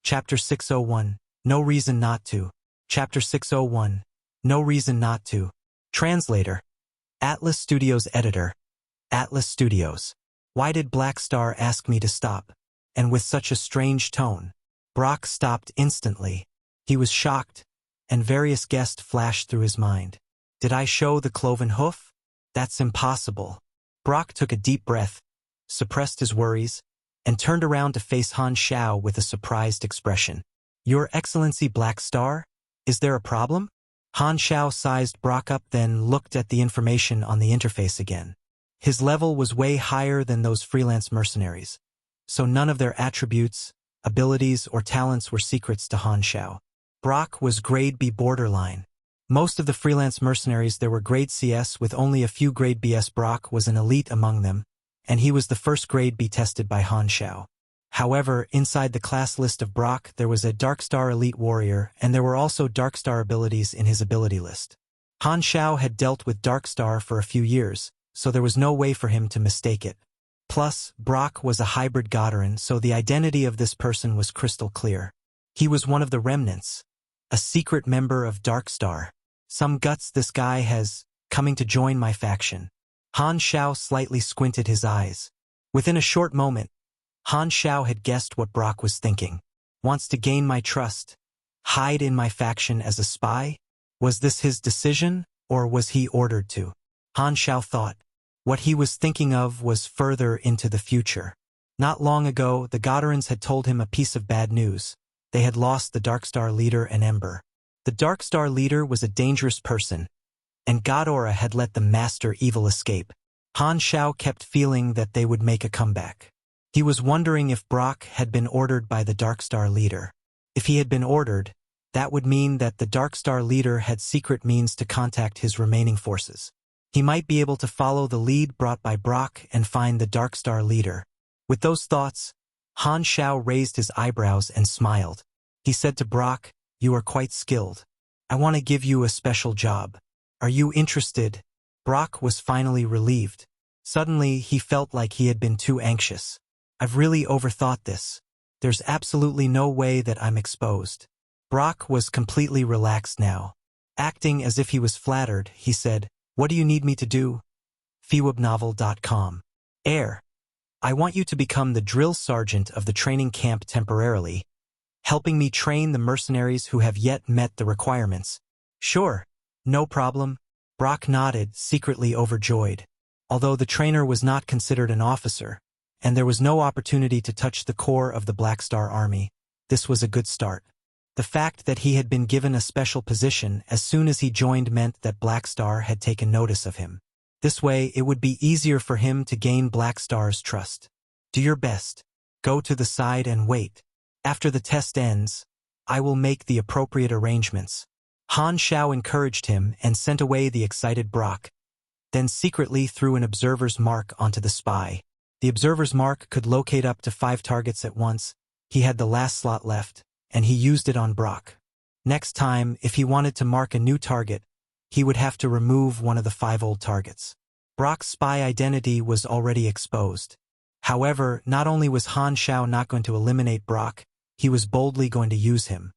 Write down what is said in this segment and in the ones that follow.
Chapter 601, No Reason Not to. Chapter 601, No Reason Not to. Translator. Atlas Studios Editor. Atlas Studios. Why did Black Star ask me to stop? And with such a strange tone. Brock stopped instantly. He was shocked, and various guests flashed through his mind. Did I show the cloven hoof? That's impossible. Brock took a deep breath, suppressed his worries, and turned around to face Han Xiao with a surprised expression. Your Excellency Black Star? Is there a problem? Han Xiao sized Brock up, then looked at the information on the interface again. His level was way higher than those freelance mercenaries, so none of their attributes, abilities, or talents were secrets to Han Xiao. Brock was grade B borderline. Most of the freelance mercenaries there were grade CS with only a few grade BS. Brock was an elite among them, and he was the first grade B tested by Han Xiao. However, inside the class list of Brock there was a DarkStar Elite Warrior, and there were also DarkStar abilities in his ability list. Han Xiao had dealt with DarkStar for a few years, so there was no way for him to mistake it. Plus, Brock was a hybrid Godaran, so the identity of this person was crystal clear. He was one of the remnants, a secret member of DarkStar. Some guts this guy has, coming to join my faction. Han Xiao slightly squinted his eyes. Within a short moment, Han Xiao had guessed what Brock was thinking. Wants to gain my trust? Hide in my faction as a spy? Was this his decision, or was he ordered to? Han Xiao thought. What he was thinking of was further into the future. Not long ago, the Godarans had told him a piece of bad news. They had lost the DarkStar leader and Ember. The DarkStar leader was a dangerous person, and Ghidorah had let the Master Evil escape. Han Xiao kept feeling that they would make a comeback. He was wondering if Brock had been ordered by the DarkStar leader. If he had been ordered, that would mean that the DarkStar leader had secret means to contact his remaining forces. He might be able to follow the lead brought by Brock and find the DarkStar leader. With those thoughts, Han Xiao raised his eyebrows and smiled. He said to Brock, "You are quite skilled. I want to give you a special job. Are you interested?" Brock was finally relieved. Suddenly, he felt like he had been too anxious. I've really overthought this. There's absolutely no way that I'm exposed. Brock was completely relaxed now. Acting as if he was flattered, he said, "What do you need me to do?" FeWebNovel.com. Air. I want you to become the drill sergeant of the training camp temporarily, helping me train the mercenaries who have yet met the requirements. Sure. No problem. Brock nodded, secretly overjoyed. Although the trainer was not considered an officer, and there was no opportunity to touch the core of the Black Star Army, this was a good start. The fact that he had been given a special position as soon as he joined meant that Black Star had taken notice of him. This way, it would be easier for him to gain Black Star's trust. Do your best. Go to the side and wait. After the test ends, I will make the appropriate arrangements. Han Xiao encouraged him and sent away the excited Brock, then secretly threw an observer's mark onto the spy. The observer's mark could locate up to 5 targets at once. He had the last slot left, and he used it on Brock. Next time, if he wanted to mark a new target, he would have to remove one of the 5 old targets. Brock's spy identity was already exposed. However, not only was Han Xiao not going to eliminate Brock, he was boldly going to use him.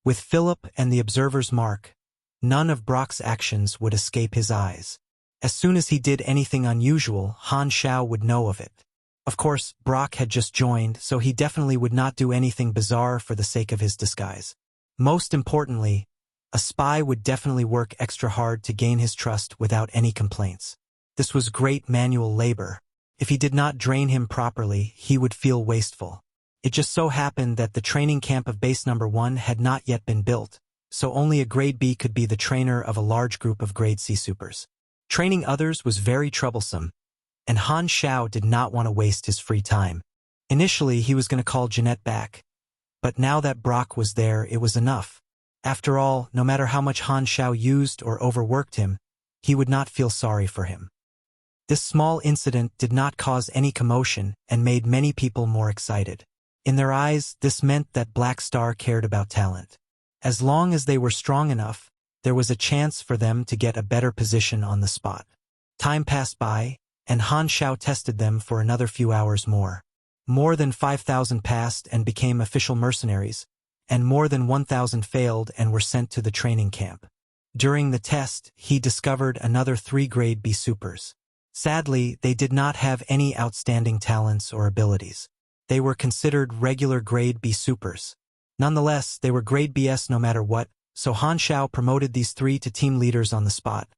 With Philip and the observer's mark, none of Brock's actions would escape his eyes. As soon as he did anything unusual, Han Xiao would know of it. Of course, Brock had just joined, so he definitely would not do anything bizarre for the sake of his disguise. Most importantly, a spy would definitely work extra hard to gain his trust without any complaints. This was great manual labor. If he did not drain him properly, he would feel wasteful. It just so happened that the training camp of base number 1 had not yet been built, so only a grade B could be the trainer of a large group of grade C supers. Training others was very troublesome, and Han Xiao did not want to waste his free time. Initially, he was going to call Jeanette back, but now that Brock was there, it was enough. After all, no matter how much Han Xiao used or overworked him, he would not feel sorry for him. This small incident did not cause any commotion and made many people more excited. In their eyes, this meant that Black Star cared about talent. As long as they were strong enough, there was a chance for them to get a better position on the spot. Time passed by, and Han Xiao tested them for another few hours more. More than 5,000 passed and became official mercenaries, and more than 1,000 failed and were sent to the training camp. During the test, he discovered another 3 grade B supers. Sadly, they did not have any outstanding talents or abilities. They were considered regular grade B supers. Nonetheless, they were grade BS no matter what, so Han Xiao promoted these 3 to team leaders on the spot,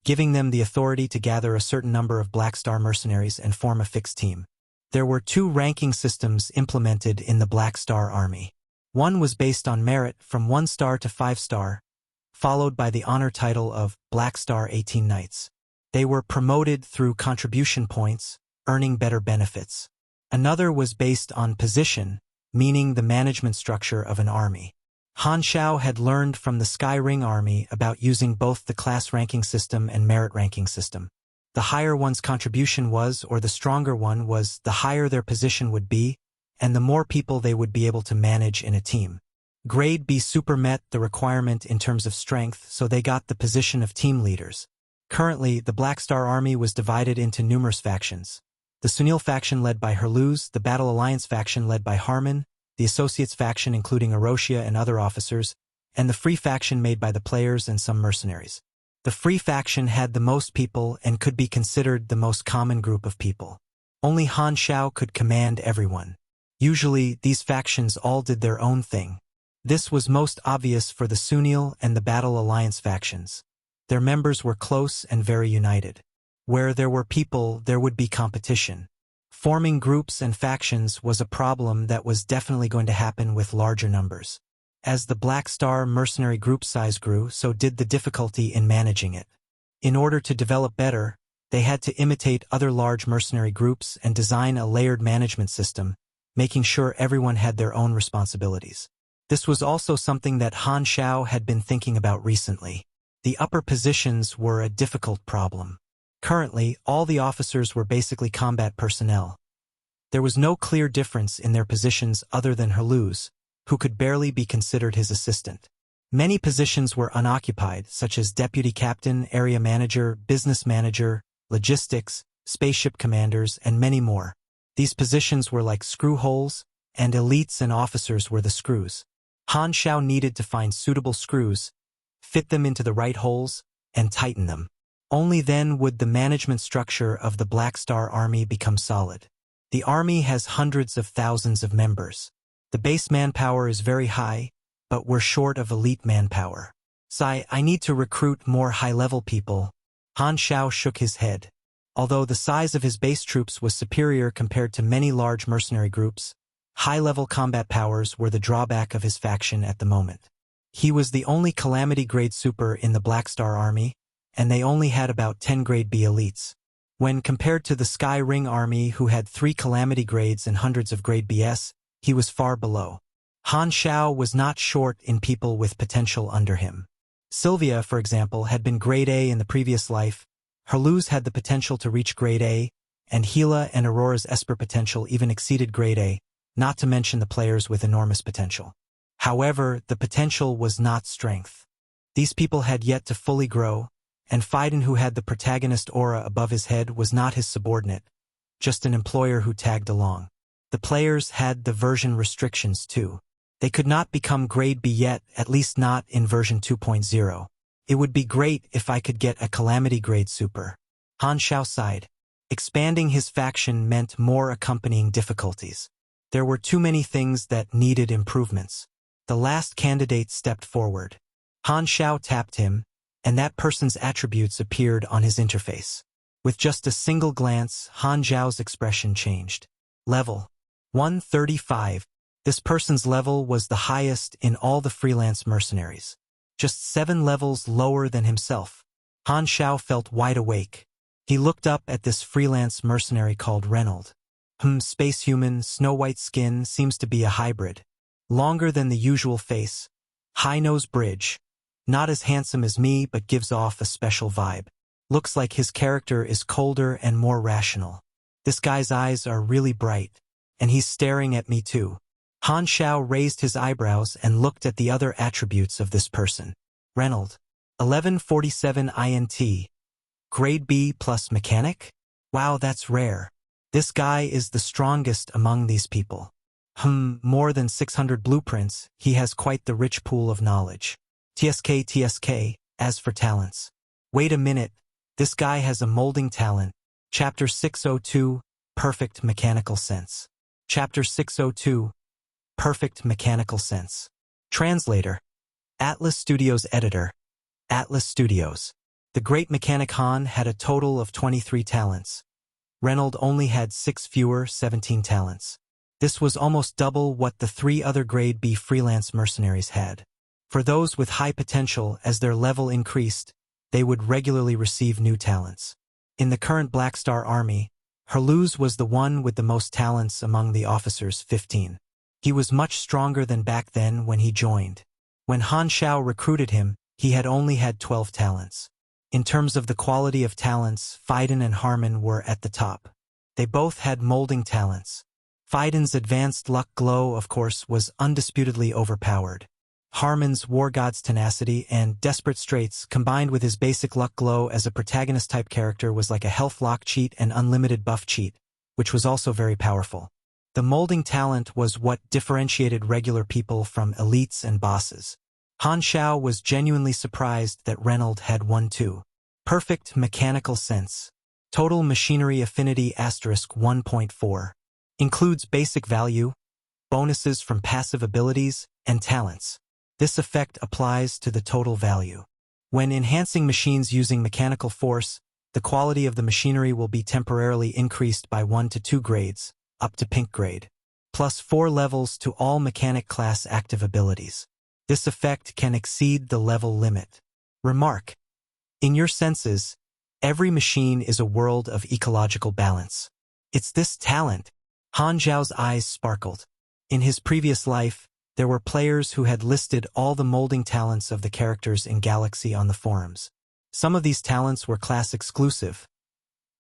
giving them the authority to gather a certain number of Black Star mercenaries and form a fixed team. There were 2 ranking systems implemented in the Black Star Army. One was based on merit from 1 star to 5 star, followed by the honor title of Black Star 18 Knights. They were promoted through contribution points, earning better benefits. Another was based on position, meaning the management structure of an army. Han Xiao had learned from the Sky Ring Army about using both the class ranking system and merit ranking system. The higher one's contribution was, or the stronger one was, the higher their position would be, and the more people they would be able to manage in a team. Grade B Super met the requirement in terms of strength, so they got the position of team leaders. Currently, the Black Star Army was divided into numerous factions. The Sunil faction led by Herluz, the Battle Alliance faction led by Harman, the Associates faction including Aroshia and other officers, and the Free faction made by the players and some mercenaries. The Free faction had the most people and could be considered the most common group of people. Only Han Xiao could command everyone. Usually, these factions all did their own thing. This was most obvious for the Sunil and the Battle Alliance factions. Their members were close and very united. Where there were people, there would be competition. Forming groups and factions was a problem that was definitely going to happen with larger numbers. As the Black Star mercenary group size grew, so did the difficulty in managing it. In order to develop better, they had to imitate other large mercenary groups and design a layered management system, making sure everyone had their own responsibilities. This was also something that Han Xiao had been thinking about recently. The upper positions were a difficult problem. Currently, all the officers were basically combat personnel. There was no clear difference in their positions other than Herluz, who could barely be considered his assistant. Many positions were unoccupied, such as deputy captain, area manager, business manager, logistics, spaceship commanders, and many more. These positions were like screw holes, and elites and officers were the screws. Han Xiao needed to find suitable screws, fit them into the right holes, and tighten them. Only then would the management structure of the Black Star Army become solid. The army has hundreds of thousands of members. The base manpower is very high, but we're short of elite manpower. I need to recruit more high-level people. Han Xiao shook his head. Although the size of his base troops was superior compared to many large mercenary groups, high-level combat powers were the drawback of his faction at the moment. He was the only Calamity Grade Super in the Black Star Army, and they only had about 10 Grade B elites. When compared to the Sky Ring Army, who had 3 Calamity Grades and hundreds of Grade BS, he was far below. Han Xiao was not short in people with potential under him. Sylvia, for example, had been Grade A in the previous life. Herluz had the potential to reach Grade A, and Gila and Aurora's Esper potential even exceeded Grade A, not to mention the players with enormous potential. However, the potential was not strength. These people had yet to fully grow, and Phaidon, who had the protagonist aura above his head, was not his subordinate, just an employer who tagged along. The players had the version restrictions too. They could not become Grade B yet, at least not in version 2.0. It would be great if I could get a Calamity Grade Super. Han Xiao sighed. Expanding his faction meant more accompanying difficulties. There were too many things that needed improvements. The last candidate stepped forward. Han Xiao tapped him, and that person's attributes appeared on his interface. With just a single glance, Han Xiao's expression changed. Level 135. This person's level was the highest in all the freelance mercenaries. Just 7 levels lower than himself. Han Xiao felt wide awake. He looked up at this freelance mercenary called Reynolds. Space human, snow-white skin, seems to be a hybrid. Longer than the usual face. High-nose bridge. Not as handsome as me, but gives off a special vibe. Looks like his character is colder and more rational. This guy's eyes are really bright, and he's staring at me too. Han Xiao raised his eyebrows and looked at the other attributes of this person. Reynolds. 1147 INT. Grade B plus mechanic? Wow, that's rare. This guy is the strongest among these people. More than 600 blueprints, he has quite the rich pool of knowledge. TSK, as for talents. Wait a minute, this guy has a molding talent. Chapter 602, Perfect Mechanical Sense. Chapter 602, Perfect Mechanical Sense. Translator. Atlas Studios Editor. Atlas Studios. The great mechanic Han had a total of 23 talents. Reynold only had 6 fewer, 17 talents. This was almost double what the 3 other grade B freelance mercenaries had. For those with high potential, as their level increased, they would regularly receive new talents. In the current Black Star Army, Herluz was the one with the most talents among the officers, 15. He was much stronger than back then when he joined. When Han Xiao recruited him, he had only had 12 talents. In terms of the quality of talents, Phaidon and Harmon were at the top. They both had molding talents. Phaidon's advanced luck glow, of course, was undisputedly overpowered. Harmon's War God's tenacity and desperate straits combined with his basic luck glow as a protagonist-type character was like a health lock cheat and unlimited buff cheat, which was also very powerful. The molding talent was what differentiated regular people from elites and bosses. Han Xiao was genuinely surprised that Reynold had one too. Perfect Mechanical Sense. Total Machinery Affinity * 1.4. Includes basic value, bonuses from passive abilities, and talents. This effect applies to the total value. When enhancing machines using mechanical force, the quality of the machinery will be temporarily increased by 1 to 2 grades, up to pink grade, plus 4 levels to all mechanic class active abilities. This effect can exceed the level limit. Remark. In your senses, every machine is a world of ecological balance. It's this talent. Han Xiao's eyes sparkled. In his previous life, there were players who had listed all the molding talents of the characters in Galaxy on the forums. Some of these talents were class exclusive.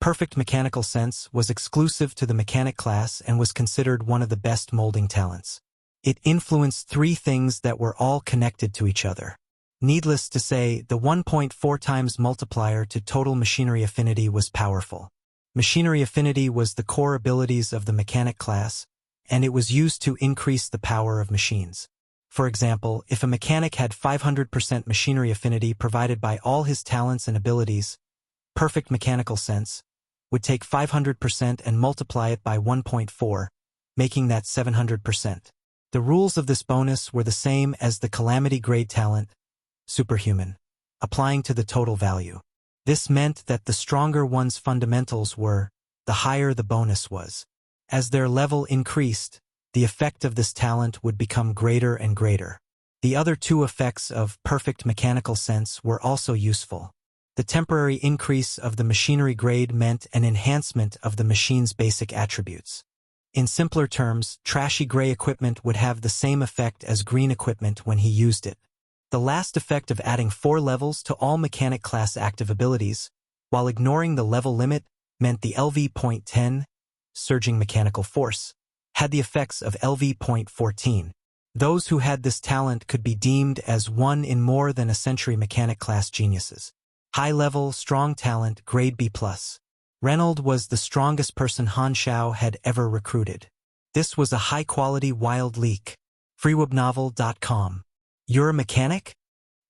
Perfect Mechanical Sense was exclusive to the mechanic class and was considered one of the best molding talents. It influenced 3 things that were all connected to each other. Needless to say, the 1.4 times multiplier to total machinery affinity was powerful. Machinery affinity was the core abilities of the mechanic class, and it was used to increase the power of machines. For example, if a mechanic had 500% machinery affinity provided by all his talents and abilities, Perfect Mechanical Sense would take 500% and multiply it by 1.4, making that 700%. The rules of this bonus were the same as the Calamity grade talent, Superhuman, applying to the total value. This meant that the stronger one's fundamentals were, the higher the bonus was. As their level increased, the effect of this talent would become greater and greater. The other 2 effects of Perfect Mechanical Sense were also useful. The temporary increase of the machinery grade meant an enhancement of the machine's basic attributes. In simpler terms, trashy gray equipment would have the same effect as green equipment when he used it. The last effect of adding 4 levels to all mechanic class active abilities, while ignoring the level limit, meant the LV.10, Surging Mechanical Force, had the effects of LV.14. Those who had this talent could be deemed as one in more than a century mechanic class geniuses. High-level, strong talent, grade B+. Reynold was the strongest person Han Xiao had ever recruited. This was a high-quality wild leak. freewebnovel.com. You're a mechanic?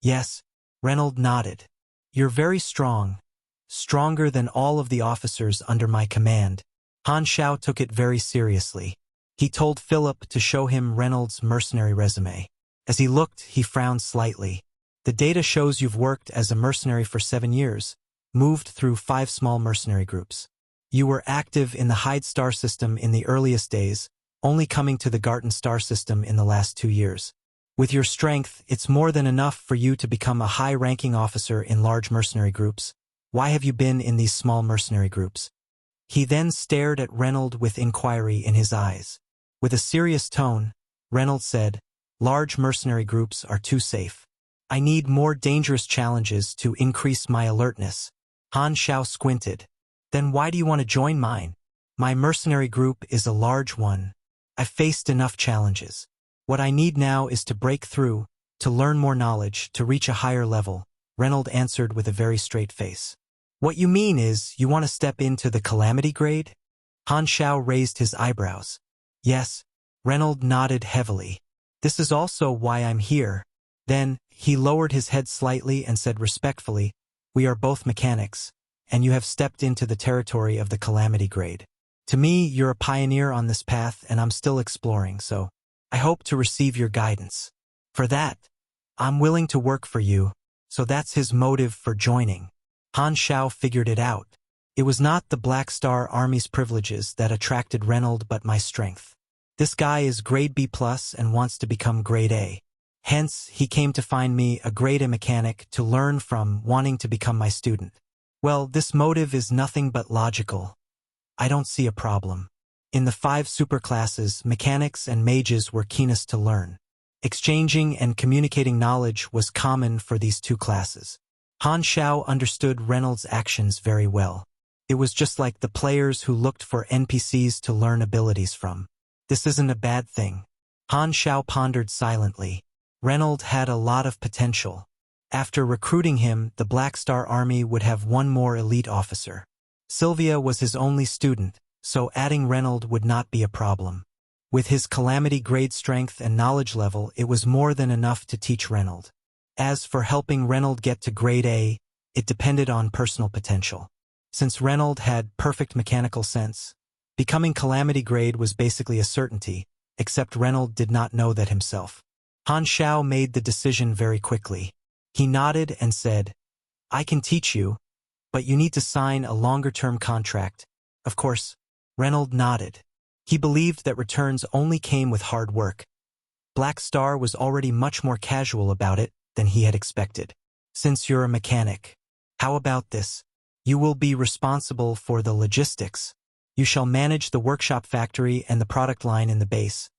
Yes, Reynold nodded. You're very strong. Stronger than all of the officers under my command. Han Xiao took it very seriously. He told Philip to show him Reynold's mercenary resume. As he looked, he frowned slightly. The data shows you've worked as a mercenary for 7 years, moved through 5 small mercenary groups. You were active in the Hyde star system in the earliest days, only coming to the Garten star system in the last 2 years. With your strength, it's more than enough for you to become a high-ranking officer in large mercenary groups. Why have you been in these small mercenary groups? He then stared at Reynold with inquiry in his eyes. With a serious tone, Reynold said, large mercenary groups are too safe. I need more dangerous challenges to increase my alertness. Han Xiao squinted. Then why do you want to join mine? My mercenary group is a large one. I've faced enough challenges. What I need now is to break through, to learn more knowledge, to reach a higher level, Reynold answered with a very straight face. What you mean is, you want to step into the Calamity grade? Han Xiao raised his eyebrows. Yes, Reynold nodded heavily. This is also why I'm here. Then, he lowered his head slightly and said respectfully, we are both mechanics, and you have stepped into the territory of the calamity grade. To me, you're a pioneer on this path and I'm still exploring, so I hope to receive your guidance. For that, I'm willing to work for you, so that's his motive for joining. Han Xiao figured it out. It was not the Black Star Army's privileges that attracted Reynold but my strength. This guy is grade B+ and wants to become grade A. Hence, he came to find me a grade A mechanic to learn from, wanting to become my student. Well, this motive is nothing but logical. I don't see a problem. In the 5 superclasses, mechanics and mages were keenest to learn. Exchanging and communicating knowledge was common for these 2 classes. Han Xiao understood Reynold's actions very well. It was just like the players who looked for NPCs to learn abilities from. This isn't a bad thing. Han Xiao pondered silently. Reynold had a lot of potential. After recruiting him, the Black Star Army would have 1 more elite officer. Sylvia was his only student, so adding Reynold would not be a problem. With his calamity grade strength and knowledge level, it was more than enough to teach Reynold. As for helping Reynold get to grade A, it depended on personal potential. Since Reynold had perfect mechanical sense, becoming calamity grade was basically a certainty, except Reynold did not know that himself. Han Xiao made the decision very quickly. He nodded and said, I can teach you, but you need to sign a longer-term contract. Of course, Reynold nodded. He believed that returns only came with hard work. Black Star was already much more casual about it than he had expected. Since you're a mechanic, how about this? You will be responsible for the logistics. You shall manage the workshop factory and the product line in the base,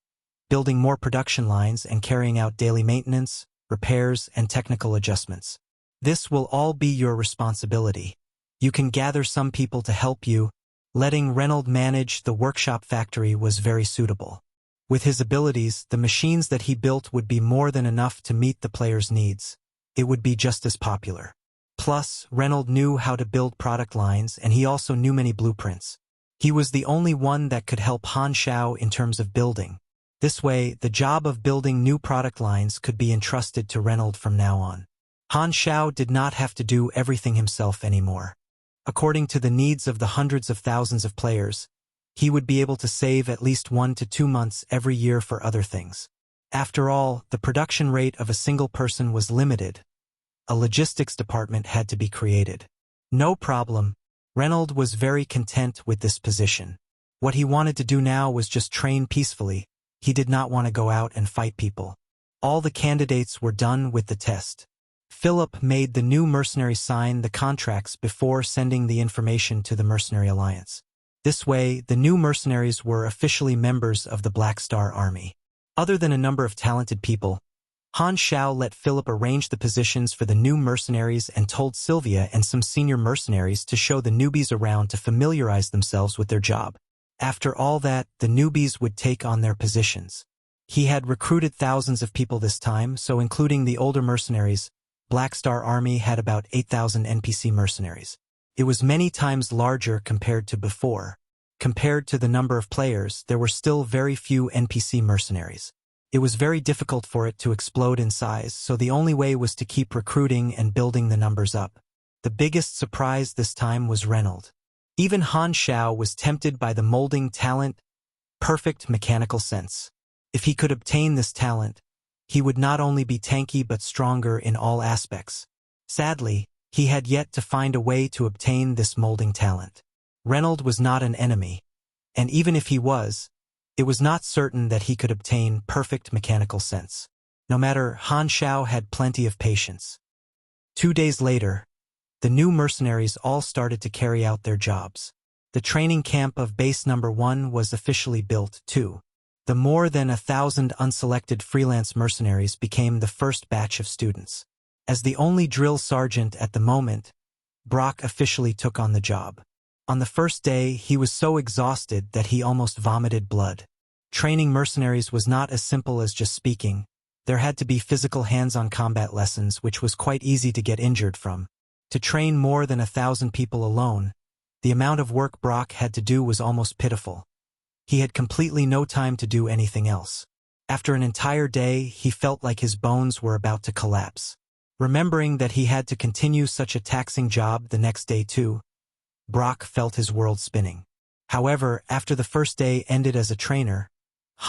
building more production lines and carrying out daily maintenance, repairs, and technical adjustments. This will all be your responsibility. You can gather some people to help you. Letting Reynold manage the workshop factory was very suitable. With his abilities, the machines that he built would be more than enough to meet the players' needs. It would be just as popular. Plus, Reynold knew how to build product lines and he also knew many blueprints. He was the only one that could help Han Xiao in terms of building. This way, the job of building new product lines could be entrusted to Reynold from now on. Han Xiao did not have to do everything himself anymore. According to the needs of the hundreds of thousands of players, he would be able to save at least 1 to 2 months every year for other things. After all, the production rate of a single person was limited. A logistics department had to be created. No problem. Reynold was very content with this position. What he wanted to do now was just train peacefully. He did not want to go out and fight people. All the candidates were done with the test. Philip made the new mercenaries sign the contracts before sending the information to the Mercenary Alliance. This way, the new mercenaries were officially members of the Black Star Army. Other than a number of talented people, Han Xiao let Philip arrange the positions for the new mercenaries and told Sylvia and some senior mercenaries to show the newbies around to familiarize themselves with their job. After all that, the newbies would take on their positions. He had recruited thousands of people this time, so including the older mercenaries, Black Star Army had about 8,000 NPC mercenaries. It was many times larger compared to before. Compared to the number of players, there were still very few NPC mercenaries. It was very difficult for it to explode in size, so the only way was to keep recruiting and building the numbers up. The biggest surprise this time was Reynold. Even Han Xiao was tempted by the molding talent, perfect mechanical sense. If he could obtain this talent, he would not only be tanky but stronger in all aspects. Sadly, he had yet to find a way to obtain this molding talent. Reynold was not an enemy, and even if he was, it was not certain that he could obtain perfect mechanical sense. No matter, Han Xiao had plenty of patience. 2 days later, the new mercenaries all started to carry out their jobs. The training camp of base number 1 was officially built, too. The more than 1,000 unselected freelance mercenaries became the first batch of students. As the only drill sergeant at the moment, Brock officially took on the job. On the first day, he was so exhausted that he almost vomited blood. Training mercenaries was not as simple as just speaking. There had to be physical hands-on combat lessons, which was quite easy to get injured from. To train more than 1,000 people alone, the amount of work Brock had to do was almost pitiful. He had completely no time to do anything else. After an entire day, he felt like his bones were about to collapse. Remembering that he had to continue such a taxing job the next day too, Brock felt his world spinning. However, after the first day ended as a trainer,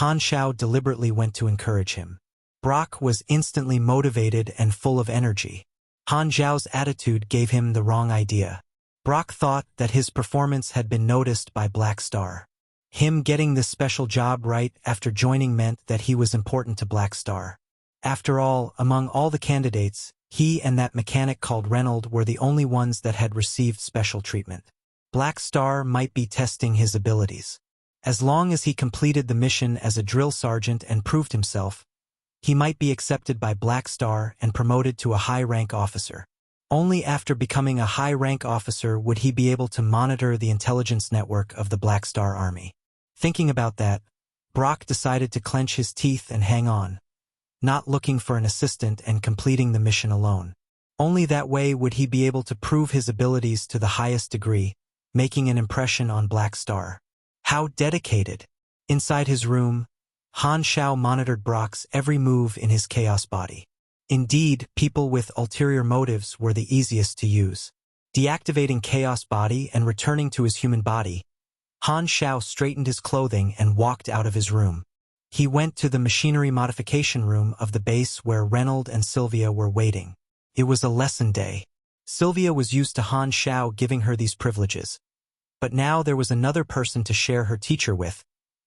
Han Xiao deliberately went to encourage him. Brock was instantly motivated and full of energy. Han Xiao's attitude gave him the wrong idea. Brock thought that his performance had been noticed by Black Star. Him getting this special job right after joining meant that he was important to Black Star. After all, among all the candidates, he and that mechanic called Reynolds were the only ones that had received special treatment. Black Star might be testing his abilities. As long as he completed the mission as a drill sergeant and proved himself, he might be accepted by Black Star and promoted to a high-rank officer. Only after becoming a high-rank officer would he be able to monitor the intelligence network of the Black Star Army. Thinking about that, Brock decided to clench his teeth and hang on, not looking for an assistant and completing the mission alone. Only that way would he be able to prove his abilities to the highest degree, making an impression on Black Star. How dedicated! Inside his room, Han Xiao monitored Brock's every move in his chaos body. Indeed, people with ulterior motives were the easiest to use. Deactivating chaos body and returning to his human body, Han Xiao straightened his clothing and walked out of his room. He went to the machinery modification room of the base where Reynolds and Sylvia were waiting. It was a lesson day. Sylvia was used to Han Xiao giving her these privileges. But now there was another person to share her teacher with.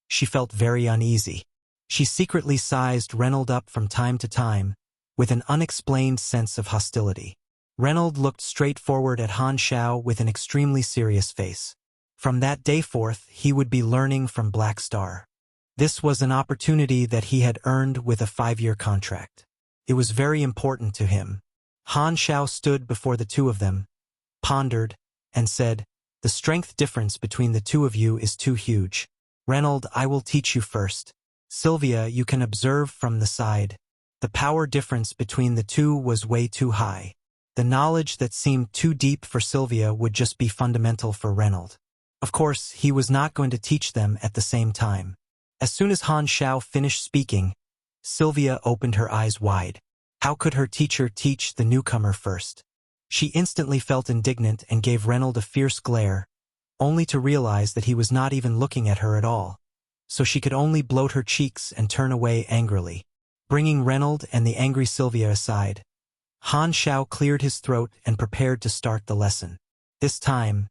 She felt very uneasy. She secretly sized Reynolds up from time to time, with an unexplained sense of hostility. Reynolds looked straight forward at Han Xiao with an extremely serious face. From that day forth, he would be learning from Black Star. This was an opportunity that he had earned with a 5-year contract. It was very important to him. Han Xiao stood before the two of them, pondered, and said, "The strength difference between the two of you is too huge. Reynolds, I will teach you first. Sylvia, you can observe from the side." The power difference between the two was way too high. The knowledge that seemed too deep for Sylvia would just be fundamental for Reynolds. Of course, he was not going to teach them at the same time. As soon as Han Xiao finished speaking, Sylvia opened her eyes wide. How could her teacher teach the newcomer first? She instantly felt indignant and gave Reynolds a fierce glare, only to realize that he was not even looking at her at all. So she could only bloat her cheeks and turn away angrily. Bringing Reynolds and the angry Sylvia aside, Han Xiao cleared his throat and prepared to start the lesson. This time,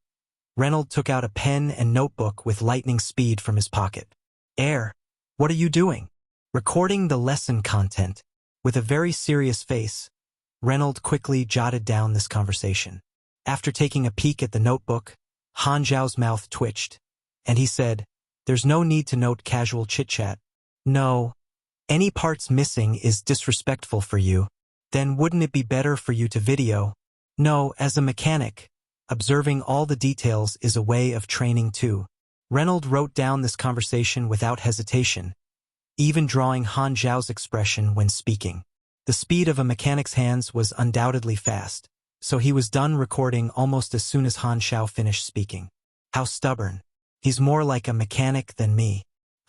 Reynolds took out a pen and notebook with lightning speed from his pocket. What are you doing?" Recording the lesson content. With a very serious face, Reynolds quickly jotted down this conversation. After taking a peek at the notebook, Han Xiao's mouth twitched, and he said, "There's no need to note casual chit-chat. No. Any parts missing is disrespectful for you. Then wouldn't it be better for you to video? No, as a mechanic, observing all the details is a way of training too." Reynolds wrote down this conversation without hesitation, even drawing Han Xiao's expression when speaking. The speed of a mechanic's hands was undoubtedly fast, so he was done recording almost as soon as Han Xiao finished speaking. How stubborn. He's more like a mechanic than me.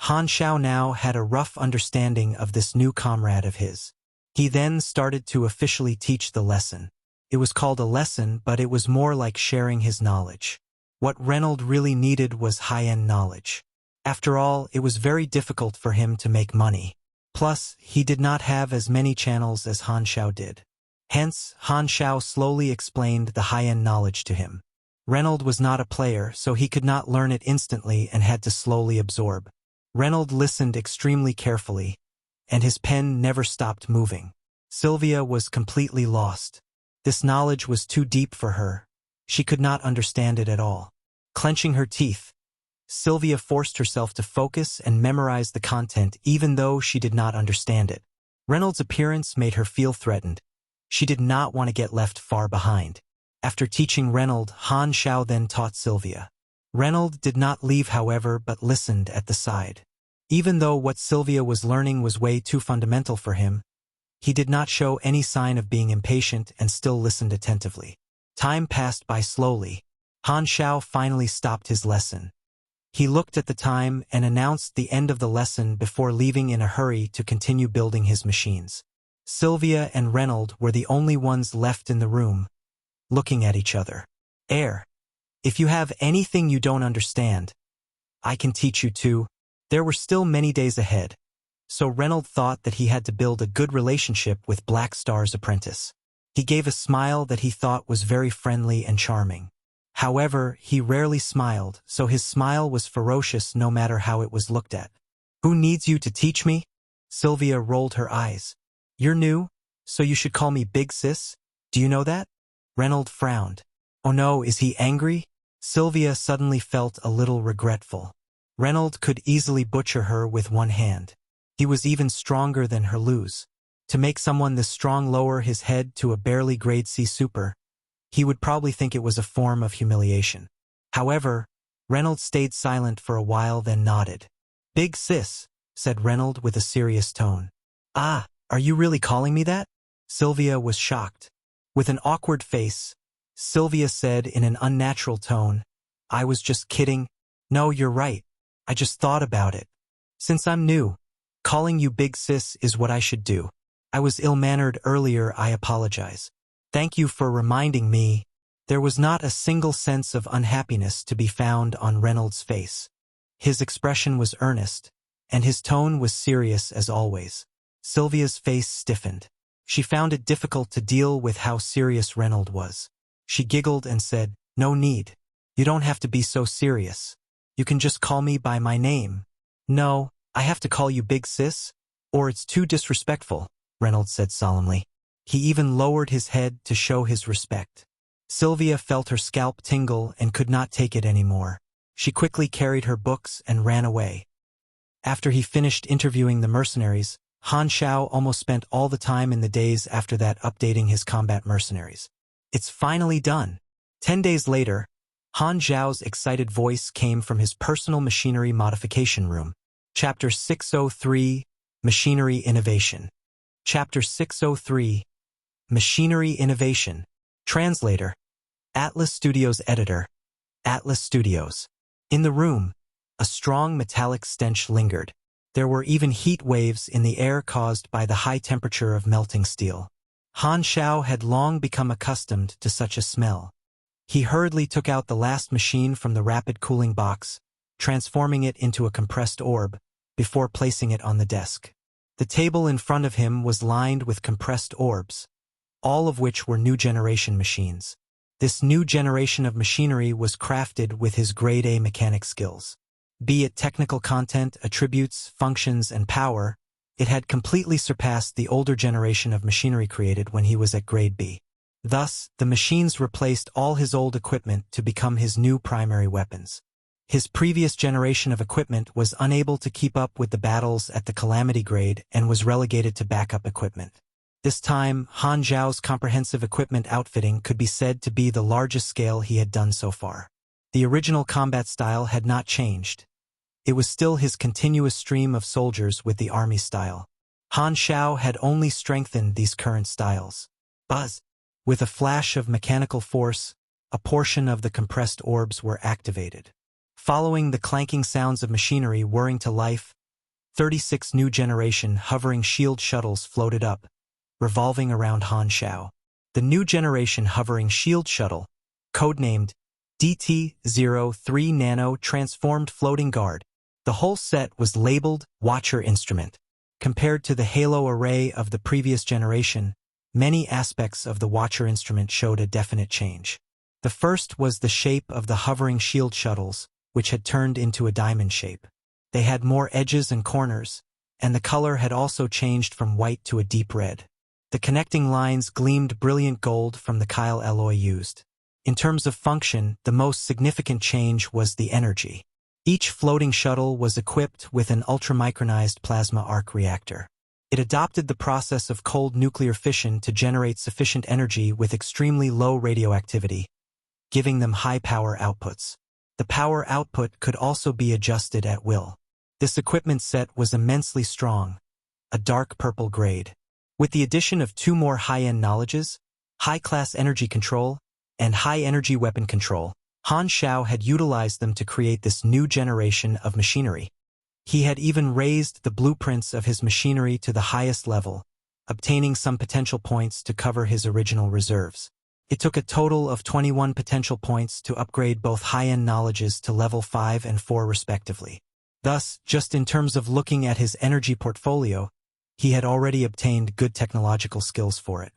Han Xiao now had a rough understanding of this new comrade of his. He then started to officially teach the lesson. It was called a lesson, but it was more like sharing his knowledge. What Reynolds really needed was high-end knowledge. After all, it was very difficult for him to make money. Plus, he did not have as many channels as Han Xiao did. Hence, Han Xiao slowly explained the high-end knowledge to him. Reynolds was not a player, so he could not learn it instantly and had to slowly absorb. Reynolds listened extremely carefully, and his pen never stopped moving. Sylvia was completely lost. This knowledge was too deep for her. She could not understand it at all. Clenching her teeth, Sylvia forced herself to focus and memorize the content even though she did not understand it. Reynolds' appearance made her feel threatened. She did not want to get left far behind. After teaching Reynolds, Han Xiao then taught Sylvia. Reynolds did not leave, however, but listened at the side. Even though what Sylvia was learning was way too fundamental for him, he did not show any sign of being impatient and still listened attentively. Time passed by slowly. Han Xiao finally stopped his lesson. He looked at the time and announced the end of the lesson before leaving in a hurry to continue building his machines. Sylvia and Reynold were the only ones left in the room, looking at each other. If you have anything you don't understand, I can teach you too. There were still many days ahead, so Reynold thought that he had to build a good relationship with Black Star's apprentice. He gave a smile that he thought was very friendly and charming. However, he rarely smiled, so his smile was ferocious no matter how it was looked at. Who needs you to teach me? Sylvia rolled her eyes. You're new, so you should call me Big Sis. Do you know that? Reynold frowned. Oh no, is he angry? Sylvia suddenly felt a little regretful. Reynold could easily butcher her with one hand. He was even stronger than her lose. To make someone this strong lower his head to a barely grade C super, he would probably think it was a form of humiliation. However, Reynold stayed silent for a while, then nodded. Big Sis, said Reynold with a serious tone. Ah, are you really calling me that? Sylvia was shocked. With an awkward face, Sylvia said in an unnatural tone, I was just kidding. No, you're right. I just thought about it. Since I'm new, calling you Big Sis is what I should do. I was ill-mannered earlier, I apologize. Thank you for reminding me. There was not a single sense of unhappiness to be found on Reynold's face. His expression was earnest, and his tone was serious as always. Sylvia's face stiffened. She found it difficult to deal with how serious Reynold was. She giggled and said, No need. You don't have to be so serious. You can just call me by my name. No, I have to call you Big Sis, or it's too disrespectful, Reynold said solemnly. He even lowered his head to show his respect. Sylvia felt her scalp tingle and could not take it anymore. She quickly carried her books and ran away. After he finished interviewing the mercenaries, Han Xiao almost spent all the time in the days after that updating his combat mercenaries. It's finally done. 10 days later, Han Xiao's excited voice came from his personal machinery modification room. Chapter 603, Machinery Innovation. Chapter 603, Machinery Innovation. Translator, Atlas Studios Editor, Atlas Studios. In the room, a strong metallic stench lingered. There were even heat waves in the air caused by the high temperature of melting steel. Han Xiao had long become accustomed to such a smell. He hurriedly took out the last machine from the rapid cooling box, transforming it into a compressed orb, before placing it on the desk. The table in front of him was lined with compressed orbs, all of which were new generation machines. This new generation of machinery was crafted with his grade A mechanic skills. Be it technical content, attributes, functions, and power, it had completely surpassed the older generation of machinery created when he was at grade B. Thus, the machines replaced all his old equipment to become his new primary weapons. His previous generation of equipment was unable to keep up with the battles at the Calamity grade and was relegated to backup equipment. This time, Han Xiao's comprehensive equipment outfitting could be said to be the largest scale he had done so far. The original combat style had not changed. It was still his continuous stream of soldiers with the army style. Han Xiao had only strengthened these current styles. Buzz! With a flash of mechanical force, a portion of the compressed orbs were activated. Following the clanking sounds of machinery whirring to life, 36 new generation hovering shield shuttles floated up, revolving around Han Xiao. The new generation hovering shield shuttle, codenamed DT-03 Nano Transformed Floating Guard. The whole set was labeled Watcher Instrument. Compared to the Halo array of the previous generation, many aspects of the Watcher Instrument showed a definite change. The first was the shape of the hovering shield shuttles, which had turned into a diamond shape. They had more edges and corners, and the color had also changed from white to a deep red. The connecting lines gleamed brilliant gold from the Kyle alloy used. In terms of function, the most significant change was the energy. Each floating shuttle was equipped with an ultramicronized plasma arc reactor. It adopted the process of cold nuclear fission to generate sufficient energy with extremely low radioactivity, giving them high power outputs. The power output could also be adjusted at will. This equipment set was immensely strong, a dark purple grade. With the addition of 2 more high-end knowledges, high-class energy control, and high-energy weapon control, Han Xiao had utilized them to create this new generation of machinery. He had even raised the blueprints of his machinery to the highest level, obtaining some potential points to cover his original reserves. It took a total of 21 potential points to upgrade both high-end knowledges to level 5 and 4 respectively. Thus, just in terms of looking at his energy portfolio, he had already obtained good technological skills for it.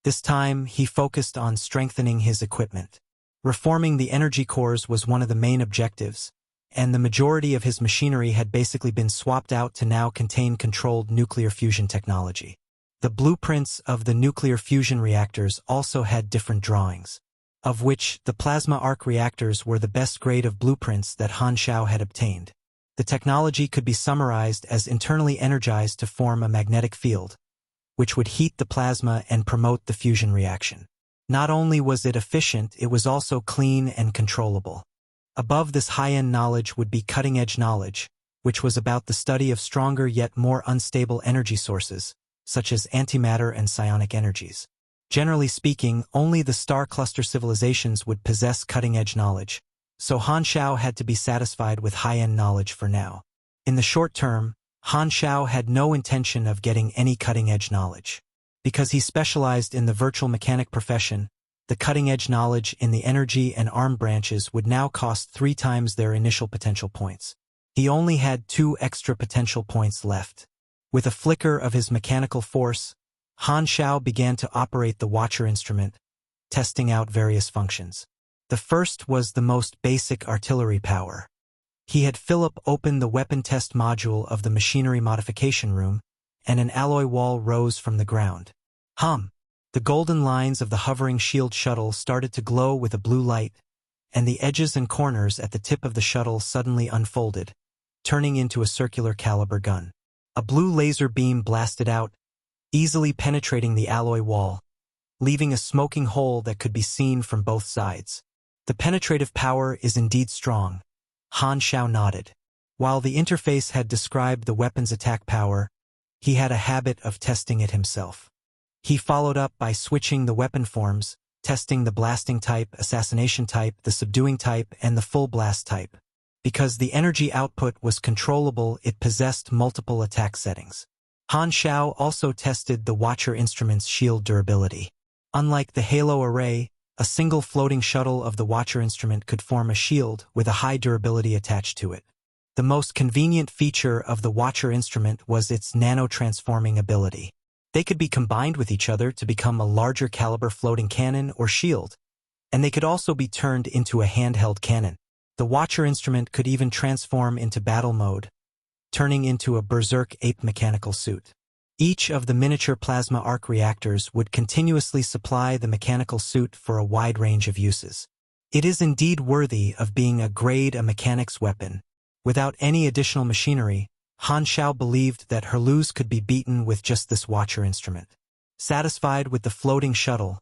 This time, he focused on strengthening his equipment. Reforming the energy cores was one of the main objectives, and the majority of his machinery had basically been swapped out to now contain controlled nuclear fusion technology. The blueprints of the nuclear fusion reactors also had different drawings, of which the plasma arc reactors were the best grade of blueprints that Han Xiao had obtained. The technology could be summarized as internally energized to form a magnetic field, which would heat the plasma and promote the fusion reaction. Not only was it efficient, it was also clean and controllable. Above this high-end knowledge would be cutting-edge knowledge, which was about the study of stronger yet more unstable energy sources, such as antimatter and psionic energies. Generally speaking, only the star cluster civilizations would possess cutting-edge knowledge, so Han Xiao had to be satisfied with high-end knowledge for now. In the short term, Han Xiao had no intention of getting any cutting-edge knowledge. Because he specialized in the virtual mechanic profession, the cutting-edge knowledge in the energy and arm branches would now cost 3 times their initial potential points. He only had 2 extra potential points left. With a flicker of his mechanical force, Han Xiao began to operate the Watcher instrument, testing out various functions. The first was the most basic artillery power. He had Philip open the weapon test module of the machinery modification room, and an alloy wall rose from the ground. The golden lines of the hovering shield shuttle started to glow with a blue light, and the edges and corners at the tip of the shuttle suddenly unfolded, turning into a circular caliber gun. A blue laser beam blasted out, easily penetrating the alloy wall, leaving a smoking hole that could be seen from both sides. The penetrative power is indeed strong. Han Xiao nodded. While the interface had described the weapon's attack power, he had a habit of testing it himself. He followed up by switching the weapon forms, testing the blasting type, assassination type, the subduing type, and the full blast type. Because the energy output was controllable, it possessed multiple attack settings. Han Xiao also tested the Watcher instrument's shield durability. Unlike the Halo array, a single floating shuttle of the Watcher instrument could form a shield with a high durability attached to it. The most convenient feature of the Watcher instrument was its nano-transforming ability. They could be combined with each other to become a larger caliber floating cannon or shield, and they could also be turned into a handheld cannon. The Watcher instrument could even transform into battle mode, turning into a berserk ape mechanical suit. Each of the miniature plasma arc reactors would continuously supply the mechanical suit for a wide range of uses. It is indeed worthy of being a mechanics weapon. Without any additional machinery, Han Xiao believed that Herluz could be beaten with just this Watcher instrument. Satisfied with the floating shuttle,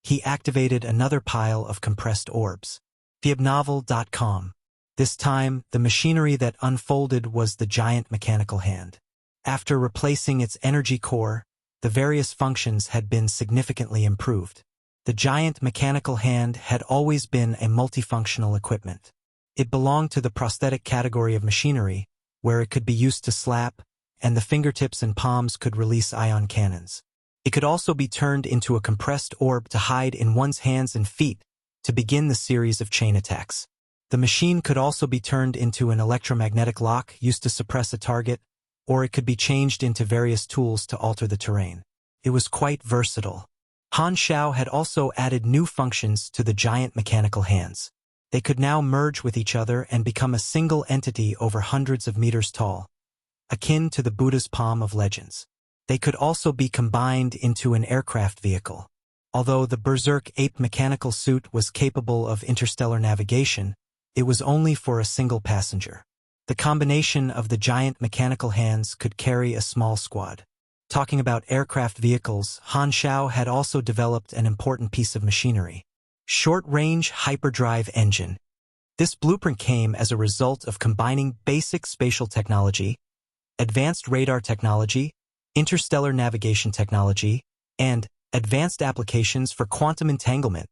he activated another pile of compressed orbs. Theobnovel.com. This time, the machinery that unfolded was the giant mechanical hand. After replacing its energy core, the various functions had been significantly improved. The giant mechanical hand had always been a multifunctional equipment. It belonged to the prosthetic category of machinery, where it could be used to slap, and the fingertips and palms could release ion cannons. It could also be turned into a compressed orb to hide in one's hands and feet to begin the series of chain attacks. The machine could also be turned into an electromagnetic lock used to suppress a target, or it could be changed into various tools to alter the terrain. It was quite versatile. Han Xiao had also added new functions to the giant mechanical hands. They could now merge with each other and become a single entity over hundreds of meters tall, akin to the Buddha's palm of legends. They could also be combined into an aircraft vehicle. Although the berserk ape mechanical suit was capable of interstellar navigation, it was only for a single passenger. The combination of the giant mechanical hands could carry a small squad. Talking about aircraft vehicles, Han Xiao had also developed an important piece of machinery. Short-range hyperdrive engine. This blueprint came as a result of combining basic spatial technology, advanced radar technology, interstellar navigation technology, and advanced applications for quantum entanglement.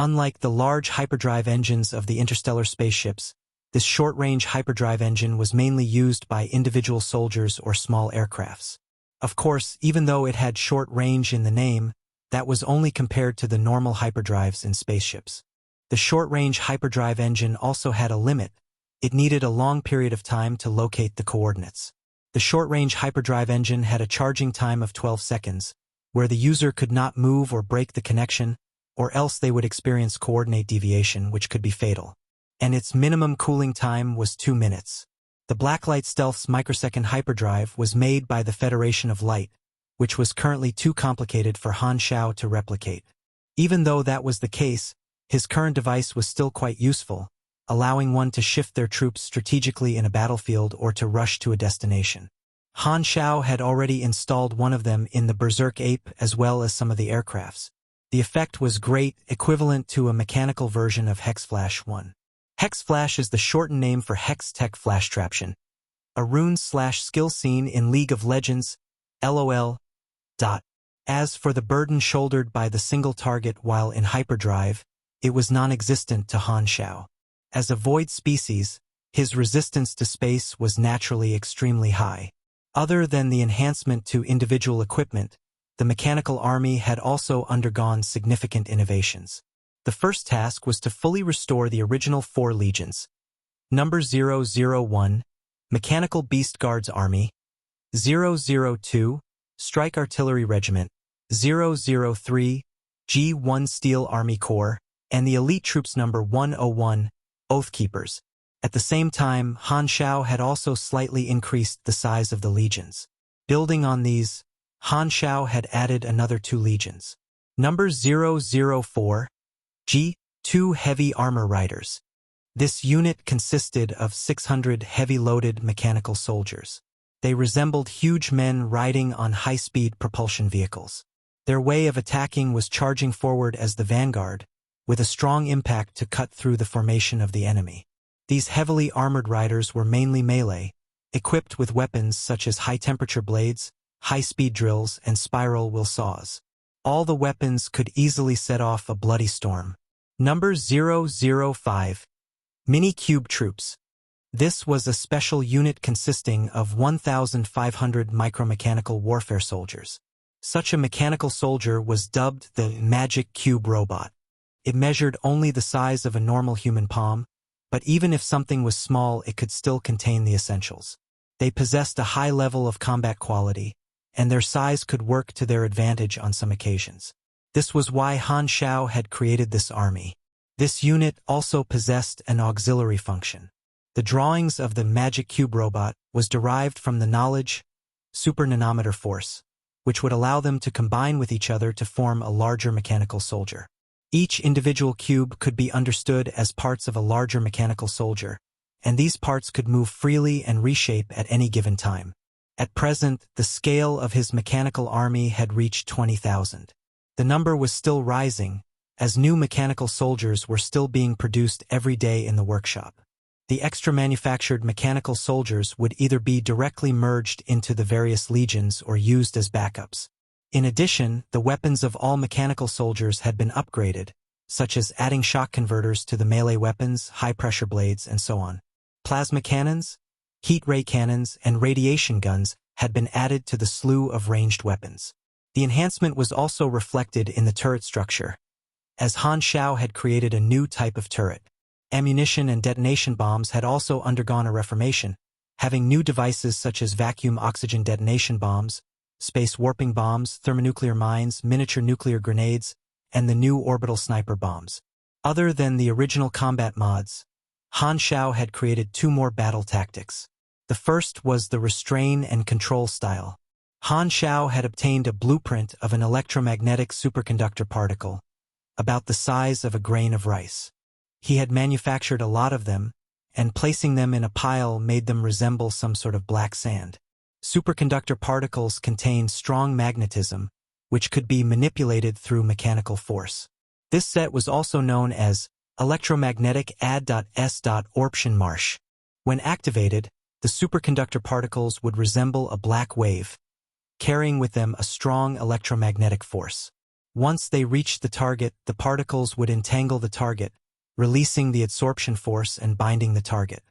Unlike the large hyperdrive engines of the interstellar spaceships, this short-range hyperdrive engine was mainly used by individual soldiers or small aircrafts. Of course, even though it had short range in the name, that was only compared to the normal hyperdrives in spaceships. The short-range hyperdrive engine also had a limit. It needed a long period of time to locate the coordinates. The short-range hyperdrive engine had a charging time of 12 seconds, where the user could not move or break the connection, or else they would experience coordinate deviation, which could be fatal. And its minimum cooling time was 2 minutes. The Blacklight Stealth's microsecond hyperdrive was made by the Federation of Light, which was currently too complicated for Han Xiao to replicate. Even though that was the case, his current device was still quite useful, allowing one to shift their troops strategically in a battlefield or to rush to a destination. Han Xiao had already installed one of them in the Berserk Ape as well as some of the aircrafts. The effect was great, equivalent to a mechanical version of Hexflash 1. Hexflash is the shortened name for Hex Tech Flash Traption, a rune/skill scene in League of Legends, LOL. As for the burden shouldered by the single target while in hyperdrive, it was non-existent to Han Xiao. As a void species, his resistance to space was naturally extremely high. Other than the enhancement to individual equipment, the mechanical army had also undergone significant innovations. The first task was to fully restore the original 4 legions. Number 001, Mechanical Beast Guards Army, 002, Strike Artillery Regiment, 003, G1 Steel Army Corps, and the elite troops number 101, Oathkeepers. At the same time, Han Xiao had also slightly increased the size of the legions. Building on these, Han Xiao had added another 2 legions. Number 004, G2 Heavy Armor Riders. This unit consisted of 600 heavy-loaded mechanical soldiers. They resembled huge men riding on high-speed propulsion vehicles. Their way of attacking was charging forward as the vanguard, with a strong impact to cut through the formation of the enemy. These heavily armored riders were mainly melee, equipped with weapons such as high-temperature blades, high-speed drills, and spiral will saws. All the weapons could easily set off a bloody storm. Number 005, Mini Cube Troops. This was a special unit consisting of 1,500 micromechanical warfare soldiers. Such a mechanical soldier was dubbed the Magic Cube Robot. It measured only the size of a normal human palm, but even if something was small, it could still contain the essentials. They possessed a high level of combat quality, and their size could work to their advantage on some occasions. This was why Han Xiao had created this army. This unit also possessed an auxiliary function. The drawings of the Magic Cube Robot was derived from the knowledge super nanometer force, which would allow them to combine with each other to form a larger mechanical soldier. Each individual cube could be understood as parts of a larger mechanical soldier, and these parts could move freely and reshape at any given time. At present, the scale of his mechanical army had reached 20,000. The number was still rising, as new mechanical soldiers were still being produced every day in the workshop. The extra manufactured mechanical soldiers would either be directly merged into the various legions or used as backups. In addition, the weapons of all mechanical soldiers had been upgraded, such as adding shock converters to the melee weapons, high-pressure blades, and so on. Plasma cannons, heat ray cannons, and radiation guns had been added to the slew of ranged weapons. The enhancement was also reflected in the turret structure, as Han Xiao had created a new type of turret. Ammunition and detonation bombs had also undergone a reformation, having new devices such as vacuum oxygen detonation bombs, space warping bombs, thermonuclear mines, miniature nuclear grenades, and the new orbital sniper bombs. Other than the original combat mods, Han Xiao had created 2 more battle tactics. The first was the restrain and control style. Han Xiao had obtained a blueprint of an electromagnetic superconductor particle, about the size of a grain of rice. He had manufactured a lot of them, and placing them in a pile made them resemble some sort of black sand. Superconductor particles contained strong magnetism, which could be manipulated through mechanical force. This set was also known as electromagnetic add.s.orption marsh. When activated, the superconductor particles would resemble a black wave, carrying with them a strong electromagnetic force. Once they reached the target, the particles would entangle the target, releasing the adsorption force and binding the target.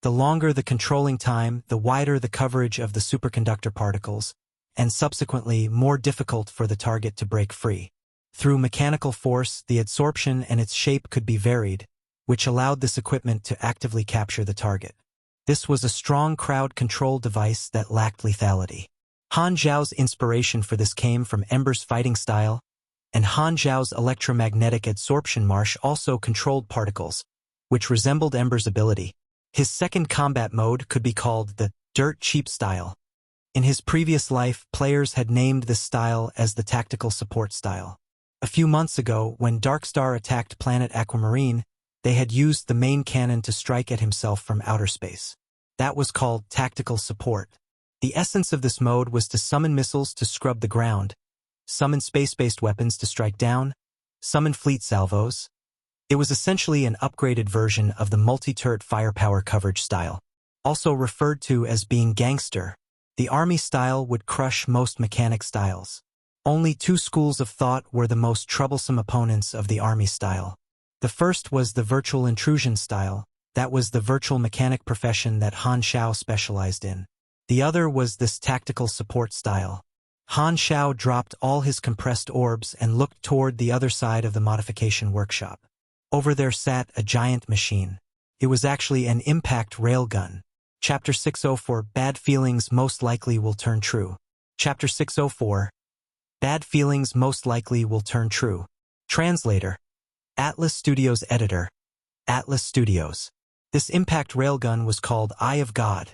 The longer the controlling time, the wider the coverage of the superconductor particles, and subsequently more difficult for the target to break free. Through mechanical force, the adsorption and its shape could be varied, which allowed this equipment to actively capture the target. This was a strong crowd control device that lacked lethality. Han Xiao's inspiration for this came from Ember's fighting style, and Han Xiao's electromagnetic adsorption marsh also controlled particles, which resembled Ember's ability. His second combat mode could be called the dirt cheap style. In his previous life, players had named this style as the tactical support style. A few months ago, when DarkStar attacked planet Aquamarine, they had used the main cannon to strike at himself from outer space. That was called tactical support. The essence of this mode was to summon missiles to scrub the ground, summon space-based weapons to strike down, summon fleet salvos. It was essentially an upgraded version of the multi-turret firepower coverage style. Also referred to as being gangster, the army style would crush most mechanic styles. Only two schools of thought were the most troublesome opponents of the army style. The first was the virtual intrusion style, that was the virtual mechanic profession that Han Xiao specialized in. The other was this tactical support style. Han Xiao dropped all his compressed orbs and looked toward the other side of the modification workshop. Over there sat a giant machine. It was actually an impact railgun. Chapter 604, Bad Feelings Most Likely Will Turn True. Chapter 604, Bad Feelings Most Likely Will Turn True. Translator. Atlas Studios Editor. Atlas Studios. This impact railgun was called Eye of God,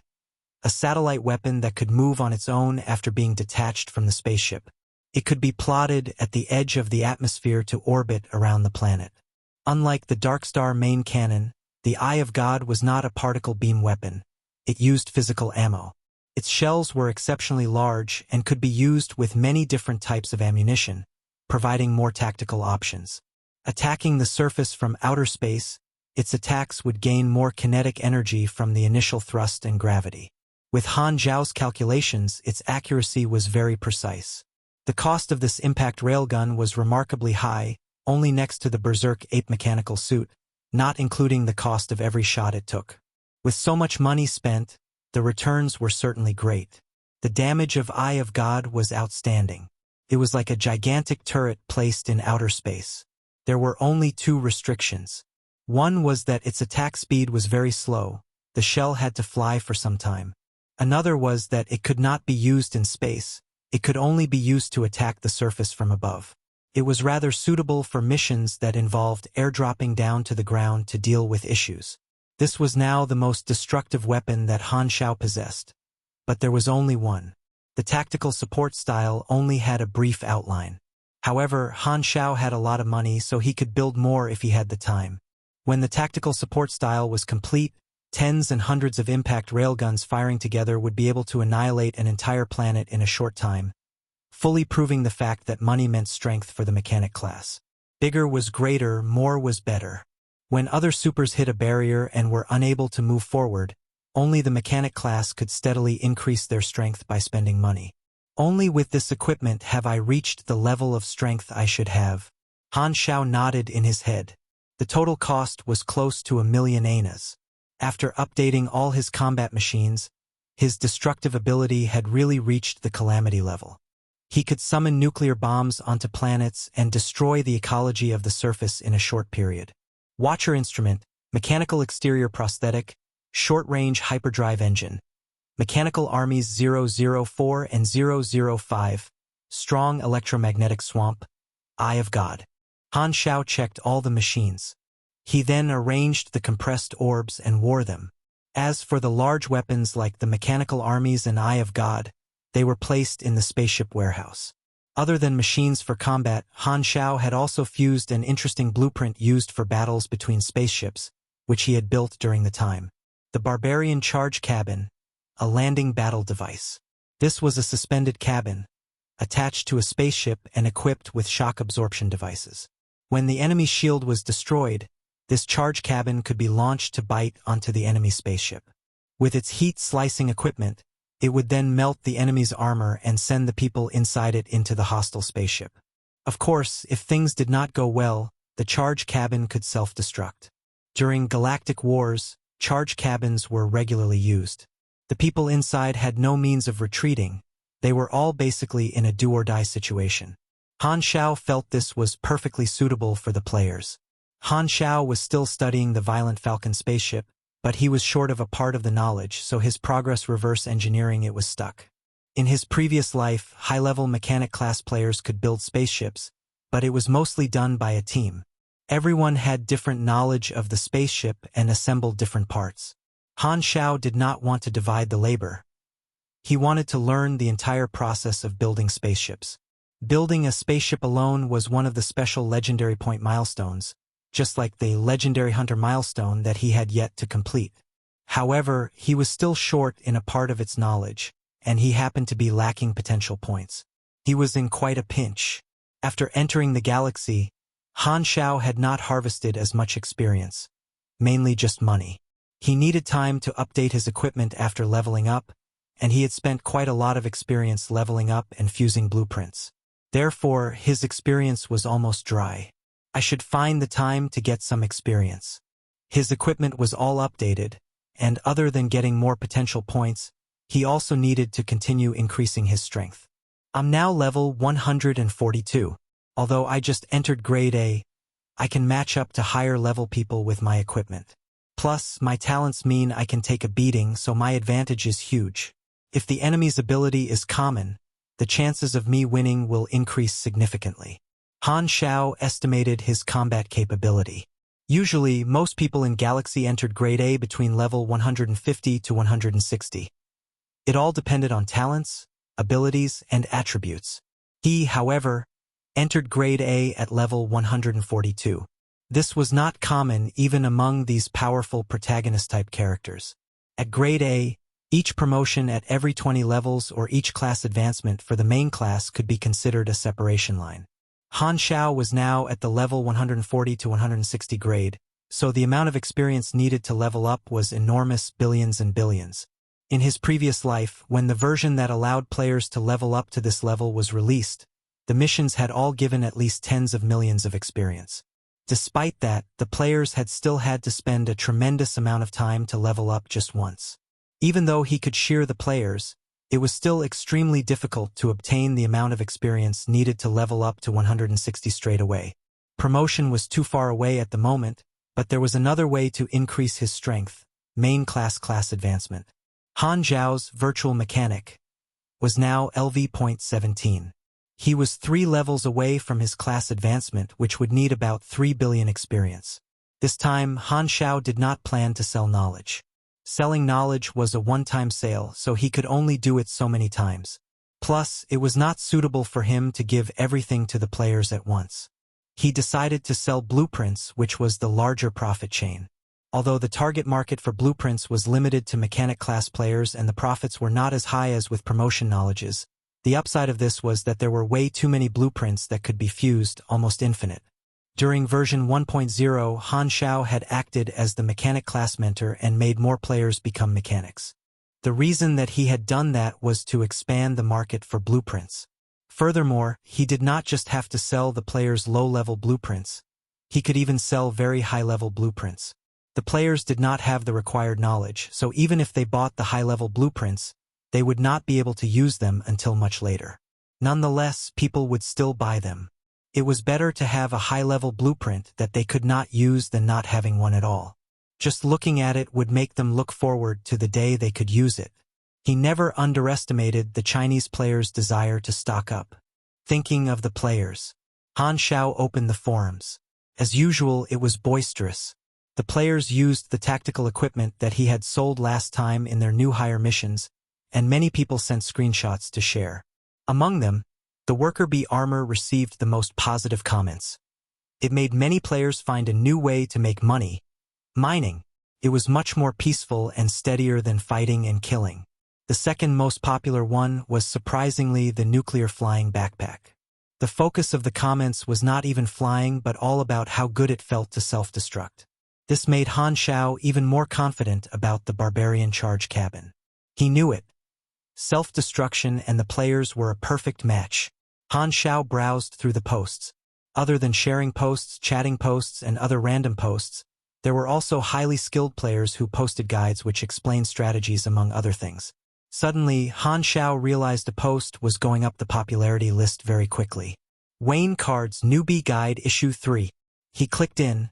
a satellite weapon that could move on its own after being detached from the spaceship. It could be plotted at the edge of the atmosphere to orbit around the planet. Unlike the DarkStar main cannon, the Eye of God was not a particle beam weapon. It used physical ammo. Its shells were exceptionally large and could be used with many different types of ammunition, providing more tactical options. Attacking the surface from outer space, its attacks would gain more kinetic energy from the initial thrust and gravity. With Han Xiao's calculations, its accuracy was very precise. The cost of this impact railgun was remarkably high, only next to the Berserk Ape mechanical suit, not including the cost of every shot it took. With so much money spent, the returns were certainly great. The damage of Eye of God was outstanding. It was like a gigantic turret placed in outer space. There were only two restrictions. One was that its attack speed was very slow. The shell had to fly for some time. Another was that it could not be used in space. It could only be used to attack the surface from above. It was rather suitable for missions that involved airdropping down to the ground to deal with issues. This was now the most destructive weapon that Han Xiao possessed. But there was only one. The tactical support style only had a brief outline. However, Han Xiao had a lot of money, so he could build more if he had the time. When the tactical support style was complete, tens and hundreds of impact railguns firing together would be able to annihilate an entire planet in a short time, fully proving the fact that money meant strength for the mechanic class. Bigger was greater, more was better. When other supers hit a barrier and were unable to move forward, only the mechanic class could steadily increase their strength by spending money. Only with this equipment have I reached the level of strength I should have. Han Xiao nodded in his head. The total cost was close to 1,000,000 anas. After updating all his combat machines, his destructive ability had really reached the calamity level. He could summon nuclear bombs onto planets and destroy the ecology of the surface in a short period. Watcher instrument, mechanical exterior prosthetic, short-range hyperdrive engine. Mechanical armies 004 and 005, strong electromagnetic swamp, Eye of God. Han Xiao checked all the machines. He then arranged the compressed orbs and wore them. As for the large weapons like the mechanical armies and Eye of God, they were placed in the spaceship warehouse. Other than machines for combat, Han Xiao had also fused an interesting blueprint used for battles between spaceships, which he had built during the time. The Barbarian Charge Cabin, a landing battle device. This was a suspended cabin, attached to a spaceship and equipped with shock absorption devices. When the enemy shield was destroyed, this charge cabin could be launched to bite onto the enemy spaceship. With its heat-slicing equipment, it would then melt the enemy's armor and send the people inside it into the hostile spaceship. Of course, if things did not go well, the charge cabin could self-destruct. During galactic wars, charge cabins were regularly used. The people inside had no means of retreating. They were all basically in a do-or-die situation. Han Xiao felt this was perfectly suitable for the players. Han Xiao was still studying the Violent Falcon spaceship, but he was short of a part of the knowledge, so his progress reverse engineering it was stuck. In his previous life, high-level mechanic class players could build spaceships, but it was mostly done by a team. Everyone had different knowledge of the spaceship and assembled different parts. Han Xiao did not want to divide the labor. He wanted to learn the entire process of building spaceships. Building a spaceship alone was one of the special legendary point milestones, just like the legendary hunter milestone that he had yet to complete. However, he was still short in a part of its knowledge, and he happened to be lacking potential points. He was in quite a pinch. After entering the galaxy, Han Xiao had not harvested as much experience, mainly just money. He needed time to update his equipment after leveling up, and he had spent quite a lot of experience leveling up and fusing blueprints. Therefore, his experience was almost dry. I should find the time to get some experience. His equipment was all updated, and other than getting more potential points, he also needed to continue increasing his strength. I'm now level 142. Although I just entered grade A, I can match up to higher level people with my equipment. Plus, my talents mean I can take a beating, so my advantage is huge. If the enemy's ability is common, the chances of me winning will increase significantly. Han Xiao estimated his combat capability. Usually, most people in Galaxy entered grade A between level 150 to 160. It all depended on talents, abilities, and attributes. He, however, entered grade A at level 142. This was not common even among these powerful protagonist-type characters. At grade A, each promotion at every 20 levels or each class advancement for the main class could be considered a separation line. Han Xiao was now at the level 140 to 160 grade, so the amount of experience needed to level up was enormous, billions and billions. In his previous life, when the version that allowed players to level up to this level was released, the missions had all given at least tens of millions of experience. Despite that, the players had still had to spend a tremendous amount of time to level up just once. Even though he could shear the players, it was still extremely difficult to obtain the amount of experience needed to level up to 160 straight away. Promotion was too far away at the moment, but there was another way to increase his strength: main class advancement. Han Xiao's virtual mechanic was now LV.17. He was 3 levels away from his class advancement, which would need about 3 billion experience. This time, Han Xiao did not plan to sell knowledge. Selling knowledge was a one-time sale, so he could only do it so many times. Plus, it was not suitable for him to give everything to the players at once. He decided to sell blueprints, which was the larger profit chain. Although the target market for blueprints was limited to mechanic class players and the profits were not as high as with promotion knowledges, the upside of this was that there were way too many blueprints that could be fused, almost infinite. During version 1.0, Han Xiao had acted as the mechanic class mentor and made more players become mechanics. The reason that he had done that was to expand the market for blueprints. Furthermore, he did not just have to sell the players low-level blueprints. He could even sell very high-level blueprints. The players did not have the required knowledge, so even if they bought the high-level blueprints, they would not be able to use them until much later. Nonetheless, people would still buy them. It was better to have a high-level blueprint that they could not use than not having one at all. Just looking at it would make them look forward to the day they could use it. He never underestimated the Chinese players' desire to stock up. Thinking of the players, Han Xiao opened the forums. As usual, it was boisterous. The players used the tactical equipment that he had sold last time in their new hire missions, and many people sent screenshots to share. Among them, the worker bee armor received the most positive comments. It made many players find a new way to make money: mining. It was much more peaceful and steadier than fighting and killing. The second most popular one was surprisingly the nuclear flying backpack. The focus of the comments was not even flying but all about how good it felt to self-destruct. This made Han Xiao even more confident about the barbarian charge cabin. He knew it. Self-destruction and the players were a perfect match. Han Xiao browsed through the posts. Other than sharing posts, chatting posts, and other random posts, there were also highly skilled players who posted guides which explained strategies among other things. Suddenly, Han Xiao realized a post was going up the popularity list very quickly. Wayne Card's Newbie Guide Issue 3. He clicked in,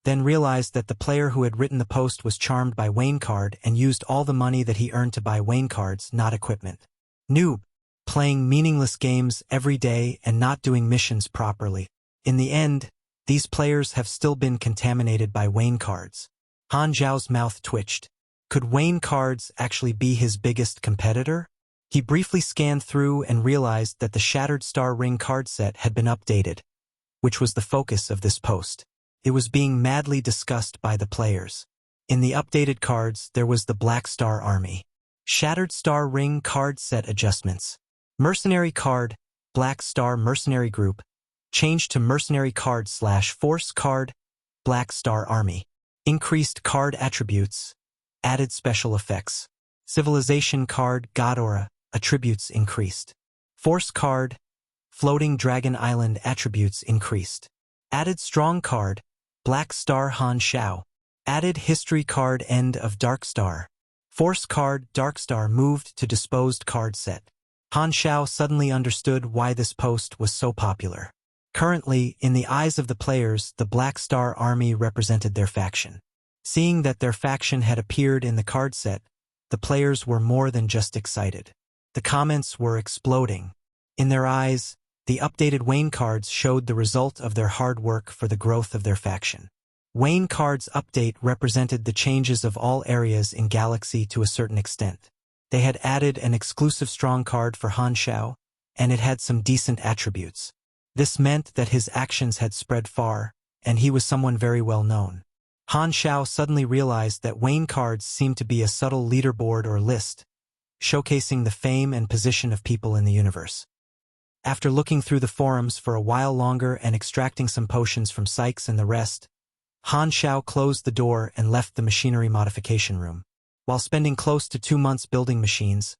then realized that the player who had written the post was charmed by Wayne Card and used all the money that he earned to buy Wayne Cards, not equipment. Noob. Playing meaningless games every day and not doing missions properly. In the end, these players have still been contaminated by Wayne Cards. Han Xiao's mouth twitched. Could Wayne Cards actually be his biggest competitor? He briefly scanned through and realized that the Shattered Star Ring card set had been updated, which was the focus of this post. It was being madly discussed by the players. In the updated cards, there was the Black Star Army. Shattered Star Ring card set adjustments. Mercenary card, Black Star Mercenary Group, changed to Mercenary card / Force card, Black Star Army. Increased card attributes, added special effects. Civilization card, God Aura, attributes increased. Force card, Floating Dragon Island attributes increased. Added Strong card, Black Star Han Xiao. Added History card, End of DarkStar. Force card, DarkStar moved to disposed card set. Han Xiao suddenly understood why this post was so popular. Currently, in the eyes of the players, the Black Star Army represented their faction. Seeing that their faction had appeared in the card set, the players were more than just excited. The comments were exploding. In their eyes, the updated Wayne cards showed the result of their hard work for the growth of their faction. Wayne cards update represented the changes of all areas in Galaxy to a certain extent. They had added an exclusive strong card for Han Xiao, and it had some decent attributes. This meant that his actions had spread far, and he was someone very well known. Han Xiao suddenly realized that Wayne cards seemed to be a subtle leaderboard or list, showcasing the fame and position of people in the universe. After looking through the forums for a while longer and extracting some potions from Sykes and the rest, Han Xiao closed the door and left the machinery modification room. While spending close to 2 months building machines,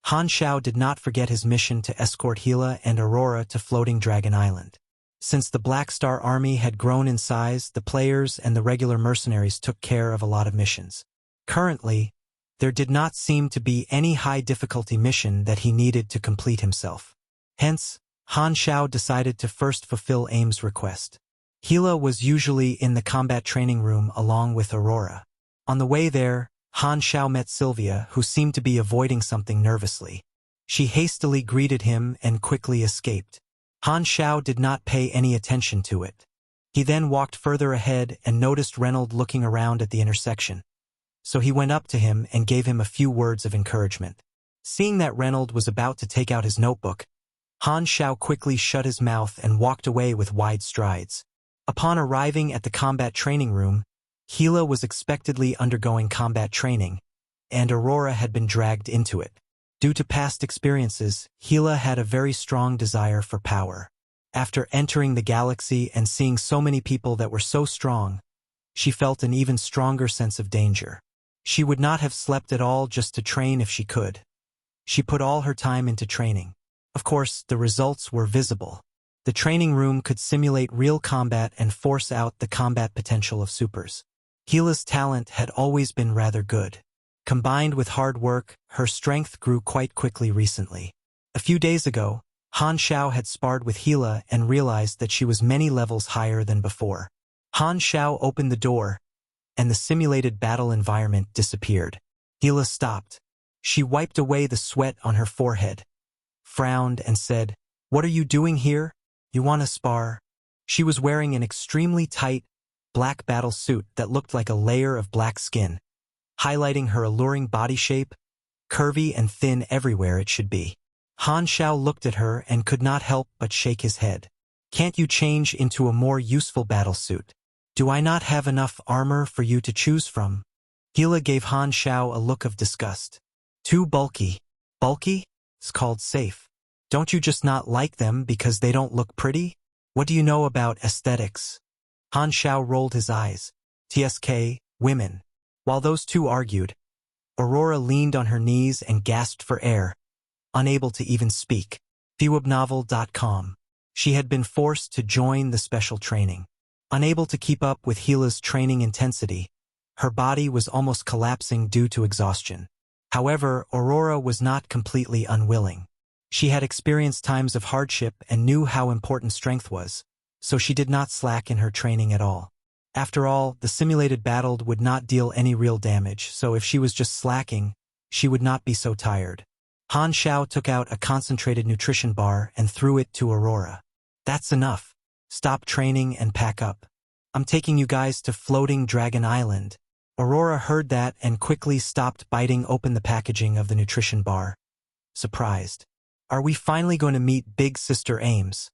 Han Xiao did not forget his mission to escort Gila and Aurora to Floating Dragon Island. Since the Black Star Army had grown in size, the players and the regular mercenaries took care of a lot of missions. Currently, there did not seem to be any high-difficulty mission that he needed to complete himself. Hence, Han Xiao decided to first fulfill Aim's request. Gila was usually in the combat training room along with Aurora. On the way there, Han Xiao met Sylvia, who seemed to be avoiding something nervously. She hastily greeted him and quickly escaped. Han Xiao did not pay any attention to it. He then walked further ahead and noticed Reynold looking around at the intersection. So he went up to him and gave him a few words of encouragement. Seeing that Reynold was about to take out his notebook, Han Xiao quickly shut his mouth and walked away with wide strides. Upon arriving at the combat training room, Gila was expectedly undergoing combat training, and Aurora had been dragged into it. Due to past experiences, Gila had a very strong desire for power. After entering the galaxy and seeing so many people that were so strong, she felt an even stronger sense of danger. She would not have slept at all just to train if she could. She put all her time into training. Of course, the results were visible. The training room could simulate real combat and force out the combat potential of supers. Gila's talent had always been rather good. Combined with hard work, her strength grew quite quickly recently. A few days ago, Han Xiao had sparred with Gila and realized that she was many levels higher than before. Han Xiao opened the door, and the simulated battle environment disappeared. Gila stopped. She wiped away the sweat on her forehead, frowned and said, "What are you doing here? You want to spar?" She was wearing an extremely tight, black battle suit that looked like a layer of black skin, highlighting her alluring body shape, curvy and thin everywhere it should be. Han Xiao looked at her and could not help but shake his head. "Can't you change into a more useful battle suit? Do I not have enough armor for you to choose from?" Gila gave Han Xiao a look of disgust. "Too bulky." "Bulky? It's called safe. Don't you just not like them because they don't look pretty? What do you know about aesthetics?" Han Xiao rolled his eyes. "TSK, women." While those two argued, Aurora leaned on her knees and gasped for air, unable to even speak. fwebnovel.com. She had been forced to join the special training. Unable to keep up with Gila's training intensity, her body was almost collapsing due to exhaustion. However, Aurora was not completely unwilling. She had experienced times of hardship and knew how important strength was, so she did not slack in her training at all. After all, the simulated battle would not deal any real damage, so if she was just slacking, she would not be so tired. Han Xiao took out a concentrated nutrition bar and threw it to Aurora. "That's enough. Stop training and pack up. I'm taking you guys to Floating Dragon Island." Aurora heard that and quickly stopped biting open the packaging of the nutrition bar. Surprised. "Are we finally going to meet Big Sister Ames?"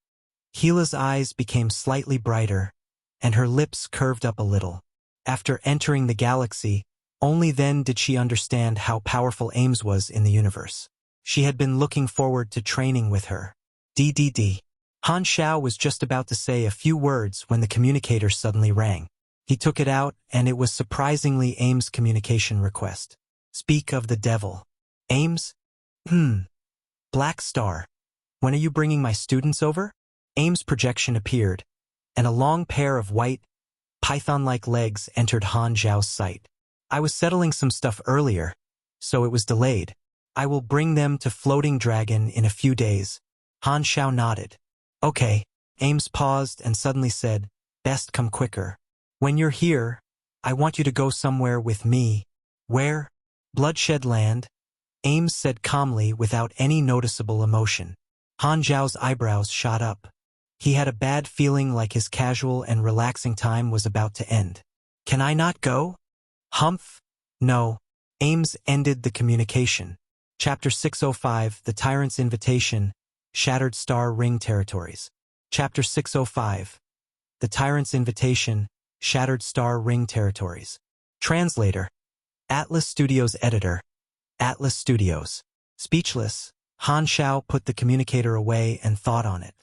Gila's eyes became slightly brighter, and her lips curved up a little. After entering the galaxy, only then did she understand how powerful Ames was in the universe. She had been looking forward to training with her. DDD. Han Xiao was just about to say a few words when the communicator suddenly rang. He took it out, and it was surprisingly Ames' communication request. "Speak of the devil. Ames? Black Star. When are you bringing my students over?" Ames' projection appeared, and a long pair of white, python-like legs entered Han Xiao's sight. "I was settling some stuff earlier, so it was delayed. I will bring them to Floating Dragon in a few days." Han Xiao nodded. "Okay." Ames paused and suddenly said, "Best come quicker. When you're here, I want you to go somewhere with me." "Where?" "Bloodshed Land," Ames said calmly without any noticeable emotion. Han Xiao's eyebrows shot up. He had a bad feeling like his casual and relaxing time was about to end. "Can I not go?" "Humph. No." Ames ended the communication. Chapter 605, The Tyrant's Invitation, Shattered Star Ring Territories. Chapter 605, The Tyrant's Invitation, Shattered Star Ring Territories. Translator. Atlas Studios Editor. Atlas Studios. Speechless, Han Xiao put the communicator away and thought on it.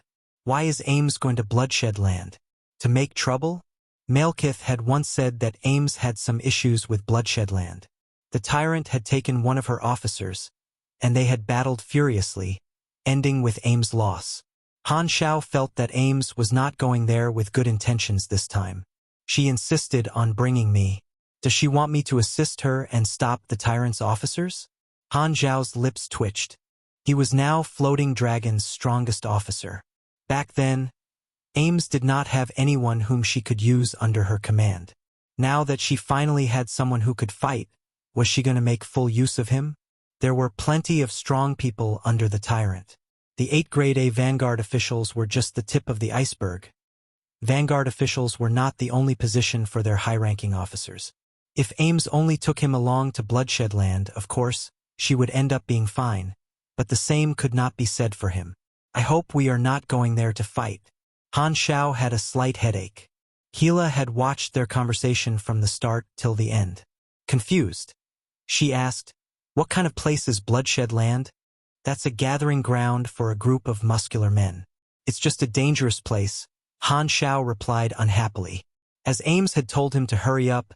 Why is Ames going to Bloodshed Land? To make trouble? Malekith had once said that Ames had some issues with Bloodshed Land. The tyrant had taken one of her officers, and they had battled furiously, ending with Ames' loss. Han Xiao felt that Ames was not going there with good intentions this time. She insisted on bringing me. Does she want me to assist her and stop the tyrant's officers? Han Xiao's lips twitched. He was now Floating Dragon's strongest officer. Back then, Ames did not have anyone whom she could use under her command. Now that she finally had someone who could fight, was she going to make full use of him? There were plenty of strong people under the tyrant. The 8 Grade A Vanguard officials were just the tip of the iceberg. Vanguard officials were not the only position for their high-ranking officers. If Ames only took him along to Bloodshed Land, of course, she would end up being fine, but the same could not be said for him. I hope we are not going there to fight. Han Xiao had a slight headache. Gila had watched their conversation from the start till the end. Confused, she asked, "What kind of place is Bloodshed Land?" "That's a gathering ground for a group of muscular men. It's just a dangerous place," Han Xiao replied unhappily. As Ames had told him to hurry up,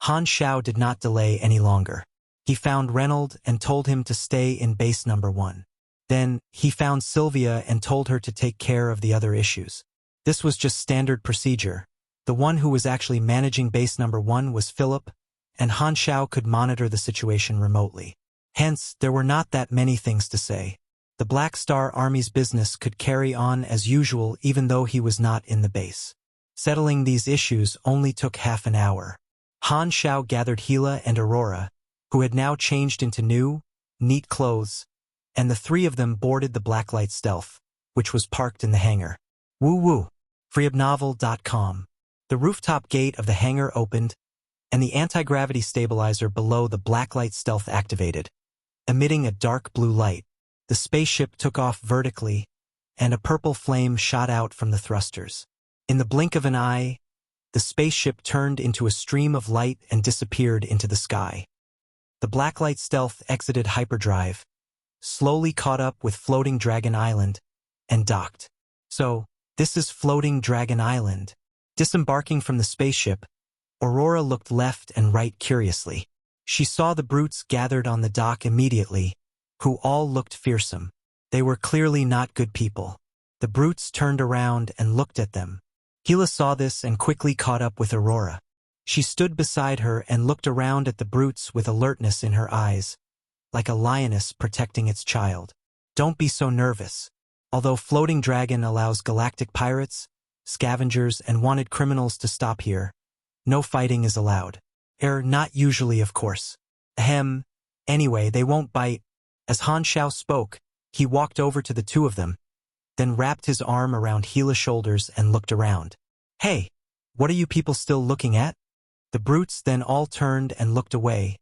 Han Xiao did not delay any longer. He found Reynold and told him to stay in base number 1. Then, he found Sylvia and told her to take care of the other issues. This was just standard procedure. The one who was actually managing base number 1 was Philip, and Han Xiao could monitor the situation remotely. Hence, there were not that many things to say. The Black Star Army's business could carry on as usual even though he was not in the base. Settling these issues only took half an hour. Han Xiao gathered Gila and Aurora, who had now changed into new, neat clothes, and the 3 of them boarded the Blacklight Stealth, which was parked in the hangar. Woo-woo. Freeobnovel.com. The rooftop gate of the hangar opened, and the anti-gravity stabilizer below the Blacklight Stealth activated. Emitting a dark blue light, the spaceship took off vertically, and a purple flame shot out from the thrusters. In the blink of an eye, the spaceship turned into a stream of light and disappeared into the sky. The Blacklight Stealth exited hyperdrive, slowly caught up with Floating Dragon Island, and docked. So, this is Floating Dragon Island. Disembarking from the spaceship, Aurora looked left and right curiously. She saw the brutes gathered on the dock immediately, who all looked fearsome. They were clearly not good people. The brutes turned around and looked at them. Gila saw this and quickly caught up with Aurora. She stood beside her and looked around at the brutes with alertness in her eyes, like a lioness protecting its child. Don't be so nervous. Although Floating Dragon allows galactic pirates, scavengers, and wanted criminals to stop here, no fighting is allowed. Not usually, of course. Ahem. Anyway, they won't bite. As Han Xiao spoke, he walked over to the two of them, then wrapped his arm around Gila's shoulders and looked around. Hey, what are you people still looking at? The brutes then all turned and looked away,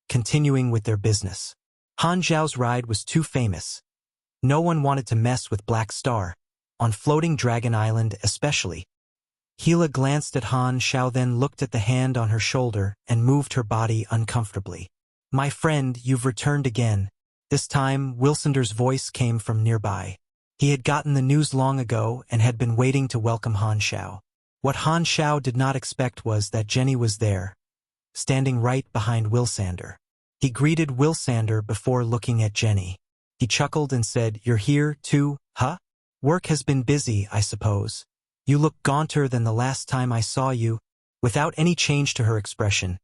continuing with their business. Han Xiao's ride was too famous. No one wanted to mess with Black Star, on Floating Dragon Island especially. Gila glanced at Han Xiao, then looked at the hand on her shoulder and moved her body uncomfortably. My friend, you've returned again. This time, Wilsander's voice came from nearby. He had gotten the news long ago and had been waiting to welcome Han Xiao. What Han Xiao did not expect was that Jenny was there, standing right behind Wilsander. He greeted Wilsander before looking at Jenny. He chuckled and said, "You're here, too, huh? Work has been busy, I suppose. You look gaunter than the last time I saw you." Without any change to her expression,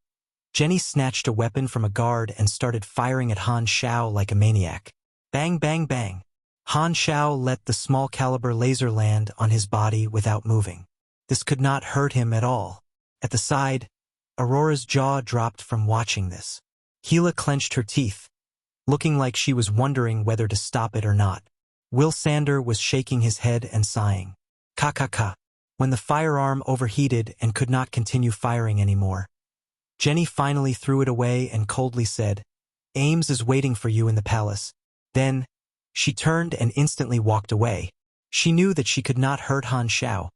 Jenny snatched a weapon from a guard and started firing at Han Xiao like a maniac. Bang, bang, bang. Han Xiao let the small-caliber laser land on his body without moving. This could not hurt him at all. At the side, Aurora's jaw dropped from watching this. Gila clenched her teeth, looking like she was wondering whether to stop it or not. Wilsander was shaking his head and sighing. Ka. When the firearm overheated and could not continue firing anymore, Jenny finally threw it away and coldly said, "Ames is waiting for you in the palace." Then, she turned and instantly walked away. She knew that she could not hurt Han Xiao.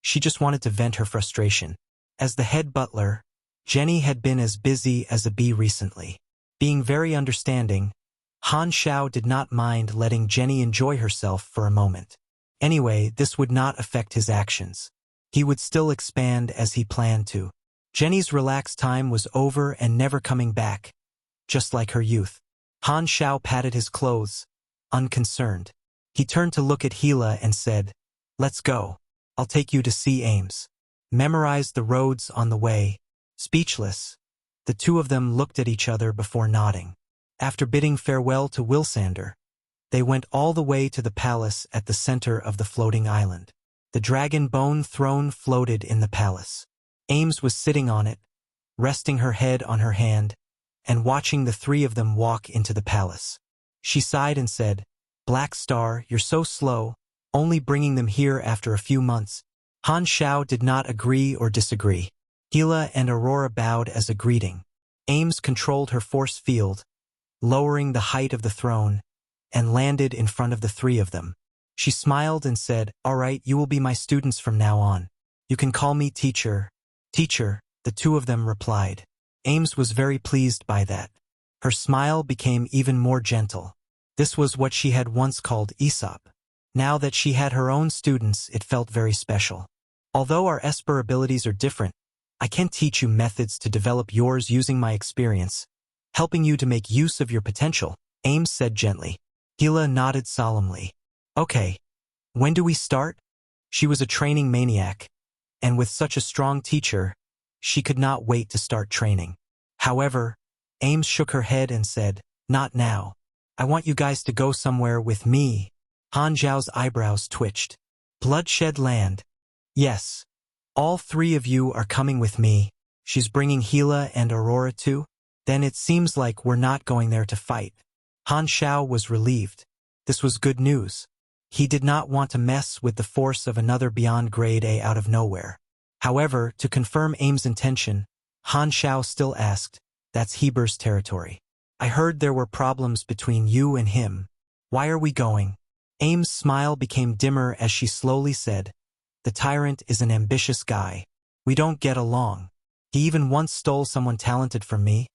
She just wanted to vent her frustration. As the head butler, Jenny had been as busy as a bee recently. Being very understanding, Han Xiao did not mind letting Jenny enjoy herself for a moment. Anyway, this would not affect his actions. He would still expand as he planned to. Jenny's relaxed time was over and never coming back, just like her youth. Han Xiao patted his clothes, unconcerned. He turned to look at Gila and said, "Let's go. I'll take you to see Ames. Memorize the roads on the way." Speechless, the two of them looked at each other before nodding. After bidding farewell to Wilsander, they went all the way to the palace at the center of the floating island. The dragon bone throne floated in the palace. Ames was sitting on it, resting her head on her hand, and watching the three of them walk into the palace. She sighed and said, "Black Star, you're so slow, only bringing them here after a few months." Han Xiao did not agree or disagree. Gila and Aurora bowed as a greeting. Ames controlled her force field, lowering the height of the throne, and landed in front of the three of them. She smiled and said, "All right, you will be my students from now on. You can call me teacher." "Teacher," the two of them replied. Ames was very pleased by that. Her smile became even more gentle. This was what she had once called Aesop. Now that she had her own students, it felt very special. "Although our Esper abilities are different, I can teach you methods to develop yours using my experience, helping you to make use of your potential," Ames said gently. Gila nodded solemnly. "Okay. When do we start?" She was a training maniac, and with such a strong teacher, she could not wait to start training. However, Ames shook her head and said, "Not now. I want you guys to go somewhere with me." Han Xiao's eyebrows twitched. "Bloodshed Land." "Yes. All three of you are coming with me." "She's bringing Gila and Aurora too? Then it seems like we're not going there to fight." Han Xiao was relieved. This was good news. He did not want to mess with the force of another beyond grade A out of nowhere. However, to confirm Ames' intention, Han Xiao still asked, "That's Heber's territory. I heard there were problems between you and him. Why are we going?" Ames' smile became dimmer as she slowly said, "The tyrant is an ambitious guy. We don't get along. He even once stole someone talented from me.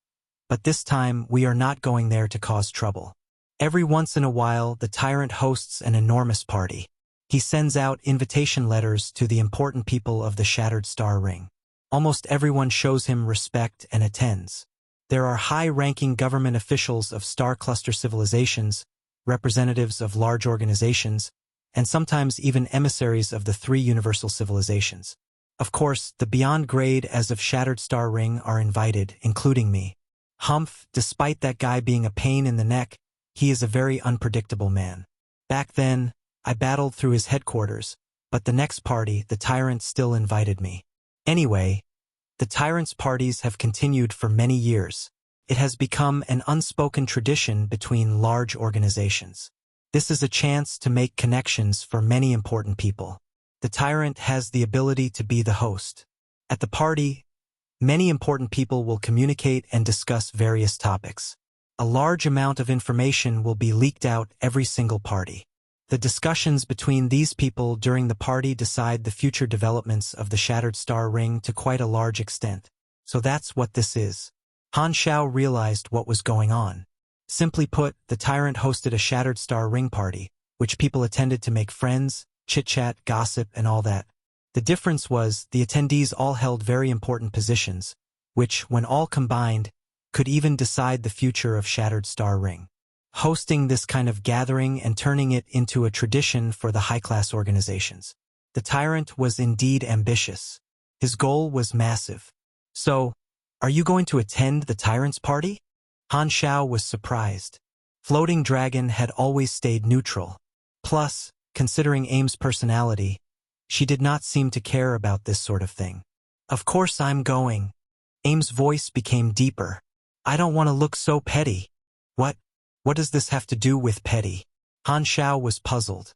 But this time, we are not going there to cause trouble. Every once in a while, the tyrant hosts an enormous party. He sends out invitation letters to the important people of the Shattered Star Ring. Almost everyone shows him respect and attends. There are high-ranking government officials of star cluster civilizations, representatives of large organizations, and sometimes even emissaries of the three universal civilizations. Of course, the beyond grade as of Shattered Star Ring are invited, including me. Humph, despite that guy being a pain in the neck, he is a very unpredictable man. Back then, I battled through his headquarters, but the next party, the Tyrant, still invited me. Anyway, the Tyrant's parties have continued for many years. It has become an unspoken tradition between large organizations. This is a chance to make connections for many important people. The Tyrant has the ability to be the host. At the party, many important people will communicate and discuss various topics. A large amount of information will be leaked out every single party. The discussions between these people during the party decide the future developments of the Shattered Star Ring to quite a large extent. So that's what this is. Han Xiao realized what was going on. Simply put, the Tyrant hosted a Shattered Star Ring party, which people attended to make friends, chit-chat, gossip, and all that. The difference was the attendees all held very important positions, which, when all combined, could even decide the future of Shattered Star Ring. Hosting this kind of gathering and turning it into a tradition for the high-class organizations. The Tyrant was indeed ambitious. His goal was massive. So, are you going to attend the Tyrant's party? Han Xiao was surprised. Floating Dragon had always stayed neutral. Plus, considering Aim's personality, she did not seem to care about this sort of thing. Of course I'm going. Aim's voice became deeper. I don't want to look so petty. What does this have to do with petty? Han Xiao was puzzled.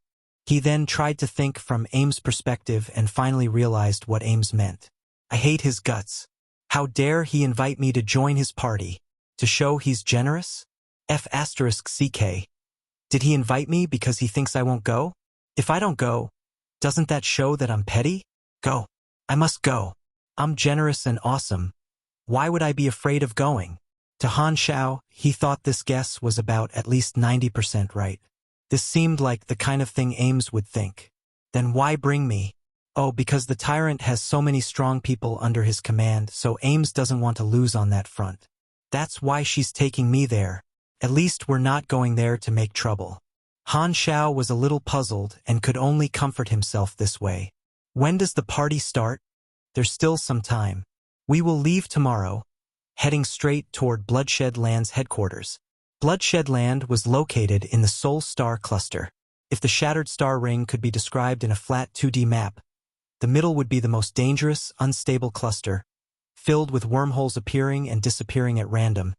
He then tried to think from Aim's perspective and finally realized what Aim's meant. I hate his guts. How dare he invite me to join his party? To show he's generous? F***CK. Did he invite me because he thinks I won't go? If I don't go, doesn't that show that I'm petty? Go. I must go. I'm generous and awesome. Why would I be afraid of going? To Han Xiao, he thought this guess was about at least 90% right. This seemed like the kind of thing Ames would think. Then why bring me? Oh, because the Tyrant has so many strong people under his command, so Ames doesn't want to lose on that front. That's why she's taking me there. At least we're not going there to make trouble. Han Xiao was a little puzzled and could only comfort himself this way. When does the party start? There's still some time. We will leave tomorrow, heading straight toward Bloodshed Land's headquarters. Bloodshed Land was located in the Soul Star Cluster. If the Shattered Star Ring could be described in a flat 2D map, the middle would be the most dangerous, unstable cluster, filled with wormholes appearing and disappearing at random,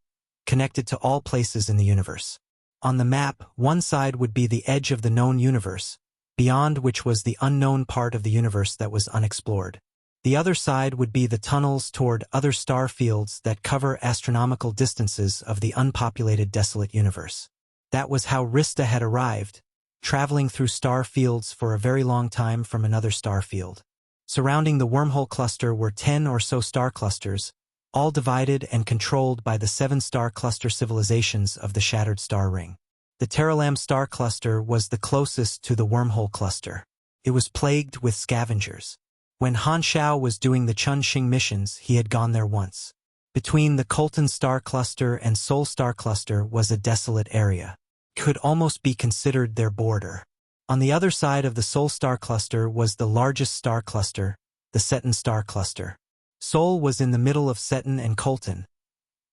connected to all places in the universe. On the map, one side would be the edge of the known universe, beyond which was the unknown part of the universe that was unexplored. The other side would be the tunnels toward other star fields that cover astronomical distances of the unpopulated desolate universe. That was how Rista had arrived, traveling through star fields for a very long time from another star field. Surrounding the wormhole cluster were 10 or so star clusters, all divided and controlled by the 7-star cluster civilizations of the Shattered Star Ring. The Terralam star cluster was the closest to the wormhole cluster. It was plagued with scavengers. When Han Xiao was doing the Chun-Xing missions, he had gone there once. Between the Colton star cluster and Sol star cluster was a desolate area. It could almost be considered their border. On the other side of the Sol star cluster was the largest star cluster, the Cetan star cluster. Sol was in the middle of Cetan and Colton.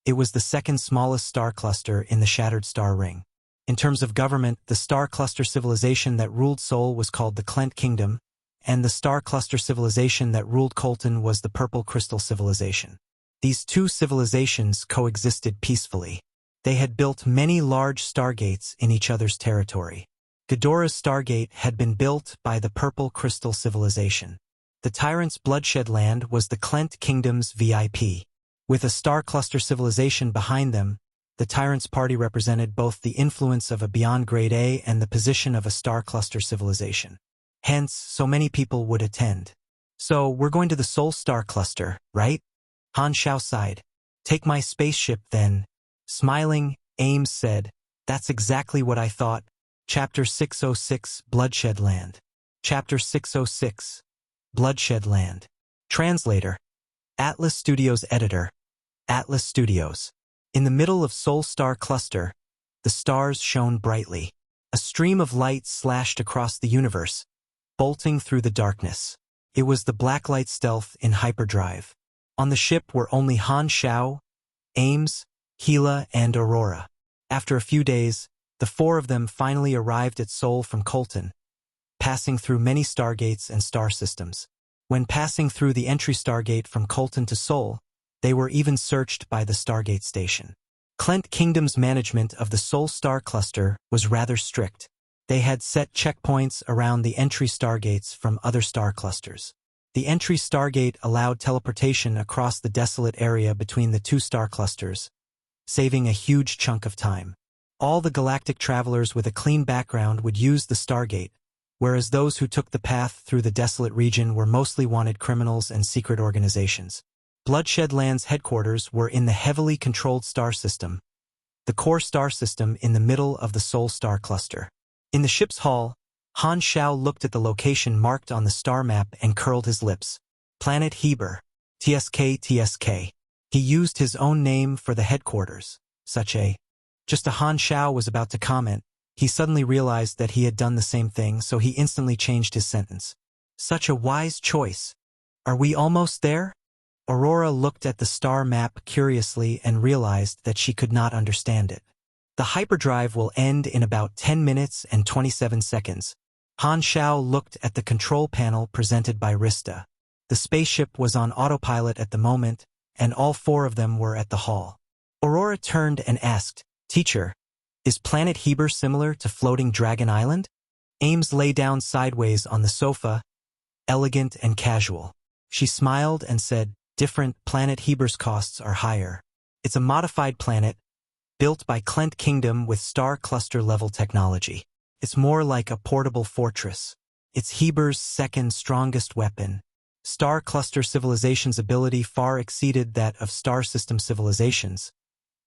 It was the second smallest star cluster in the Shattered Star Ring. In terms of government, the star cluster civilization that ruled Sol was called the Klent Kingdom, and the star cluster civilization that ruled Colton was the Purple Crystal Civilization. These two civilizations coexisted peacefully. They had built many large stargates in each other's territory. Ghidorah's Stargate had been built by the Purple Crystal Civilization. The Tyrant's Bloodshed Land was the Klent Kingdom's VIP. With a star cluster civilization behind them, the Tyrant's party represented both the influence of a beyond grade A and the position of a star cluster civilization. Hence, so many people would attend. So, we're going to the Sol Star Cluster, right? Han Xiao sighed. Take my spaceship then. Smiling, Ames said, that's exactly what I thought. Chapter 606, Bloodshed Land. Chapter 606, Bloodshed Land. Translator. Atlas Studios Editor. Atlas Studios. In the middle of Sol Star Cluster, the stars shone brightly. A stream of light slashed across the universe, bolting through the darkness. It was the Blacklight stealth in hyperdrive. On the ship were only Han Xiao, Ames, Gila, and Aurora. After a few days, the four of them finally arrived at Seoul from Colton, passing through many stargates and star systems. When passing through the entry stargate from Colton to Seoul, they were even searched by the Stargate station. Klent Kingdom's management of the Seoul star cluster was rather strict. They had set checkpoints around the entry stargates from other star clusters. The entry stargate allowed teleportation across the desolate area between the two star clusters, saving a huge chunk of time. All the galactic travelers with a clean background would use the stargate, whereas those who took the path through the desolate region were mostly wanted criminals and secret organizations. Bloodshed Land's headquarters were in the heavily controlled star system, the core star system in the middle of the Seoul star cluster. In the ship's hall, Han Xiao looked at the location marked on the star map and curled his lips. Planet Heber. TSK TSK. He used his own name for the headquarters. Just as Han Xiao was about to comment, he suddenly realized that he had done the same thing, so he instantly changed his sentence. Such a wise choice. Are we almost there? Aurora looked at the star map curiously and realized that she could not understand it. The hyperdrive will end in about 10 minutes and 27 seconds. Han Xiao looked at the control panel presented by Rista. The spaceship was on autopilot at the moment, and all four of them were at the hall. Aurora turned and asked, "Teacher, is Planet Heber similar to Floating Dragon Island?" Ames lay down sideways on the sofa, elegant and casual. She smiled and said, "Different. Planet Heber's costs are higher. It's a modified planet, built by Klent Kingdom with star cluster level technology. It's more like a portable fortress. It's Heber's second strongest weapon. Star cluster civilization's ability far exceeded that of star system civilizations.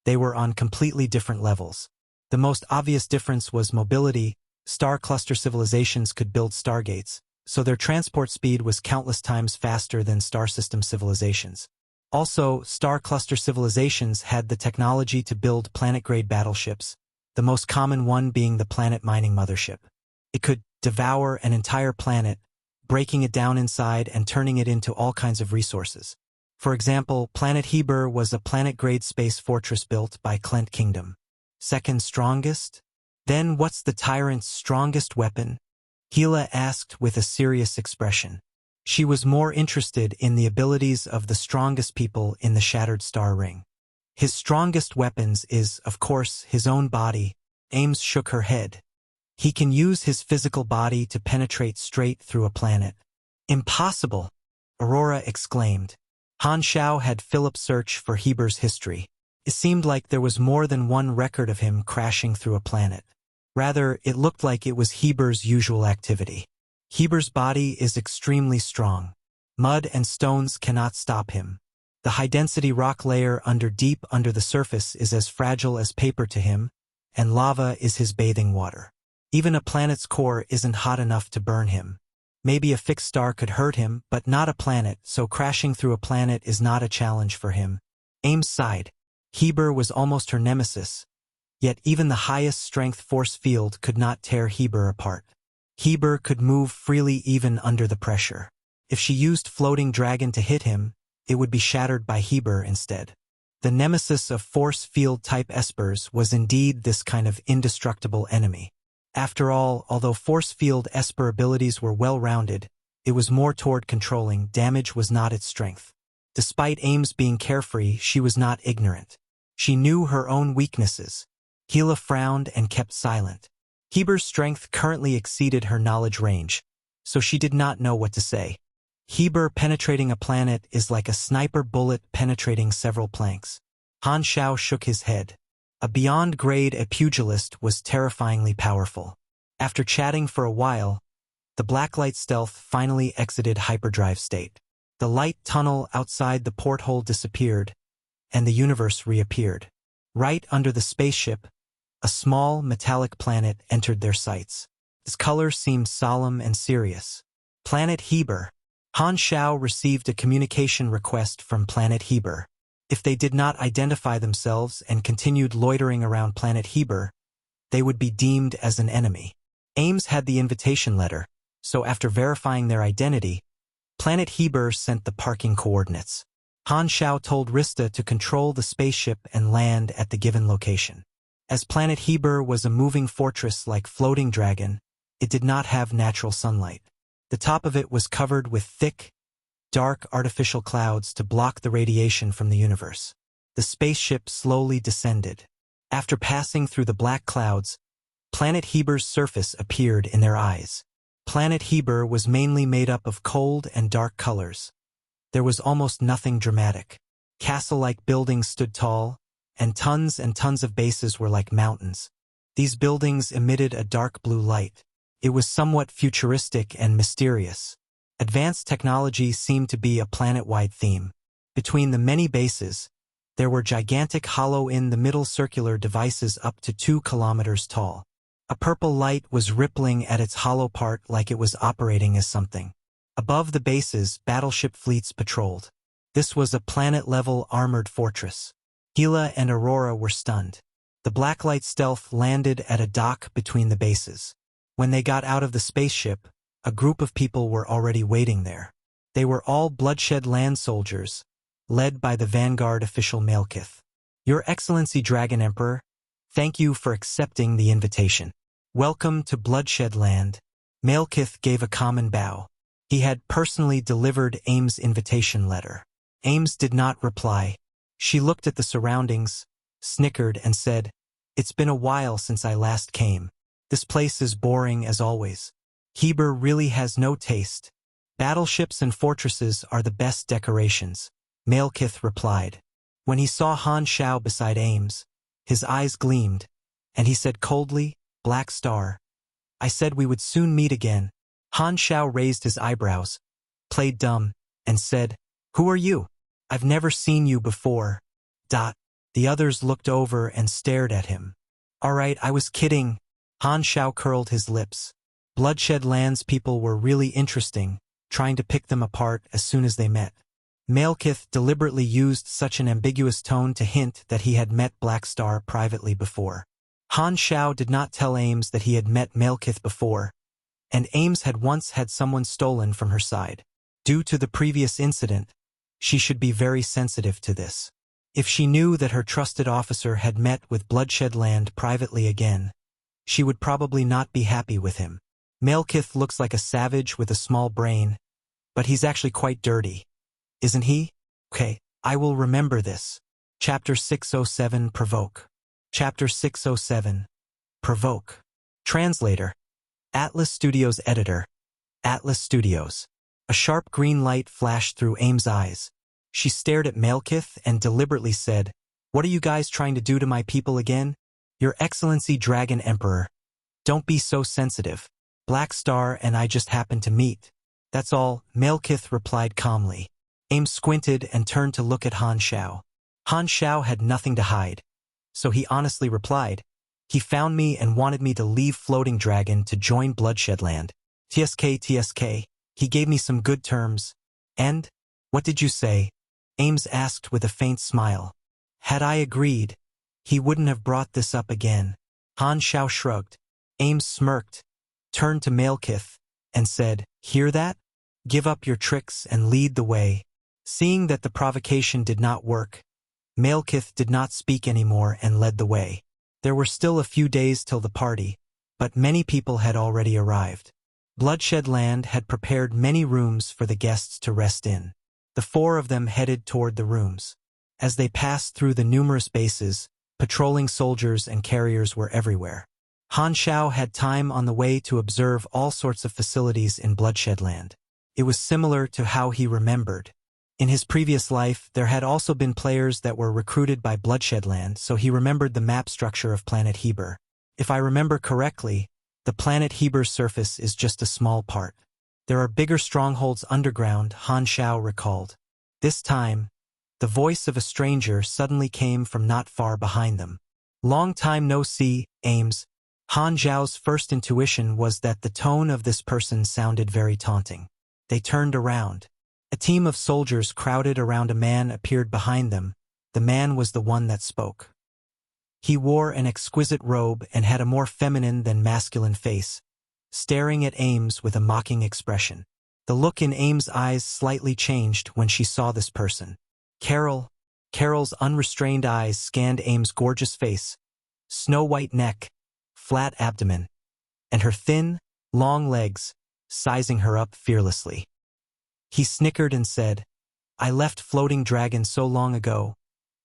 They were on completely different levels. The most obvious difference was mobility. Star cluster civilizations could build stargates, so their transport speed was countless times faster than star system civilizations. Also, star cluster civilizations had the technology to build planet-grade battleships, the most common one being the planet mining mothership. It could devour an entire planet, breaking it down inside and turning it into all kinds of resources. For example, Planet Heber was a planet-grade space fortress built by Klent Kingdom. Second strongest? Then what's the tyrant's strongest weapon? Gila asked with a serious expression. She was more interested in the abilities of the strongest people in the Shattered Star Ring. His strongest weapons is, of course, his own body. Ames shook her head. He can use his physical body to penetrate straight through a planet. Impossible! Aurora exclaimed. Han Xiao had Philip search for Heber's history. It seemed like there was more than one record of him crashing through a planet. Rather, it looked like it was Heber's usual activity. Heber's body is extremely strong. Mud and stones cannot stop him. The high-density rock layer deep under the surface is as fragile as paper to him, and lava is his bathing water. Even a planet's core isn't hot enough to burn him. Maybe a fixed star could hurt him, but not a planet, so crashing through a planet is not a challenge for him. Ames sighed. Heber was almost her nemesis, yet even the highest strength force field could not tear Heber apart. Heber could move freely even under the pressure. If she used Floating Dragon to hit him, it would be shattered by Heber instead. The nemesis of force field type espers was indeed this kind of indestructible enemy. After all, although force field esper abilities were well-rounded, it was more toward controlling. Damage was not its strength. Despite Ames being carefree, she was not ignorant. She knew her own weaknesses. Gila frowned and kept silent. Heber's strength currently exceeded her knowledge range, so she did not know what to say. Heber penetrating a planet is like a sniper bullet penetrating several planks. Han Xiao shook his head. A beyond-grade pugilist was terrifyingly powerful. After chatting for a while, the Blacklight stealth finally exited hyperdrive state. The light tunnel outside the porthole disappeared, and the universe reappeared. Right under the spaceship, a small metallic planet entered their sights. Its color seemed solemn and serious. Planet Heber. Han Xiao received a communication request from Planet Heber. If they did not identify themselves and continued loitering around Planet Heber, they would be deemed as an enemy. Ames had the invitation letter, so after verifying their identity, Planet Heber sent the parking coordinates. Han Xiao told Rista to control the spaceship and land at the given location. As Planet Heber was a moving fortress like Floating Dragon, it did not have natural sunlight. The top of it was covered with thick, dark artificial clouds to block the radiation from the universe. The spaceship slowly descended. After passing through the black clouds, Planet Heber's surface appeared in their eyes. Planet Heber was mainly made up of cold and dark colors. There was almost nothing dramatic. Castle-like buildings stood tall, and tons of bases were like mountains. These buildings emitted a dark blue light. It was somewhat futuristic and mysterious. Advanced technology seemed to be a planet-wide theme. Between the many bases, there were gigantic hollow-in-the-middle circular devices up to 2 kilometers tall. A purple light was rippling at its hollow part like it was operating as something. Above the bases, battleship fleets patrolled. This was a planet-level armored fortress. Gila and Aurora were stunned. The Blacklight stealth landed at a dock between the bases. When they got out of the spaceship, a group of people were already waiting there. They were all bloodshed land soldiers, led by the Vanguard official Malekith. Your Excellency Dragon Emperor, thank you for accepting the invitation. Welcome to Bloodshed Land. Malekith gave a common bow. He had personally delivered Ames' invitation letter. Ames did not reply. She looked at the surroundings, snickered, and said, "It's been a while since I last came. This place is boring as always. Heber really has no taste. Battleships and fortresses are the best decorations," Malekith replied. When he saw Han Xiao beside Ames, his eyes gleamed, and he said coldly, "Black Star. I said we would soon meet again." Han Xiao raised his eyebrows, played dumb, and said, "Who are you? I've never seen you before." The others looked over and stared at him. "All right, I was kidding." Han Xiao curled his lips. Bloodshed Land's people were really interesting, trying to pick them apart as soon as they met. Malekith deliberately used such an ambiguous tone to hint that he had met Black Star privately before. Han Xiao did not tell Ames that he had met Malekith before, and Ames had once had someone stolen from her side. Due to the previous incident, she should be very sensitive to this. If she knew that her trusted officer had met with Bloodshed Land privately again, she would probably not be happy with him. Malekith looks like a savage with a small brain, but he's actually quite dirty. Isn't he? Okay, I will remember this. Chapter 607 Provoke. Chapter 607 Provoke. Translator. Atlas Studios Editor. Atlas Studios. A sharp green light flashed through Ames' eyes. She stared at Malekith and deliberately said, "What are you guys trying to do to my people again?" "Your Excellency Dragon Emperor. Don't be so sensitive. Black Star and I just happened to meet. That's all," Malekith replied calmly. Ames squinted and turned to look at Han Xiao. Han Xiao had nothing to hide, so he honestly replied, "He found me and wanted me to leave Floating Dragon to join Bloodshed Land. TSK. He gave me some good terms." "And? What did you say?" Ames asked with a faint smile. "Had I agreed, he wouldn't have brought this up again." Han Xiao shrugged. Ames smirked, turned to Malekith, and said, "Hear that? Give up your tricks and lead the way." Seeing that the provocation did not work, Malekith did not speak anymore and led the way. There were still a few days till the party, but many people had already arrived. Bloodshed Land had prepared many rooms for the guests to rest in. The 4 of them headed toward the rooms. As they passed through the numerous bases, patrolling soldiers and carriers were everywhere. Han Xiao had time on the way to observe all sorts of facilities in Bloodshed Land. It was similar to how he remembered. In his previous life, there had also been players that were recruited by Bloodshed Land, so he remembered the map structure of Planet Heber. If I remember correctly, the Planet Heber's surface is just a small part. There are bigger strongholds underground, Han Xiao recalled. This time, the voice of a stranger suddenly came from not far behind them. "Long time no see, Ames." Han Xiao's first intuition was that the tone of this person sounded very taunting. They turned around. A team of soldiers crowded around a man appeared behind them. The man was the one that spoke. He wore an exquisite robe and had a more feminine than masculine face, staring at Ames with a mocking expression. The look in Ames' eyes slightly changed when she saw this person. Carol's unrestrained eyes scanned Ames' gorgeous face, snow-white neck, flat abdomen, and her thin, long legs, sizing her up fearlessly. He snickered and said, "I left Floating Dragon so long ago,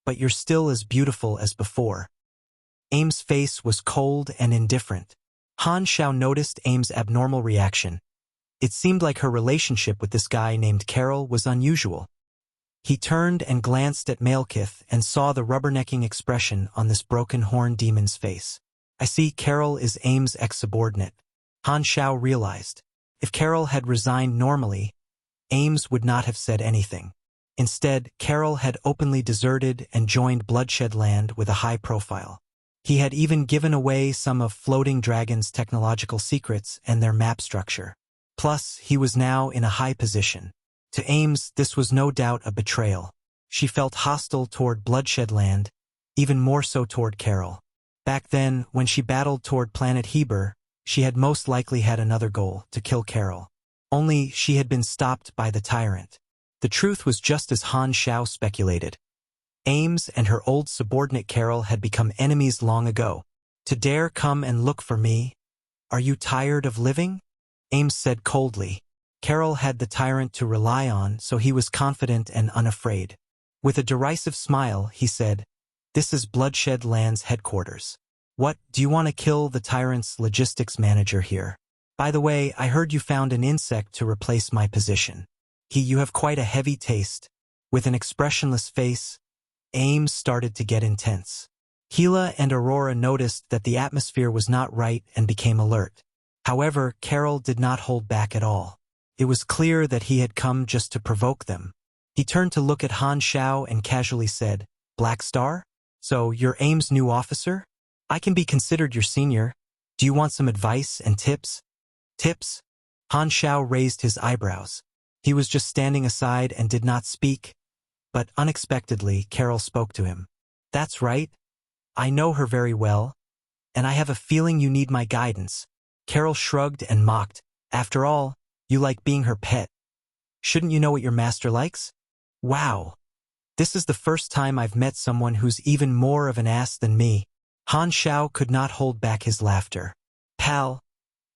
but you're still as beautiful as before." Ames' face was cold and indifferent. Han Xiao noticed Ames' abnormal reaction. It seemed like her relationship with this guy named Carol was unusual. He turned and glanced at Malekith and saw the rubbernecking expression on this broken horn demon's face. "I see Carol is Ames' ex-subordinate," Han Xiao realized. If Carol had resigned normally, Ames would not have said anything. Instead, Carol had openly deserted and joined Bloodshed Land with a high profile. He had even given away some of Floating Dragon's technological secrets and their map structure. Plus, he was now in a high position. To Ames, this was no doubt a betrayal. She felt hostile toward Bloodshed Land, even more so toward Carol. Back then, when she battled toward Planet Heber, she had most likely had another goal, to kill Carol. Only she had been stopped by the tyrant. The truth was just as Han Xiao speculated. Ames and her old subordinate Carol had become enemies long ago. "To dare come and look for me? Are you tired of living?" Ames said coldly. Carol had the tyrant to rely on, so he was confident and unafraid. With a derisive smile, he said, "This is Bloodshed Land's headquarters. What, do you want to kill the tyrant's logistics manager here? By the way, I heard you found an insect to replace my position. You have quite a heavy taste." With an expressionless face, Ames started to get intense. Gila and Aurora noticed that the atmosphere was not right and became alert. However, Carol did not hold back at all. It was clear that he had come just to provoke them. He turned to look at Han Xiao and casually said, "Black Star? So you're Ames' new officer? I can be considered your senior. Do you want some advice and tips?" "Tips?" Han Xiao raised his eyebrows. He was just standing aside and did not speak. But unexpectedly, Carol spoke to him. "That's right. I know her very well, and I have a feeling you need my guidance." Carol shrugged and mocked. "After all, you like being her pet. Shouldn't you know what your master likes?" "Wow. This is the first time I've met someone who's even more of an ass than me." Han Xiao could not hold back his laughter. "Pal,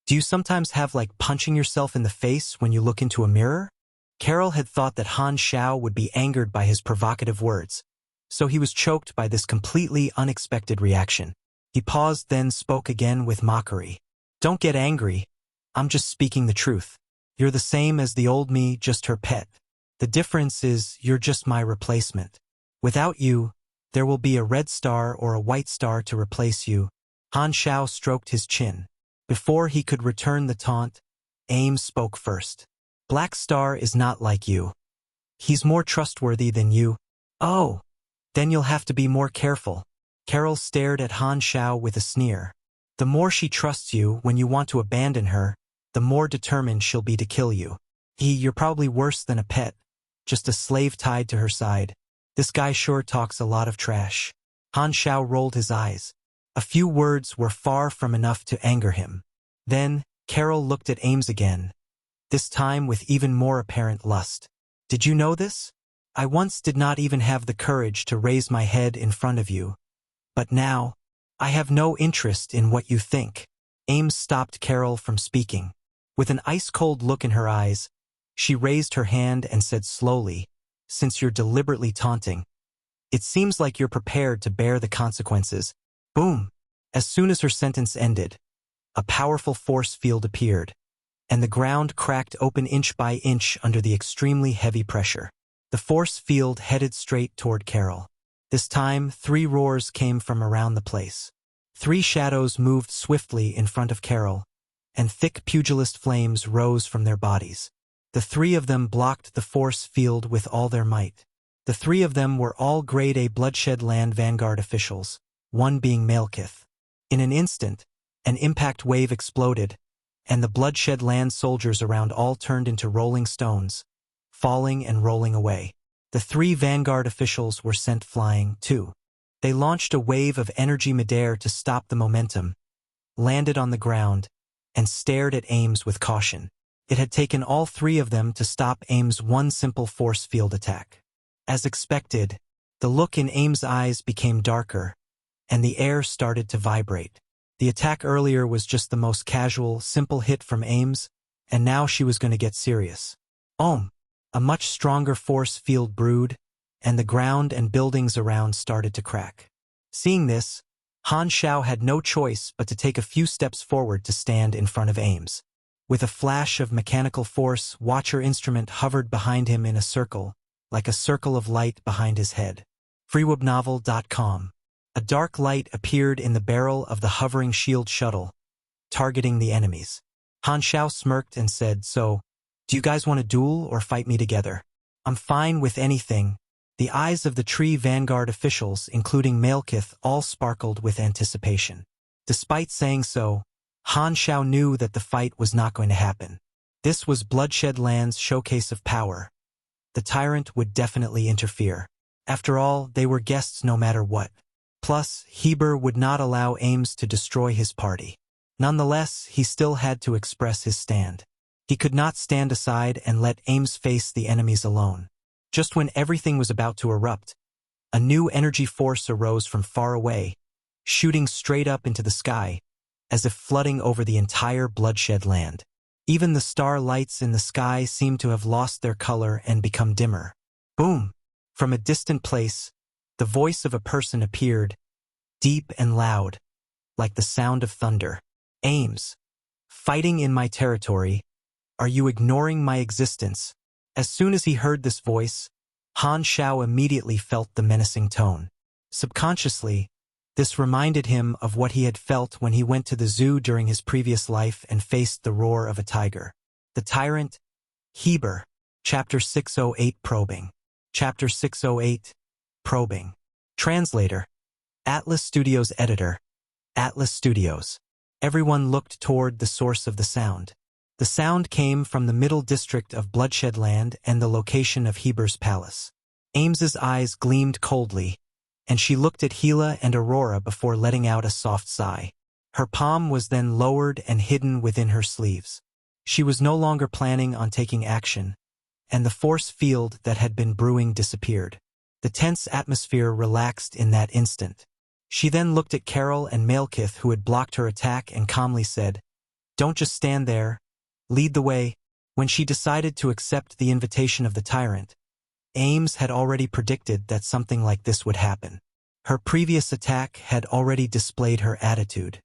do you sometimes have like punching yourself in the face when you look into a mirror?" Carol had thought that Han Xiao would be angered by his provocative words, so he was choked by this completely unexpected reaction. He paused, then spoke again with mockery. "Don't get angry. I'm just speaking the truth. You're the same as the old me, just her pet. The difference is you're just my replacement. Without you, there will be a red star or a white star to replace you." Han Xiao stroked his chin. Before he could return the taunt, Ames spoke first. "Black Star is not like you. He's more trustworthy than you." "Oh, then you'll have to be more careful." Carol stared at Han Xiao with a sneer. "The more she trusts you when you want to abandon her, the more determined she'll be to kill you. You're probably worse than a pet, just a slave tied to her side. This guy sure talks a lot of trash." Han Xiao rolled his eyes. A few words were far from enough to anger him. Then, Carol looked at Ames again, this time with even more apparent lust. "Did you know this? I once did not even have the courage to raise my head in front of you. But now, I have no interest in what you think." Ames stopped Carol from speaking. With an ice-cold look in her eyes, she raised her hand and said slowly, "Since you're deliberately taunting, it seems like you're prepared to bear the consequences." Boom! As soon as her sentence ended, a powerful force field appeared, and the ground cracked open inch by inch under the extremely heavy pressure. The force field headed straight toward Carol. This time, 3 roars came from around the place. 3 shadows moved swiftly in front of Carol, and thick pugilist flames rose from their bodies. The 3 of them blocked the force field with all their might. The 3 of them were all Grade A Bloodshed Land Vanguard officials, one being Malekith. In an instant, an impact wave exploded, and the Bloodshed Land soldiers around all turned into rolling stones, falling and rolling away. The 3 Vanguard officials were sent flying, too. They launched a wave of energy midair to stop the momentum, landed on the ground, and stared at Ames with caution. It had taken all three of them to stop Ames' one simple force field attack. As expected, the look in Ames' eyes became darker, and the air started to vibrate. The attack earlier was just the most casual, simple hit from Ames, and now she was going to get serious. A much stronger force field brewed, and the ground and buildings around started to crack. Seeing this, Han Xiao had no choice but to take a few steps forward to stand in front of Ames. With a flash of mechanical force, Watcher instrument hovered behind him in a circle, like a circle of light behind his head. freewebnovel.com. A dark light appeared in the barrel of the hovering shield shuttle, targeting the enemies. Han Xiao smirked and said, "So, do you guys want to duel or fight me together?" "I'm fine with anything." The eyes of the Tree Vanguard officials, including Malekith, all sparkled with anticipation. Despite saying so, Han Xiao knew that the fight was not going to happen. This was Bloodshed Land's showcase of power. The tyrant would definitely interfere. After all, they were guests no matter what. Plus, Heber would not allow Ames to destroy his party. Nonetheless, he still had to express his stand. He could not stand aside and let Ames face the enemies alone. Just when everything was about to erupt, a new energy force arose from far away, shooting straight up into the sky, as if flooding over the entire Bloodshed Land. Even the star lights in the sky seemed to have lost their color and become dimmer. Boom! From a distant place, the voice of a person appeared, deep and loud, like the sound of thunder. "Ames, fighting in my territory, are you ignoring my existence?" As soon as he heard this voice, Han Xiao immediately felt the menacing tone. Subconsciously, this reminded him of what he had felt when he went to the zoo during his previous life and faced the roar of a tiger. The tyrant, Heber. Chapter 608 Probing. Chapter 608 Probing. Translator. Atlas Studios Editor. Atlas Studios. Everyone looked toward the source of the sound. The sound came from the middle district of Bloodshed Land and the location of Heber's palace. Ames's eyes gleamed coldly, and she looked at Gila and Aurora before letting out a soft sigh. Her palm was then lowered and hidden within her sleeves. She was no longer planning on taking action, and the force field that had been brewing disappeared. The tense atmosphere relaxed in that instant. She then looked at Carol and Malekith, who had blocked her attack, and calmly said, "Don't just stand there. Lead the way." When she decided to accept the invitation of the tyrant, Ames had already predicted that something like this would happen. Her previous attack had already displayed her attitude.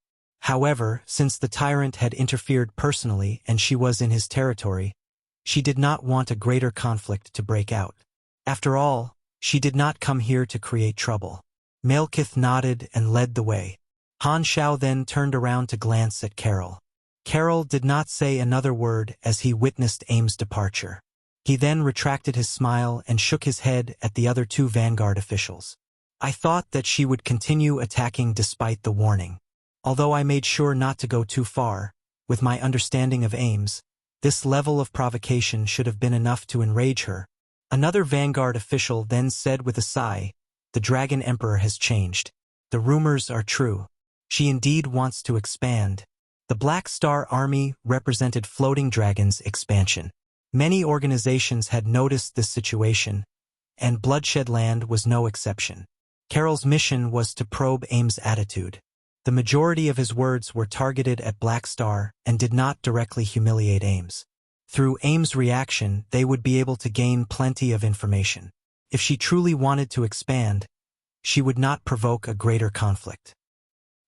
However, since the tyrant had interfered personally and she was in his territory, she did not want a greater conflict to break out. After all, she did not come here to create trouble. Malekith nodded and led the way. Han Xiao then turned around to glance at Carol. Carol did not say another word as he witnessed Ames' departure. He then retracted his smile and shook his head at the other two Vanguard officials. "I thought that she would continue attacking despite the warning. Although I made sure not to go too far, with my understanding of Ames, this level of provocation should have been enough to enrage her." Another Vanguard official then said with a sigh, "The Dragon Emperor has changed. The rumors are true. She indeed wants to expand." The Black Star Army represented Floating Dragon's expansion. Many organizations had noticed this situation, and Bloodshed Land was no exception. Carol's mission was to probe Ames' attitude. The majority of his words were targeted at Black Star and did not directly humiliate Ames. Through Ames' reaction, they would be able to gain plenty of information. If she truly wanted to expand, she would not provoke a greater conflict.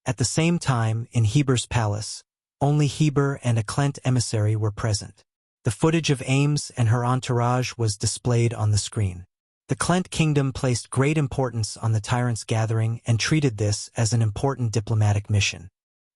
At the same time, in Heber's palace, only Heber and a Klent emissary were present. The footage of Ames and her entourage was displayed on the screen. The Klent kingdom placed great importance on the tyrant's gathering and treated this as an important diplomatic mission.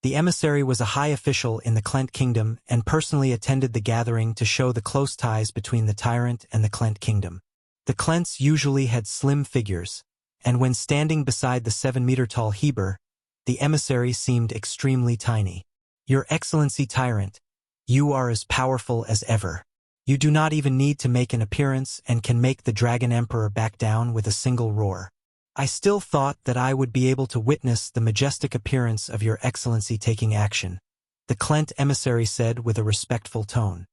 The emissary was a high official in the Klent kingdom and personally attended the gathering to show the close ties between the tyrant and the Klent kingdom. The Klents usually had slim figures, and when standing beside the 7-meter-tall Heber, the emissary seemed extremely tiny. "Your Excellency Tyrant, you are as powerful as ever. You do not even need to make an appearance and can make the Dragon Emperor back down with a single roar. I still thought that I would be able to witness the majestic appearance of your excellency taking action, the Klent emissary said with a respectful tone.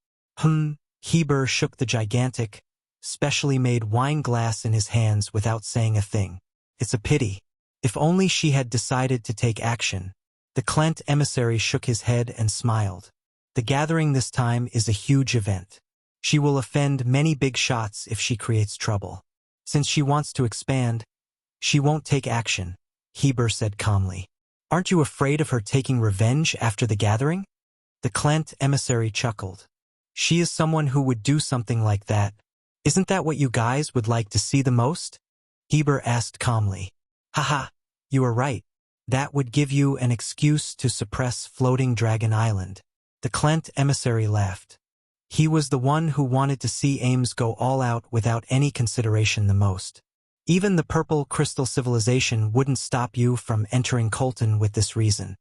Heber shook the gigantic, specially made wine glass in his hands without saying a thing. It's a pity. If only she had decided to take action. The Klent emissary shook his head and smiled. The gathering this time is a huge event. She will offend many big shots if she creates trouble. Since she wants to expand, she won't take action, Heber said calmly. Aren't you afraid of her taking revenge after the gathering? The Klent emissary chuckled. She is someone who would do something like that. Isn't that what you guys would like to see the most? Heber asked calmly. Haha, you are right. That would give you an excuse to suppress Floating Dragon Island. The Klent emissary laughed. He was the one who wanted to see Ames go all out without any consideration the most. Even the purple crystal civilization wouldn't stop you from entering Colton with this reason.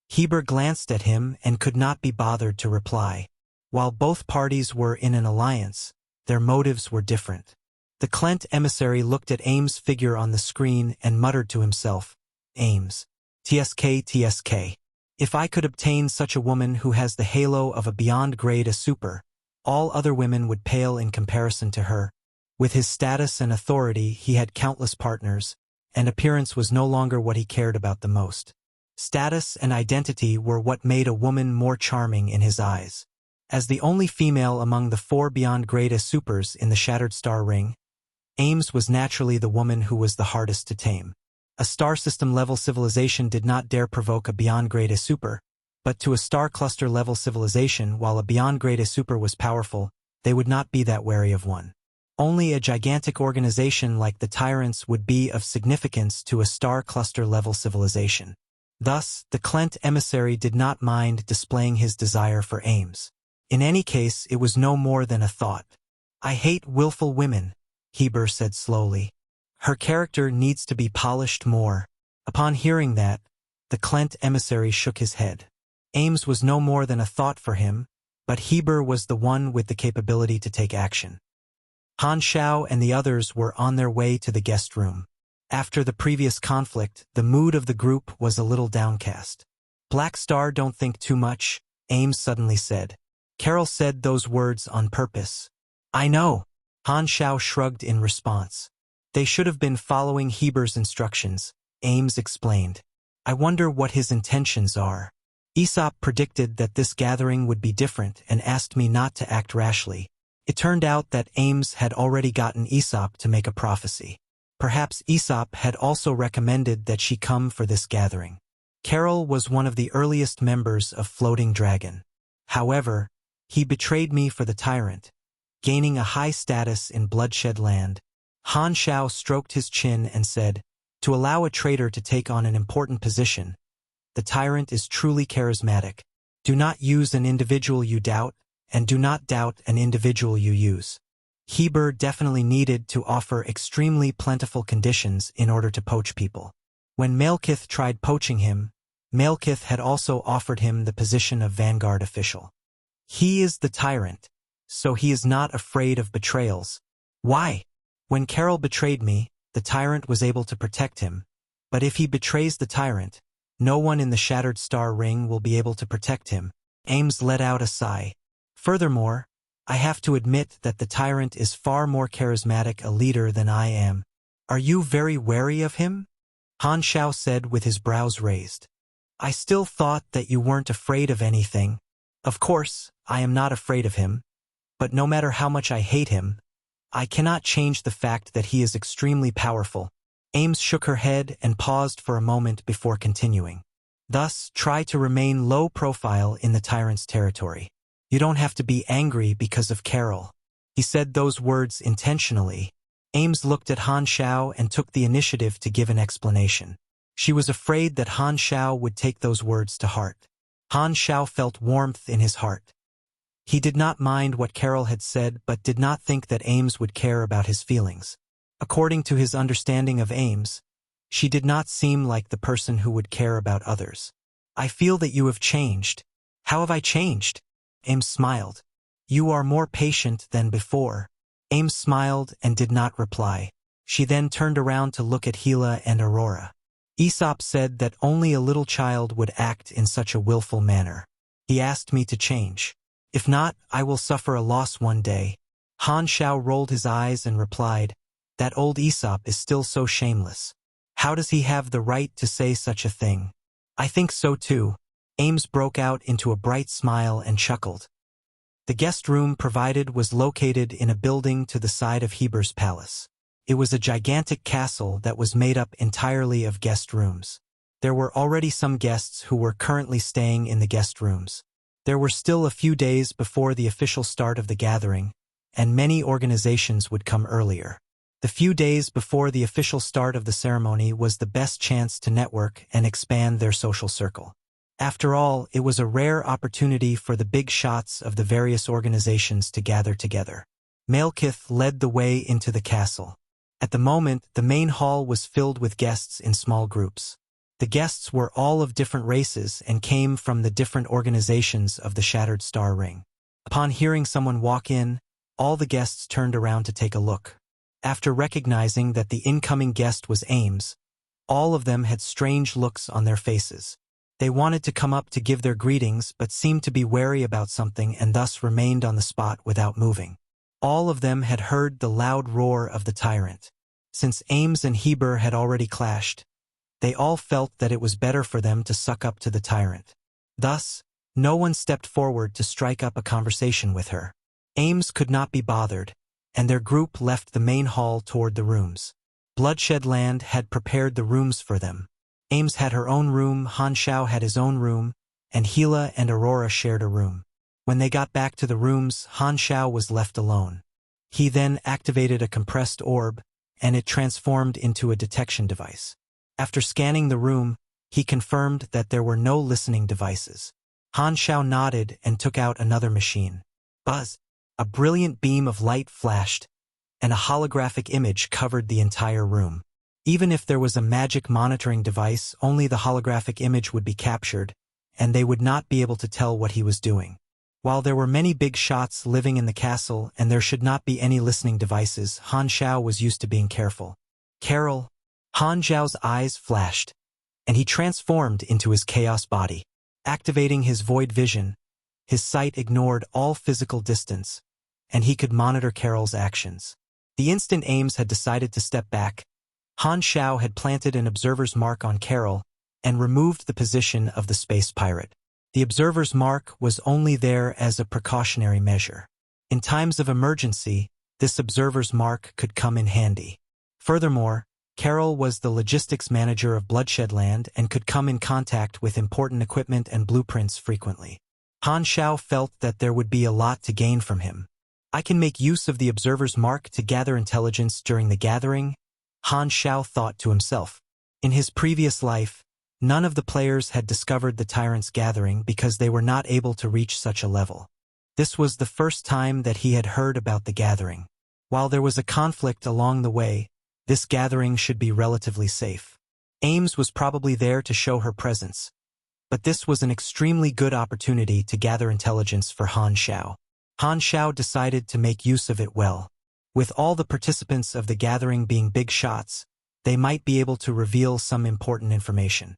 Heber glanced at him and could not be bothered to reply. While both parties were in an alliance, their motives were different. The Klent emissary looked at Ames' figure on the screen and muttered to himself, Ames. TSK TSK. If I could obtain such a woman who has the halo of a beyond grade a super, all other women would pale in comparison to her. With his status and authority, he had countless partners, and appearance was no longer what he cared about the most. Status and identity were what made a woman more charming in his eyes. As the only female among the 4 beyond grade A supers in the Shattered Star Ring, Ames was naturally the woman who was the hardest to tame. A star system level civilization did not dare provoke a beyond grade A super, but to a star cluster level civilization, while a beyond grade A super was powerful, they would not be that wary of one. Only a gigantic organization like the Tyrants would be of significance to a star cluster level civilization. Thus, the Klent emissary did not mind displaying his desire for Ames. In any case, it was no more than a thought. I hate willful women, Heber said slowly. Her character needs to be polished more. Upon hearing that, the Klent emissary shook his head. Ames was no more than a thought for him, but Heber was the one with the capability to take action. Han Xiao and the others were on their way to the guest room. After the previous conflict, the mood of the group was a little downcast. Black Star, don't think too much, Ames suddenly said. Carol said those words on purpose. I know. Han Xiao shrugged in response. They should have been following Heber's instructions, Ames explained. I wonder what his intentions are. Aesop predicted that this gathering would be different and asked me not to act rashly. It turned out that Ames had already gotten Aesop to make a prophecy. Perhaps Aesop had also recommended that she come for this gathering. Carol was one of the earliest members of Floating Dragon. However, he betrayed me for the Tyrant, gaining a high status in Bloodshed Land. Han Xiao stroked his chin and said, to allow a traitor to take on an important position, the Tyrant is truly charismatic. Do not use an individual you doubt, and do not doubt an individual you use. Heber definitely needed to offer extremely plentiful conditions in order to poach people. When Malekith tried poaching him, Malekith had also offered him the position of Vanguard official. He is the Tyrant, so he is not afraid of betrayals. Why? When Carol betrayed me, the Tyrant was able to protect him, but if he betrays the Tyrant, no one in the Shattered Star Ring will be able to protect him. Ames let out a sigh. Furthermore, I have to admit that the Tyrant is far more charismatic a leader than I am. Are you very wary of him? Han Xiao said with his brows raised. I still thought that you weren't afraid of anything. Of course, I am not afraid of him, but no matter how much I hate him, I cannot change the fact that he is extremely powerful. Ames shook her head and paused for a moment before continuing. Thus, try to remain low profile in the Tyrant's territory. You don't have to be angry because of Carol. He said those words intentionally. Ames looked at Han Xiao and took the initiative to give an explanation. She was afraid that Han Xiao would take those words to heart. Han Xiao felt warmth in his heart. He did not mind what Carol had said but did not think that Ames would care about his feelings. According to his understanding of Ames, she did not seem like the person who would care about others. I feel that you have changed. How have I changed? Ames smiled. You are more patient than before. Ames smiled and did not reply. She then turned around to look at Gila and Aurora. Aesop said that only a little child would act in such a willful manner. He asked me to change. If not, I will suffer a loss one day. Han Xiao rolled his eyes and replied, that old Aesop is still so shameless. How does he have the right to say such a thing? I think so too. Ames broke out into a bright smile and chuckled. The guest room provided was located in a building to the side of Heber's palace. It was a gigantic castle that was made up entirely of guest rooms. There were already some guests who were currently staying in the guest rooms. There were still a few days before the official start of the gathering, and many organizations would come earlier. The few days before the official start of the ceremony was the best chance to network and expand their social circle. After all, it was a rare opportunity for the big shots of the various organizations to gather together. Malekith led the way into the castle. At the moment, the main hall was filled with guests in small groups. The guests were all of different races and came from the different organizations of the Shattered Star Ring. Upon hearing someone walk in, all the guests turned around to take a look. After recognizing that the incoming guest was Ames, all of them had strange looks on their faces. They wanted to come up to give their greetings but seemed to be wary about something and thus remained on the spot without moving. All of them had heard the loud roar of the tyrant. Since Ames and Heber had already clashed, they all felt that it was better for them to suck up to the tyrant. Thus, no one stepped forward to strike up a conversation with her. Ames could not be bothered, and their group left the main hall toward the rooms. Bloodshed Land had prepared the rooms for them. Ames had her own room, Han Xiao had his own room, and Gila and Aurora shared a room. When they got back to the rooms, Han Xiao was left alone. He then activated a compressed orb, and it transformed into a detection device. After scanning the room, he confirmed that there were no listening devices. Han Xiao nodded and took out another machine. Buzz! A brilliant beam of light flashed, and a holographic image covered the entire room. Even if there was a magic monitoring device, only the holographic image would be captured, and they would not be able to tell what he was doing. While there were many big shots living in the castle and there should not be any listening devices, Han Xiao was used to being careful. Carol! Han Xiao's eyes flashed, and he transformed into his chaos body. Activating his void vision, his sight ignored all physical distance, and he could monitor Carol's actions. The instant Ames had decided to step back, Han Xiao had planted an observer's mark on Carol and removed the position of the space pirate. The observer's mark was only there as a precautionary measure. In times of emergency, this observer's mark could come in handy. Furthermore, Carol was the logistics manager of Bloodshed Land and could come in contact with important equipment and blueprints frequently. Han Xiao felt that there would be a lot to gain from him. I can make use of the observer's mark to gather intelligence during the gathering, Han Xiao thought to himself. In his previous life, none of the players had discovered the tyrant's gathering because they were not able to reach such a level. This was the first time that he had heard about the gathering. While there was a conflict along the way, this gathering should be relatively safe. Ames was probably there to show her presence, but this was an extremely good opportunity to gather intelligence for Han Xiao. Han Xiao decided to make use of it well. With all the participants of the gathering being big shots, they might be able to reveal some important information.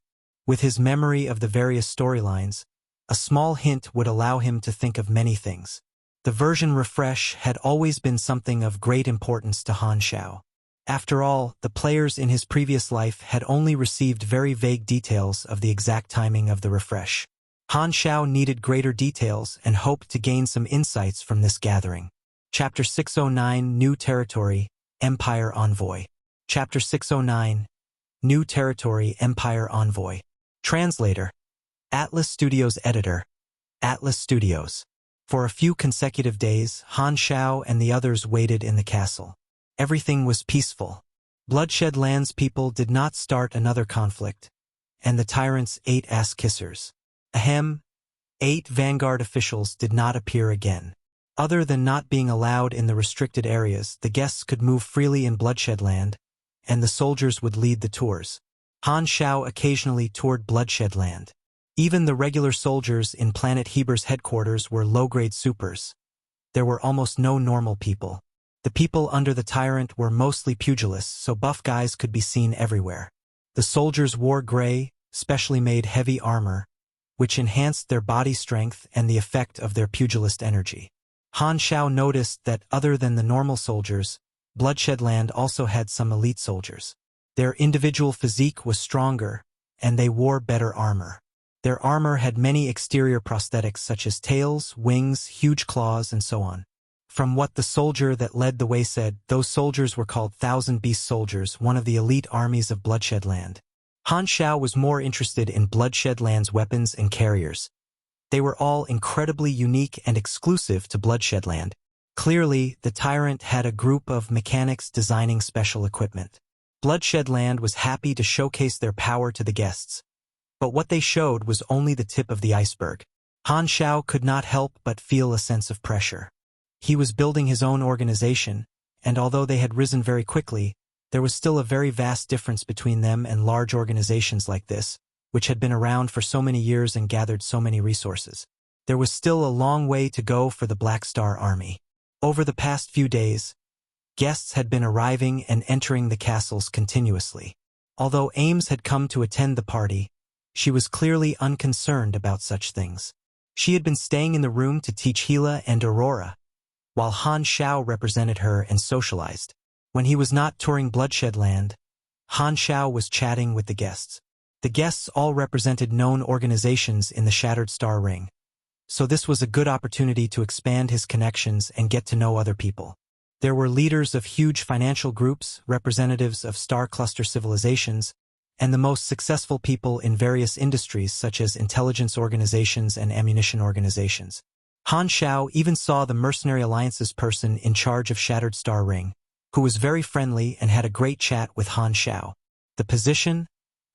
With his memory of the various storylines, a small hint would allow him to think of many things. The version refresh had always been something of great importance to Han Xiao. After all, the players in his previous life had only received very vague details of the exact timing of the refresh. Han Xiao needed greater details and hoped to gain some insights from this gathering. Chapter 609, New Territory, Empire Envoy. Chapter 609, New Territory, Empire Envoy. Translator. Atlas Studios Editor. Atlas Studios. For a few consecutive days, Han Xiao and the others waited in the castle. Everything was peaceful. Bloodshed Land's people did not start another conflict, and the tyrant's 8 ass-kissers. Ahem. 8 Vanguard officials did not appear again. Other than not being allowed in the restricted areas, the guests could move freely in Bloodshed Land, and the soldiers would lead the tours. Han Xiao occasionally toured Bloodshed Land. Even the regular soldiers in Planet Heber's headquarters were low-grade supers. There were almost no normal people. The people under the tyrant were mostly pugilists, so buff guys could be seen everywhere. The soldiers wore gray, specially made heavy armor, which enhanced their body strength and the effect of their pugilist energy. Han Xiao noticed that other than the normal soldiers, Bloodshed Land also had some elite soldiers. Their individual physique was stronger, and they wore better armor. Their armor had many exterior prosthetics such as tails, wings, huge claws, and so on. From what the soldier that led the way said, those soldiers were called Thousand Beast Soldiers, one of the elite armies of Bloodshed Land. Han Xiao was more interested in Bloodshed Land's weapons and carriers. They were all incredibly unique and exclusive to Bloodshed Land. Clearly, the tyrant had a group of mechanics designing special equipment. Bloodshed Land was happy to showcase their power to the guests. But what they showed was only the tip of the iceberg. Han Xiao could not help but feel a sense of pressure. He was building his own organization, and although they had risen very quickly, there was still a very vast difference between them and large organizations like this, which had been around for so many years and gathered so many resources. There was still a long way to go for the Black Star Army. Over the past few days, guests had been arriving and entering the castles continuously. Although Ames had come to attend the party, she was clearly unconcerned about such things. She had been staying in the room to teach Gila and Aurora, while Han Xiao represented her and socialized. When he was not touring Bloodshed Land, Han Xiao was chatting with the guests. The guests all represented known organizations in the Shattered Star Ring, so this was a good opportunity to expand his connections and get to know other people. There were leaders of huge financial groups, representatives of star cluster civilizations, and the most successful people in various industries such as intelligence organizations and ammunition organizations. Han Xiao even saw the Mercenary Alliance's person in charge of Shattered Star Ring, who was very friendly and had a great chat with Han Xiao. The position,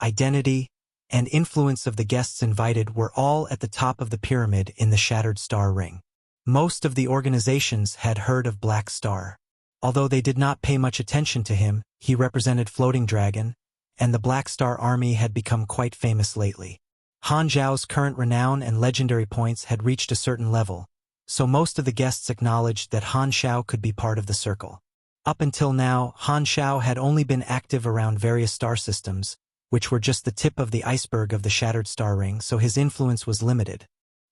identity, and influence of the guests invited were all at the top of the pyramid in the Shattered Star Ring. Most of the organizations had heard of Black Star. Although they did not pay much attention to him, he represented Floating Dragon, and the Black Star Army had become quite famous lately. Han Xiao's current renown and legendary points had reached a certain level, so most of the guests acknowledged that Han Xiao could be part of the circle. Up until now, Han Xiao had only been active around various star systems, which were just the tip of the iceberg of the Shattered Star Ring, so his influence was limited.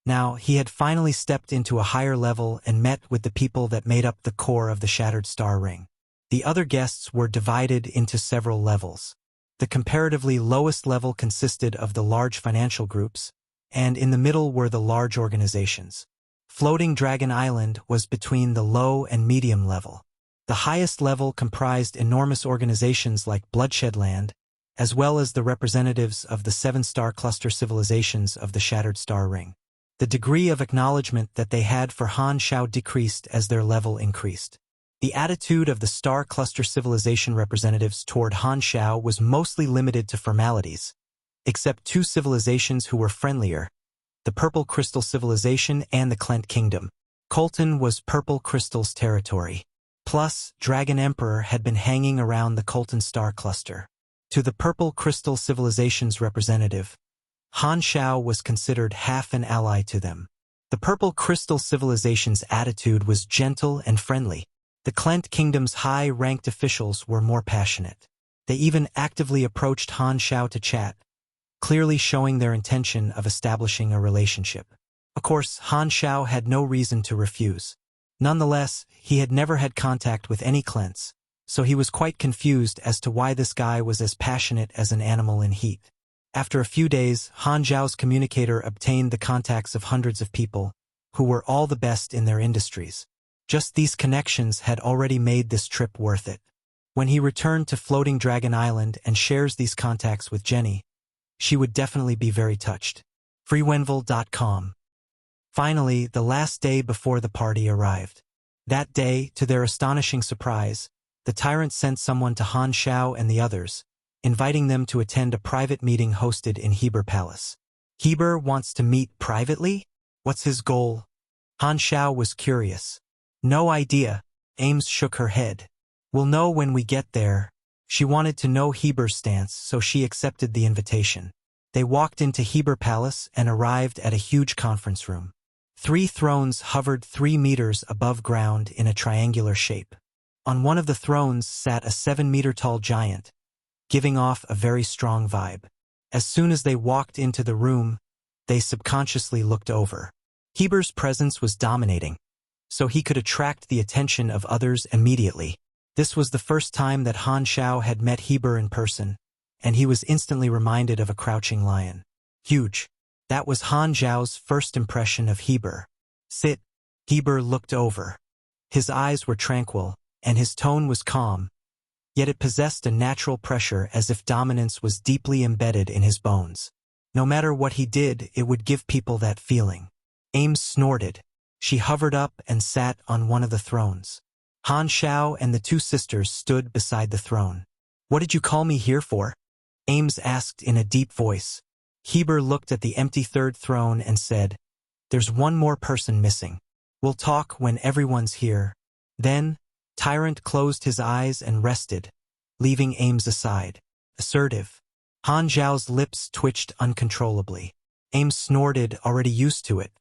Now, he had finally stepped into a higher level and met with the people that made up the core of the Shattered Star Ring. The other guests were divided into several levels. The comparatively lowest level consisted of the large financial groups, and in the middle were the large organizations. Floating Dragon Island was between the low and medium level. The highest level comprised enormous organizations like Bloodshed Land, as well as the representatives of the 7-star cluster civilizations of the Shattered Star Ring. The degree of acknowledgement that they had for Han Xiao decreased as their level increased. The attitude of the star cluster civilization representatives toward Han Xiao was mostly limited to formalities, except two civilizations who were friendlier, the Purple Crystal Civilization and the Klent Kingdom. Colton was Purple Crystal's territory. Plus, Dragon Emperor had been hanging around the Colton star cluster. To the Purple Crystal Civilization's representative, Han Xiao was considered half an ally to them. The Purple Crystal Civilization's attitude was gentle and friendly. The Klent Kingdom's high-ranked officials were more passionate. They even actively approached Han Xiao to chat, clearly showing their intention of establishing a relationship. Of course, Han Xiao had no reason to refuse. Nonetheless, he had never had contact with any Klents, so he was quite confused as to why this guy was as passionate as an animal in heat. After a few days, Han Xiao's communicator obtained the contacts of hundreds of people, who were all the best in their industries. Just these connections had already made this trip worth it. When he returned to Floating Dragon Island and shares these contacts with Jenny, she would definitely be very touched. freewenville.com. Finally, the last day before the party arrived. That day, to their astonishing surprise, the tyrant sent someone to Han Xiao and the others, inviting them to attend a private meeting hosted in Heber Palace. Heber wants to meet privately? What's his goal? Han Xiao was curious. No idea. Ames shook her head. We'll know when we get there. She wanted to know Heber's stance, so she accepted the invitation. They walked into Heber Palace and arrived at a huge conference room. 3 thrones hovered 3 meters above ground in a triangular shape. On one of the thrones sat a 7-meter-tall giant, giving off a very strong vibe. As soon as they walked into the room, they subconsciously looked over. Heber's presence was dominating, so he could attract the attention of others immediately. This was the first time that Han Xiao had met Heber in person, and he was instantly reminded of a crouching lion. Huge. That was Han Xiao's first impression of Heber. Sit. Heber looked over. His eyes were tranquil, and his tone was calm, yet it possessed a natural pressure as if dominance was deeply embedded in his bones. No matter what he did, it would give people that feeling. Ames snorted. She hovered up and sat on one of the thrones. Han Xiao and the two sisters stood beside the throne. "What did you call me here for?" Ames asked in a deep voice. Heber looked at the empty third throne and said, "There's one more person missing. We'll talk when everyone's here." Then, Tyrant closed his eyes and rested, leaving Ames aside. Assertive. Han Xiao's lips twitched uncontrollably. Ames snorted, already used to it.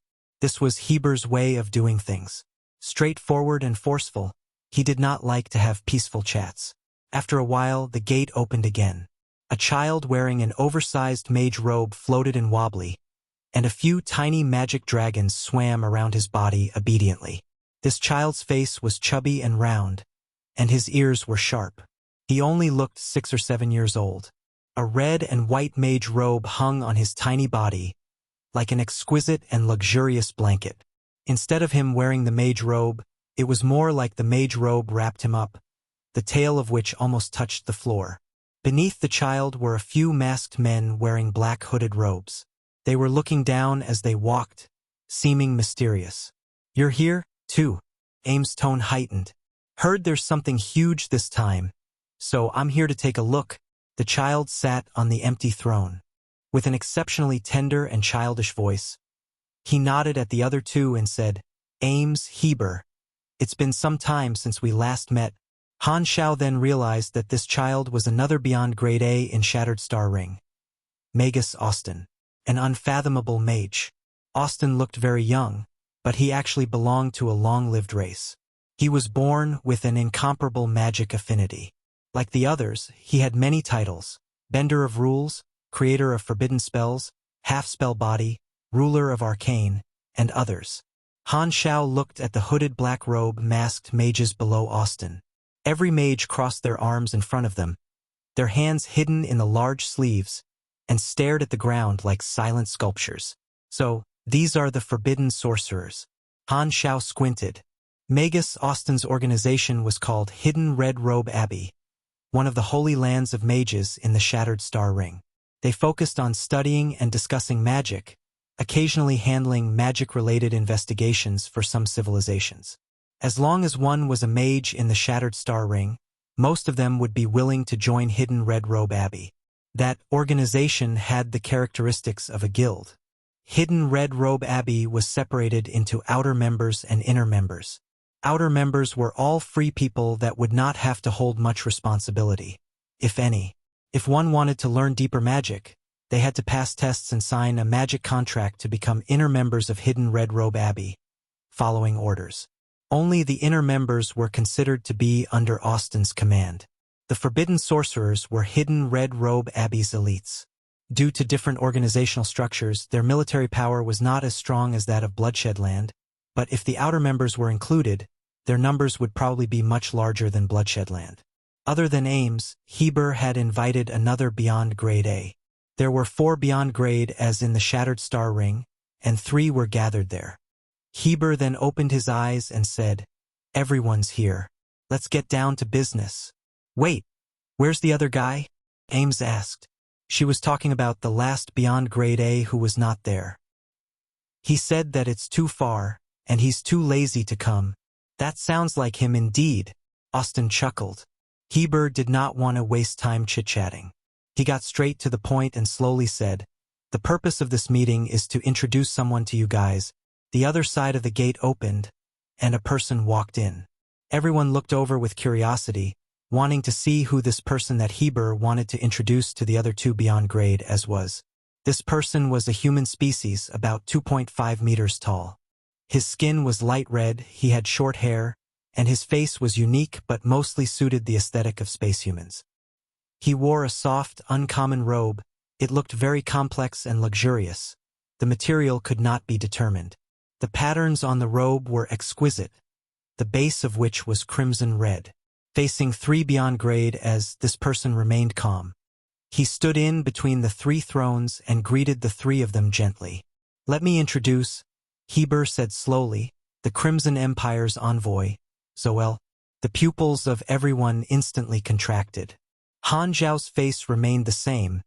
This was Heber's way of doing things. Straightforward and forceful. He did not like to have peaceful chats. After a while, the gate opened again. A child wearing an oversized mage robe floated in wobbly, and a few tiny magic dragons swam around his body obediently. This child's face was chubby and round, and his ears were sharp. He only looked 6 or 7 years old. A red and white mage robe hung on his tiny body, like an exquisite and luxurious blanket. Instead of him wearing the mage robe, it was more like the mage robe wrapped him up, the tail of which almost touched the floor. Beneath the child were a few masked men wearing black hooded robes. They were looking down as they walked, seeming mysterious. "You're here, too." Ames' tone heightened. "Heard there's something huge this time, so I'm here to take a look." The child sat on the empty throne. With an exceptionally tender and childish voice, he nodded at the other two and said, "Ames, Heber. It's been some time since we last met." Han Xiao then realized that this child was another beyond grade A in Shattered Star Ring. Magus Austin. An unfathomable mage. Austin looked very young, but he actually belonged to a long-lived race. He was born with an incomparable magic affinity. Like the others, he had many titles: Bender of Rules, Creator of Forbidden Spells, Half-Spell Body, Ruler of Arcane, and others. Han Xiao looked at the hooded black robe masked mages below Austin. Every mage crossed their arms in front of them, their hands hidden in the large sleeves, and stared at the ground like silent sculptures. "So, these are the forbidden sorcerers." Han Xiao squinted. Magus Austin's organization was called Hidden Red Robe Abbey, one of the holy lands of mages in the Shattered Star Ring. They focused on studying and discussing magic, occasionally handling magic-related investigations for some civilizations. As long as one was a mage in the Shattered Star Ring, most of them would be willing to join Hidden Red Robe Abbey. That organization had the characteristics of a guild. Hidden Red Robe Abbey was separated into outer members and inner members. Outer members were all free people that would not have to hold much responsibility, if any. If one wanted to learn deeper magic, they had to pass tests and sign a magic contract to become inner members of Hidden Red Robe Abbey, following orders. Only the inner members were considered to be under Austin's command. The forbidden sorcerers were Hidden Red Robe Abbey's elites. Due to different organizational structures, their military power was not as strong as that of Bloodshed Land, but if the outer members were included, their numbers would probably be much larger than Bloodshed Land. Other than Ames, Heber had invited another Beyond Grade A. There were 4 Beyond Grade as in the Shattered Star Ring, and 3 were gathered there. Heber then opened his eyes and said, "Everyone's here. Let's get down to business." "Wait, where's the other guy?" Ames asked. She was talking about the last Beyond Grade A who was not there. "He said that it's too far, and he's too lazy to come." "That sounds like him indeed," Austin chuckled. Heber did not want to waste time chit-chatting. He got straight to the point and slowly said, "The purpose of this meeting is to introduce someone to you guys." The other side of the gate opened, and a person walked in. Everyone looked over with curiosity, wanting to see who this person that Heber wanted to introduce to the other 2 Beyond Grade as was. This person was a human species about 2.5 meters tall. His skin was light red, he had short hair, and his face was unique but mostly suited the aesthetic of space humans. He wore a soft, uncommon robe. It looked very complex and luxurious. The material could not be determined. The patterns on the robe were exquisite, the base of which was crimson red. Facing 3 beyond grade as this person remained calm. He stood in between the 3 thrones and greeted the 3 of them gently. "Let me introduce," Heber said slowly, "the Crimson Empire's envoy, Zoel." The pupils of everyone instantly contracted. Han Xiao's face remained the same,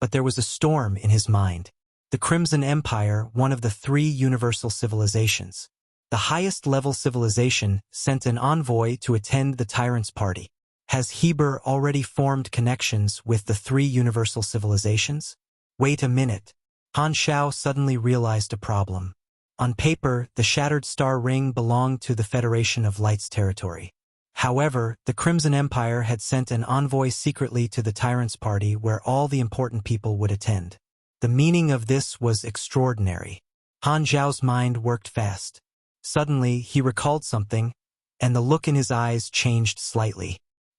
but there was a storm in his mind. The Crimson Empire, one of the 3 universal civilizations. The highest-level civilization sent an envoy to attend the tyrant's party. Has Heber already formed connections with the 3 universal civilizations? Wait a minute. Han Xiao suddenly realized a problem. On paper, the Shattered Star Ring belonged to the Federation of Light's territory. However, the Crimson Empire had sent an envoy secretly to the tyrant's party where all the important people would attend. The meaning of this was extraordinary. Han Xiao's mind worked fast. Suddenly, he recalled something, and the look in his eyes changed slightly.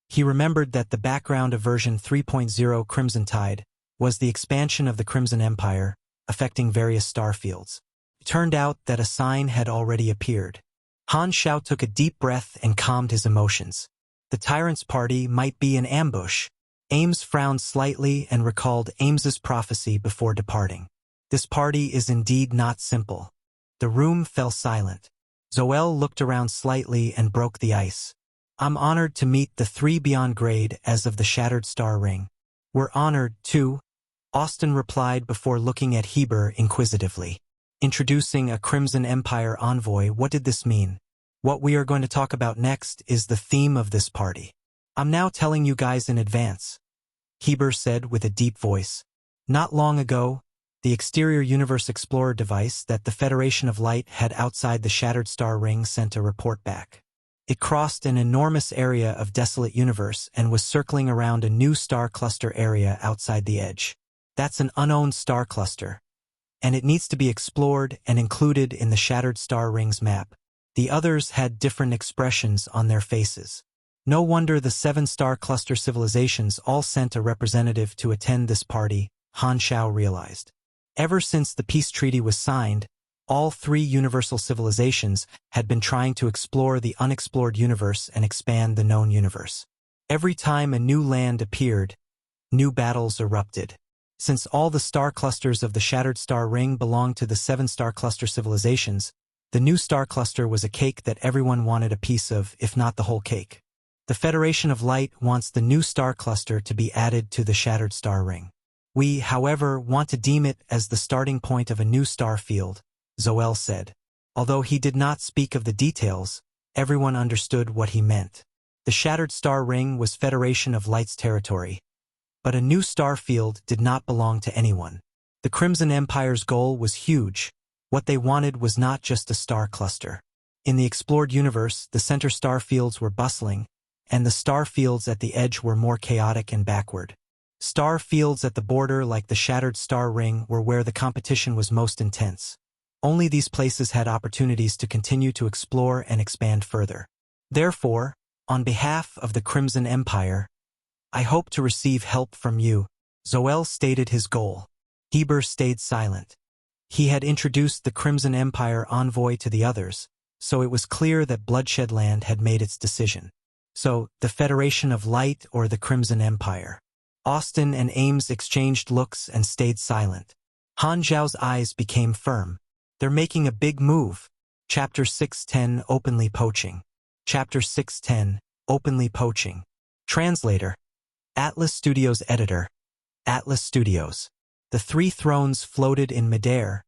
He remembered that the background of version 3.0 Crimson Tide was the expansion of the Crimson Empire, affecting various star fields. It turned out that a sign had already appeared. Han Xiao took a deep breath and calmed his emotions. The tyrant's party might be an ambush. Ames frowned slightly and recalled Ames's prophecy before departing. This party is indeed not simple. The room fell silent. Zoel looked around slightly and broke the ice. "I'm honored to meet the 3 beyond grade as of the Shattered Star Ring." "We're honored, too," Austin replied before looking at Heber inquisitively. Introducing a Crimson Empire envoy, what did this mean? What we are going to talk about next is the theme of this party. "I'm now telling you guys in advance," Heber said with a deep voice. "Not long ago, the exterior Universe Explorer device that the Federation of Light had outside the Shattered Star Ring sent a report back. It crossed an enormous area of desolate universe and was circling around a new star cluster area outside the edge. That's an unowned star cluster, and it needs to be explored and included in the Shattered Star Ring's map." The others had different expressions on their faces. No wonder the 7-star cluster civilizations all sent a representative to attend this party, Han Xiao realized. Ever since the peace treaty was signed, all 3 universal civilizations had been trying to explore the unexplored universe and expand the known universe. Every time a new land appeared, new battles erupted. Since all the star clusters of the Shattered Star Ring belonged to the 7-star cluster civilizations, the new star cluster was a cake that everyone wanted a piece of, if not the whole cake. The Federation of Light wants the new star cluster to be added to the Shattered Star Ring. "We, however, want to deem it as the starting point of a new star field," Zoel said. Although he did not speak of the details, everyone understood what he meant. The Shattered Star Ring was Federation of Light's territory, but a new star field did not belong to anyone. The Crimson Empire's goal was huge. What they wanted was not just a star cluster. In the explored universe, the center star fields were bustling, and the star fields at the edge were more chaotic and backward. Star fields at the border like the Shattered Star Ring were where the competition was most intense. Only these places had opportunities to continue to explore and expand further. Therefore, on behalf of the Crimson Empire, I hope to receive help from you, Zoel stated his goal. Heber stayed silent. He had introduced the Crimson Empire envoy to the others, so it was clear that Bloodshed Land had made its decision. So, the Federation of Light or the Crimson Empire? Austin and Ames exchanged looks and stayed silent. Han Xiao's eyes became firm. They're making a big move. Chapter 610, Openly Poaching. Chapter 610, Openly Poaching. Translator. Atlas Studios Editor. Atlas Studios. The 3 thrones floated in midair,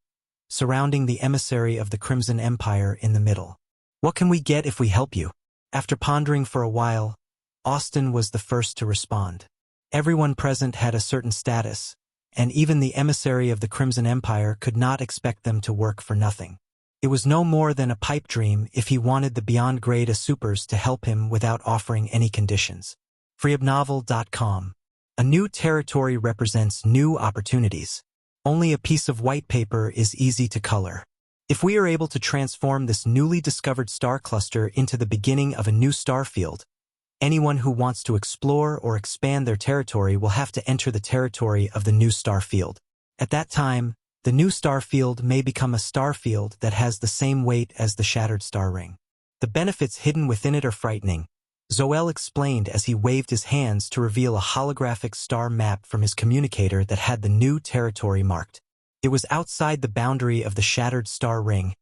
surrounding the emissary of the Crimson Empire in the middle. "What can we get if we help you?" After pondering for a while, Austin was the first to respond. Everyone present had a certain status, and even the emissary of the Crimson Empire could not expect them to work for nothing. It was no more than a pipe dream if he wanted the Beyond Grade Supers to help him without offering any conditions. Freeobnovel.com. A new territory represents new opportunities. Only a piece of white paper is easy to color. If we are able to transform this newly discovered star cluster into the beginning of a new star field, anyone who wants to explore or expand their territory will have to enter the territory of the new star field. At that time, the new star field may become a star field that has the same weight as the shattered star ring. The benefits hidden within it are frightening, Zoel explained as he waved his hands to reveal a holographic star map from his communicator that had the new territory marked. It was outside the boundary of the shattered star ring,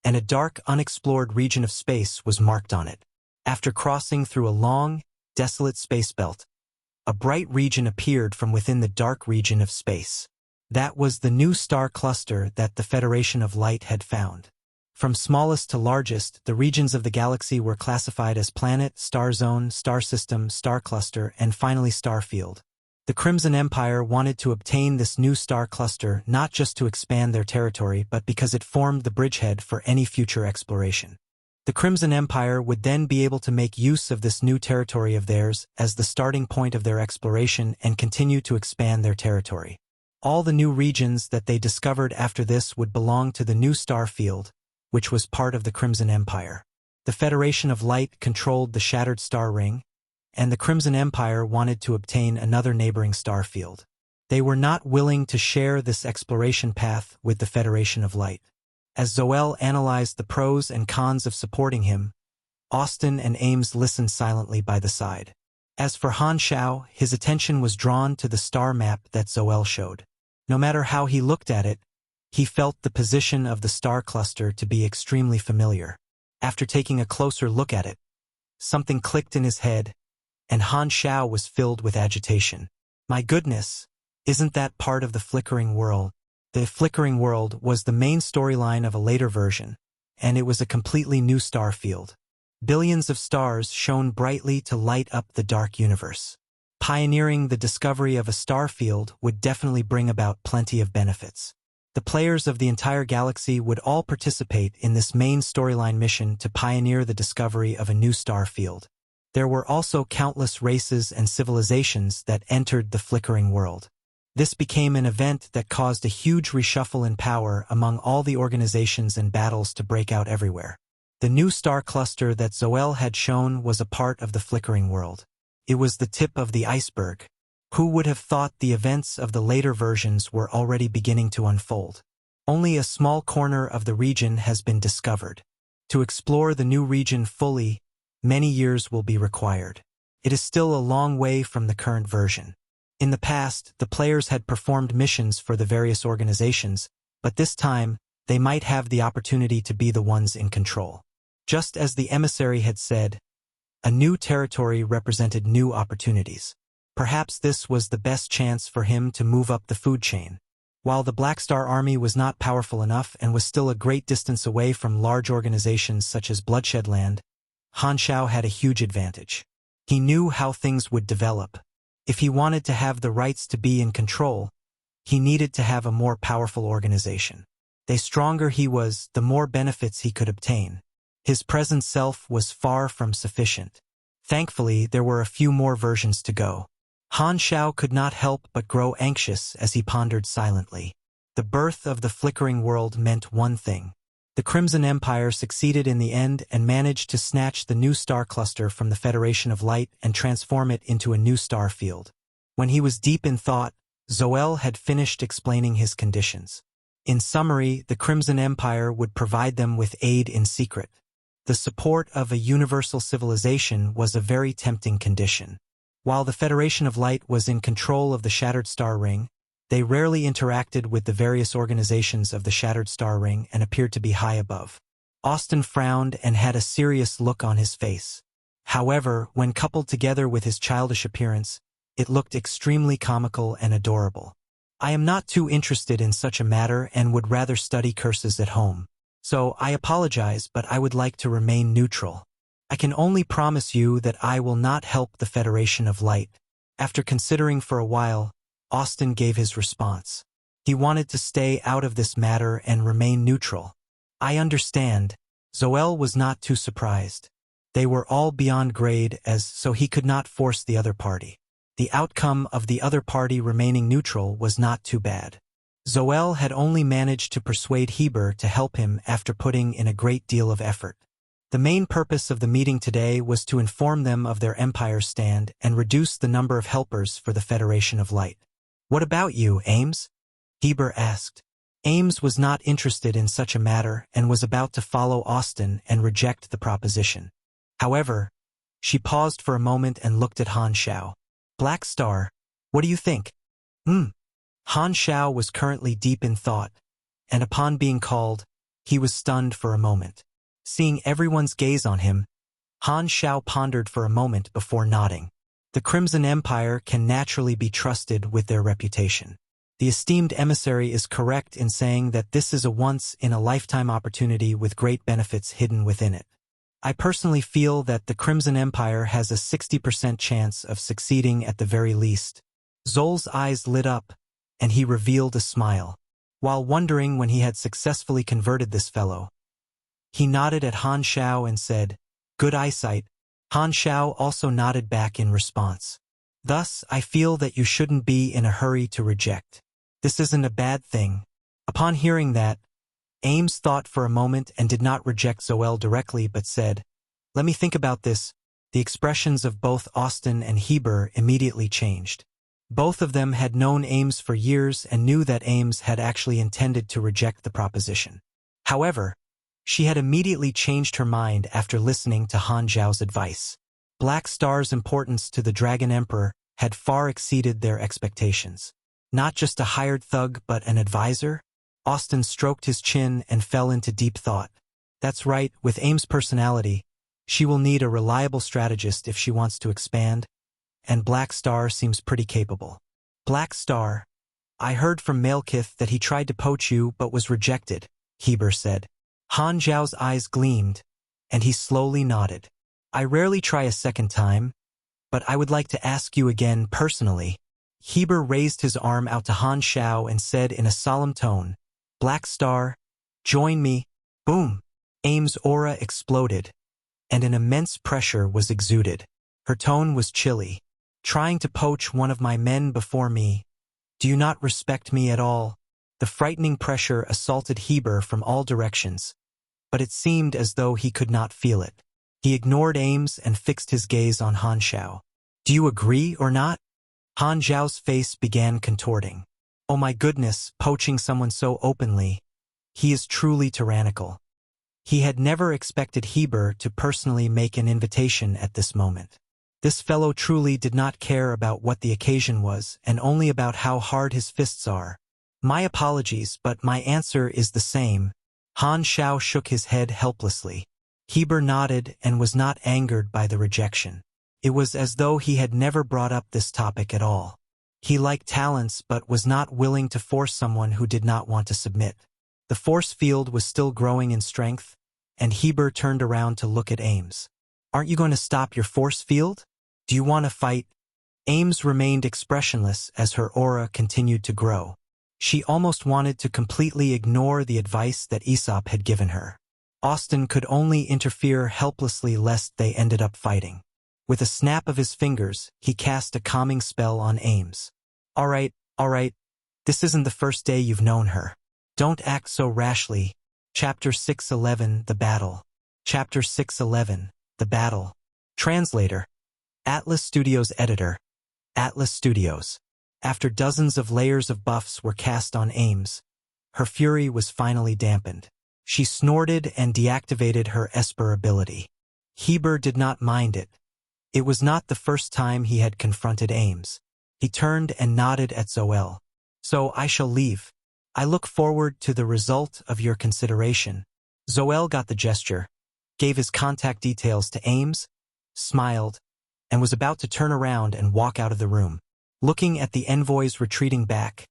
and a dark, unexplored region of space was marked on it. After crossing through a long, desolate space belt, a bright region appeared from within the dark region of space. That was the new star cluster that the Federation of Light had found. From smallest to largest, the regions of the galaxy were classified as planet, star zone, star system, star cluster, and finally star field. The Crimson Empire wanted to obtain this new star cluster not just to expand their territory but because it formed the bridgehead for any future exploration. The Crimson Empire would then be able to make use of this new territory of theirs as the starting point of their exploration and continue to expand their territory. All the new regions that they discovered after this would belong to the new star field, which was part of the Crimson Empire. The Federation of Light controlled the shattered star ring, and the Crimson Empire wanted to obtain another neighboring star field. They were not willing to share this exploration path with the Federation of Light. As Zoel analyzed the pros and cons of supporting him, Austin and Ames listened silently by the side. As for Han Xiao, his attention was drawn to the star map that Zoel showed. No matter how he looked at it, he felt the position of the star cluster to be extremely familiar. After taking a closer look at it, something clicked in his head, and Han Xiao was filled with agitation. My goodness, isn't that part of the Flickering World? The Flickering World was the main storyline of a later version, and it was a completely new star field. Billions of stars shone brightly to light up the dark universe. Pioneering the discovery of a star field would definitely bring about plenty of benefits. The players of the entire galaxy would all participate in this main storyline mission to pioneer the discovery of a new star field. There were also countless races and civilizations that entered the Flickering World. This became an event that caused a huge reshuffle in power among all the organizations and battles to break out everywhere. The new star cluster that Zoel had shown was a part of the Flickering World. It was the tip of the iceberg. Who would have thought the events of the later versions were already beginning to unfold? Only a small corner of the region has been discovered. To explore the new region fully, many years will be required. It is still a long way from the current version. In the past, the players had performed missions for the various organizations, but this time, they might have the opportunity to be the ones in control. Just as the emissary had said, a new territory represented new opportunities. Perhaps this was the best chance for him to move up the food chain. While the Black Star Army was not powerful enough and was still a great distance away from large organizations such as Bloodshed Land, Han Xiao had a huge advantage. He knew how things would develop. If he wanted to have the rights to be in control, he needed to have a more powerful organization. The stronger he was, the more benefits he could obtain. His present self was far from sufficient. Thankfully, there were a few more versions to go. Han Xiao could not help but grow anxious as he pondered silently. The birth of the Flickering World meant one thing. The Crimson Empire succeeded in the end and managed to snatch the new star cluster from the Federation of Light and transform it into a new star field. When he was deep in thought, Zoel had finished explaining his conditions. In summary, the Crimson Empire would provide them with aid in secret. The support of a universal civilization was a very tempting condition. While the Federation of Light was in control of the Shattered Star Ring, they rarely interacted with the various organizations of the Shattered Star Ring and appeared to be high above. Austin frowned and had a serious look on his face. However, when coupled together with his childish appearance, it looked extremely comical and adorable. I am not too interested in such a matter and would rather study curses at home. So I apologize, but I would like to remain neutral. I can only promise you that I will not help the Federation of Light. After considering for a while, Austin gave his response. He wanted to stay out of this matter and remain neutral. I understand. Zoel was not too surprised. They were all beyond grade so he could not force the other party. The outcome of the other party remaining neutral was not too bad. Zoel had only managed to persuade Heber to help him after putting in a great deal of effort. The main purpose of the meeting today was to inform them of their empire's stand and reduce the number of helpers for the Federation of Light. "What about you, Ames?" Heber asked. Ames was not interested in such a matter and was about to follow Austin and reject the proposition. However, she paused for a moment and looked at Han Xiao. "Black Star, what do you think?" Han Xiao was currently deep in thought, and upon being called, he was stunned for a moment. Seeing everyone's gaze on him, Han Xiao pondered for a moment before nodding. The Crimson Empire can naturally be trusted with their reputation. The esteemed emissary is correct in saying that this is a once-in-a-lifetime opportunity with great benefits hidden within it. I personally feel that the Crimson Empire has a 60% chance of succeeding at the very least. Zol's eyes lit up, and he revealed a smile. While wondering when he had successfully converted this fellow, he nodded at Han Xiao and said, "Good eyesight." Han Xiao also nodded back in response. "Thus, I feel that you shouldn't be in a hurry to reject. This isn't a bad thing." Upon hearing that, Ames thought for a moment and did not reject Zoel directly but said, "Let me think about this." The expressions of both Austin and Heber immediately changed. Both of them had known Ames for years and knew that Ames had actually intended to reject the proposition. However, she had immediately changed her mind after listening to Han Xiao's advice. Black Star's importance to the Dragon Emperor had far exceeded their expectations. Not just a hired thug but an advisor? Austin stroked his chin and fell into deep thought. That's right, with Ames' personality, she will need a reliable strategist if she wants to expand, and Black Star seems pretty capable. "Black Star, I heard from Malekith that he tried to poach you but was rejected," Heber said. Han Xiao's eyes gleamed, and he slowly nodded. "I rarely try a second time, but I would like to ask you again personally." Heber raised his arm out to Han Xiao and said in a solemn tone, "Black Star, join me." Boom! Ames' aura exploded, and an immense pressure was exuded. Her tone was chilly. "Trying to poach one of my men before me. Do you not respect me at all?" The frightening pressure assaulted Heber from all directions, but it seemed as though he could not feel it. He ignored Ames and fixed his gaze on Han Xiao. "Do you agree or not?" Han Xiao's face began contorting. "Oh my goodness, poaching someone so openly. He is truly tyrannical." He had never expected Heber to personally make an invitation at this moment. This fellow truly did not care about what the occasion was and only about how hard his fists are. "My apologies, but my answer is the same." Han Xiao shook his head helplessly. Heber nodded and was not angered by the rejection. It was as though he had never brought up this topic at all. He liked talents but was not willing to force someone who did not want to submit. The force field was still growing in strength, and Heber turned around to look at Ames. "Aren't you going to stop your force field? Do you want to fight?" Ames remained expressionless as her aura continued to grow. She almost wanted to completely ignore the advice that Aesop had given her. Austin could only interfere helplessly lest they ended up fighting. With a snap of his fingers, he cast a calming spell on Ames. All right, this isn't the first day you've known her. Don't act so rashly." Chapter 611, The Battle. Chapter 611, The Battle. Translator. Atlas Studios Editor. Atlas Studios. After dozens of layers of buffs were cast on Ames, her fury was finally dampened. She snorted and deactivated her Esper ability. Heber did not mind it. It was not the first time he had confronted Ames. He turned and nodded at Zoel. "So I shall leave. I look forward to the result of your consideration." Zoel got the gesture, gave his contact details to Ames, smiled, and was about to turn around and walk out of the room. Looking at the envoys retreating back,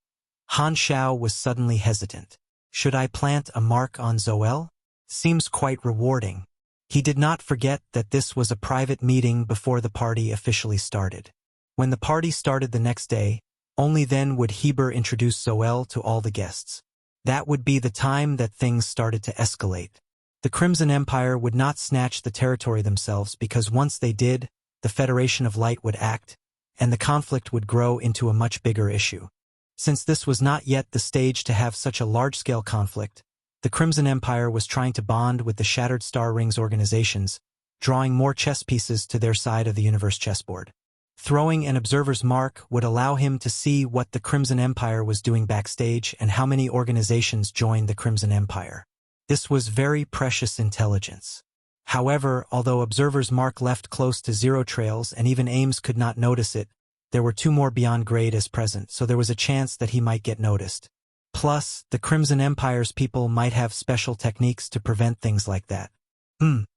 Han Xiao was suddenly hesitant. Should I plant a mark on Zoel? Seems quite rewarding. He did not forget that this was a private meeting before the party officially started. When the party started the next day, only then would Heber introduce Zoel to all the guests. That would be the time that things started to escalate. The Crimson Empire would not snatch the territory themselves because once they did, the Federation of Light would act, and the conflict would grow into a much bigger issue. Since this was not yet the stage to have such a large-scale conflict, the Crimson Empire was trying to bond with the Shattered Star Rings organizations, drawing more chess pieces to their side of the universe chessboard. Throwing an observer's mark would allow him to see what the Crimson Empire was doing backstage and how many organizations joined the Crimson Empire. This was very precious intelligence. However, although observer's mark left close to zero trails and even Ames could not notice it, there were 2 more beyond grade as present, so there was a chance that he might get noticed. Plus, the Crimson Empire's people might have special techniques to prevent things like that.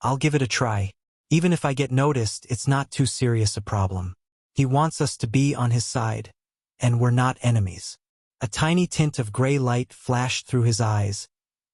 I'll give it a try. Even if I get noticed, it's not too serious a problem. He wants us to be on his side, and we're not enemies. A tiny tint of gray light flashed through his eyes,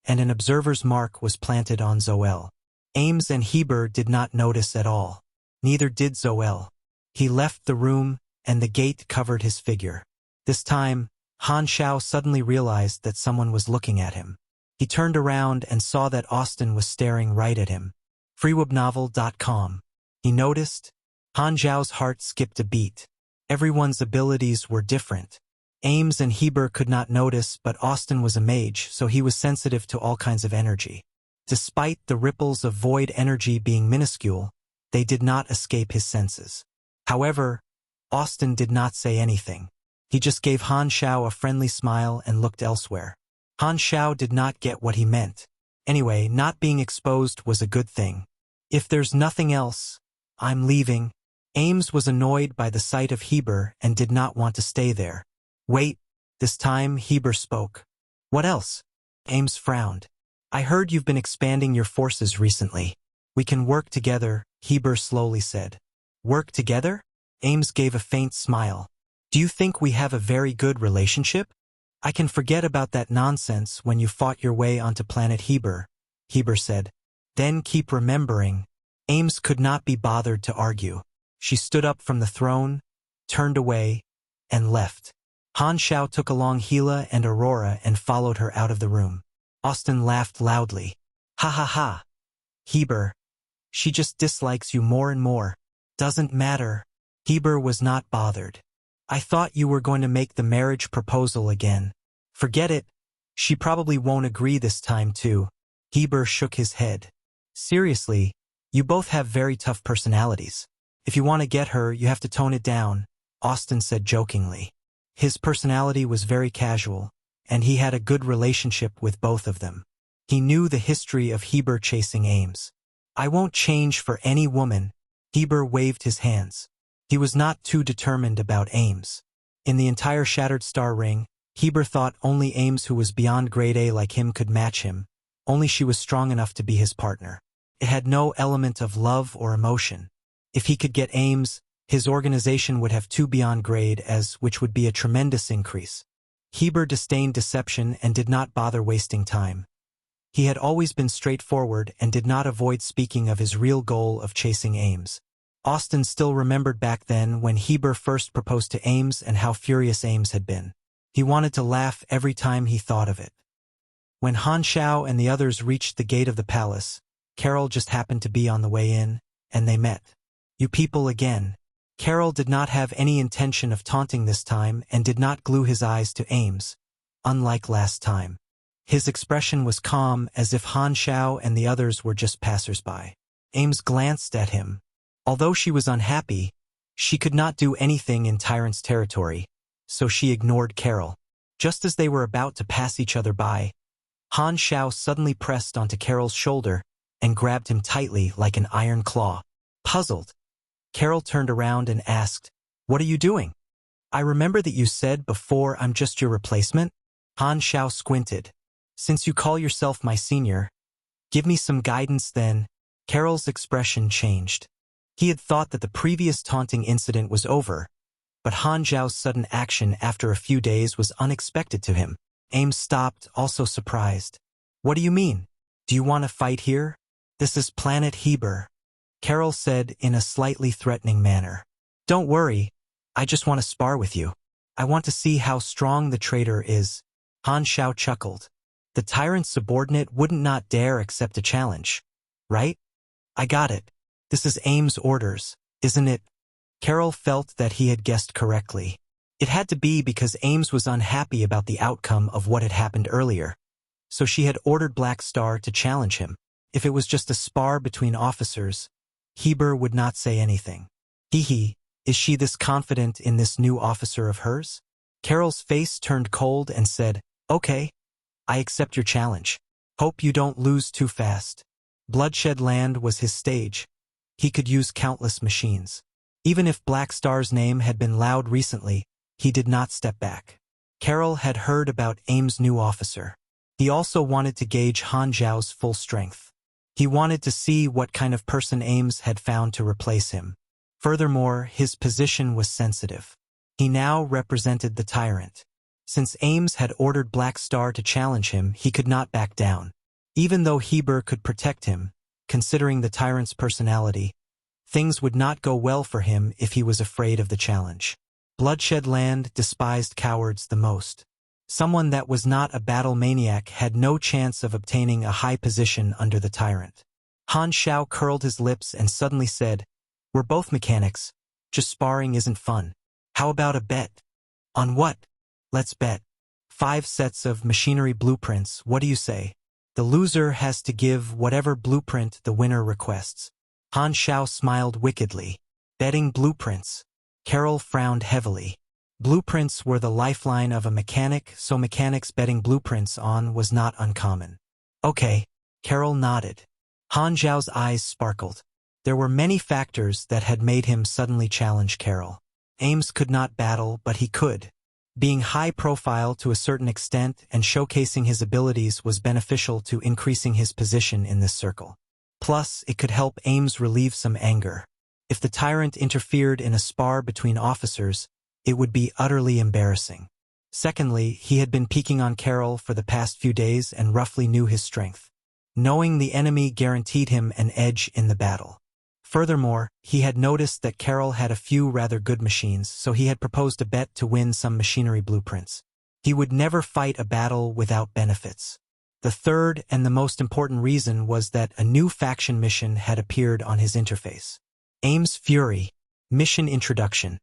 and an observer's mark was planted on Zoel. Ames and Heber did not notice at all. Neither did Zoel. He left the room, and the gate covered his figure. This time, Han Xiao suddenly realized that someone was looking at him. He turned around and saw that Austin was staring right at him. freewebnovel.com. He noticed. Han Xiao's heart skipped a beat. Everyone's abilities were different. Ames and Heber could not notice, but Austin was a mage, so he was sensitive to all kinds of energy. Despite the ripples of void energy being minuscule, they did not escape his senses. However, Austin did not say anything. He just gave Han Xiao a friendly smile and looked elsewhere. Han Xiao did not get what he meant. Anyway, not being exposed was a good thing. If there's nothing else, I'm leaving. Ames was annoyed by the sight of Heber and did not want to stay there. Wait, this time Heber spoke. What else? Ames frowned. I heard you've been expanding your forces recently. We can work together, Heber slowly said. Work together? Ames gave a faint smile. Do you think we have a very good relationship? I can forget about that nonsense when you fought your way onto planet Heber, Heber said. Then keep remembering. Ames could not be bothered to argue. She stood up from the throne, turned away, and left. Han Xiao took along Gila and Aurora and followed her out of the room. Austin laughed loudly. Ha ha ha. Heber. She just dislikes you more and more. Doesn't matter. Heber was not bothered. I thought you were going to make the marriage proposal again. Forget it. She probably won't agree this time too. Heber shook his head. Seriously, you both have very tough personalities. If you want to get her, you have to tone it down, Austin said jokingly. His personality was very casual, and he had a good relationship with both of them. He knew the history of Heber chasing Ames. I won't change for any woman. Heber waved his hands. He was not too determined about Ames. In the entire Shattered Star Ring, Heber thought only Ames who was beyond grade A like him could match him. Only she was strong enough to be his partner. It had no element of love or emotion. If he could get Ames, his organization would have 2 beyond grade as, which would be a tremendous increase. Heber disdained deception and did not bother wasting time. He had always been straightforward and did not avoid speaking of his real goal of chasing Ames. Austin still remembered back then when Heber first proposed to Ames and how furious Ames had been. He wanted to laugh every time he thought of it. When Han Xiao and the others reached the gate of the palace, Carol just happened to be on the way in, and they met. You people again. Carol did not have any intention of taunting this time and did not glue his eyes to Ames, unlike last time. His expression was calm, as if Han Xiao and the others were just passers-by. Ames glanced at him. Although she was unhappy, she could not do anything in Tyrant's territory, so she ignored Carol. Just as they were about to pass each other by, Han Xiao suddenly pressed onto Carol's shoulder and grabbed him tightly like an iron claw. Puzzled, Carol turned around and asked, "What are you doing?" "I remember that you said before I'm just your replacement." Han Xiao squinted. "Since you call yourself my senior, give me some guidance then." Carol's expression changed. He had thought that the previous taunting incident was over, but Han Xiao's sudden action after a few days was unexpected to him. Ames stopped, also surprised. "What do you mean? Do you want to fight here? This is Planet Heber," Carol said in a slightly threatening manner. "Don't worry, I just want to spar with you. I want to see how strong the traitor is." Han Xiao chuckled. The tyrant's subordinate wouldn't not dare accept a challenge, right? "I got it. This is Ames' orders, isn't it?" Carol felt that he had guessed correctly. It had to be because Ames was unhappy about the outcome of what had happened earlier, so she had ordered Black Star to challenge him. If it was just a spar between officers, Heber would not say anything. Hee, is she this confident in this new officer of hers? Carol's face turned cold and said, "Okay, I accept your challenge. Hope you don't lose too fast." Bloodshed Land was his stage. He could use countless machines. Even if Black Star's name had been loud recently, he did not step back. Carol had heard about Ames' new officer. He also wanted to gauge Han Xiao's full strength. He wanted to see what kind of person Ames had found to replace him. Furthermore, his position was sensitive. He now represented the tyrant. Since Ames had ordered Black Star to challenge him, he could not back down. Even though Heber could protect him, considering the tyrant's personality, things would not go well for him if he was afraid of the challenge. Bloodshed Land despised cowards the most. Someone that was not a battle maniac had no chance of obtaining a high position under the tyrant. Han Xiao curled his lips and suddenly said, "We're both mechanics. Just sparring isn't fun. How about a bet?" "On what?" "Let's bet. 5 sets of machinery blueprints. What do you say?" "The loser has to give whatever blueprint the winner requests." Han Xiao smiled wickedly. Betting blueprints. Carol frowned heavily. Blueprints were the lifeline of a mechanic, so mechanics betting blueprints on was not uncommon. "Okay." Carol nodded. Han Xiao's eyes sparkled. There were many factors that had made him suddenly challenge Carol. Ames could not battle, but he could. Being high profile to a certain extent and showcasing his abilities was beneficial to increasing his position in this circle. Plus, it could help Ames relieve some anger. If the tyrant interfered in a spar between officers, it would be utterly embarrassing. Secondly, he had been peeking on Carol for the past few days and roughly knew his strength. Knowing the enemy guaranteed him an edge in the battle. Furthermore, he had noticed that Carol had a few rather good machines, so he had proposed a bet to win some machinery blueprints. He would never fight a battle without benefits. The third and the most important reason was that a new faction mission had appeared on his interface. Ames' Fury. Mission Introduction.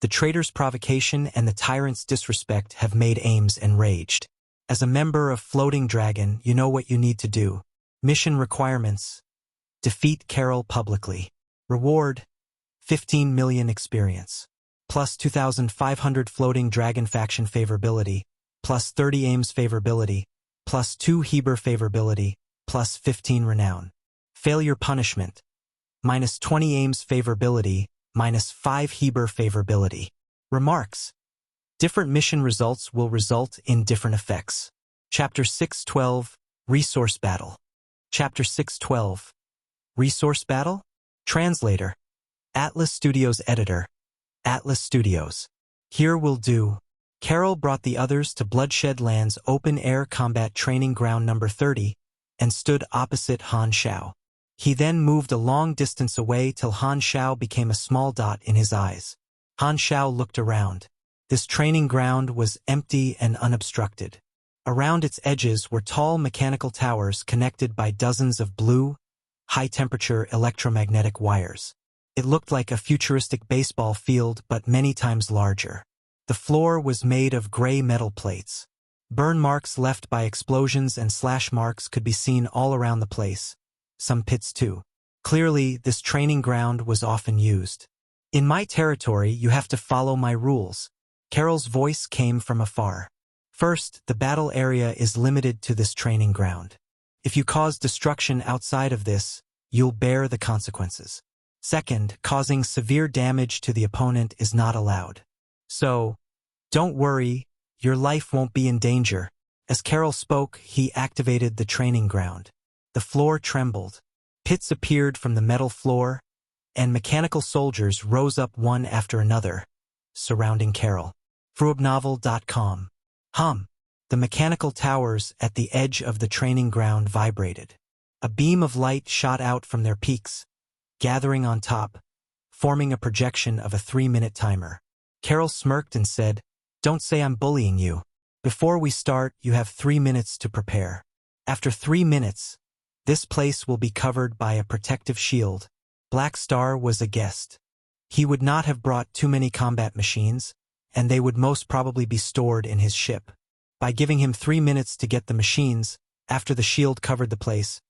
The traitor's provocation and the tyrant's disrespect have made Ames enraged. As a member of Floating Dragon, you know what you need to do. Mission requirements. Defeat Carol publicly. Reward. 15 million experience. Plus 2,500 Floating Dragon faction favorability. Plus 30 Ames favorability. Plus 2 Heber favorability. Plus 15 renown. Failure punishment. Minus 20 Ames favorability. Minus 5 Heber favorability. Remarks. Different mission results will result in different effects. Chapter 612, Resource Battle. Chapter 612, Resource Battle? Translator. Atlas Studios Editor. Atlas Studios. Here will do. Carol brought the others to Bloodshed Land's open-air combat training ground number 30 and stood opposite Han Xiao. He then moved a long distance away till Han Xiao became a small dot in his eyes. Han Xiao looked around. This training ground was empty and unobstructed. Around its edges were tall mechanical towers connected by dozens of blue, high-temperature electromagnetic wires. It looked like a futuristic baseball field but many times larger. The floor was made of gray metal plates. Burn marks left by explosions and slash marks could be seen all around the place. Some pits too. Clearly, this training ground was often used. "In my territory, you have to follow my rules." Carol's voice came from afar. "First, the battle area is limited to this training ground. If you cause destruction outside of this, you'll bear the consequences. Second, causing severe damage to the opponent is not allowed. So, don't worry, your life won't be in danger." As Carol spoke, he activated the training ground. The floor trembled. Pits appeared from the metal floor, and mechanical soldiers rose up one after another, surrounding Carol. Fruobnovel.com. The mechanical towers at the edge of the training ground vibrated. A beam of light shot out from their peaks, gathering on top, forming a projection of a 3-minute timer. Carol smirked and said, "Don't say I'm bullying you. Before we start, you have 3 minutes to prepare. After 3 minutes, this place will be covered by a protective shield." Black Star was a guest. He would not have brought too many combat machines, and they would most probably be stored in his ship. By giving him 3 minutes to get the machines, after the shield covered the place,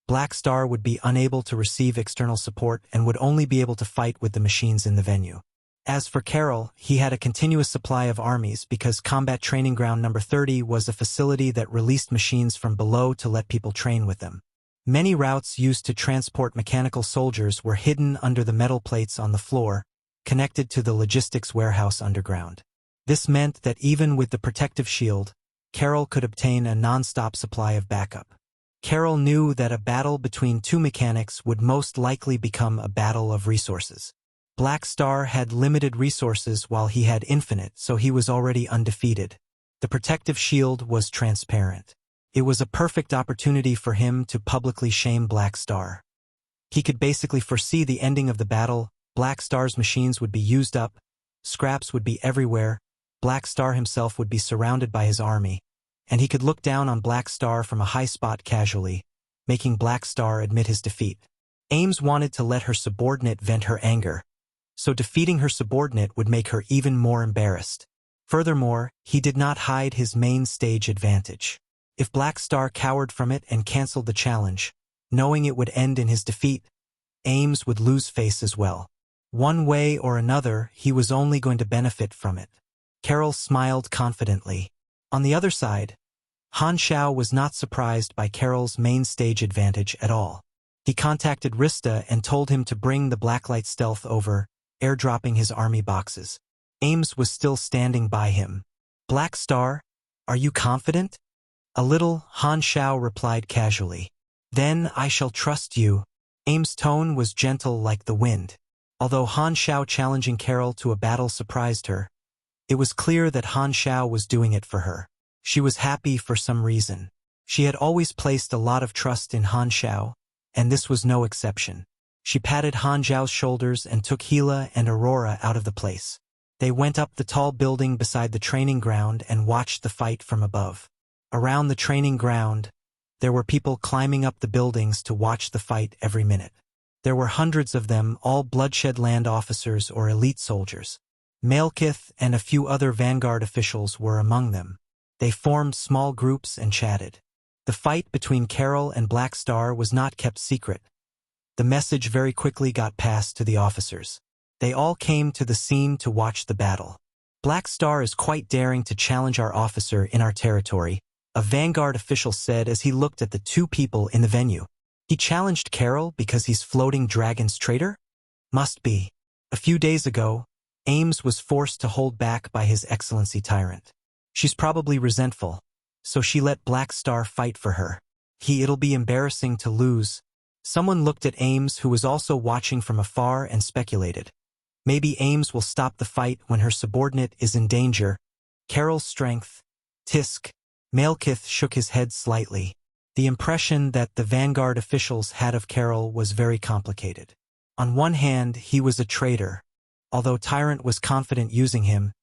Black Star would be unable to receive external support and would only be able to fight with the machines in the venue. As for Carol, he had a continuous supply of armies because Combat Training Ground Number 30 was a facility that released machines from below to let people train with them. Many routes used to transport mechanical soldiers were hidden under the metal plates on the floor, connected to the logistics warehouse underground. This meant that even with the protective shield, Carol could obtain a non-stop supply of backup. Carol knew that a battle between two mechanics would most likely become a battle of resources. Black Star had limited resources while he had infinite, so he was already undefeated. The protective shield was transparent. It was a perfect opportunity for him to publicly shame Black Star. He could basically foresee the ending of the battle. Black Star's machines would be used up, scraps would be everywhere, Black Star himself would be surrounded by his army, and he could look down on Black Star from a high spot casually, making Black Star admit his defeat. Ames wanted to let her subordinate vent her anger, so defeating her subordinate would make her even more embarrassed. Furthermore, he did not hide his main stage advantage. If Black Star cowered from it and canceled the challenge, knowing it would end in his defeat, Ames would lose face as well. One way or another, he was only going to benefit from it. Carol smiled confidently. On the other side, Han Xiao was not surprised by Carol's main stage advantage at all. He contacted Rista and told him to bring the Blacklight stealth over, airdropping his army boxes. Ames was still standing by him. Black Star, are you confident? A little, Han Xiao replied casually. Then I shall trust you. Ames' tone was gentle like the wind. Although Han Xiao challenging Carol to a battle surprised her, it was clear that Han Xiao was doing it for her. She was happy for some reason. She had always placed a lot of trust in Han Xiao, and this was no exception. She patted Han Xiao's shoulders and took Gila and Aurora out of the place. They went up the tall building beside the training ground and watched the fight from above. Around the training ground, there were people climbing up the buildings to watch the fight every minute. There were hundreds of them, all Bloodshed Land officers or elite soldiers. Malekith and a few other Vanguard officials were among them. They formed small groups and chatted. The fight between Carol and Black Star was not kept secret. The message very quickly got passed to the officers. They all came to the scene to watch the battle. Black Star is quite daring to challenge our officer in our territory, a Vanguard official said as he looked at the two people in the venue. He challenged Carol because he's Floating Dragon's traitor? Must be. A few days ago, Ames was forced to hold back by His Excellency Tyrant. She's probably resentful, so she let Black Star fight for her. It'll be embarrassing to lose. Someone looked at Ames, who was also watching from afar, and speculated. Maybe Ames will stop the fight when her subordinate is in danger. Carol's strength. Tisk. Malekith shook his head slightly. The impression that the Vanguard officials had of Carol was very complicated. On one hand, he was a traitor. Although Tyrant was confident using him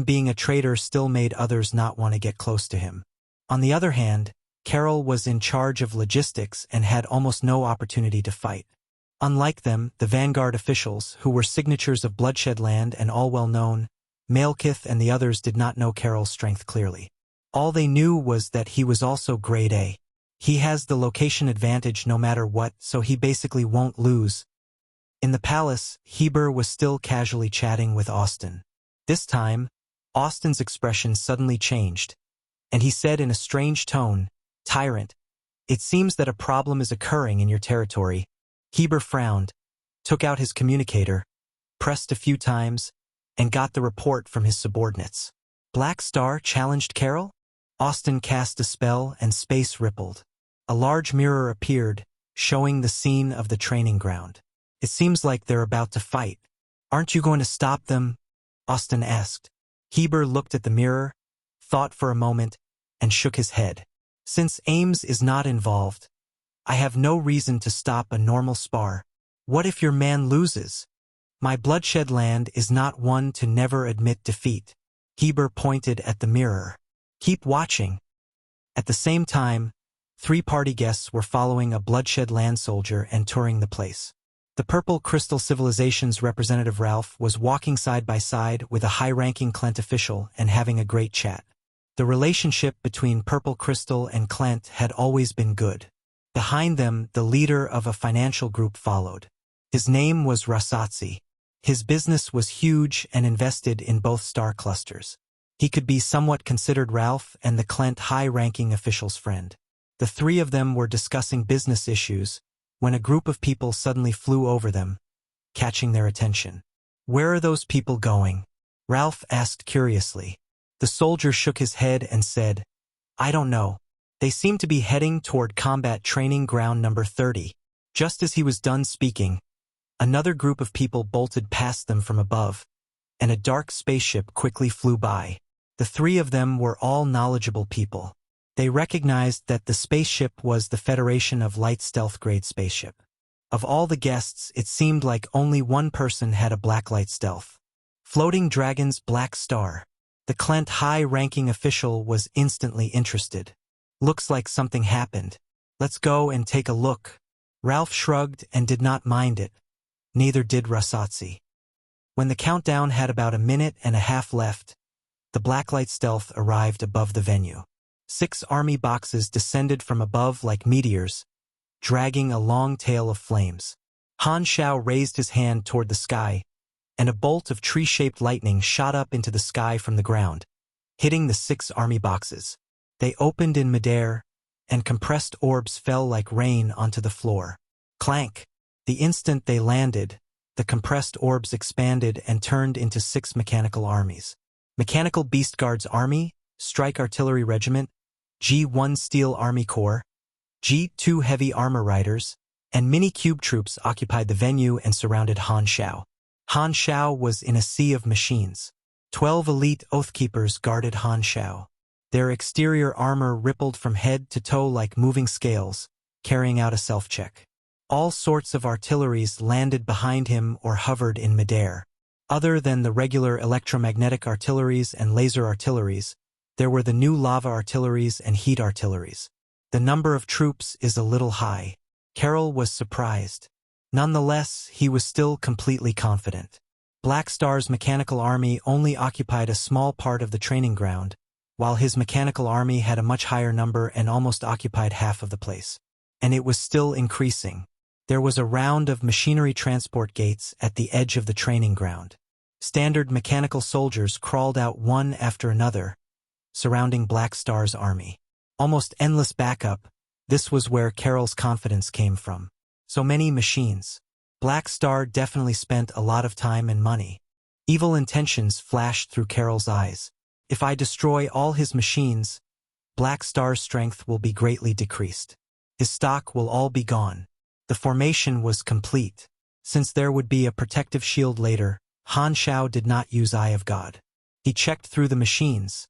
being a traitor still made others not want to get close to him. On the other hand, Carol was in charge of logistics and had almost no opportunity to fight. Unlike them, the Vanguard officials, who were signatures of Bloodshed Land and all well known, Malekith and the others did not know Carol's strength clearly. All they knew was that he was also grade A. He has the location advantage no matter what, so he basically won't lose. In the palace, Heber was still casually chatting with Austin. This time, Austin's expression suddenly changed, and he said in a strange tone, "Tyrant, it seems that a problem is occurring in your territory." Heber frowned, took out his communicator, pressed a few times, and got the report from his subordinates. Black Star challenged Carol? Austin cast a spell and space rippled. A large mirror appeared, showing the scene of the training ground. It seems like they're about to fight. Aren't you going to stop them? Austin asked. Heber looked at the mirror, thought for a moment, and shook his head. Since Ames is not involved, I have no reason to stop a normal spar. What if your man loses? My Bloodshed Land is not one to never admit defeat. Heber pointed at the mirror. Keep watching. At the same time, 3 party guests were following a Bloodshed Land soldier and touring the place. The Purple Crystal Civilization's representative Ralph was walking side by side with a high-ranking Clent official and having a great chat. The relationship between Purple Crystal and Clent had always been good. Behind them, the leader of a financial group followed. His name was Rasatsi. His business was huge and invested in both star clusters. He could be somewhat considered Ralph and the Clent high-ranking official's friend. The three of them were discussing business issues when a group of people suddenly flew over them, catching their attention. "Where are those people going?" Ralph asked curiously. The soldier shook his head and said, "I don't know. They seem to be heading toward combat training ground number 30. Just as he was done speaking, another group of people bolted past them from above, and a dark spaceship quickly flew by. The three of them were all knowledgeable people. They recognized that the spaceship was the Federation of Light Stealth-grade spaceship. Of all the guests, it seemed like only one person had a Blacklight Stealth. Floating Dragon's Black Star. The Clent high-ranking official was instantly interested. "Looks like something happened. Let's go and take a look." Ralph shrugged and did not mind it. Neither did Rasatsi. When the countdown had about a minute and a half left, the Blacklight Stealth arrived above the venue. 6 army boxes descended from above like meteors, dragging a long tail of flames. Han Xiao raised his hand toward the sky, and a bolt of tree-shaped lightning shot up into the sky from the ground, hitting the 6 army boxes. They opened in midair, and compressed orbs fell like rain onto the floor. Clank! The instant they landed, the compressed orbs expanded and turned into 6 mechanical armies. Mechanical Beast Guards Army, Strike Artillery Regiment, G1 Steel Army Corps, G2 Heavy Armor Riders, and mini-cube troops occupied the venue and surrounded Han Xiao. Han Xiao was in a sea of machines. 12 elite Oathkeepers guarded Han Xiao. Their exterior armor rippled from head to toe like moving scales, carrying out a self-check. All sorts of artilleries landed behind him or hovered in midair. Other than the regular electromagnetic artilleries and laser artilleries, there were the new lava artilleries and heat artilleries. The number of troops is a little high. Carol was surprised. Nonetheless, he was still completely confident. Black Star's mechanical army only occupied a small part of the training ground, while his mechanical army had a much higher number and almost occupied half of the place. And it was still increasing. There was a round of machinery transport gates at the edge of the training ground. Standard mechanical soldiers crawled out one after another, surrounding Black Star's army. Almost endless backup, this was where Carol's confidence came from. So many machines. Black Star definitely spent a lot of time and money. Evil intentions flashed through Carol's eyes. If I destroy all his machines, Black Star's strength will be greatly decreased. His stock will all be gone. The formation was complete. Since there would be a protective shield later, Han Xiao did not use Eye of God. He checked through the machines.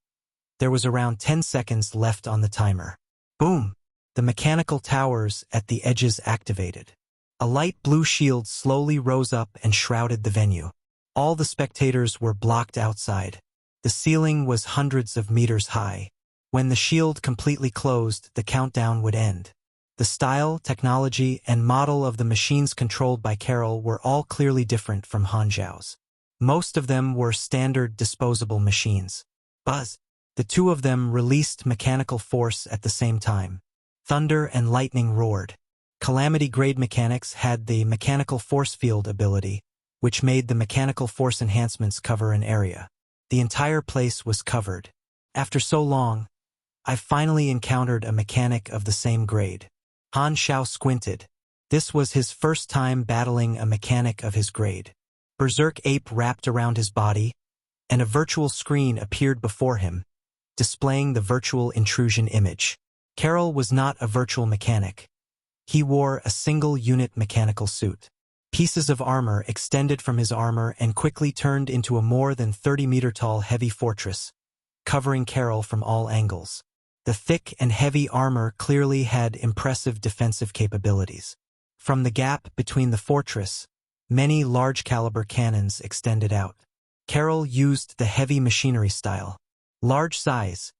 There was around 10 seconds left on the timer. Boom! The mechanical towers at the edges activated. A light blue shield slowly rose up and shrouded the venue. All the spectators were blocked outside. The ceiling was hundreds of meters high. When the shield completely closed, the countdown would end. The style, technology, and model of the machines controlled by Carol were all clearly different from Han Xiao's. Most of them were standard disposable machines. Buzz! The two of them released mechanical force at the same time. Thunder and lightning roared. Calamity-grade mechanics had the mechanical force field ability, which made the mechanical force enhancements cover an area. The entire place was covered. After so long, I finally encountered a mechanic of the same grade. Han Xiao squinted. This was his first time battling a mechanic of his grade. Berserk Ape wrapped around his body, and a virtual screen appeared before him, displaying the virtual intrusion image. Carol was not a virtual mechanic. He wore a single-unit mechanical suit. Pieces of armor extended from his armor and quickly turned into a more than 30-meter-tall heavy fortress, covering Carol from all angles. The thick and heavy armor clearly had impressive defensive capabilities. From the gap between the fortress, many large-caliber cannons extended out. Carol used the heavy machinery style. Large size,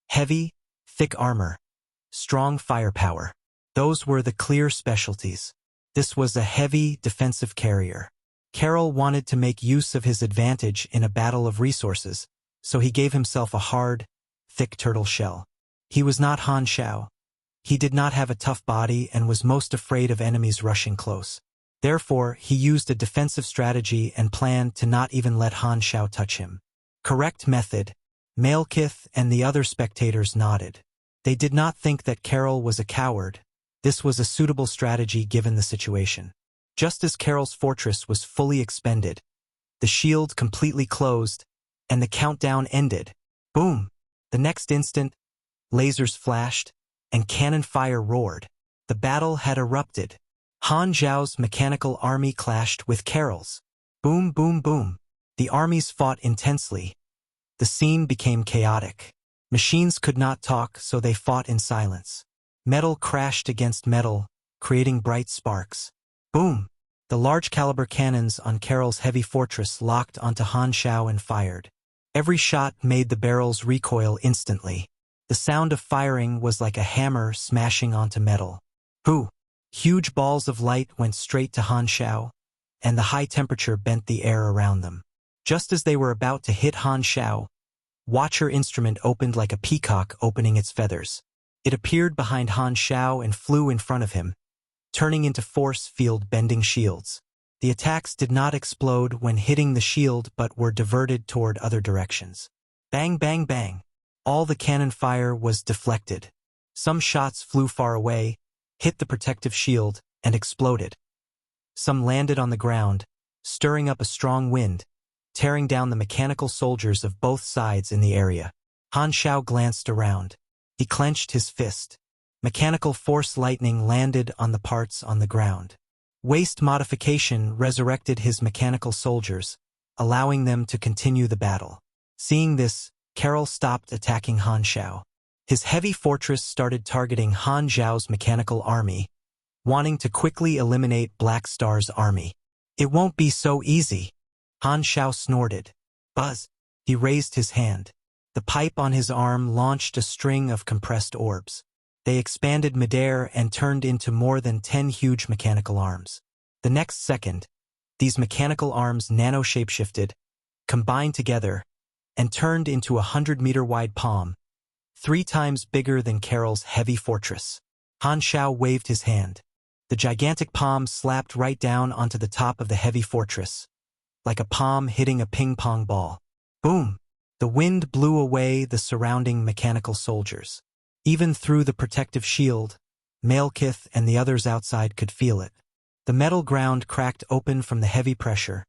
heavy, thick armor, strong firepower. Those were the clear specialties. This was a heavy, defensive carrier. Carol wanted to make use of his advantage in a battle of resources, so he gave himself a hard, thick turtle shell. He was not Han Xiao. He did not have a tough body and was most afraid of enemies rushing close. Therefore, he used a defensive strategy and planned to not even let Han Xiao touch him. Correct method. Malekith and the other spectators nodded. They did not think that Carol was a coward. This was a suitable strategy given the situation. Just as Carol's fortress was fully expended, the shield completely closed, and the countdown ended. Boom! The next instant, lasers flashed, and cannon fire roared. The battle had erupted. Han Xiao's mechanical army clashed with Carol's. Boom, boom, boom. The armies fought intensely. The scene became chaotic. Machines could not talk, so they fought in silence. Metal crashed against metal, creating bright sparks. Boom! The large-caliber cannons on Carol's heavy fortress locked onto Han Xiao and fired. Every shot made the barrels recoil instantly. The sound of firing was like a hammer smashing onto metal. Hoo! Huge balls of light went straight to Han Xiao, and the high temperature bent the air around them. Just as they were about to hit Han Xiao, Watcher instrument opened like a peacock opening its feathers. It appeared behind Han Xiao and flew in front of him, turning into force field bending shields. The attacks did not explode when hitting the shield but were diverted toward other directions. Bang, bang, bang. All the cannon fire was deflected. Some shots flew far away, hit the protective shield, and exploded. Some landed on the ground, stirring up a strong wind, tearing down the mechanical soldiers of both sides in the area. Han Xiao glanced around. He clenched his fist. Mechanical force lightning landed on the parts on the ground. Waste modification resurrected his mechanical soldiers, allowing them to continue the battle. Seeing this, Carol stopped attacking Han Xiao. His heavy fortress started targeting Han Xiao's mechanical army, wanting to quickly eliminate Black Star's army. It won't be so easy. Han Xiao snorted. Buzz! He raised his hand. The pipe on his arm launched a string of compressed orbs. They expanded midair and turned into more than 10 huge mechanical arms. The next second, these mechanical arms nano-shapeshifted, combined together, and turned into a 100-meter-wide palm, 3 times bigger than Carol's heavy fortress. Han Xiao waved his hand. The gigantic palm slapped right down onto the top of the heavy fortress, like a palm hitting a ping-pong ball. Boom! The wind blew away the surrounding mechanical soldiers. Even through the protective shield, Malekith and the others outside could feel it. The metal ground cracked open from the heavy pressure,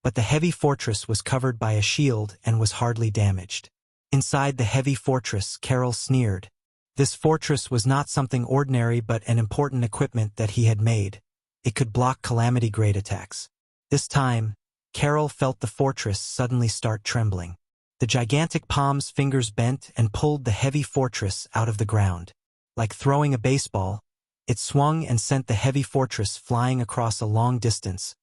but the heavy fortress was covered by a shield and was hardly damaged. Inside the heavy fortress, Carol sneered. This fortress was not something ordinary but an important equipment that he had made. It could block calamity-grade attacks. This time, Carol felt the fortress suddenly start trembling. The gigantic palm's fingers bent and pulled the heavy fortress out of the ground. Like throwing a baseball, it swung and sent the heavy fortress flying across a long distance,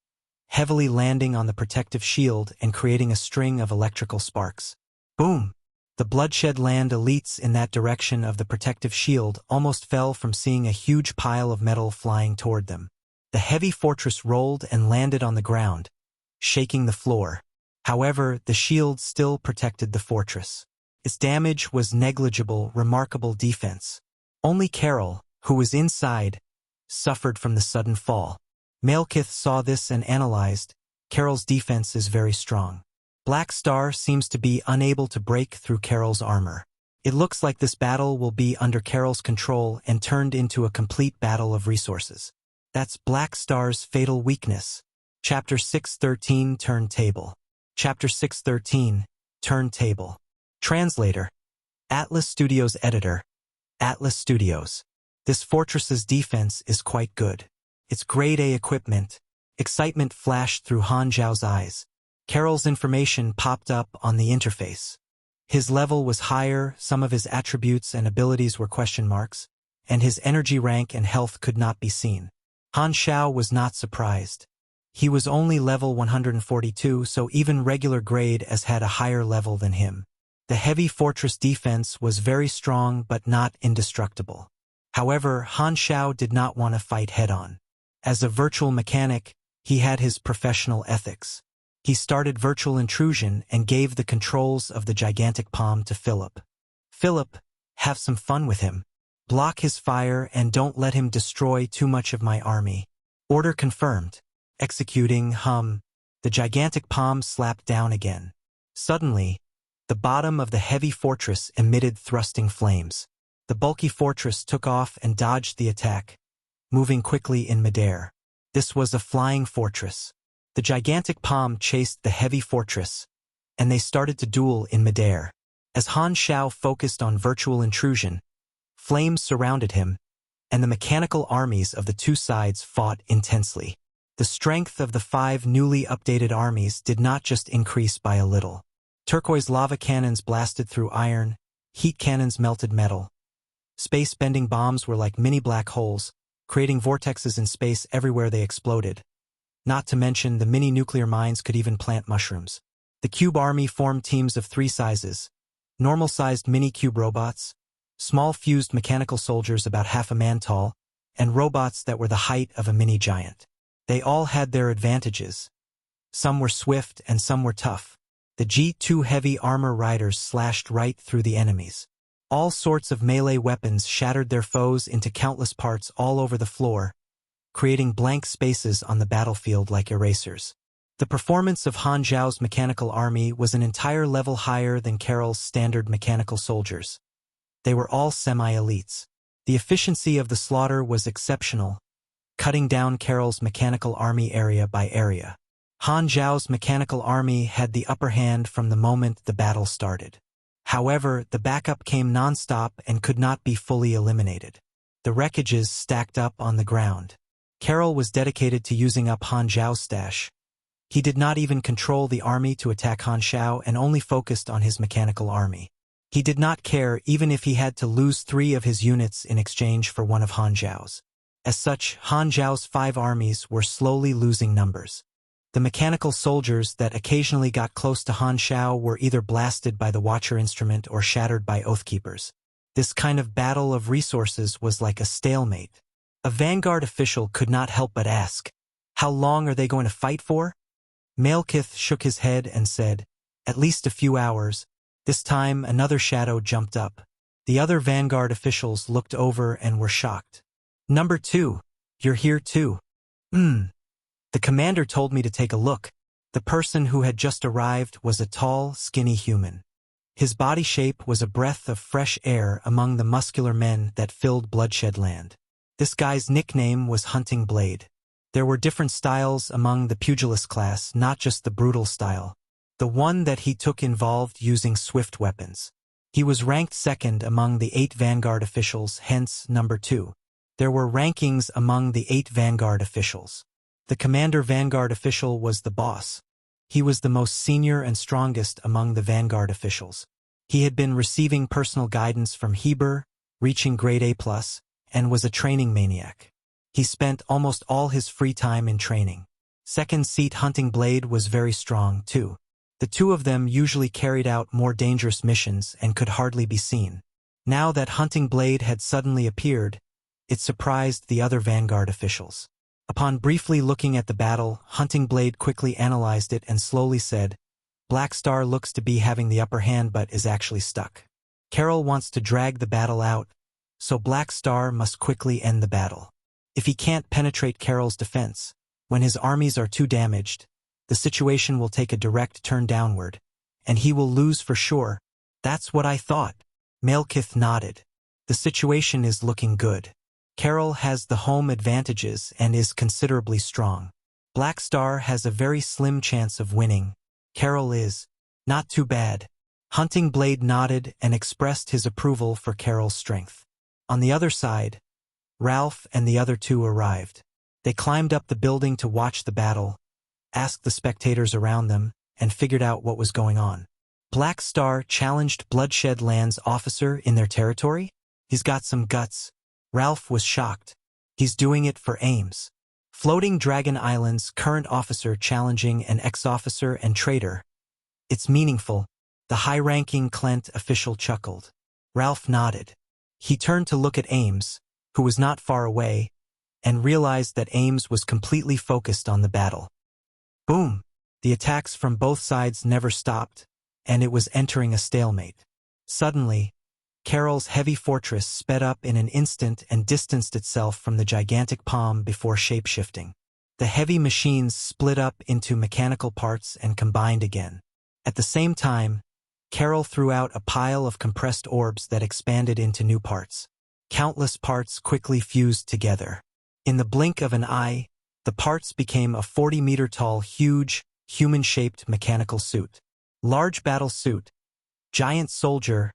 heavily landing on the protective shield and creating a string of electrical sparks. Boom! The bloodshed land elites in that direction of the protective shield almost fell from seeing a huge pile of metal flying toward them. The heavy fortress rolled and landed on the ground, shaking the floor. However, the shield still protected the fortress. Its damage was negligible, remarkable defense. Only Carol, who was inside, suffered from the sudden fall. Malekith saw this and analyzed. Carol's defense is very strong. Black Star seems to be unable to break through Carol's armor. It looks like this battle will be under Carol's control and turned into a complete battle of resources. That's Black Star's fatal weakness. Chapter 613 Turntable. Chapter 613 Turntable. Translator. Atlas Studios Editor. Atlas Studios. This fortress's defense is quite good. It's grade A equipment. Excitement flashed through Han Xiao's eyes. Carol's information popped up on the interface. His level was higher, some of his attributes and abilities were question marks, and his energy rank and health could not be seen. Han Xiao was not surprised. He was only level 142, so even regular grade as had a higher level than him. The heavy fortress defense was very strong but not indestructible. However, Han Xiao did not want to fight head-on. As a virtual mechanic, he had his professional ethics. He started virtual intrusion and gave the controls of the gigantic palm to Philip. Philip, have some fun with him. Block his fire and don't let him destroy too much of my army. Order confirmed. Executing, the gigantic palm slapped down again. Suddenly, the bottom of the heavy fortress emitted thrusting flames. The bulky fortress took off and dodged the attack, moving quickly in midair. This was a flying fortress. The gigantic palm chased the heavy fortress, and they started to duel in midair. As Han Xiao focused on virtual intrusion, flames surrounded him, and the mechanical armies of the two sides fought intensely. The strength of the 5 newly updated armies did not just increase by a little. Turquoise lava cannons blasted through iron, heat cannons melted metal. Space-bending bombs were like mini black holes, creating vortexes in space everywhere they exploded. Not to mention the mini nuclear mines could even plant mushrooms. The cube army formed teams of 3 sizes: normal-sized mini-cube robots, small fused mechanical soldiers about half a man tall, and robots that were the height of a mini-giant. They all had their advantages. Some were swift and some were tough. The G2 heavy armor riders slashed right through the enemies. All sorts of melee weapons shattered their foes into countless parts all over the floor, creating blank spaces on the battlefield like erasers. The performance of Han Xiao's mechanical army was an entire level higher than Carol's standard mechanical soldiers. They were all semi-elites. The efficiency of the slaughter was exceptional, cutting down Carol's mechanical army area by area. Han Xiao's mechanical army had the upper hand from the moment the battle started. However, the backup came non-stop and could not be fully eliminated. The wreckages stacked up on the ground. Carol was dedicated to using up Han Xiao's stash. He did not even control the army to attack Han Xiao and only focused on his mechanical army. He did not care even if he had to lose 3 of his units in exchange for one of Han Xiao's. As such, Han Xiao's 5 armies were slowly losing numbers. The mechanical soldiers that occasionally got close to Han Xiao were either blasted by the Watcher instrument or shattered by Oathkeepers. This kind of battle of resources was like a stalemate. A Vanguard official could not help but ask, "How long are they going to fight for?" Malekith shook his head and said, "At least a few hours." This time another shadow jumped up. The other Vanguard officials looked over and were shocked. "Number 2, you're here too." The commander told me to take a look." The person who had just arrived was a tall, skinny human. His body shape was a breath of fresh air among the muscular men that filled Bloodshed Land. This guy's nickname was Hunting Blade. There were different styles among the pugilist class, not just the brutal style. The one that he took involved using swift weapons. He was ranked 2nd among the 8 Vanguard officials, hence number 2. There were rankings among the 8 Vanguard officials. The commander Vanguard official was the boss. He was the most senior and strongest among the Vanguard officials. He had been receiving personal guidance from Heber, reaching grade A+, and was a training maniac. He spent almost all his free time in training. Second seat Hunting Blade was very strong, too. The 2 of them usually carried out more dangerous missions and could hardly be seen. Now that Hunting Blade had suddenly appeared, it surprised the other Vanguard officials. Upon briefly looking at the battle, Hunting Blade quickly analyzed it and slowly said, "Black Star looks to be having the upper hand but is actually stuck. Carol wants to drag the battle out, so Black Star must quickly end the battle. If he can't penetrate Carol's defense, when his armies are too damaged, the situation will take a direct turn downward, and he will lose for sure." "That's what I thought." Malekith nodded. "The situation is looking good. Carol has the home advantages and is considerably strong. Black Star has a very slim chance of winning. Carol is not too bad." Hunting Blade nodded and expressed his approval for Carol's strength. On the other side, Ralph and the other 2 arrived. They climbed up the building to watch the battle, asked the spectators around them, and figured out what was going on. Black Star challenged Bloodshed Land's officer in their territory? He's got some guts. Ralph was shocked. He's doing it for Ames. Floating Dragon Island's current officer challenging an ex-officer and traitor. It's meaningful. The high-ranking Klent official chuckled. Ralph nodded. He turned to look at Ames, who was not far away, and realized that Ames was completely focused on the battle. Boom! The attacks from both sides never stopped, and it was entering a stalemate. Suddenly, Carol's heavy fortress sped up in an instant and distanced itself from the gigantic palm before shape-shifting. The heavy machines split up into mechanical parts and combined again. At the same time, Carol threw out a pile of compressed orbs that expanded into new parts. Countless parts quickly fused together. In the blink of an eye, the parts became a 40-meter-tall, huge, human-shaped mechanical suit. Large battle suit, giant soldier,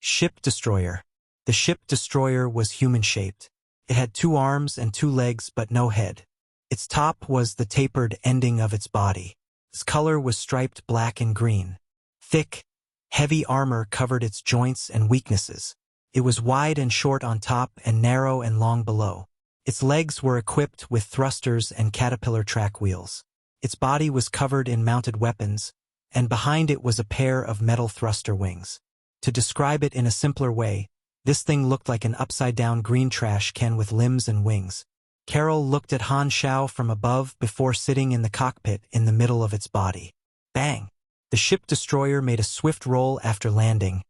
ship destroyer. The ship destroyer was human-shaped. It had 2 arms and 2 legs but no head. Its top was the tapered ending of its body. Its color was striped black and green. Thick, heavy armor covered its joints and weaknesses. It was wide and short on top and narrow and long below. Its legs were equipped with thrusters and caterpillar track wheels. Its body was covered in mounted weapons, and behind it was a pair of metal thruster wings. To describe it in a simpler way, this thing looked like an upside-down green trash can with limbs and wings. Carol looked at Han Xiao from above before sitting in the cockpit in the middle of its body. Bang! The ship destroyer made a swift roll after landing,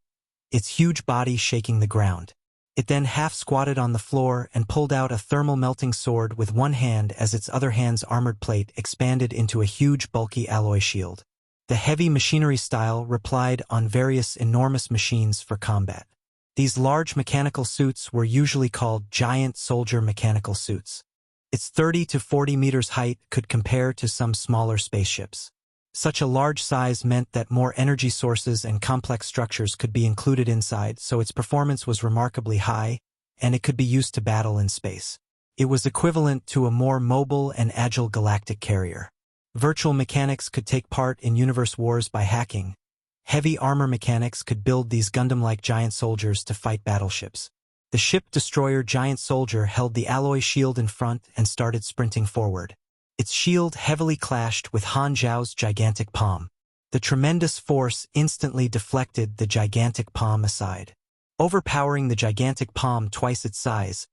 its huge body shaking the ground. It then half-squatted on the floor and pulled out a thermal melting sword with one hand as its other hand's armored plate expanded into a huge bulky alloy shield. The heavy machinery style replied on various enormous machines for combat. These large mechanical suits were usually called giant soldier mechanical suits. Its 30 to 40 meters height could compare to some smaller spaceships. Such a large size meant that more energy sources and complex structures could be included inside, so its performance was remarkably high, and it could be used to battle in space. It was equivalent to a more mobile and agile galactic carrier. Virtual mechanics could take part in universe wars by hacking. Heavy armor mechanics could build these Gundam-like giant soldiers to fight battleships. The ship destroyer giant soldier held the alloy shield in front and started sprinting forward. Its shield heavily clashed with Han Xiao's gigantic palm. The tremendous force instantly deflected the gigantic palm aside. Overpowering the gigantic palm twice its size,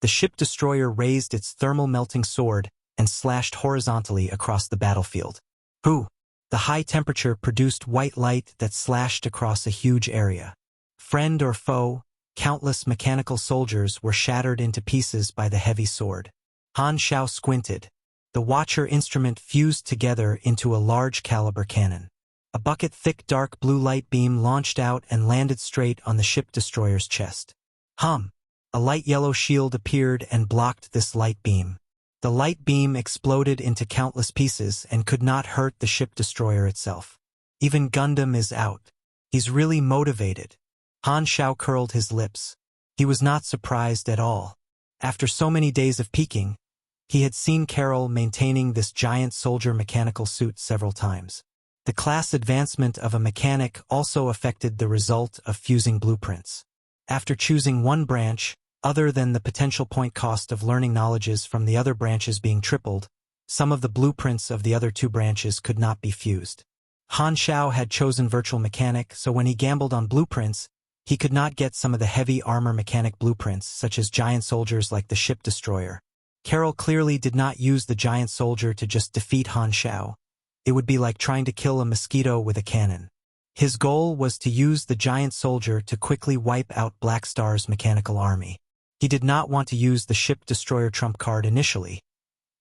the ship destroyer raised its thermal melting sword and slashed horizontally across the battlefield. Hoo! The high temperature produced white light that slashed across a huge area. Friend or foe, countless mechanical soldiers were shattered into pieces by the heavy sword. Han Xiao squinted. The Watcher instrument fused together into a large caliber cannon. A bucket-thick dark blue light beam launched out and landed straight on the ship destroyer's chest. Hum! A light yellow shield appeared and blocked this light beam. The light beam exploded into countless pieces and could not hurt the ship destroyer itself. Even Gundam is out. He's really motivated. Han Xiao curled his lips. He was not surprised at all. After so many days of peeking, he had seen Carol maintaining this giant soldier mechanical suit several times. The class advancement of a mechanic also affected the result of fusing blueprints. After choosing one branch, other than the potential point cost of learning knowledges from the other branches being tripled, some of the blueprints of the other 2 branches could not be fused. Han Xiao had chosen virtual mechanic, so when he gambled on blueprints, he could not get some of the heavy armor mechanic blueprints, such as giant soldiers like the ship destroyer. Carol clearly did not use the giant soldier to just defeat Han Xiao. It would be like trying to kill a mosquito with a cannon. His goal was to use the giant soldier to quickly wipe out Black Star's mechanical army. He did not want to use the ship destroyer trump card initially,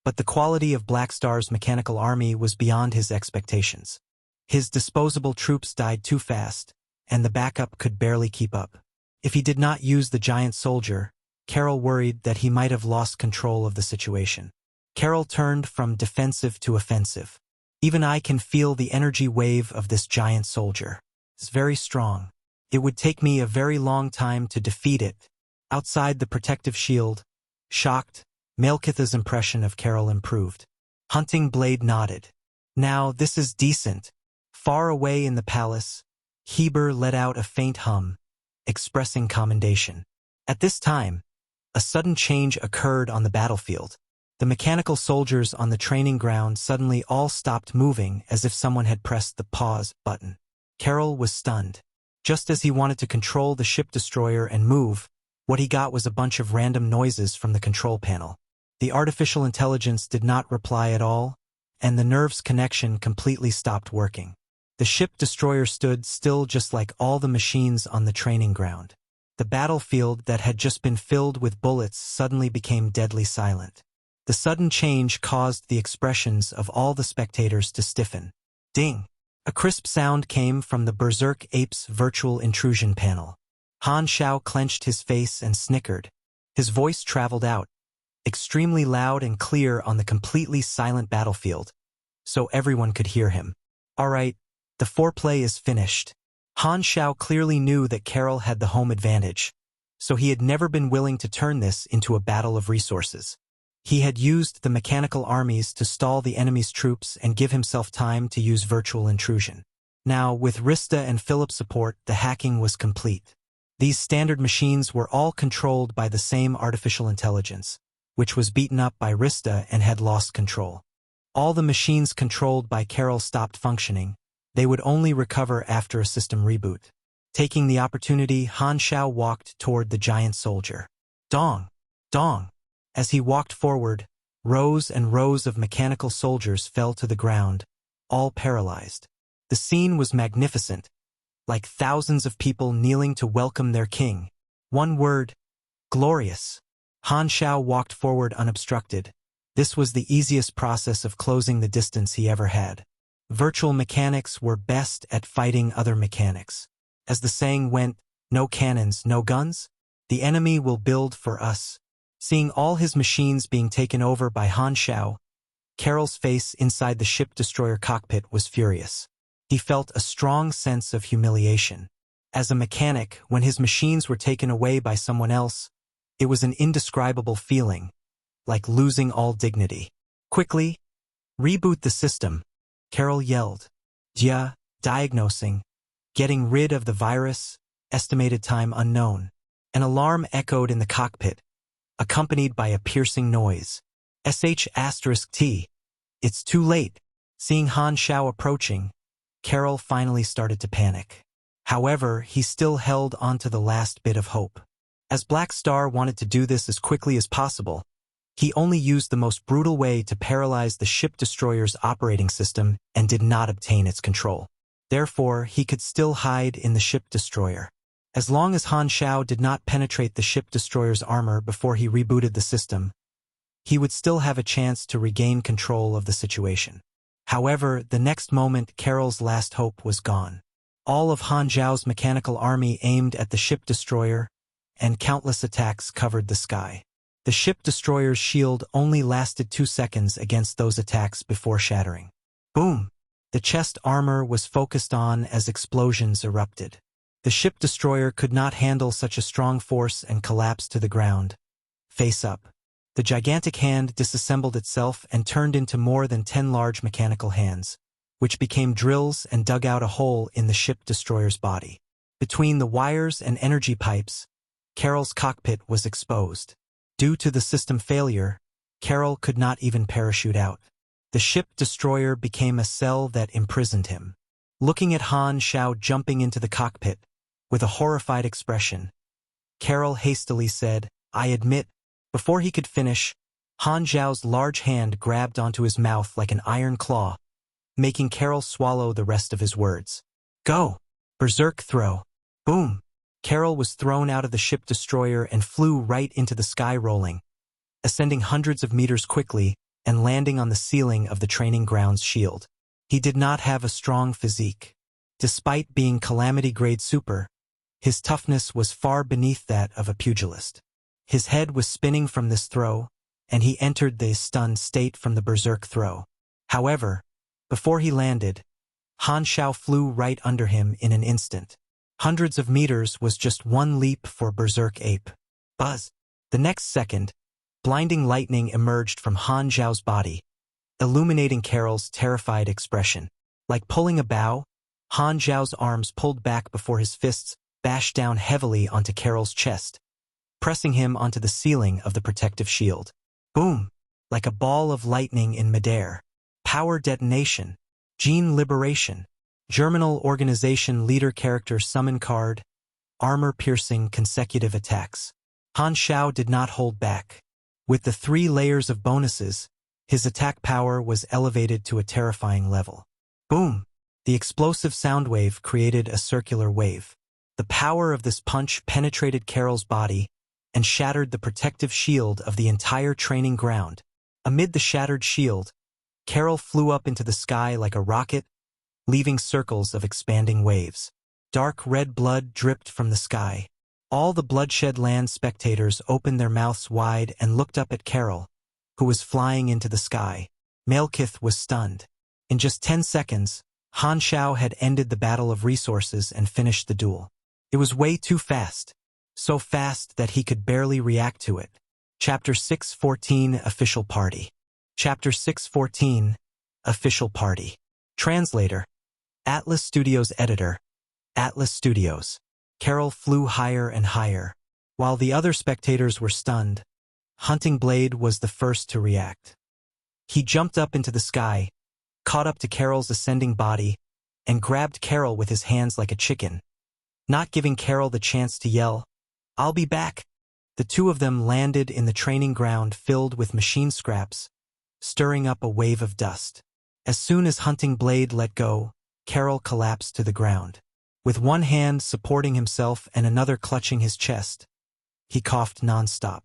but the quality of Black Star's mechanical army was beyond his expectations. His disposable troops died too fast, and the backup could barely keep up. If he did not use the giant soldier, Carol worried that he might have lost control of the situation. Carol turned from defensive to offensive. Even I can feel the energy wave of this giant soldier. It's very strong. It would take me a very long time to defeat it. Outside the protective shield, shocked, Malekitha's impression of Carol improved. Hunting Blade nodded. Now this is decent. Far away in the palace, Heber let out a faint hum, expressing commendation. At this time, a sudden change occurred on the battlefield. The mechanical soldiers on the training ground suddenly all stopped moving as if someone had pressed the pause button. Carol was stunned. Just as he wanted to control the ship destroyer and move, what he got was a bunch of random noises from the control panel. The artificial intelligence did not reply at all, and the nerve's connection completely stopped working. The ship destroyer stood still just like all the machines on the training ground. The battlefield that had just been filled with bullets suddenly became deadly silent. The sudden change caused the expressions of all the spectators to stiffen. Ding! A crisp sound came from the Berserk Ape's virtual intrusion panel. Han Xiao clenched his face and snickered. His voice traveled out, extremely loud and clear on the completely silent battlefield, so everyone could hear him. All right, the foreplay is finished. Han Xiao clearly knew that Carol had the home advantage, so he had never been willing to turn this into a battle of resources. He had used the mechanical armies to stall the enemy's troops and give himself time to use virtual intrusion. Now, with Rista and Philip's support, the hacking was complete. These standard machines were all controlled by the same artificial intelligence, which was beaten up by Rista and had lost control. All the machines controlled by Carol stopped functioning. They would only recover after a system reboot. Taking the opportunity, Han Xiao walked toward the giant soldier. Dong! Dong! As he walked forward, rows and rows of mechanical soldiers fell to the ground, all paralyzed. The scene was magnificent, like thousands of people kneeling to welcome their king. One word: glorious. Han Xiao walked forward unobstructed. This was the easiest process of closing the distance he ever had. Virtual mechanics were best at fighting other mechanics. As the saying went, no cannons, no guns. The enemy will build for us. Seeing all his machines being taken over by Han Xiao, Carol's face inside the ship destroyer cockpit was furious. He felt a strong sense of humiliation. As a mechanic, when his machines were taken away by someone else, it was an indescribable feeling, like losing all dignity. Quickly, reboot the system, Carol yelled. Yeah, diagnosing, getting rid of the virus, estimated time unknown. An alarm echoed in the cockpit, accompanied by a piercing noise. *T. It's too late. Seeing Han Xiao approaching, Carol finally started to panic. However, he still held onto the last bit of hope. As Black Star wanted to do this as quickly as possible, he only used the most brutal way to paralyze the ship destroyer's operating system and did not obtain its control. Therefore, he could still hide in the ship destroyer. As long as Han Xiao did not penetrate the ship destroyer's armor before he rebooted the system, he would still have a chance to regain control of the situation. However, the next moment Carol's last hope was gone. All of Han Xiao's mechanical army aimed at the ship destroyer, and countless attacks covered the sky. The ship destroyer's shield only lasted 2 seconds against those attacks before shattering. Boom! The chest armor was focused on as explosions erupted. The ship destroyer could not handle such a strong force and collapsed to the ground, face up. The gigantic hand disassembled itself and turned into more than 10 large mechanical hands, which became drills and dug out a hole in the ship destroyer's body. Between the wires and energy pipes, Carol's cockpit was exposed. Due to the system failure, Carol could not even parachute out. The ship destroyer became a cell that imprisoned him. Looking at Han Xiao jumping into the cockpit, with a horrified expression, Carol hastily said, "I admit." Before he could finish, Han Xiao's large hand grabbed onto his mouth like an iron claw, making Carol swallow the rest of his words. Go! Berserk throw! Boom! Carol was thrown out of the ship destroyer and flew right into the sky, rolling, ascending hundreds of meters quickly and landing on the ceiling of the training ground's shield. He did not have a strong physique. Despite being calamity-grade super, his toughness was far beneath that of a pugilist. His head was spinning from this throw, and he entered the stunned state from the berserk throw. However, before he landed, Han Xiao flew right under him in an instant. Hundreds of meters was just one leap for Berserk Ape. Buzz! The next second, blinding lightning emerged from Han Xiao's body, illuminating Carol's terrified expression. Like pulling a bow, Han Xiao's arms pulled back before his fists bashed down heavily onto Carol's chest, pressing him onto the ceiling of the protective shield. Boom! Like a ball of lightning in midair. Power detonation. Gene liberation. Germinal organization leader character summon card. Armor-piercing consecutive attacks. Han Xiao did not hold back. With the 3 layers of bonuses, his attack power was elevated to a terrifying level. Boom! The explosive sound wave created a circular wave. The power of this punch penetrated Carol's body and shattered the protective shield of the entire training ground. Amid the shattered shield, Carol flew up into the sky like a rocket, leaving circles of expanding waves. Dark red blood dripped from the sky. All the Bloodshed Land spectators opened their mouths wide and looked up at Carol, who was flying into the sky. Malekith was stunned. In just 10 seconds, Han Xiao had ended the battle of resources and finished the duel. It was way too fast. So fast that he could barely react to it. Chapter 614 Official Party. Chapter 614 Official Party. Translator. Atlas Studios Editor. Atlas Studios. Carol flew higher and higher. While the other spectators were stunned, Hunting Blade was the first to react. He jumped up into the sky, caught up to Carol's ascending body, and grabbed Carol with his hands like a chicken. Not giving Carol the chance to yell, "I'll be back." The 2 of them landed in the training ground filled with machine scraps, stirring up a wave of dust. As soon as Hunting Blade let go, Carol collapsed to the ground. With one hand supporting himself and another clutching his chest, he coughed nonstop.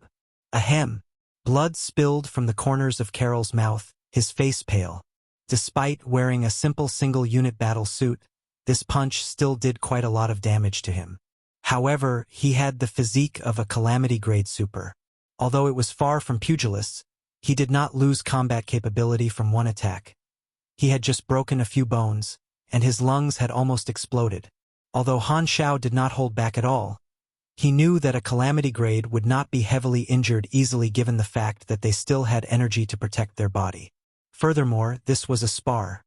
Ahem! Blood spilled from the corners of Carol's mouth, his face pale. Despite wearing a simple single-unit battle suit, this punch still did quite a lot of damage to him. However, he had the physique of a calamity-grade super. Although it was far from pugilist, he did not lose combat capability from one attack. He had just broken a few bones, and his lungs had almost exploded. Although Han Xiao did not hold back at all, he knew that a calamity grade would not be heavily injured easily given the fact that they still had energy to protect their body. Furthermore, this was a spar.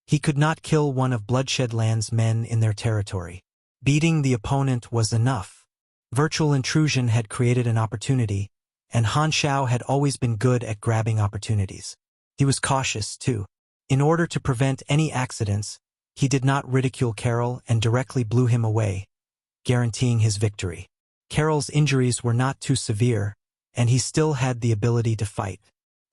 He could not kill one of Bloodshed Land's men in their territory. Beating the opponent was enough. Virtual intrusion had created an opportunity, and Han Xiao had always been good at grabbing opportunities. He was cautious, too. In order to prevent any accidents, he did not ridicule Carol and directly blew him away, guaranteeing his victory. Carol's injuries were not too severe, and he still had the ability to fight.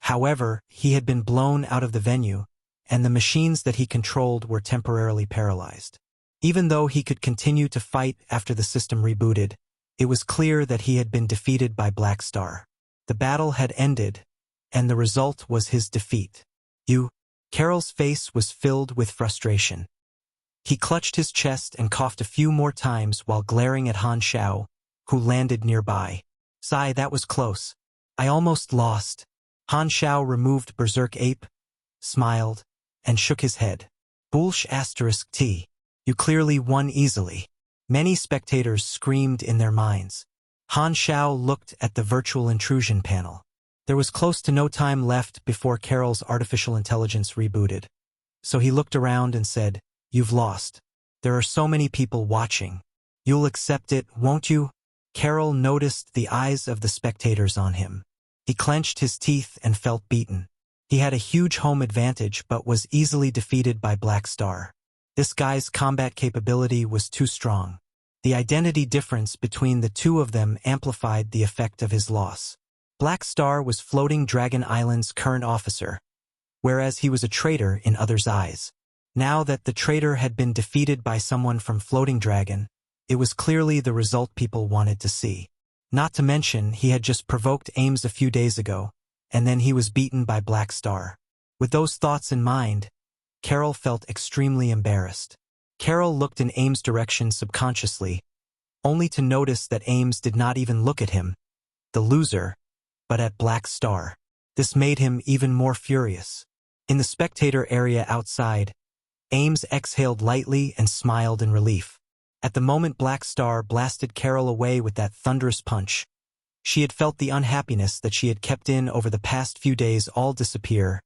However, he had been blown out of the venue, and the machines that he controlled were temporarily paralyzed. Even though he could continue to fight after the system rebooted, it was clear that he had been defeated by Black Star. The battle had ended, and the result was his defeat. Carol's face was filled with frustration. He clutched his chest and coughed a few more times while glaring at Han Xiao, who landed nearby. "Sigh, that was close. I almost lost." Han Xiao removed Berserk Ape, smiled, and shook his head. "Bullsh*T. You clearly won easily." Many spectators screamed in their minds. Han Xiao looked at the virtual intrusion panel. There was close to no time left before Carol's artificial intelligence rebooted. So he looked around and said, "You've lost. There are so many people watching. You'll accept it, won't you?" Carol noticed the eyes of the spectators on him. He clenched his teeth and felt beaten. He had a huge home advantage but was easily defeated by Black Star. This guy's combat capability was too strong. The identity difference between the 2 of them amplified the effect of his loss. Black Star was Floating Dragon Island's current officer, whereas he was a traitor in others' eyes. Now that the traitor had been defeated by someone from Floating Dragon, it was clearly the result people wanted to see. Not to mention, he had just provoked Ames a few days ago, and then he was beaten by Black Star. With those thoughts in mind, Carol felt extremely embarrassed. Carol looked in Ames' direction subconsciously, only to notice that Ames did not even look at him, the loser, but at Black Star. This made him even more furious. In the spectator area outside, Ames exhaled lightly and smiled in relief. At the moment Black Star blasted Carol away with that thunderous punch, she had felt the unhappiness that she had kept in over the past few days all disappear,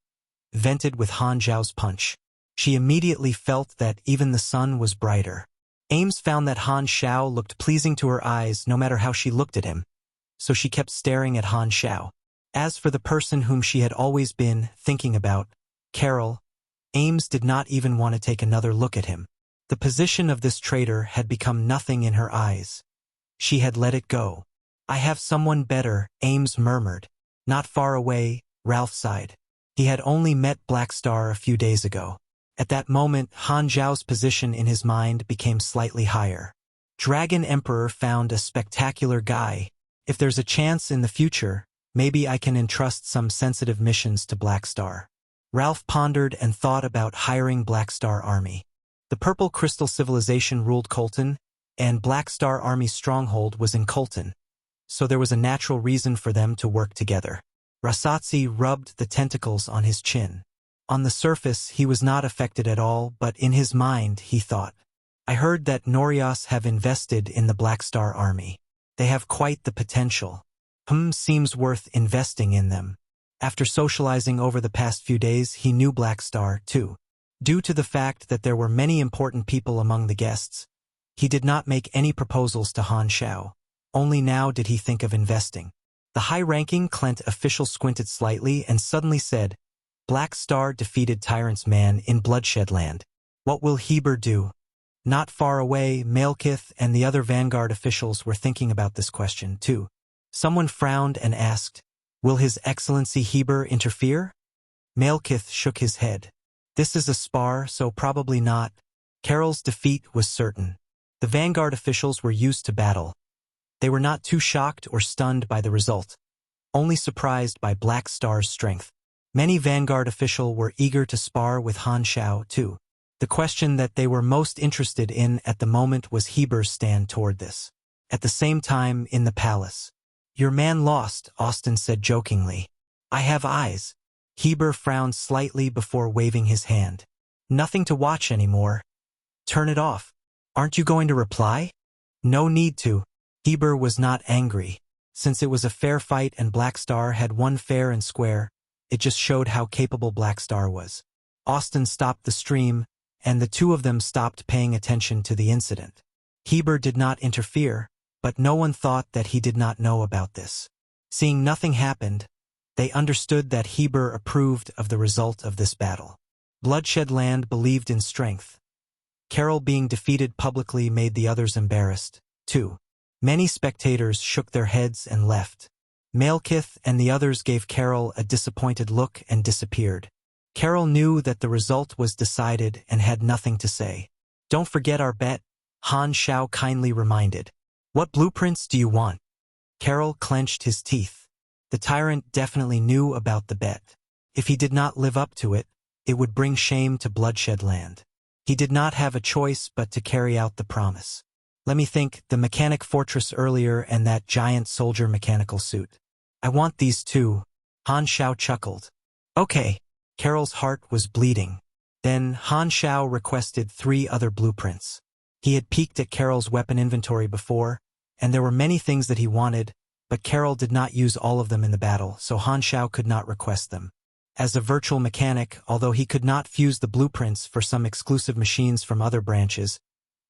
vented with Han Xiao's punch. She immediately felt that even the sun was brighter. Ames found that Han Xiao looked pleasing to her eyes no matter how she looked at him, so she kept staring at Han Xiao. As for the person whom she had always been thinking about, Carol, Ames did not even want to take another look at him. The position of this traitor had become nothing in her eyes. She had let it go. "I have someone better," Ames murmured. Not far away, Ralph sighed. He had only met Black Star a few days ago. At that moment, Han Xiao's position in his mind became slightly higher. Dragon Emperor found a spectacular guy. If there's a chance in the future, maybe I can entrust some sensitive missions to Black Star. Ralph pondered and thought about hiring Black Star Army. The Purple Crystal Civilization ruled Colton, and Black Star Army's stronghold was in Colton, so there was a natural reason for them to work together. Rasatsi rubbed the tentacles on his chin. On the surface, he was not affected at all, but in his mind, he thought, I heard that notorious have invested in the Black Star Army. They have quite the potential. Seems worth investing in them. After socializing over the past few days, he knew Black Star, too. Due to the fact that there were many important people among the guests, he did not make any proposals to Han Xiao. Only now did he think of investing. The high-ranking Klent official squinted slightly and suddenly said, Black Star defeated Tyrant's man in Bloodshed Land. What will Heber do? Not far away, Malekith and the other Vanguard officials were thinking about this question, too. Someone frowned and asked, Will His Excellency Heber interfere? Malekith shook his head. This is a spar, so probably not. Carol's defeat was certain. The Vanguard officials were used to battle. They were not too shocked or stunned by the result, only surprised by Black Star's strength. Many Vanguard officials were eager to spar with Han Xiao, too. The question that they were most interested in at the moment was Heber's stand toward this. At the same time, in the palace. Your man lost, Austin said jokingly. I have eyes. Heber frowned slightly before waving his hand. Nothing to watch anymore. Turn it off. Aren't you going to reply? No need to. Heber was not angry. Since it was a fair fight and Black Star had won fair and square, it just showed how capable Black Star was. Austin stopped the stream, and the two of them stopped paying attention to the incident. Heber did not interfere, but no one thought that he did not know about this. Seeing nothing happened, they understood that Heber approved of the result of this battle. Bloodshed Land believed in strength. Carol being defeated publicly made the others embarrassed, too. Many spectators shook their heads and left. Malekith and the others gave Carol a disappointed look and disappeared. Carol knew that the result was decided and had nothing to say. Don't forget our bet, Han Xiao kindly reminded. What blueprints do you want? Carol clenched his teeth. The tyrant definitely knew about the bet. If he did not live up to it, it would bring shame to Bloodshed Land. He did not have a choice but to carry out the promise. Let me think, the mechanic fortress earlier and that giant soldier mechanical suit. I want these too. Han Xiao chuckled. Okay. Carol's heart was bleeding. Then Han Xiao requested 3 other blueprints. He had peeked at Carol's weapon inventory before, and there were many things that he wanted, but Carol did not use all of them in the battle, so Han Xiao could not request them. As a virtual mechanic, although he could not fuse the blueprints for some exclusive machines from other branches,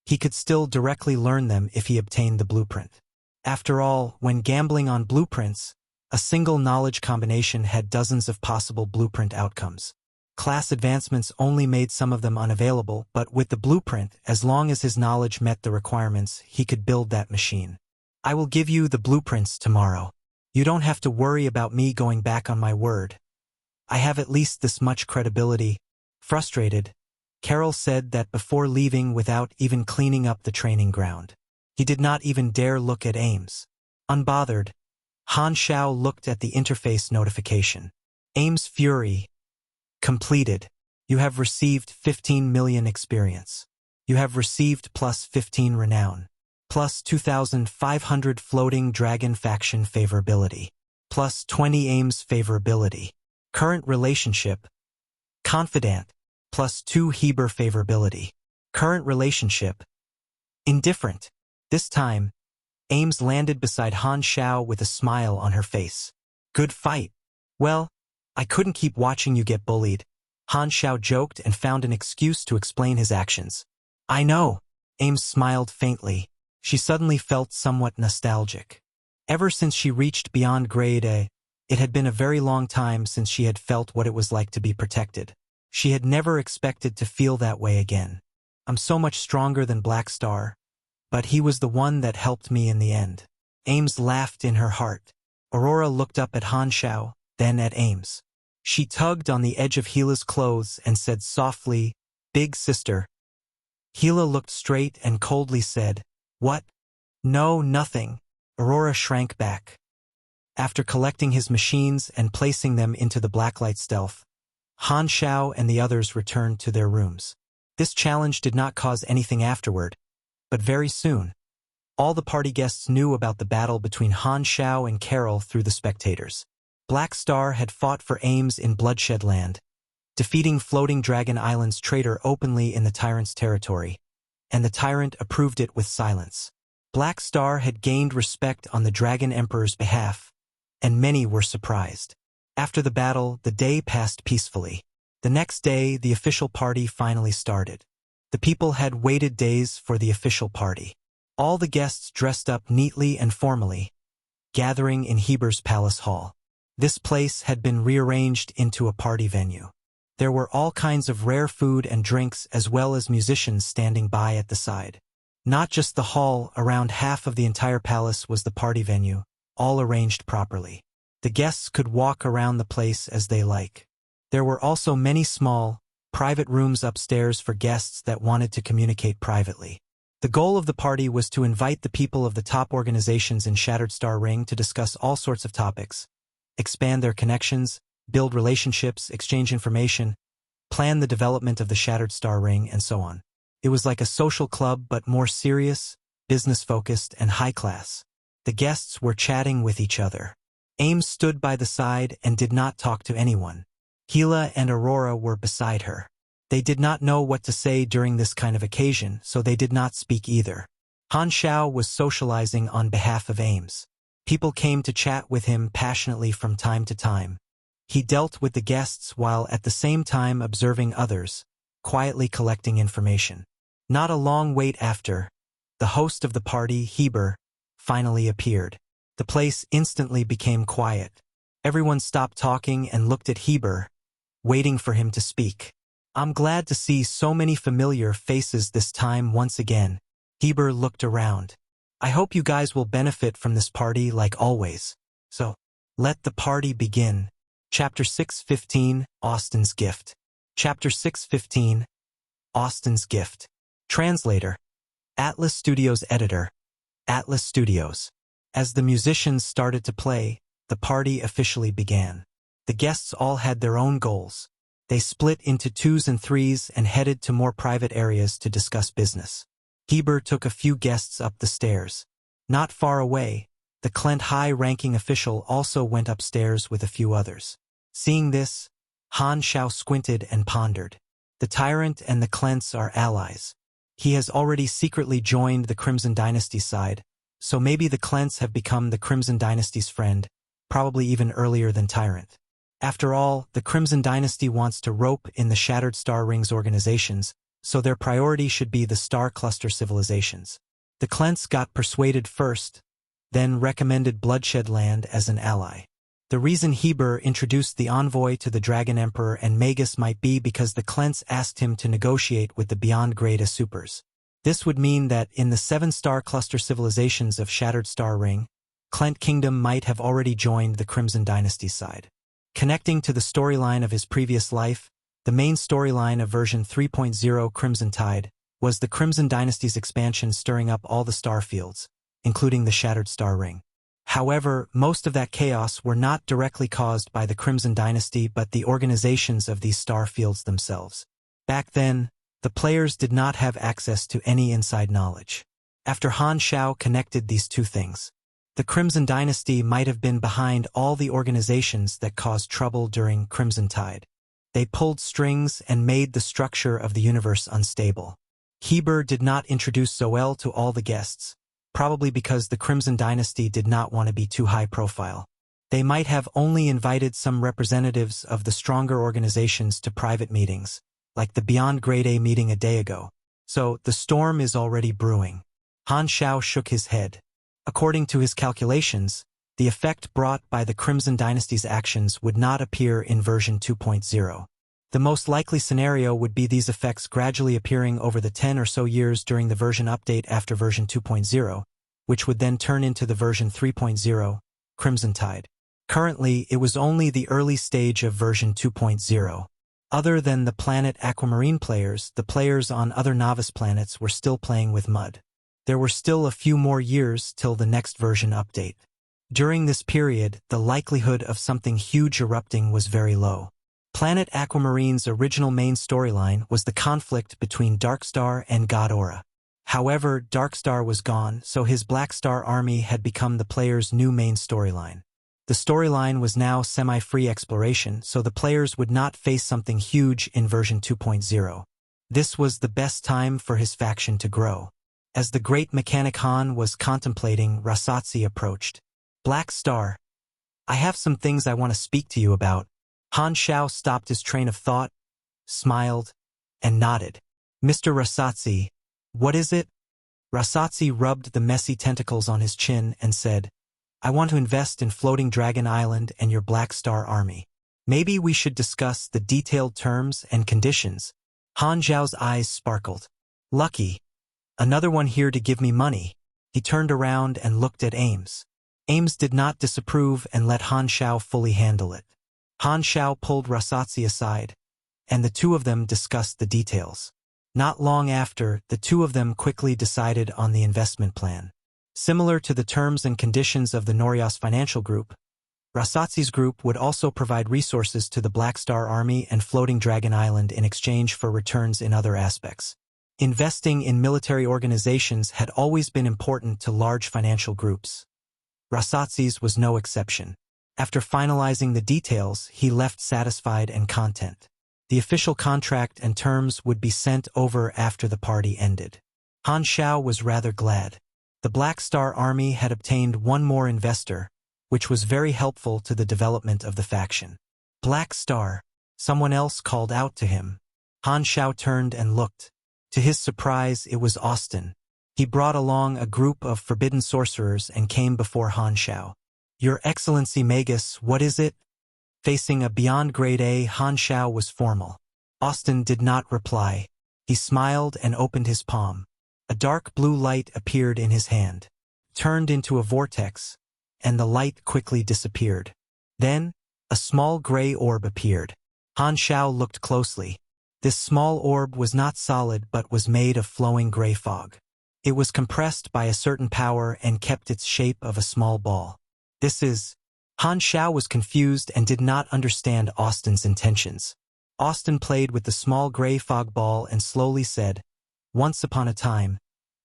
he could still directly learn them if he obtained the blueprint. After all, when gambling on blueprints, a single knowledge combination had dozens of possible blueprint outcomes. Class advancements only made some of them unavailable, but with the blueprint, as long as his knowledge met the requirements, he could build that machine. I will give you the blueprints tomorrow. You don't have to worry about me going back on my word. I have at least this much credibility. Frustrated, Carol said that before leaving without even cleaning up the training ground. He did not even dare look at Ames. Unbothered, Han Xiao looked at the interface notification. Ames Fury. Completed. You have received 15 million experience. You have received plus 15 renown. Plus 2,500 floating dragon faction favorability. Plus 20 Ames favorability. Current relationship. Confidant. Plus 2 Heber favorability. Current relationship. Indifferent. This time, Ames landed beside Han Xiao with a smile on her face. Good fight. Well, I couldn't keep watching you get bullied. Han Xiao joked and found an excuse to explain his actions. I know. Ames smiled faintly. She suddenly felt somewhat nostalgic. Ever since she reached beyond grade A, it had been a very long time since she had felt what it was like to be protected. She had never expected to feel that way again. I'm so much stronger than Black Star, but he was the one that helped me in the end. Ames laughed in her heart. Aurora looked up at Han Xiao, then at Ames. She tugged on the edge of Gila's clothes and said softly, "Big sister." Gila looked straight and coldly said, "What?" "No, nothing." Aurora shrank back. After collecting his machines and placing them into the blacklight stealth, Han Xiao and the others returned to their rooms. This challenge did not cause anything afterward, but very soon, all the party guests knew about the battle between Han Xiao and Carol through the spectators. Black Star had fought for Ames in Bloodshed Land, defeating Floating Dragon Island's traitor openly in the tyrant's territory, and the tyrant approved it with silence. Black Star had gained respect on the Dragon Emperor's behalf, and many were surprised. After the battle, the day passed peacefully. The next day, the official party finally started. The people had waited days for the official party. All the guests dressed up neatly and formally, gathering in Heber's palace hall. This place had been rearranged into a party venue. There were all kinds of rare food and drinks as well as musicians standing by at the side. Not just the hall, around half of the entire palace was the party venue, all arranged properly. The guests could walk around the place as they like. There were also many small, private rooms upstairs for guests that wanted to communicate privately. The goal of the party was to invite the people of the top organizations in Shattered Star Ring to discuss all sorts of topics, expand their connections, build relationships, exchange information, plan the development of the Shattered Star Ring, and so on. It was like a social club but more serious, business-focused, and high-class. The guests were chatting with each other. Ames stood by the side and did not talk to anyone. Gila and Aurora were beside her. They did not know what to say during this kind of occasion, so they did not speak either. Han Xiao was socializing on behalf of Ames. People came to chat with him passionately from time to time. He dealt with the guests while at the same time observing others, quietly collecting information. Not a long wait after, the host of the party, Heber, finally appeared. The place instantly became quiet. Everyone stopped talking and looked at Heber, waiting for him to speak. "I'm glad to see so many familiar faces this time once again." Heber looked around. "I hope you guys will benefit from this party like always. So, let the party begin." Chapter 6:15, Austin's Gift. Chapter 6:15, Austin's Gift. Translator, Atlas Studios Editor, Atlas Studios. As the musicians started to play, the party officially began. The guests all had their own goals. They split into twos and threes and headed to more private areas to discuss business. Heber took a few guests up the stairs. Not far away, the Klent high-ranking official also went upstairs with a few others. Seeing this, Han Xiao squinted and pondered. The tyrant and the Klents are allies. He has already secretly joined the Crimson Dynasty's side, so maybe the Klents have become the Crimson Dynasty's friend, probably even earlier than tyrant. After all, the Crimson Dynasty wants to rope in the Shattered Star Ring's organizations, so their priority should be the Star Cluster civilizations. The Klents got persuaded first, then recommended Bloodshed Land as an ally. The reason Heber introduced the envoy to the Dragon Emperor and Magus might be because the Klents asked him to negotiate with the Beyond Grade Supers. This would mean that in the 7 Star Cluster civilizations of Shattered Star Ring, Klent Kingdom might have already joined the Crimson Dynasty's side. Connecting to the storyline of his previous life, the main storyline of version 3.0 Crimson Tide was the Crimson Dynasty's expansion stirring up all the star fields, including the Shattered Star Ring. However, most of that chaos were not directly caused by the Crimson Dynasty but the organizations of these star fields themselves. Back then, the players did not have access to any inside knowledge. After Han Xiao connected these two things, the Crimson Dynasty might have been behind all the organizations that caused trouble during Crimson Tide. They pulled strings and made the structure of the universe unstable. Heber did not introduce Zoel to all the guests, probably because the Crimson Dynasty did not want to be too high profile. They might have only invited some representatives of the stronger organizations to private meetings, like the Beyond Grade A meeting a day ago. So, the storm is already brewing. Han Xiao shook his head. According to his calculations, the effect brought by the Crimson Dynasty's actions would not appear in version 2.0. The most likely scenario would be these effects gradually appearing over the 10 or so years during the version update after version 2.0, which would then turn into the version 3.0, Crimson Tide. Currently, it was only the early stage of version 2.0. Other than the planet Aquamarine players, the players on other novice planets were still playing with mud. There were still a few more years till the next version update. During this period, the likelihood of something huge erupting was very low. Planet Aquamarine's original main storyline was the conflict between DarkStar and Ghidorah. However, DarkStar was gone, so his Black Star army had become the player's new main storyline. The storyline was now semi-free exploration, so the players would not face something huge in version 2.0. This was the best time for his faction to grow. As the great mechanic Han was contemplating, Rasatsi approached. Black Star, I have some things I want to speak to you about. Han Xiao stopped his train of thought, smiled, and nodded. Mr. Rasatsi, what is it? Rasatsi rubbed the messy tentacles on his chin and said, I want to invest in Floating Dragon Island and your Black Star army. Maybe we should discuss the detailed terms and conditions. Han Xiao's eyes sparkled. Lucky. Another one here to give me money. He turned around and looked at Ames. Ames did not disapprove and let Han Xiao fully handle it. Han Xiao pulled Rasatsi aside, and the two of them discussed the details. Not long after, the two of them quickly decided on the investment plan. Similar to the terms and conditions of the Notorious financial group, Rasatsi's group would also provide resources to the Black Star Army and Floating Dragon Island in exchange for returns in other aspects. Investing in military organizations had always been important to large financial groups. Rasatsi's was no exception. After finalizing the details, he left satisfied and content. The official contract and terms would be sent over after the party ended. Han Xiao was rather glad. The Black Star Army had obtained one more investor, which was very helpful to the development of the faction. Black Star, someone else called out to him. Han Xiao turned and looked. To his surprise, it was Austin. He brought along a group of forbidden sorcerers and came before Han Xiao. Your Excellency Magus, what is it? Facing a beyond grade A, Han Xiao was formal. Austin did not reply. He smiled and opened his palm. A dark blue light appeared in his hand, turned into a vortex, and the light quickly disappeared. Then, a small gray orb appeared. Han Xiao looked closely. This small orb was not solid but was made of flowing gray fog. It was compressed by a certain power and kept its shape of a small ball. This is... Han Xiao was confused and did not understand Austin's intentions. Austin played with the small gray fog ball and slowly said, Once upon a time,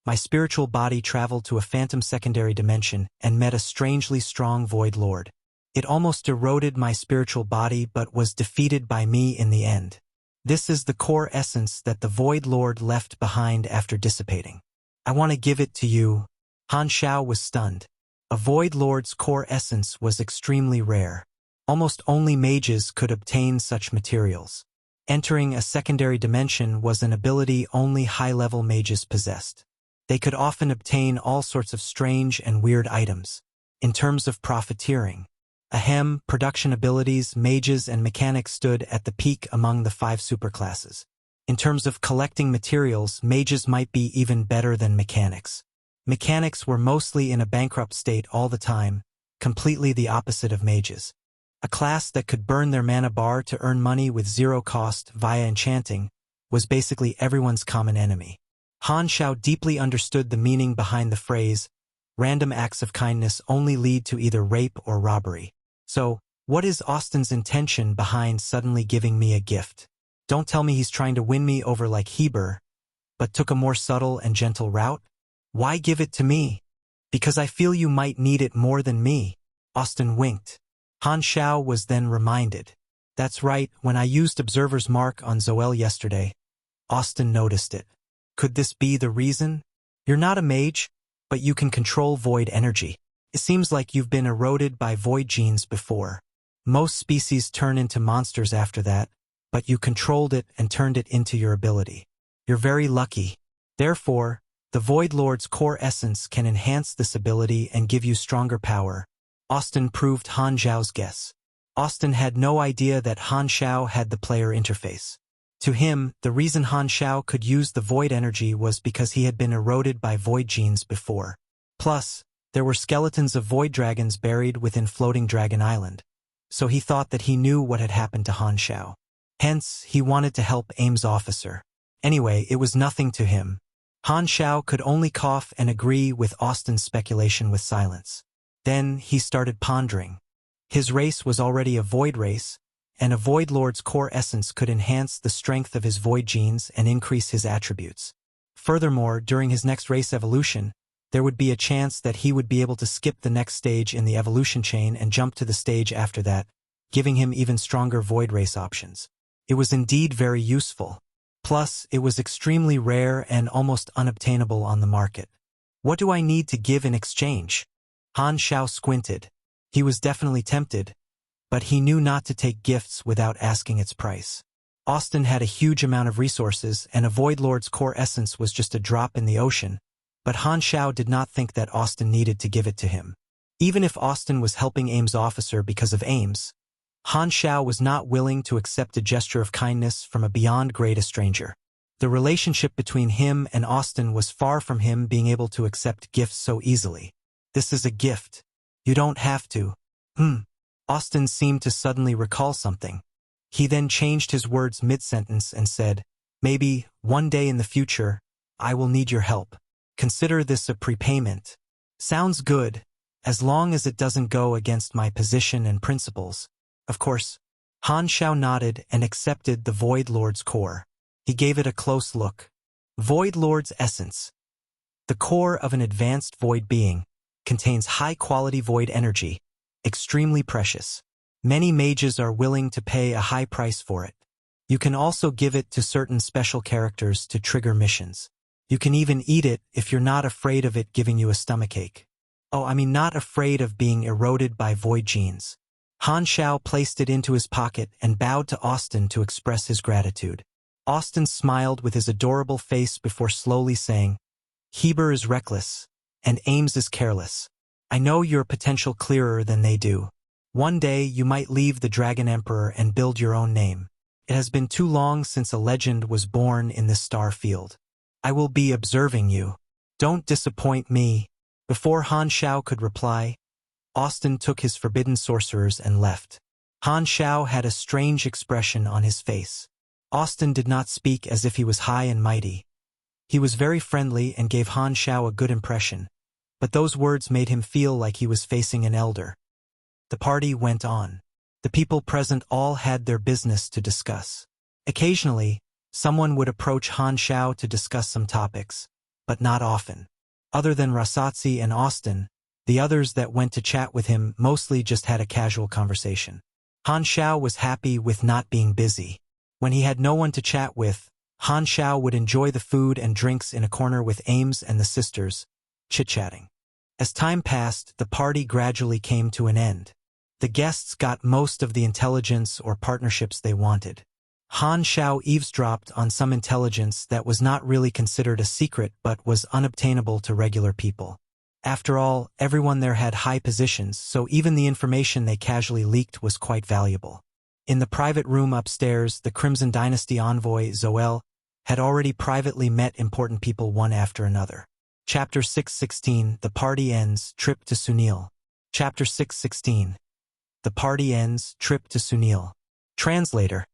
my spiritual body traveled to a phantom secondary dimension and met a strangely strong Void Lord. It almost eroded my spiritual body but was defeated by me in the end. This is the core essence that the Void Lord left behind after dissipating. I want to give it to you. Han Xiao was stunned. A Void Lord's core essence was extremely rare. Almost only mages could obtain such materials. Entering a secondary dimension was an ability only high-level mages possessed. They could often obtain all sorts of strange and weird items. In terms of profiteering, production abilities, mages and mechanics stood at the peak among the 5 superclasses. In terms of collecting materials, mages might be even better than mechanics. Mechanics were mostly in a bankrupt state all the time, completely the opposite of mages. A class that could burn their mana bar to earn money with zero cost via enchanting was basically everyone's common enemy. Han Xiao deeply understood the meaning behind the phrase, random acts of kindness only lead to either rape or robbery. So, what is Austin's intention behind suddenly giving me a gift? Don't tell me he's trying to win me over like Heber, but took a more subtle and gentle route? Why give it to me? Because I feel you might need it more than me. Austin winked. Han Xiao was then reminded. That's right, when I used Observer's Mark on Zoel yesterday, Austin noticed it. Could this be the reason? You're not a mage, but you can control void energy. It seems like you've been eroded by void genes before. Most species turn into monsters after that, but you controlled it and turned it into your ability. You're very lucky. Therefore, the Void Lord's core essence can enhance this ability and give you stronger power. Austin proved Han Xiao's guess. Austin had no idea that Han Xiao had the player interface. To him, the reason Han Xiao could use the void energy was because he had been eroded by void genes before. Plus, There were skeletons of void dragons buried within floating Dragon Island, so he thought that he knew what had happened to Han Xiao. Hence, he wanted to help Ames' officer. Anyway, it was nothing to him. Han Xiao could only cough and agree with Austin's speculation with silence. Then he started pondering. His race was already a void race, and a Void Lord's core essence could enhance the strength of his void genes and increase his attributes. Furthermore, during his next race evolution, there would be a chance that he would be able to skip the next stage in the evolution chain and jump to the stage after that, giving him even stronger void race options. It was indeed very useful. Plus, it was extremely rare and almost unobtainable on the market. What do I need to give in exchange? Han Xiao squinted. He was definitely tempted, but he knew not to take gifts without asking its price. Austin had a huge amount of resources, and a Void Lord's core essence was just a drop in the ocean, but Han Xiao did not think that Austin needed to give it to him. Even if Austin was helping Ames' officer because of Ames, Han Xiao was not willing to accept a gesture of kindness from a beyond great stranger. The relationship between him and Austin was far from him being able to accept gifts so easily. This is a gift. You don't have to. Austin seemed to suddenly recall something. He then changed his words mid-sentence and said, "Maybe, one day in the future, I will need your help. Consider this a prepayment." Sounds good, as long as it doesn't go against my position and principles. Of course. Han Xiao nodded and accepted the Void Lord's core. He gave it a close look. Void Lord's essence. The core of an advanced void being contains high-quality void energy, extremely precious. Many mages are willing to pay a high price for it. You can also give it to certain special characters to trigger missions. You can even eat it if you're not afraid of it giving you a stomachache. Oh, I mean not afraid of being eroded by void genes. Han Xiao placed it into his pocket and bowed to Austin to express his gratitude. Austin smiled with his adorable face before slowly saying, "Heber is reckless, and Ames is careless. I know your potential clearer than they do. One day you might leave the Dragon Emperor and build your own name. It has been too long since a legend was born in this star field. I will be observing you. Don't disappoint me." Before Han Xiao could reply, Austin took his forbidden sorcerers and left. Han Xiao had a strange expression on his face. Austin did not speak as if he was high and mighty. He was very friendly and gave Han Xiao a good impression, but those words made him feel like he was facing an elder. The party went on. The people present all had their business to discuss. Occasionally, someone would approach Han Xiao to discuss some topics, but not often. Other than Rasatsi and Austin, the others that went to chat with him mostly just had a casual conversation. Han Xiao was happy with not being busy. When he had no one to chat with, Han Xiao would enjoy the food and drinks in a corner with Ames and the sisters, chit-chatting. As time passed, the party gradually came to an end. The guests got most of the intelligence or partnerships they wanted. Han Xiao eavesdropped on some intelligence that was not really considered a secret but was unobtainable to regular people. After all, everyone there had high positions, so even the information they casually leaked was quite valuable. In the private room upstairs, the Crimson Dynasty envoy, Zoel, had already privately met important people one after another. Chapter 616, The Party Ends, Trip to Sunil. Chapter 616. The Party Ends, Trip to Sunil. Translator.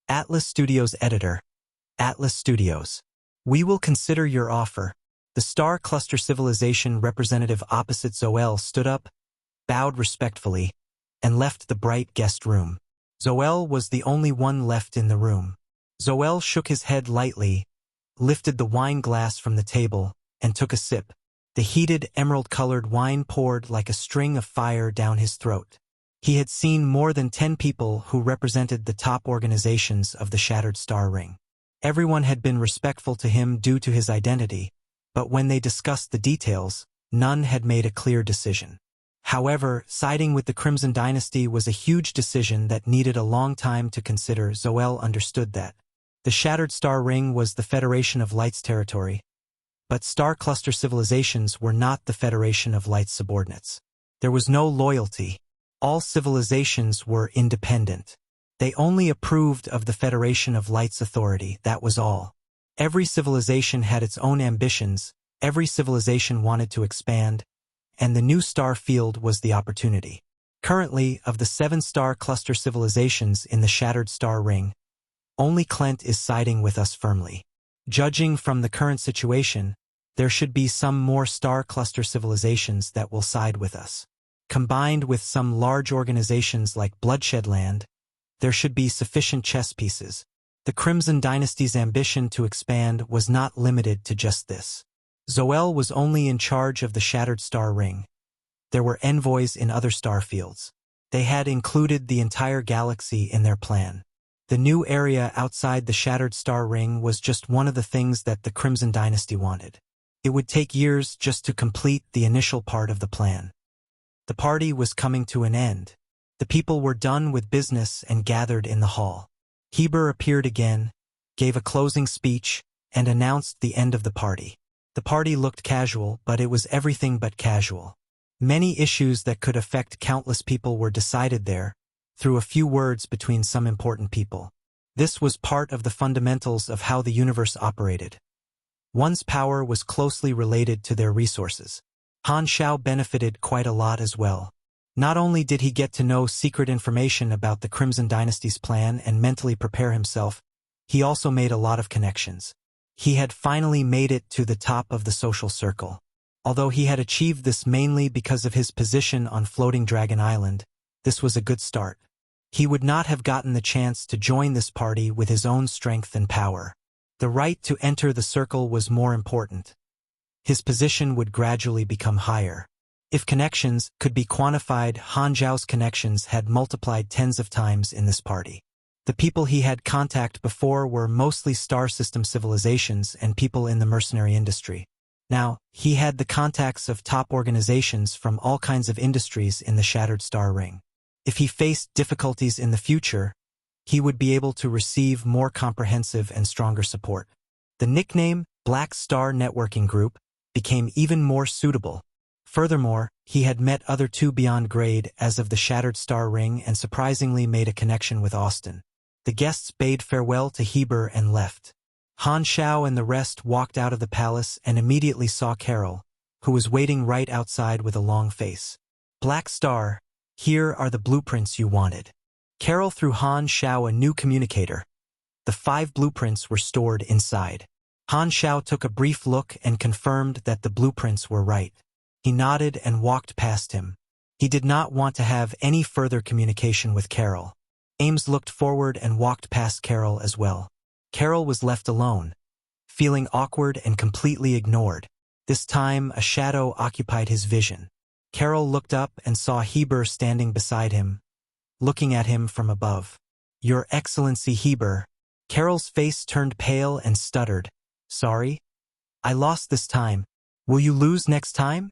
Atlas Studios Editor. Atlas Studios. We will consider your offer. The Star Cluster Civilization representative opposite Zoel stood up, bowed respectfully, and left the bright guest room. Zoel was the only one left in the room. Zoel shook his head lightly, lifted the wine glass from the table, and took a sip. The heated, emerald-colored wine poured like a string of fire down his throat. He had seen more than 10 people who represented the top organizations of the Shattered Star Ring. Everyone had been respectful to him due to his identity, but when they discussed the details, none had made a clear decision. However, siding with the Crimson Dynasty was a huge decision that needed a long time to consider. Zoel understood that. The Shattered Star Ring was the Federation of Light's territory, but Star Cluster civilizations were not the Federation of Light's subordinates. There was no loyalty. All civilizations were independent. They only approved of the Federation of Light's authority, that was all. Every civilization had its own ambitions, every civilization wanted to expand, and the new star field was the opportunity. Currently, of the 7-star cluster civilizations in the Shattered Star Ring, only Klent is siding with us firmly. Judging from the current situation, there should be some more star cluster civilizations that will side with us. Combined with some large organizations like Bloodshedland, there should be sufficient chess pieces. The Crimson Dynasty's ambition to expand was not limited to just this. Zoel was only in charge of the Shattered Star Ring. There were envoys in other star fields. They had included the entire galaxy in their plan. The new area outside the Shattered Star Ring was just one of the things that the Crimson Dynasty wanted. It would take years just to complete the initial part of the plan. The party was coming to an end. The people were done with business and gathered in the hall. Heber appeared again, gave a closing speech, and announced the end of the party. The party looked casual, but it was everything but casual. Many issues that could affect countless people were decided there, through a few words between some important people. This was part of the fundamentals of how the universe operated. One's power was closely related to their resources. Han Xiao benefited quite a lot as well. Not only did he get to know secret information about the Crimson Dynasty's plan and mentally prepare himself, he also made a lot of connections. He had finally made it to the top of the social circle. Although he had achieved this mainly because of his position on Floating Dragon Island, this was a good start. He would not have gotten the chance to join this party with his own strength and power. The right to enter the circle was more important. His position would gradually become higher. If connections could be quantified, Han Xiao's connections had multiplied tens of times in this party. The people he had contact before were mostly star system civilizations and people in the mercenary industry. Now, he had the contacts of top organizations from all kinds of industries in the Shattered Star Ring. If he faced difficulties in the future, he would be able to receive more comprehensive and stronger support. The nickname, Black Star Networking Group, became even more suitable. Furthermore, he had met other two beyond grade as of the Shattered Star Ring and surprisingly made a connection with Austin. The guests bade farewell to Heber and left. Han Xiao and the rest walked out of the palace and immediately saw Carol, who was waiting right outside with a long face. Black Star, here are the blueprints you wanted. Carol threw Han Xiao a new communicator. The 5 blueprints were stored inside. Han Xiao took a brief look and confirmed that the blueprints were right. He nodded and walked past him. He did not want to have any further communication with Carol. Ames looked forward and walked past Carol as well. Carol was left alone, feeling awkward and completely ignored. This time, a shadow occupied his vision. Carol looked up and saw Heber standing beside him, looking at him from above. "Your Excellency Heber." Carol's face turned pale and stuttered. "Sorry? I lost this time. Will you lose next time?"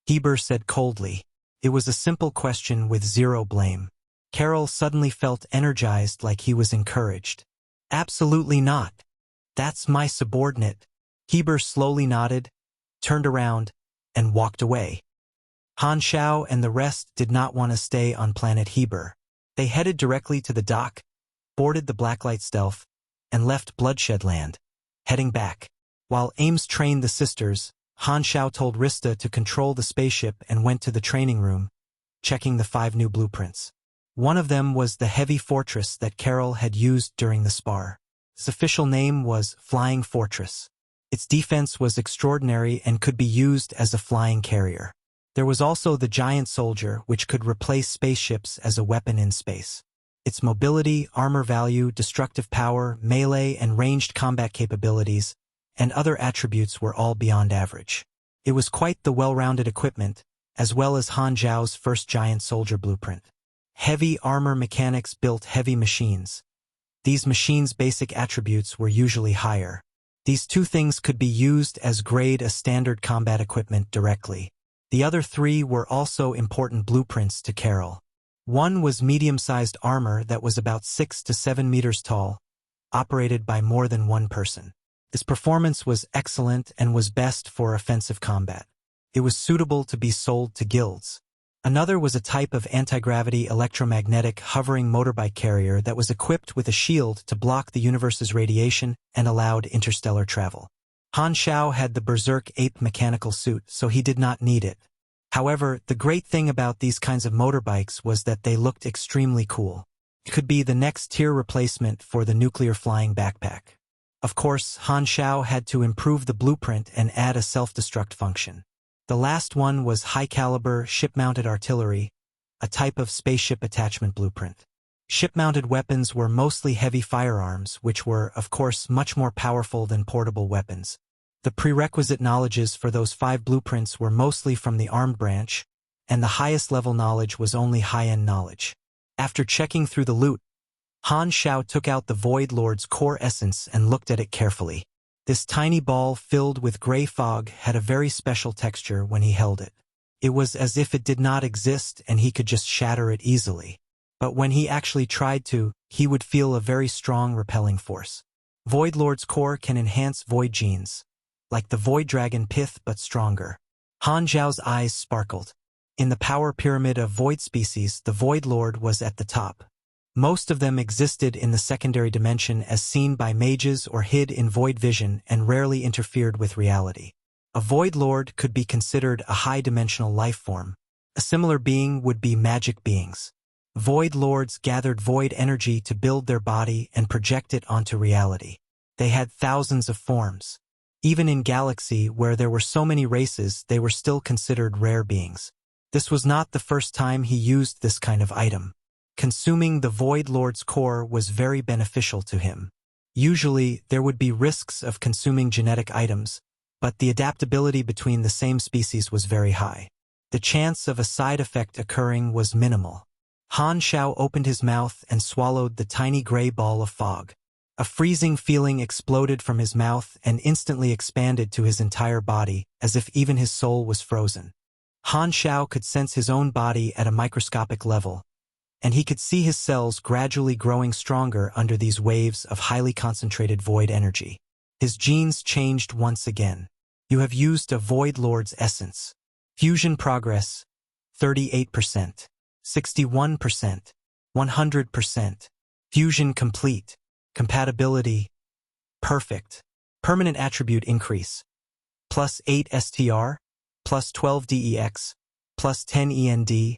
Heber said coldly. It was a simple question with zero blame. Carol suddenly felt energized, like he was encouraged. "Absolutely not. That's my subordinate." Heber slowly nodded, turned around, and walked away. Han Xiao and the rest did not want to stay on planet Heber. They headed directly to the dock, boarded the Blacklight Stealth, and left Bloodshedland, heading back. While Ames trained the sisters, Han Xiao told Rista to control the spaceship and went to the training room, checking the 5 new blueprints. One of them was the heavy fortress that Carol had used during the spar. Its official name was Flying Fortress. Its defense was extraordinary and could be used as a flying carrier. There was also the Giant Soldier, which could replace spaceships as a weapon in space. Its mobility, armor value, destructive power, melee and ranged combat capabilities, and other attributes were all beyond average. It was quite the well-rounded equipment, as well as Han Xiao's first Giant Soldier blueprint. Heavy armor mechanics built heavy machines. These machines' basic attributes were usually higher. These 2 things could be used as grade a standard combat equipment directly. The other 3 were also important blueprints to Carol. One was medium-sized armor that was about 6 to 7 meters tall, operated by more than one person. Its performance was excellent and was best for offensive combat. It was suitable to be sold to guilds. Another was a type of anti-gravity electromagnetic hovering motorbike carrier that was equipped with a shield to block the universe's radiation and allowed interstellar travel. Han Xiao had the Berserk Ape mechanical suit, so he did not need it. However, the great thing about these kinds of motorbikes was that they looked extremely cool. It could be the next tier replacement for the nuclear flying backpack. Of course, Han Xiao had to improve the blueprint and add a self-destruct function. The last one was high-caliber ship-mounted artillery, a type of spaceship attachment blueprint. Ship-mounted weapons were mostly heavy firearms, which were, of course, much more powerful than portable weapons. The prerequisite knowledges for those 5 blueprints were mostly from the armed branch, and the highest level knowledge was only high-end knowledge. After checking through the loot, Han Xiao took out the Void Lord's core essence and looked at it carefully. This tiny ball filled with gray fog had a very special texture when he held it. It was as if it did not exist and he could just shatter it easily. But when he actually tried to, he would feel a very strong repelling force. Void Lord's core can enhance void genes, like the Void Dragon Pith but stronger. Han Xiao's eyes sparkled. In the power pyramid of void species, the Void Lord was at the top. Most of them existed in the secondary dimension as seen by mages or hid in void vision and rarely interfered with reality. A Void Lord could be considered a high-dimensional life form. A similar being would be magic beings. Void Lords gathered void energy to build their body and project it onto reality. They had thousands of forms. Even in Galaxy, where there were so many races, they were still considered rare beings. This was not the first time he used this kind of item. Consuming the Void Lord's core was very beneficial to him. Usually, there would be risks of consuming genetic items, but the adaptability between the same species was very high. The chance of a side effect occurring was minimal. Han Xiao opened his mouth and swallowed the tiny gray ball of fog. A freezing feeling exploded from his mouth and instantly expanded to his entire body, as if even his soul was frozen. Han Xiao could sense his own body at a microscopic level, and he could see his cells gradually growing stronger under these waves of highly concentrated void energy. His genes changed once again. You have used a Void Lord's essence. Fusion progress, 38%, 61%, 100%. Fusion complete. Compatibility, perfect. Permanent attribute increase, +8 STR, +12 DEX, +10 END,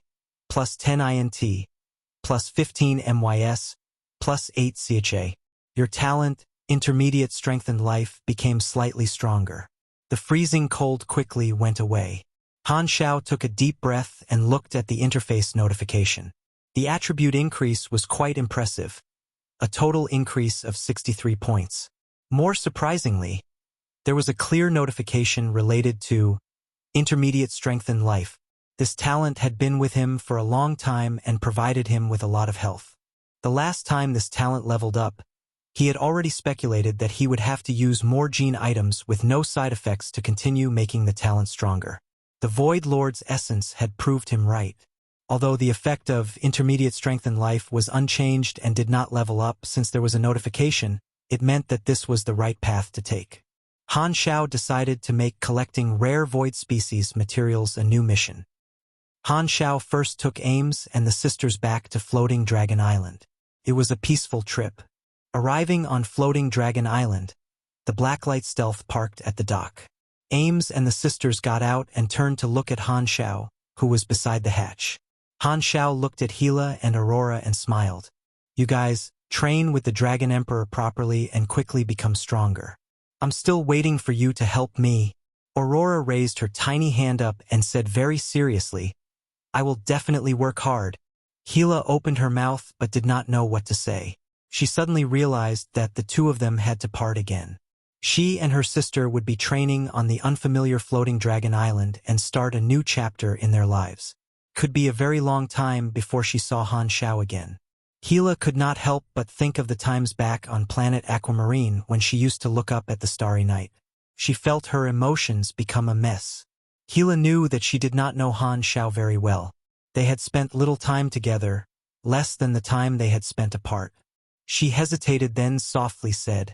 +10 INT, +15 MYS, +8 CHA. Your talent, intermediate strengthened life, became slightly stronger. The freezing cold quickly went away. Han Xiao took a deep breath and looked at the interface notification. The attribute increase was quite impressive. A total increase of 63 points. More surprisingly, there was a clear notification related to intermediate strengthened life. This talent had been with him for a long time and provided him with a lot of health. The last time this talent leveled up, he had already speculated that he would have to use more gene items with no side effects to continue making the talent stronger. The Void Lord's essence had proved him right. Although the effect of intermediate strengthened life was unchanged and did not level up since there was a notification, it meant that this was the right path to take. Han Xiao decided to make collecting rare void species materials a new mission. Han Xiao first took Ames and the sisters back to Floating Dragon Island. It was a peaceful trip. Arriving on Floating Dragon Island, the Blacklight Stealth parked at the dock. Ames and the sisters got out and turned to look at Han Xiao, who was beside the hatch. Han Xiao looked at Gila and Aurora and smiled. You guys, train with the Dragon Emperor properly and quickly become stronger. I'm still waiting for you to help me. Aurora raised her tiny hand up and said very seriously, I will definitely work hard. Gila opened her mouth but did not know what to say. She suddenly realized that the two of them had to part again. She and her sister would be training on the unfamiliar Floating Dragon Island and start a new chapter in their lives. Could be a very long time before she saw Han Xiao again. Gila could not help but think of the times back on planet Aquamarine when she used to look up at the starry night. She felt her emotions become a mess. Gila knew that she did not know Han Xiao very well. They had spent little time together, less than the time they had spent apart. She hesitated, then softly said,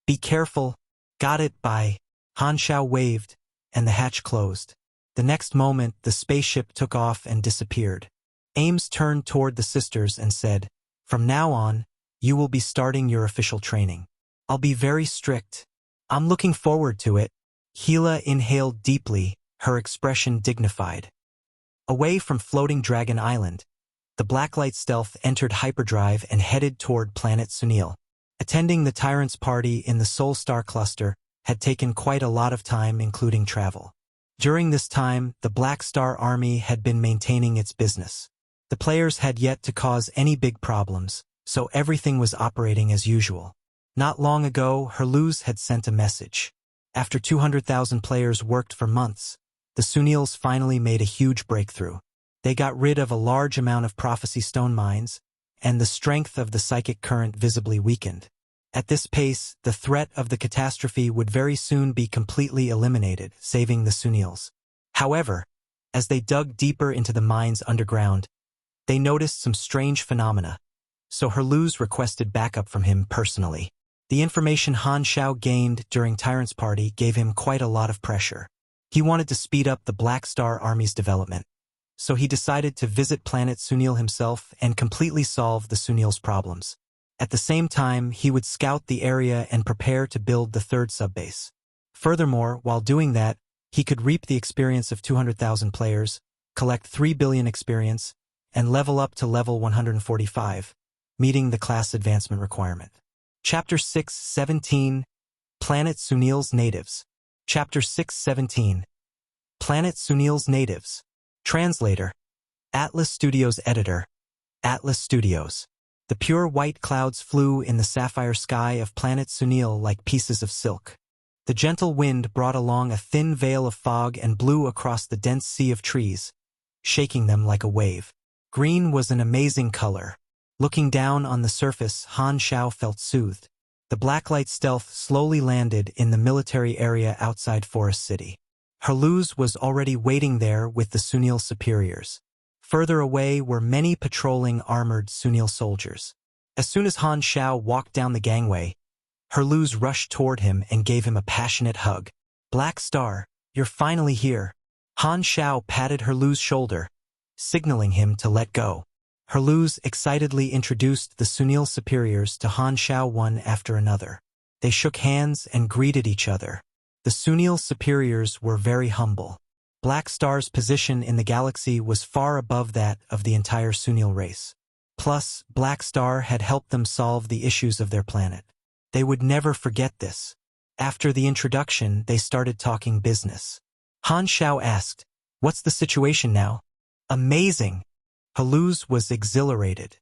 Be careful. Got it, bye. Han Xiao waved, and the hatch closed. The next moment, the spaceship took off and disappeared. Ames turned toward the sisters and said, From now on, you will be starting your official training. I'll be very strict. I'm looking forward to it. Gila inhaled deeply, her expression dignified. Away from floating Dragon Island, the Blacklight stealth entered hyperdrive and headed toward planet Sunil. Attending the Tyrant's party in the Soul Star cluster had taken quite a lot of time, including travel. During this time, the Black Star Army had been maintaining its business. The players had yet to cause any big problems, so everything was operating as usual. Not long ago, Herluz had sent a message. After 200,000 players worked for months, the Sunils finally made a huge breakthrough. They got rid of a large amount of prophecy stone mines, and the strength of the psychic current visibly weakened. At this pace, the threat of the catastrophe would very soon be completely eliminated, saving the Sunils. However, as they dug deeper into the mines underground, they noticed some strange phenomena, so Herluz requested backup from him personally. The information Han Xiao gained during Tyrant's party gave him quite a lot of pressure. He wanted to speed up the Black Star Army's development, so he decided to visit planet Sunil himself and completely solve the Sunil's problems. At the same time, he would scout the area and prepare to build the third subbase. Furthermore, while doing that, he could reap the experience of 200,000 players, collect 3 billion experience, and level up to level 145, meeting the class advancement requirement. Chapter 6:17 Planet Sunil's Natives. Chapter 6:17 Planet Sunil's Natives. Translator. Atlas Studios Editor. Atlas Studios. The pure white clouds flew in the sapphire sky of planet Sunil like pieces of silk. The gentle wind brought along a thin veil of fog and blew across the dense sea of trees, shaking them like a wave. Green was an amazing color. Looking down on the surface, Han Xiao felt soothed. The Blacklight stealth slowly landed in the military area outside Forest City. Herluz was already waiting there with the Sunil superiors. Further away were many patrolling armored Sunil soldiers. As soon as Han Xiao walked down the gangway, Herluz rushed toward him and gave him a passionate hug. "Black Star, you're finally here." Han Xiao patted Herluz's shoulder, signaling him to let go. Herluz excitedly introduced the Sunil superiors to Han Xiao one after another. They shook hands and greeted each other. The Sunil superiors were very humble. Black Star's position in the galaxy was far above that of the entire Sunil race. Plus, Black Star had helped them solve the issues of their planet. They would never forget this. After the introduction, they started talking business. Han Xiao asked, "What's the situation now?" "Amazing." Herluz was exhilarated.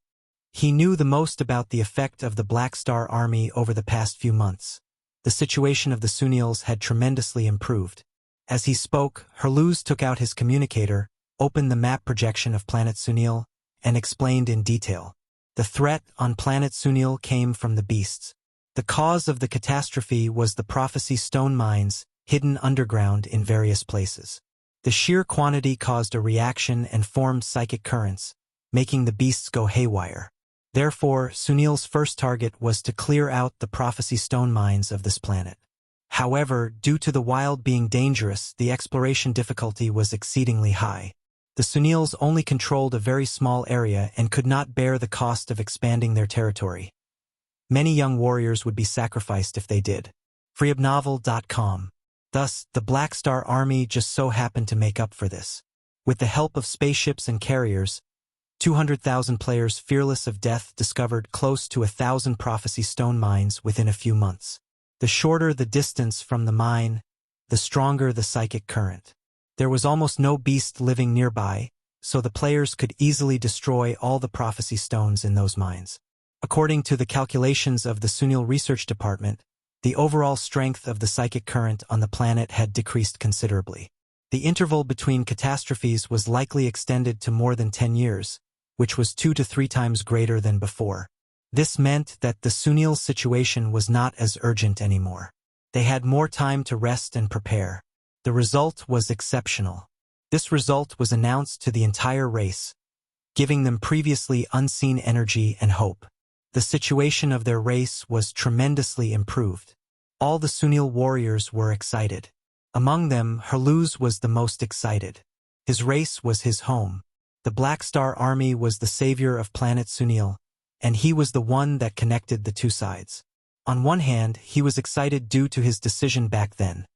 He knew the most about the effect of the Black Star Army over the past few months. The situation of the Sunils had tremendously improved. As he spoke, Herluz took out his communicator, opened the map projection of planet Sunil, and explained in detail. The threat on planet Sunil came from the beasts. The cause of the catastrophe was the prophecy stone mines, hidden underground in various places. The sheer quantity caused a reaction and formed psychic currents, making the beasts go haywire. Therefore, Sunil's first target was to clear out the prophecy stone mines of this planet. However, due to the wild being dangerous, the exploration difficulty was exceedingly high. The Sunils only controlled a very small area and could not bear the cost of expanding their territory. Many young warriors would be sacrificed if they did. Freeobnovel.com. Thus, the Black Star Army just so happened to make up for this. With the help of spaceships and carriers, 200,000 players fearless of death discovered close to 1,000 prophecy stone mines within a few months. The shorter the distance from the mine, the stronger the psychic current. There was almost no beast living nearby, so the players could easily destroy all the prophecy stones in those mines. According to the calculations of the Sunil Research Department, the overall strength of the psychic current on the planet had decreased considerably. The interval between catastrophes was likely extended to more than 10 years, which was 2 to 3 times greater than before. This meant that the Sunil situation was not as urgent anymore. They had more time to rest and prepare. The result was exceptional. This result was announced to the entire race, giving them previously unseen energy and hope. The situation of their race was tremendously improved. All the Sunil warriors were excited. Among them, Herluz was the most excited. His race was his home. The Black Star Army was the savior of planet Sunil, and he was the one that connected the two sides. On one hand, he was excited due to his decision back then.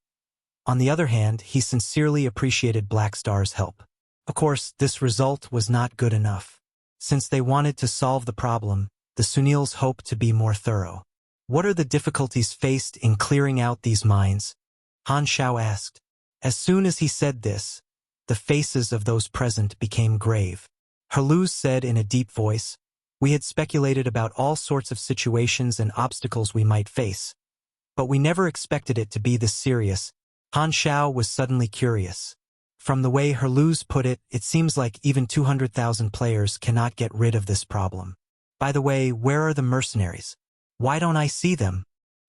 On the other hand, he sincerely appreciated Black Star's help. Of course, this result was not good enough. Since they wanted to solve the problem, the Sunils hoped to be more thorough. What are the difficulties faced in clearing out these mines? Han Xiao asked. As soon as he said this, the faces of those present became grave. Herluz said in a deep voice, we had speculated about all sorts of situations and obstacles we might face. But we never expected it to be this serious. Han Xiao was suddenly curious. From the way Herluz put it, it seems like even 200,000 players cannot get rid of this problem. By the way, where are the mercenaries? Why don't I see them?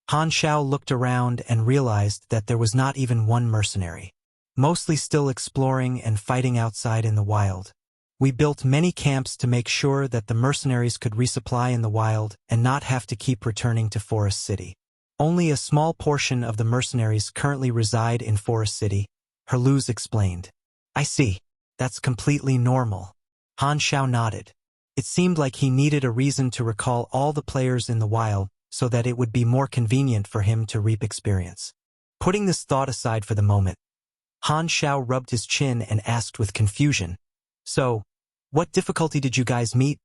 Han Xiao looked around and realized that there was not even one mercenary. Mostly still exploring and fighting outside in the wild. We built many camps to make sure that the mercenaries could resupply in the wild and not have to keep returning to Forest City. Only a small portion of the mercenaries currently reside in Forest City, Herluz explained. I see. That's completely normal. Han Xiao nodded. It seemed like he needed a reason to recall all the players in the wild so that it would be more convenient for him to reap experience. Putting this thought aside for the moment, Han Xiao rubbed his chin and asked with confusion, so, what difficulty did you guys meet?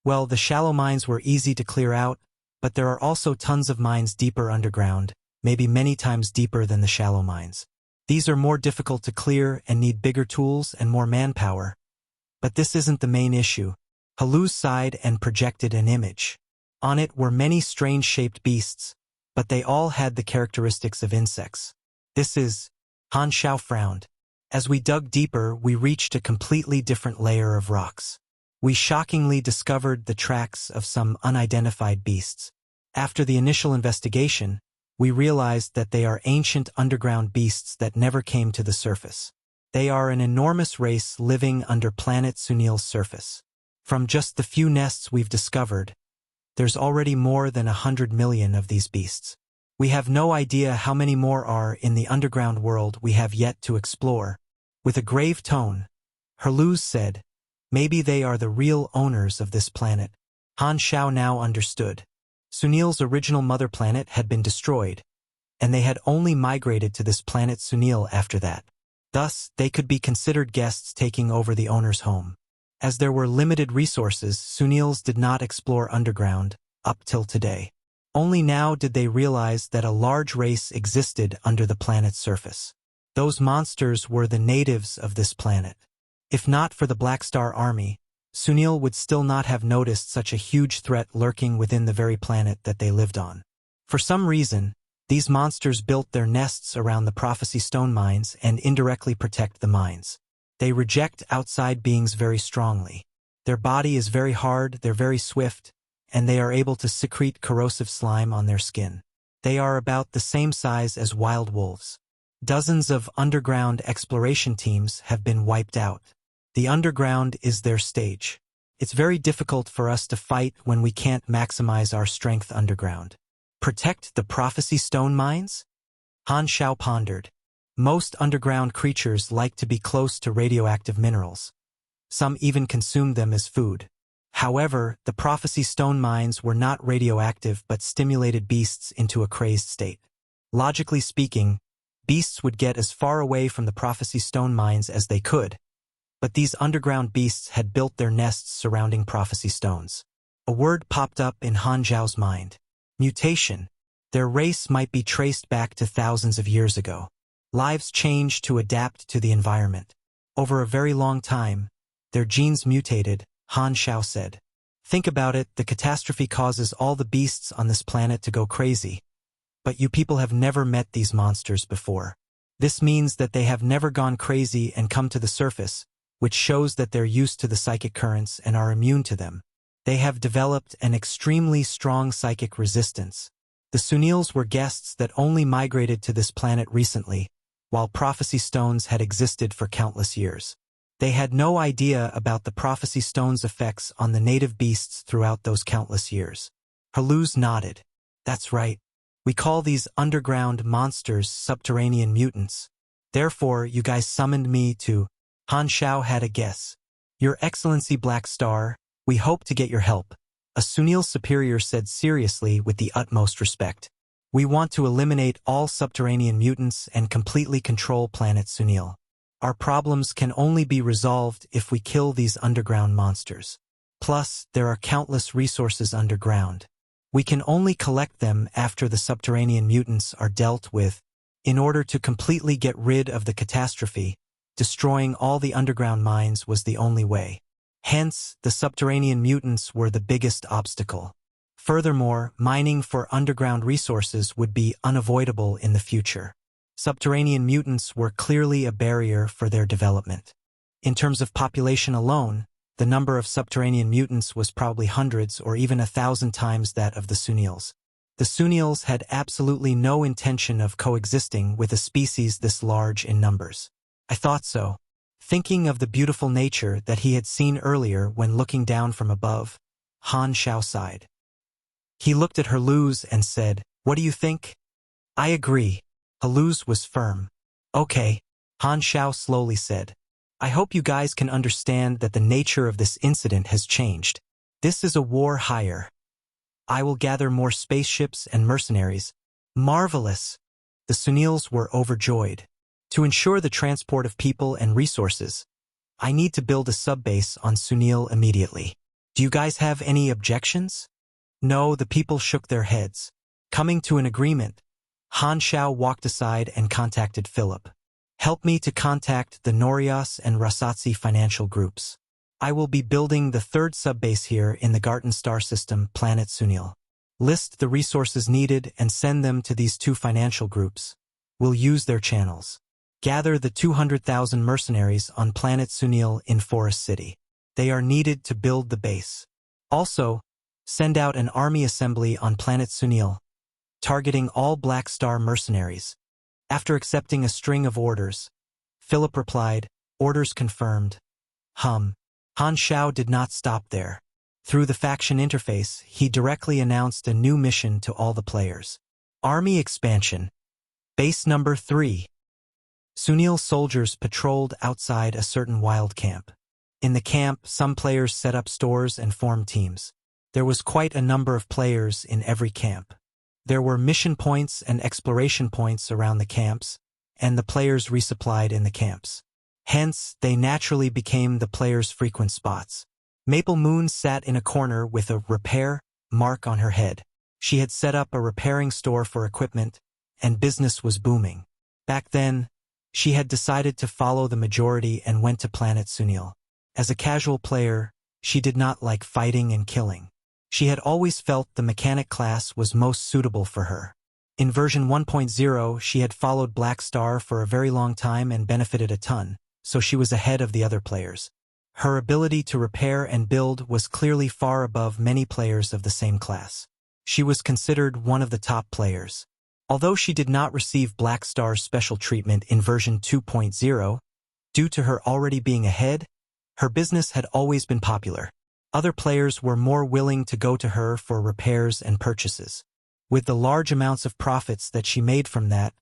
Well, the shallow mines were easy to clear out, but there are also tons of mines deeper underground, maybe many times deeper than the shallow mines. These are more difficult to clear and need bigger tools and more manpower. But this isn't the main issue. Herluz sighed and projected an image. On it were many strange-shaped beasts, but they all had the characteristics of insects. This is... Han Xiao frowned. As we dug deeper, we reached a completely different layer of rocks. We shockingly discovered the tracks of some unidentified beasts. After the initial investigation, we realized that they are ancient underground beasts that never came to the surface. They are an enormous race living under planet Sunil's surface. From just the few nests we've discovered, there's already more than 100 million of these beasts. We have no idea how many more are in the underground world we have yet to explore. With a grave tone, Herluz said, maybe they are the real owners of this planet. Han Xiao now understood. Sunil's original mother planet had been destroyed, and they had only migrated to this planet Sunil after that. Thus, they could be considered guests taking over the owner's home. As there were limited resources, Sunils did not explore underground, up till today. Only now did they realize that a large race existed under the planet's surface. Those monsters were the natives of this planet. If not for the Black Star Army, Sunil would still not have noticed such a huge threat lurking within the very planet that they lived on. For some reason, these monsters built their nests around the Prophecy Stone mines and indirectly protect the mines. They reject outside beings very strongly. Their body is very hard, they're very swift, and they are able to secrete corrosive slime on their skin. They are about the same size as wild wolves. Dozens of underground exploration teams have been wiped out. The underground is their stage. It's very difficult for us to fight when we can't maximize our strength underground. Protect the Prophecy Stone mines? Han Xiao pondered. Most underground creatures like to be close to radioactive minerals. Some even consume them as food. However, the Prophecy Stone mines were not radioactive but stimulated beasts into a crazed state. Logically speaking, beasts would get as far away from the Prophecy Stone mines as they could, but these underground beasts had built their nests surrounding Prophecy Stones. A word popped up in Han Xiao's mind. Mutation. Their race might be traced back to thousands of years ago. Lives change to adapt to the environment. Over a very long time, their genes mutated, Han Xiao said. Think about it, the catastrophe causes all the beasts on this planet to go crazy. But you people have never met these monsters before. This means that they have never gone crazy and come to the surface, which shows that they're used to the psychic currents and are immune to them. They have developed an extremely strong psychic resistance. The Sunils were guests that only migrated to this planet recently, while Prophecy Stones had existed for countless years. They had no idea about the Prophecy Stone's effects on the native beasts throughout those countless years. Herluz nodded. That's right. We call these underground monsters subterranean mutants. Therefore, you guys summoned me to... Han Xiao had a guess. Your Excellency Black Star, we hope to get your help. A Sunil superior said seriously with the utmost respect. We want to eliminate all subterranean mutants and completely control planet Sunil. Our problems can only be resolved if we kill these underground monsters. Plus, there are countless resources underground. We can only collect them after the subterranean mutants are dealt with. In order to completely get rid of the catastrophe, destroying all the underground mines was the only way. Hence, the subterranean mutants were the biggest obstacle. Furthermore, mining for underground resources would be unavoidable in the future. Subterranean mutants were clearly a barrier for their development. In terms of population alone, the number of subterranean mutants was probably hundreds or even 1,000 times that of the Sunils. The Sunils had absolutely no intention of coexisting with a species this large in numbers. I thought so. Thinking of the beautiful nature that he had seen earlier when looking down from above, Han Xiao sighed. He looked at Herluz and said, "What do you think?" "I agree." Herluz was firm. "Okay," Han Xiao slowly said. "I hope you guys can understand that the nature of this incident has changed. This is a war hire. I will gather more spaceships and mercenaries." "Marvelous!" The Sunils were overjoyed. "To ensure the transport of people and resources, I need to build a subbase on Sunil immediately. Do you guys have any objections?" No, the people shook their heads. Coming to an agreement, Han Xiao walked aside and contacted Philip. "Help me to contact the Notorious and Rasatsi financial groups. I will be building the third subbase here in the Garten star system, planet Sunil. List the resources needed and send them to these two financial groups. We'll use their channels. Gather the 200,000 mercenaries on planet Sunil in Forest City. They are needed to build the base. Also, send out an army assembly on planet Sunil, targeting all Black Star mercenaries." After accepting a string of orders, Philip replied, "Orders confirmed." Han Xiao did not stop there. Through the faction interface, he directly announced a new mission to all the players. Army expansion. Base number 3. Sunil soldiers patrolled outside a certain wild camp. In the camp, some players set up stores and formed teams. There was quite a number of players in every camp. There were mission points and exploration points around the camps, and the players resupplied in the camps. Hence, they naturally became the players' frequent spots. Maple Moon sat in a corner with a repair mark on her head. She had set up a repairing store for equipment, and business was booming. Back then, she had decided to follow the majority and went to planet Sunil. As a casual player, she did not like fighting and killing. She had always felt the mechanic class was most suitable for her. In version 1.0, she had followed Black Star for a very long time and benefited a ton, so she was ahead of the other players. Her ability to repair and build was clearly far above many players of the same class. She was considered one of the top players. Although she did not receive Black Star's special treatment in version 2.0, due to her already being ahead, her business had always been popular. Other players were more willing to go to her for repairs and purchases. With the large amounts of profits that she made from that,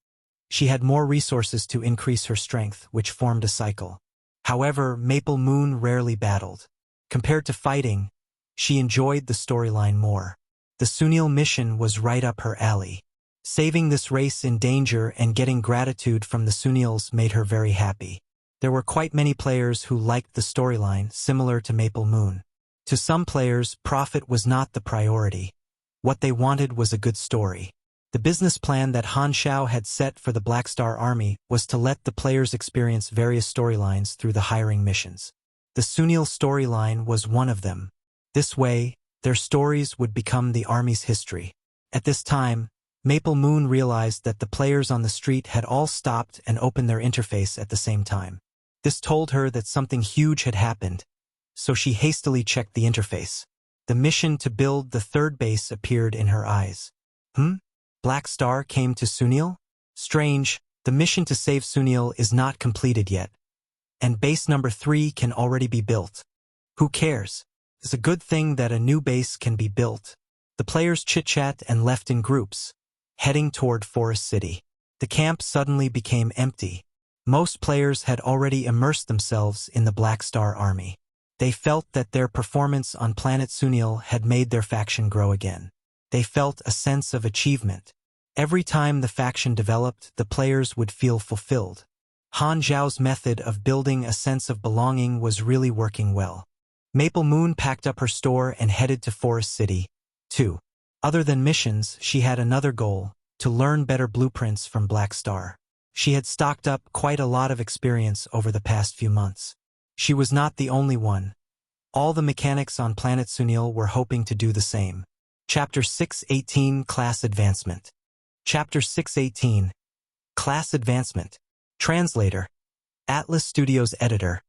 she had more resources to increase her strength, which formed a cycle. However, Maple Moon rarely battled. Compared to fighting, she enjoyed the storyline more. The Sunil mission was right up her alley. Saving this race in danger and getting gratitude from the Sunils made her very happy. There were quite many players who liked the storyline, similar to Maple Moon. To some players, profit was not the priority. What they wanted was a good story. The business plan that Han Xiao had set for the Black Star Army was to let the players experience various storylines through the hiring missions. The Sunil storyline was one of them. This way, their stories would become the Army's history. At this time, Maple Moon realized that the players on the street had all stopped and opened their interface at the same time. This told her that something huge had happened, so she hastily checked the interface. The mission to build the third base appeared in her eyes. Black Star came to Sunil? Strange, the mission to save Sunil is not completed yet. And base number 3 can already be built. Who cares? It's a good thing that a new base can be built. The players chit-chat and left in groups, heading toward Forest City. The camp suddenly became empty. Most players had already immersed themselves in the Black Star Army. They felt that their performance on planet Sunil had made their faction grow again. They felt a sense of achievement. Every time the faction developed, the players would feel fulfilled. Han Xiao's method of building a sense of belonging was really working well. Maple Moon packed up her store and headed to Forest City, too. Other than missions, she had another goal, to learn better blueprints from Black Star. She had stocked up quite a lot of experience over the past few months. She was not the only one. All the mechanics on Planet Sunil were hoping to do the same. Chapter 618 Class Advancement. Chapter 618 Class Advancement. Translator. Atlas Studios Editor.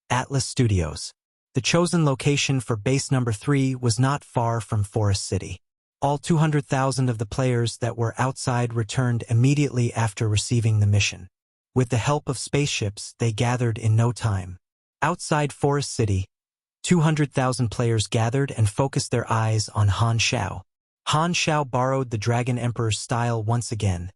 Atlas Studios. The chosen location for base number 3 was not far from Forest City. All 200,000 of the players that were outside returned immediately after receiving the mission. With the help of spaceships, they gathered in no time. Outside Forest City, 200,000 players gathered and focused their eyes on Han Xiao. Han Xiao borrowed the Dragon Emperor's style once again,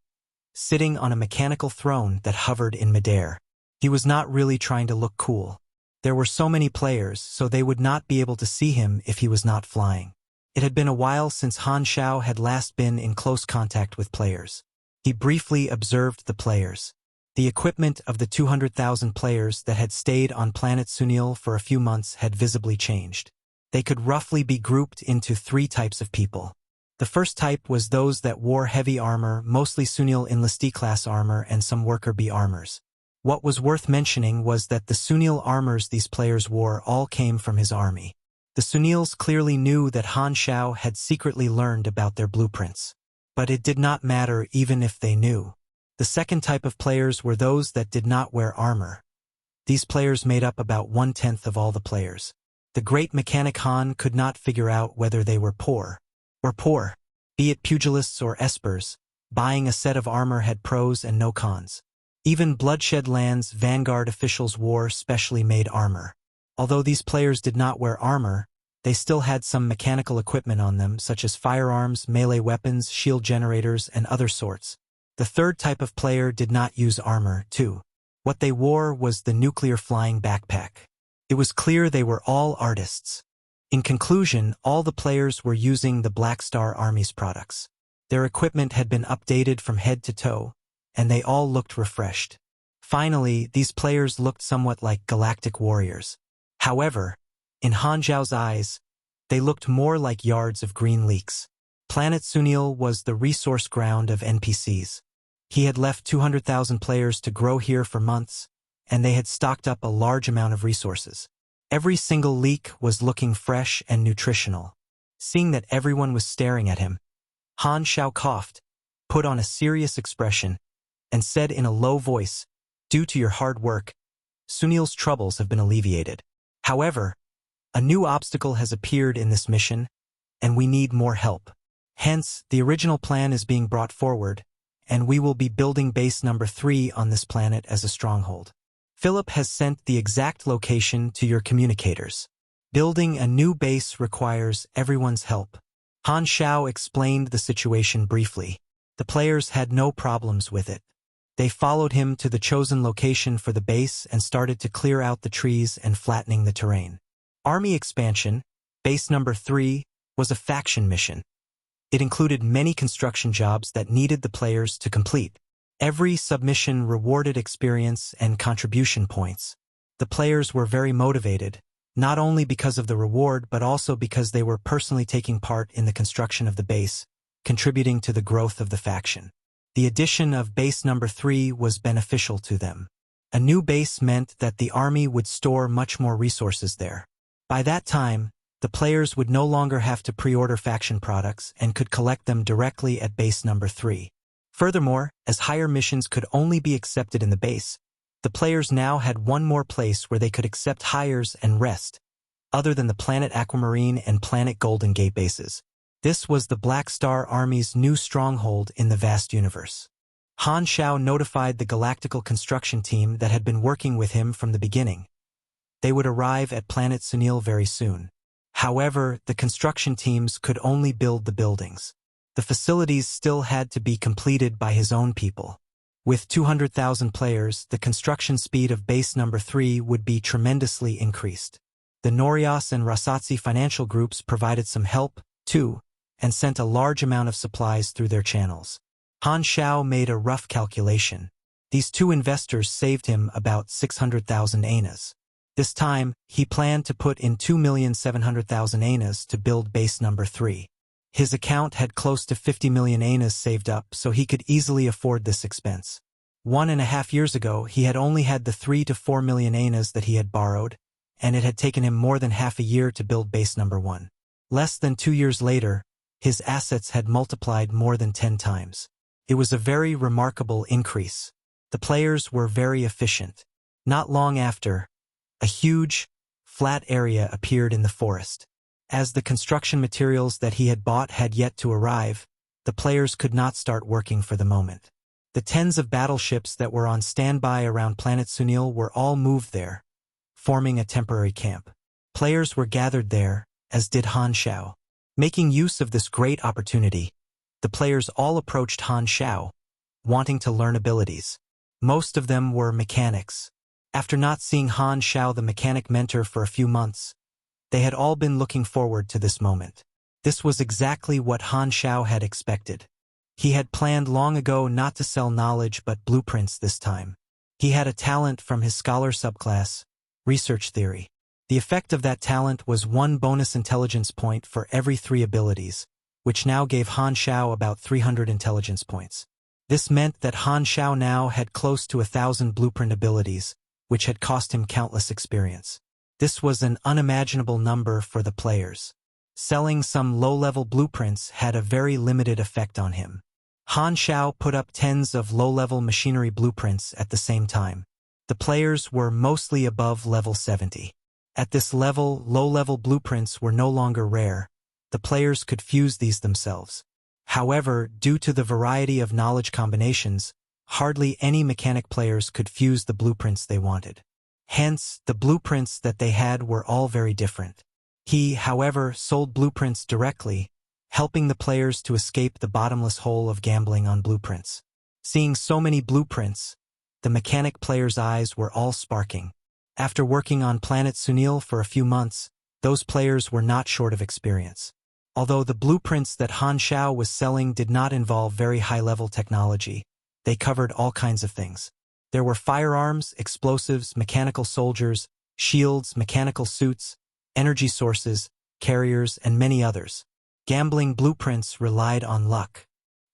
sitting on a mechanical throne that hovered in midair. He was not really trying to look cool. There were so many players, so they would not be able to see him if he was not flying. It had been a while since Han Xiao had last been in close contact with players. He briefly observed the players. The equipment of the 200,000 players that had stayed on Planet Sunil for a few months had visibly changed. They could roughly be grouped into 3 types of people. The first type was those that wore heavy armor, mostly Sunil Enlistee class armor and some worker bee armors. What was worth mentioning was that the Sunil armors these players wore all came from his army. The Sunils clearly knew that Han Xiao had secretly learned about their blueprints. But it did not matter even if they knew. The second type of players were those that did not wear armor. These players made up about 1/10 of all the players. The great mechanic Han could not figure out whether they were poor. Be it pugilists or espers, buying a set of armor had pros and no cons. Even Bloodshed Land's Vanguard officials wore specially made armor. Although these players did not wear armor, they still had some mechanical equipment on them, such as firearms, melee weapons, shield generators, and other sorts. The third type of player did not use armor, too. What they wore was the nuclear flying backpack. It was clear they were all artists. In conclusion, all the players were using the Black Star Army's products. Their equipment had been updated from head to toe, and they all looked refreshed. Finally, these players looked somewhat like galactic warriors. However, in Han Xiao's eyes, they looked more like yards of green leeks. Planet Sunil was the resource ground of NPCs. He had left 200,000 players to grow here for months, and they had stocked up a large amount of resources. Every single leek was looking fresh and nutritional. Seeing that everyone was staring at him, Han Xiao coughed, put on a serious expression, and said in a low voice, "Due to your hard work, Sunil's troubles have been alleviated. However, a new obstacle has appeared in this mission, and we need more help. Hence, the original plan is being brought forward, and we will be building base number 3 on this planet as a stronghold. Philip has sent the exact location to your communicators. Building a new base requires everyone's help." Han Xiao explained the situation briefly. The players had no problems with it. They followed him to the chosen location for the base and started to clear out the trees and flattening the terrain. Army expansion, base number 3, was a faction mission. It included many construction jobs that needed the players to complete. Every submission rewarded experience and contribution points. The players were very motivated, not only because of the reward but also because they were personally taking part in the construction of the base, contributing to the growth of the faction. The addition of base number 3 was beneficial to them. A new base meant that the army would store much more resources there. By that time, the players would no longer have to pre-order faction products and could collect them directly at base number 3. Furthermore, as higher missions could only be accepted in the base, the players now had one more place where they could accept hires and rest, other than the Planet Aquamarine and Planet Golden Gate bases. This was the Black Star Army's new stronghold in the vast universe. Han Xiao notified the Galactical construction team that had been working with him from the beginning. They would arrive at Planet Sunil very soon. However, the construction teams could only build the buildings. The facilities still had to be completed by his own people. With 200,000 players, the construction speed of base number 3 would be tremendously increased. The Notorious and Rasatsi financial groups provided some help, too, and sent a large amount of supplies through their channels. Han Xiao made a rough calculation. These two investors saved him about 600,000 anas. This time, he planned to put in 2,700,000 anas to build base number 3. His account had close to 50 million anas saved up, so he could easily afford this expense. 1.5 years ago, he had only had the 3 to 4 million anas that he had borrowed, and it had taken him more than half a year to build base number 1. Less than 2 years later, his assets had multiplied more than 10 times. It was a very remarkable increase. The players were very efficient. Not long after, a huge, flat area appeared in the forest. As the construction materials that he had bought had yet to arrive, the players could not start working for the moment. The tens of battleships that were on standby around planet Sunil were all moved there, forming a temporary camp. Players were gathered there, as did Han Xiao. Making use of this great opportunity, the players all approached Han Xiao, wanting to learn abilities. Most of them were mechanics. After not seeing Han Xiao, the mechanic mentor, for a few months, they had all been looking forward to this moment. This was exactly what Han Xiao had expected. He had planned long ago not to sell knowledge but blueprints this time. He had a talent from his scholar subclass, research theory. The effect of that talent was 1 bonus intelligence point for every 3 abilities, which now gave Han Xiao about 300 intelligence points. This meant that Han Xiao now had close to 1,000 blueprint abilities, which had cost him countless experience. This was an unimaginable number for the players. Selling some low-level blueprints had a very limited effect on him. Han Xiao put up tens of low-level machinery blueprints at the same time. The players were mostly above level 70. At this level, low-level blueprints were no longer rare. The players could fuse these themselves. However, due to the variety of knowledge combinations, hardly any mechanic players could fuse the blueprints they wanted. Hence, the blueprints that they had were all very different. He, however, sold blueprints directly, helping the players to escape the bottomless hole of gambling on blueprints. Seeing so many blueprints, the mechanic players' eyes were all sparking. After working on planet Sunil for a few months, those players were not short of experience. Although the blueprints that Han Xiao was selling did not involve very high-level technology, they covered all kinds of things. There were firearms, explosives, mechanical soldiers, shields, mechanical suits, energy sources, carriers, and many others. Gambling blueprints relied on luck.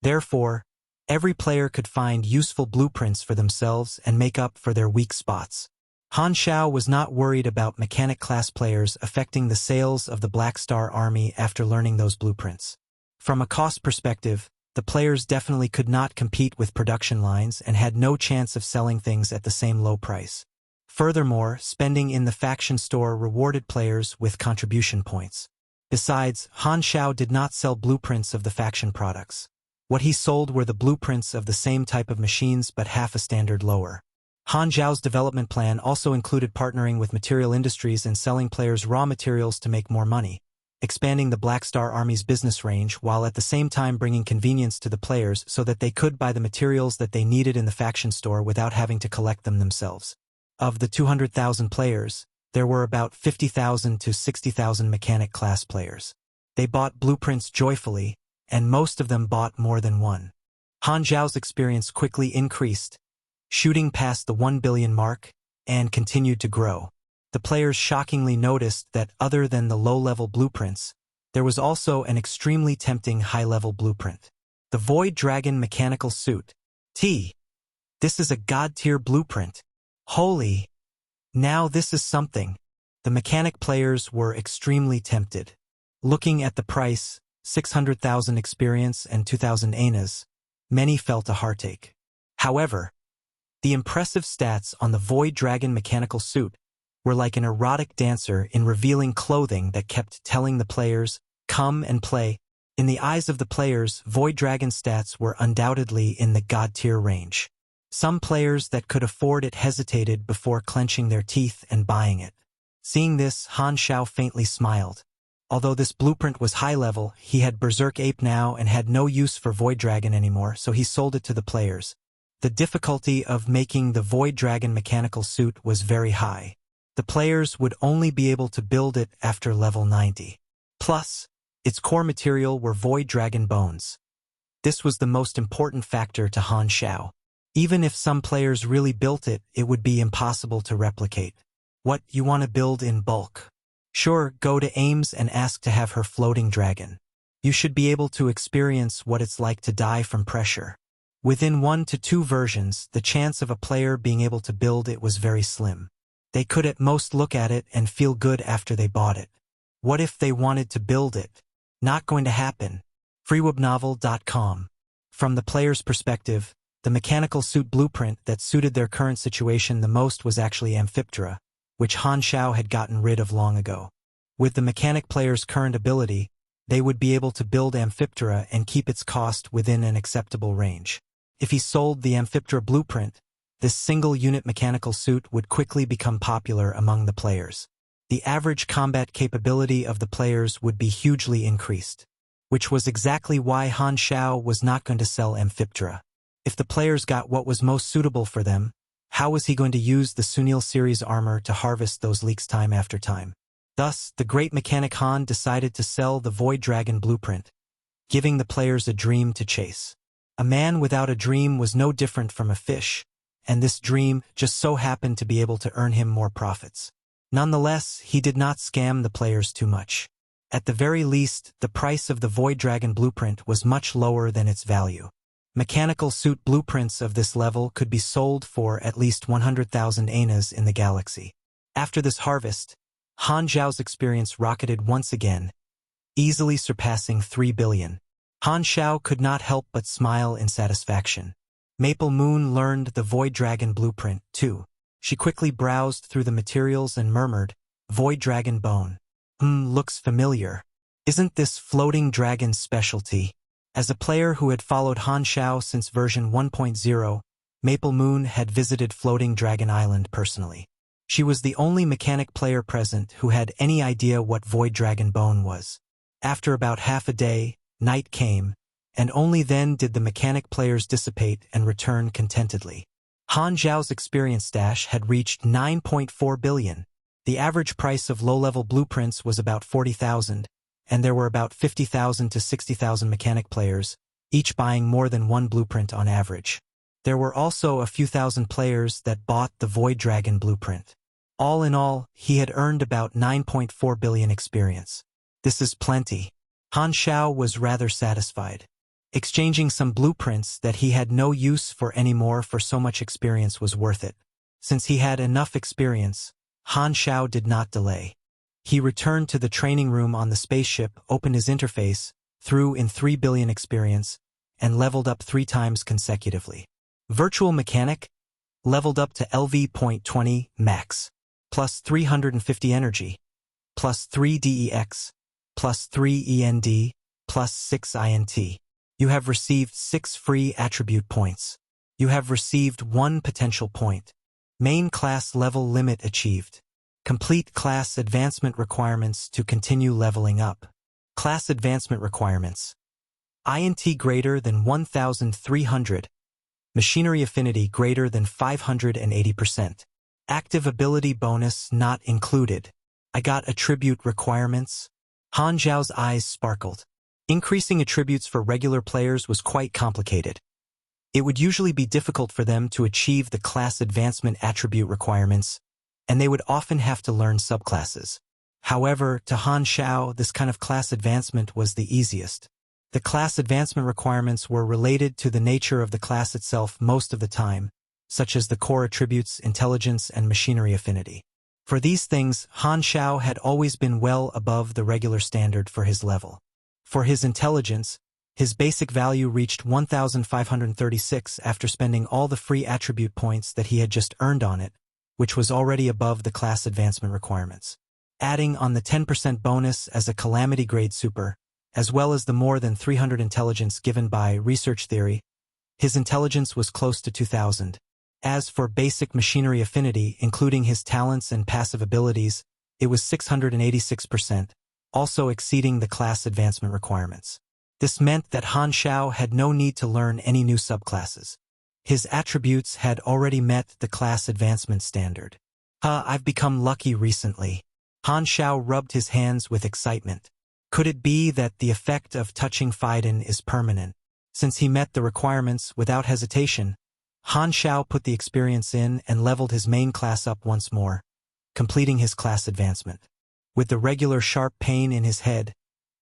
Therefore, every player could find useful blueprints for themselves and make up for their weak spots. Han Xiao was not worried about mechanic class players affecting the sales of the Black Star army after learning those blueprints. From a cost perspective, the players definitely could not compete with production lines and had no chance of selling things at the same low price. Furthermore, spending in the faction store rewarded players with contribution points. Besides, Han Xiao did not sell blueprints of the faction products. What he sold were the blueprints of the same type of machines but half a standard lower. Han Xiao's development plan also included partnering with material industries and selling players raw materials to make more money, expanding the Black Star Army's business range while at the same time bringing convenience to the players so that they could buy the materials that they needed in the faction store without having to collect them themselves. Of the 200,000 players, there were about 50,000 to 60,000 mechanic class players. They bought blueprints joyfully, and most of them bought more than one. Han Xiao's experience quickly increased, shooting past the 1 billion mark, and continued to grow. The players shockingly noticed that other than the low-level blueprints, there was also an extremely tempting high-level blueprint. The Void Dragon Mechanical Suit. This is a god-tier blueprint. Holy! Now this is something. The mechanic players were extremely tempted. Looking at the price, 600,000 experience and 2,000 anas, many felt a heartache. However, the impressive stats on the Void Dragon Mechanical Suit were like an erotic dancer in revealing clothing that kept telling the players, "Come and play." In the eyes of the players, Void Dragon stats were undoubtedly in the god-tier range. Some players that could afford it hesitated before clenching their teeth and buying it. Seeing this, Han Xiao faintly smiled. Although this blueprint was high-level, he had Berserk Ape now and had no use for Void Dragon anymore, so he sold it to the players. The difficulty of making the Void Dragon Mechanical Suit was very high. The players would only be able to build it after level 90. Plus, its core material were Void Dragon bones. This was the most important factor to Han Xiao. Even if some players really built it, it would be impossible to replicate. What, you want to build in bulk? Sure, go to Ames and ask to have her floating dragon. You should be able to experience what it's like to die from pressure. Within 1 to 2 versions, the chance of a player being able to build it was very slim. They could at most look at it and feel good after they bought it. What if they wanted to build it? Not going to happen. freewebnovel.com. From the player's perspective, the mechanical suit blueprint that suited their current situation the most was actually Amphiptera, which Han Xiao had gotten rid of long ago. With the mechanic player's current ability, they would be able to build Amphiptera and keep its cost within an acceptable range. If he sold the Amphiptera blueprint, this single-unit mechanical suit would quickly become popular among the players. The average combat capability of the players would be hugely increased, which was exactly why Han Xiao was not going to sell Amphiptera. If the players got what was most suitable for them, how was he going to use the Sunil series armor to harvest those leaks time after time? Thus, the great mechanic Han decided to sell the Void Dragon blueprint, giving the players a dream to chase. A man without a dream was no different from a fish, and this dream just so happened to be able to earn him more profits. Nonetheless, he did not scam the players too much. At the very least, the price of the Void Dragon blueprint was much lower than its value. Mechanical suit blueprints of this level could be sold for at least 100,000 anas in the galaxy. After this harvest, Han Xiao's experience rocketed once again, easily surpassing 3 billion. Han Xiao could not help but smile in satisfaction. Maple Moon learned the Void Dragon blueprint, too. She quickly browsed through the materials and murmured, "Void Dragon bone. Looks familiar. Isn't this floating dragon's specialty?" As a player who had followed Han Xiao since version 1.0, Maple Moon had visited Floating Dragon Island personally. She was the only mechanic player present who had any idea what Void Dragon bone was. After about half a day, night came, and only then did the mechanic players dissipate and return contentedly. Han Xiao's experience stash had reached 9.4 billion. The average price of low-level blueprints was about 40,000, and there were about 50,000 to 60,000 mechanic players, each buying more than one blueprint on average. There were also a few thousand players that bought the Void Dragon blueprint. All in all, he had earned about 9.4 billion experience. This is plenty. Han Xiao was rather satisfied. Exchanging some blueprints that he had no use for anymore for so much experience was worth it. Since he had enough experience, Han Xiao did not delay. He returned to the training room on the spaceship, opened his interface, threw in 3 billion experience, and leveled up 3 times consecutively. Virtual Mechanic leveled up to LV.20 max, plus 350 energy, plus 3 DEX, plus 3 END, plus 6 INT. You have received 6 free attribute points. You have received 1 potential point. Main class level limit achieved. Complete class advancement requirements to continue leveling up. Class advancement requirements. INT greater than 1,300. Machinery affinity greater than 580%. Active ability bonus not included. I got attribute requirements. Han Xiao's eyes sparkled. Increasing attributes for regular players was quite complicated. It would usually be difficult for them to achieve the class advancement attribute requirements, and they would often have to learn subclasses. However, to Han Xiao, this kind of class advancement was the easiest. The class advancement requirements were related to the nature of the class itself most of the time, such as the core attributes, intelligence, and machinery affinity. For these things, Han Xiao had always been well above the regular standard for his level. For his intelligence, his basic value reached 1,536 after spending all the free attribute points that he had just earned on it, which was already above the class advancement requirements. Adding on the 10% bonus as a calamity grade super, as well as the more than 300 intelligence given by research theory, his intelligence was close to 2,000. As for basic machinery affinity, including his talents and passive abilities, it was 686%, also exceeding the class advancement requirements. This meant that Han Xiao had no need to learn any new subclasses. His attributes had already met the class advancement standard. I've become lucky recently. Han Xiao rubbed his hands with excitement. Could it be that the effect of touching Phaidon is permanent? Since he met the requirements without hesitation, Han Xiao put the experience in and leveled his main class up once more, completing his class advancement. With the regular sharp pain in his head,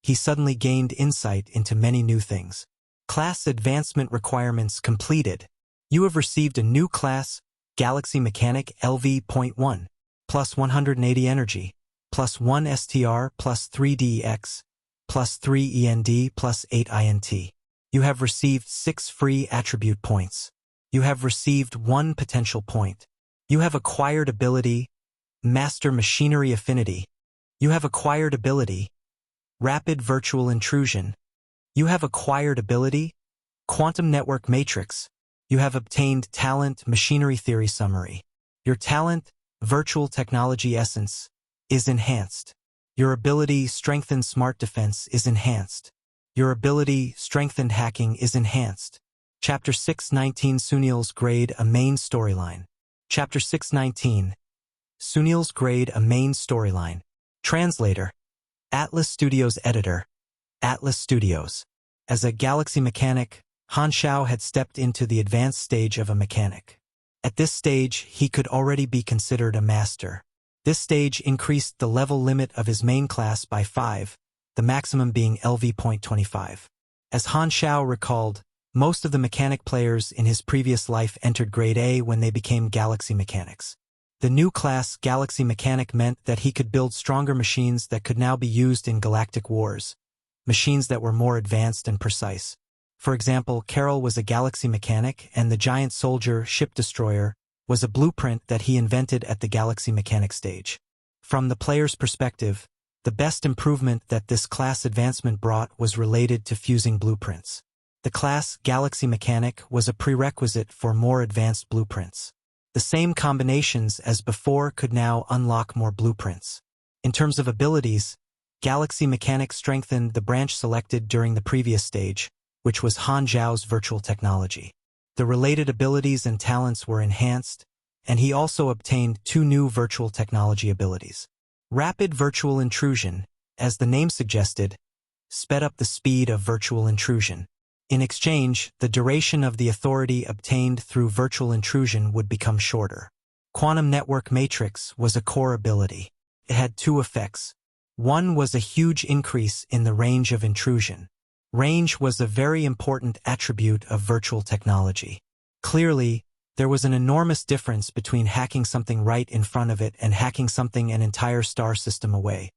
he suddenly gained insight into many new things. Class advancement requirements completed. You have received a new class, Galaxy Mechanic LV.1, plus 180 energy, plus 1 STR, plus 3 DEX, plus 3 END, plus 8 INT. You have received 6 free attribute points. You have received 1 potential point. You have acquired ability, Master Machinery Affinity. You have acquired ability, Rapid Virtual Intrusion. You have acquired ability, Quantum Network Matrix. You have obtained talent, Machinery Theory Summary. Your talent, Virtual Technology Essence, is enhanced. Your ability, Strengthened Smart Defense, is enhanced. Your ability, Strengthened Hacking, is enhanced. Chapter 619 Sunil's Grade, a Main Storyline. Chapter 619 Sunil's Grade, a Main Storyline. Translator. Atlas Studios Editor. Atlas Studios. As a Galaxy Mechanic, Han Xiao had stepped into the advanced stage of a mechanic. At this stage, he could already be considered a master. This stage increased the level limit of his main class by 5, the maximum being LV.25. As Han Xiao recalled, most of the mechanic players in his previous life entered Grade A when they became Galaxy Mechanics. The new class, Galaxy Mechanic, meant that he could build stronger machines that could now be used in galactic wars, machines that were more advanced and precise. For example, Carol was a Galaxy Mechanic, and the giant soldier, Ship Destroyer, was a blueprint that he invented at the Galaxy Mechanic stage. From the player's perspective, the best improvement that this class advancement brought was related to fusing blueprints. The class, Galaxy Mechanic, was a prerequisite for more advanced blueprints. The same combinations as before could now unlock more blueprints. In terms of abilities, Galaxy Mechanic strengthened the branch selected during the previous stage, which was Han Xiao's virtual technology. The related abilities and talents were enhanced, and he also obtained 2 new virtual technology abilities. Rapid Virtual Intrusion, as the name suggested, sped up the speed of virtual intrusion. In exchange, the duration of the authority obtained through virtual intrusion would become shorter. Quantum Network Matrix was a core ability. It had 2 effects. One was a huge increase in the range of intrusion. Range was a very important attribute of virtual technology. Clearly, there was an enormous difference between hacking something right in front of it and hacking something an entire star system away.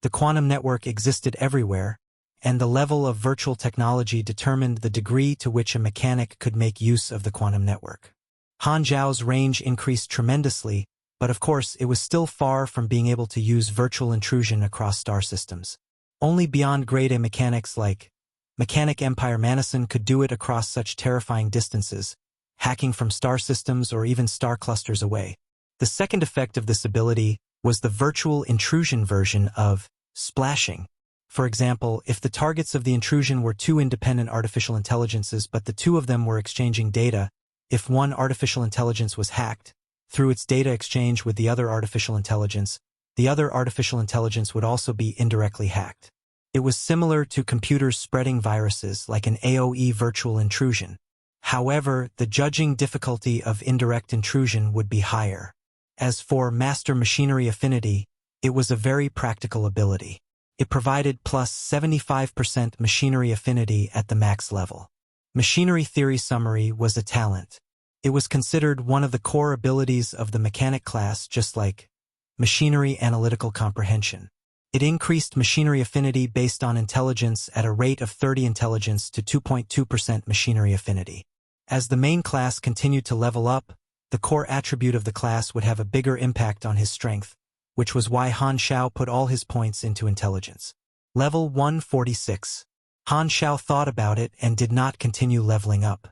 The quantum network existed everywhere, and the level of virtual technology determined the degree to which a mechanic could make use of the quantum network. Han Xiao's range increased tremendously, but of course it was still far from being able to use virtual intrusion across star systems. Only beyond Grade A mechanics like Mechanic Empire Manison could do it across such terrifying distances, hacking from star systems or even star clusters away. The second effect of this ability was the virtual intrusion version of splashing. For example, if the targets of the intrusion were 2 independent artificial intelligences but the 2 of them were exchanging data, if one artificial intelligence was hacked, through its data exchange with the other artificial intelligence would also be indirectly hacked. It was similar to computers spreading viruses like an AoE virtual intrusion. However, the judging difficulty of indirect intrusion would be higher. As for Master Machinery Affinity, it was a very practical ability. It provided plus 75% machinery affinity at the max level. Machinery Theory Summary was a talent. It was considered one of the core abilities of the mechanic class, just like Machinery Analytical Comprehension. It increased machinery affinity based on intelligence at a rate of 30 intelligence to 2.2% machinery affinity. As the main class continued to level up, the core attribute of the class would have a bigger impact on his strength, which was why Han Xiao put all his points into intelligence. Level 146. Han Xiao thought about it and did not continue leveling up.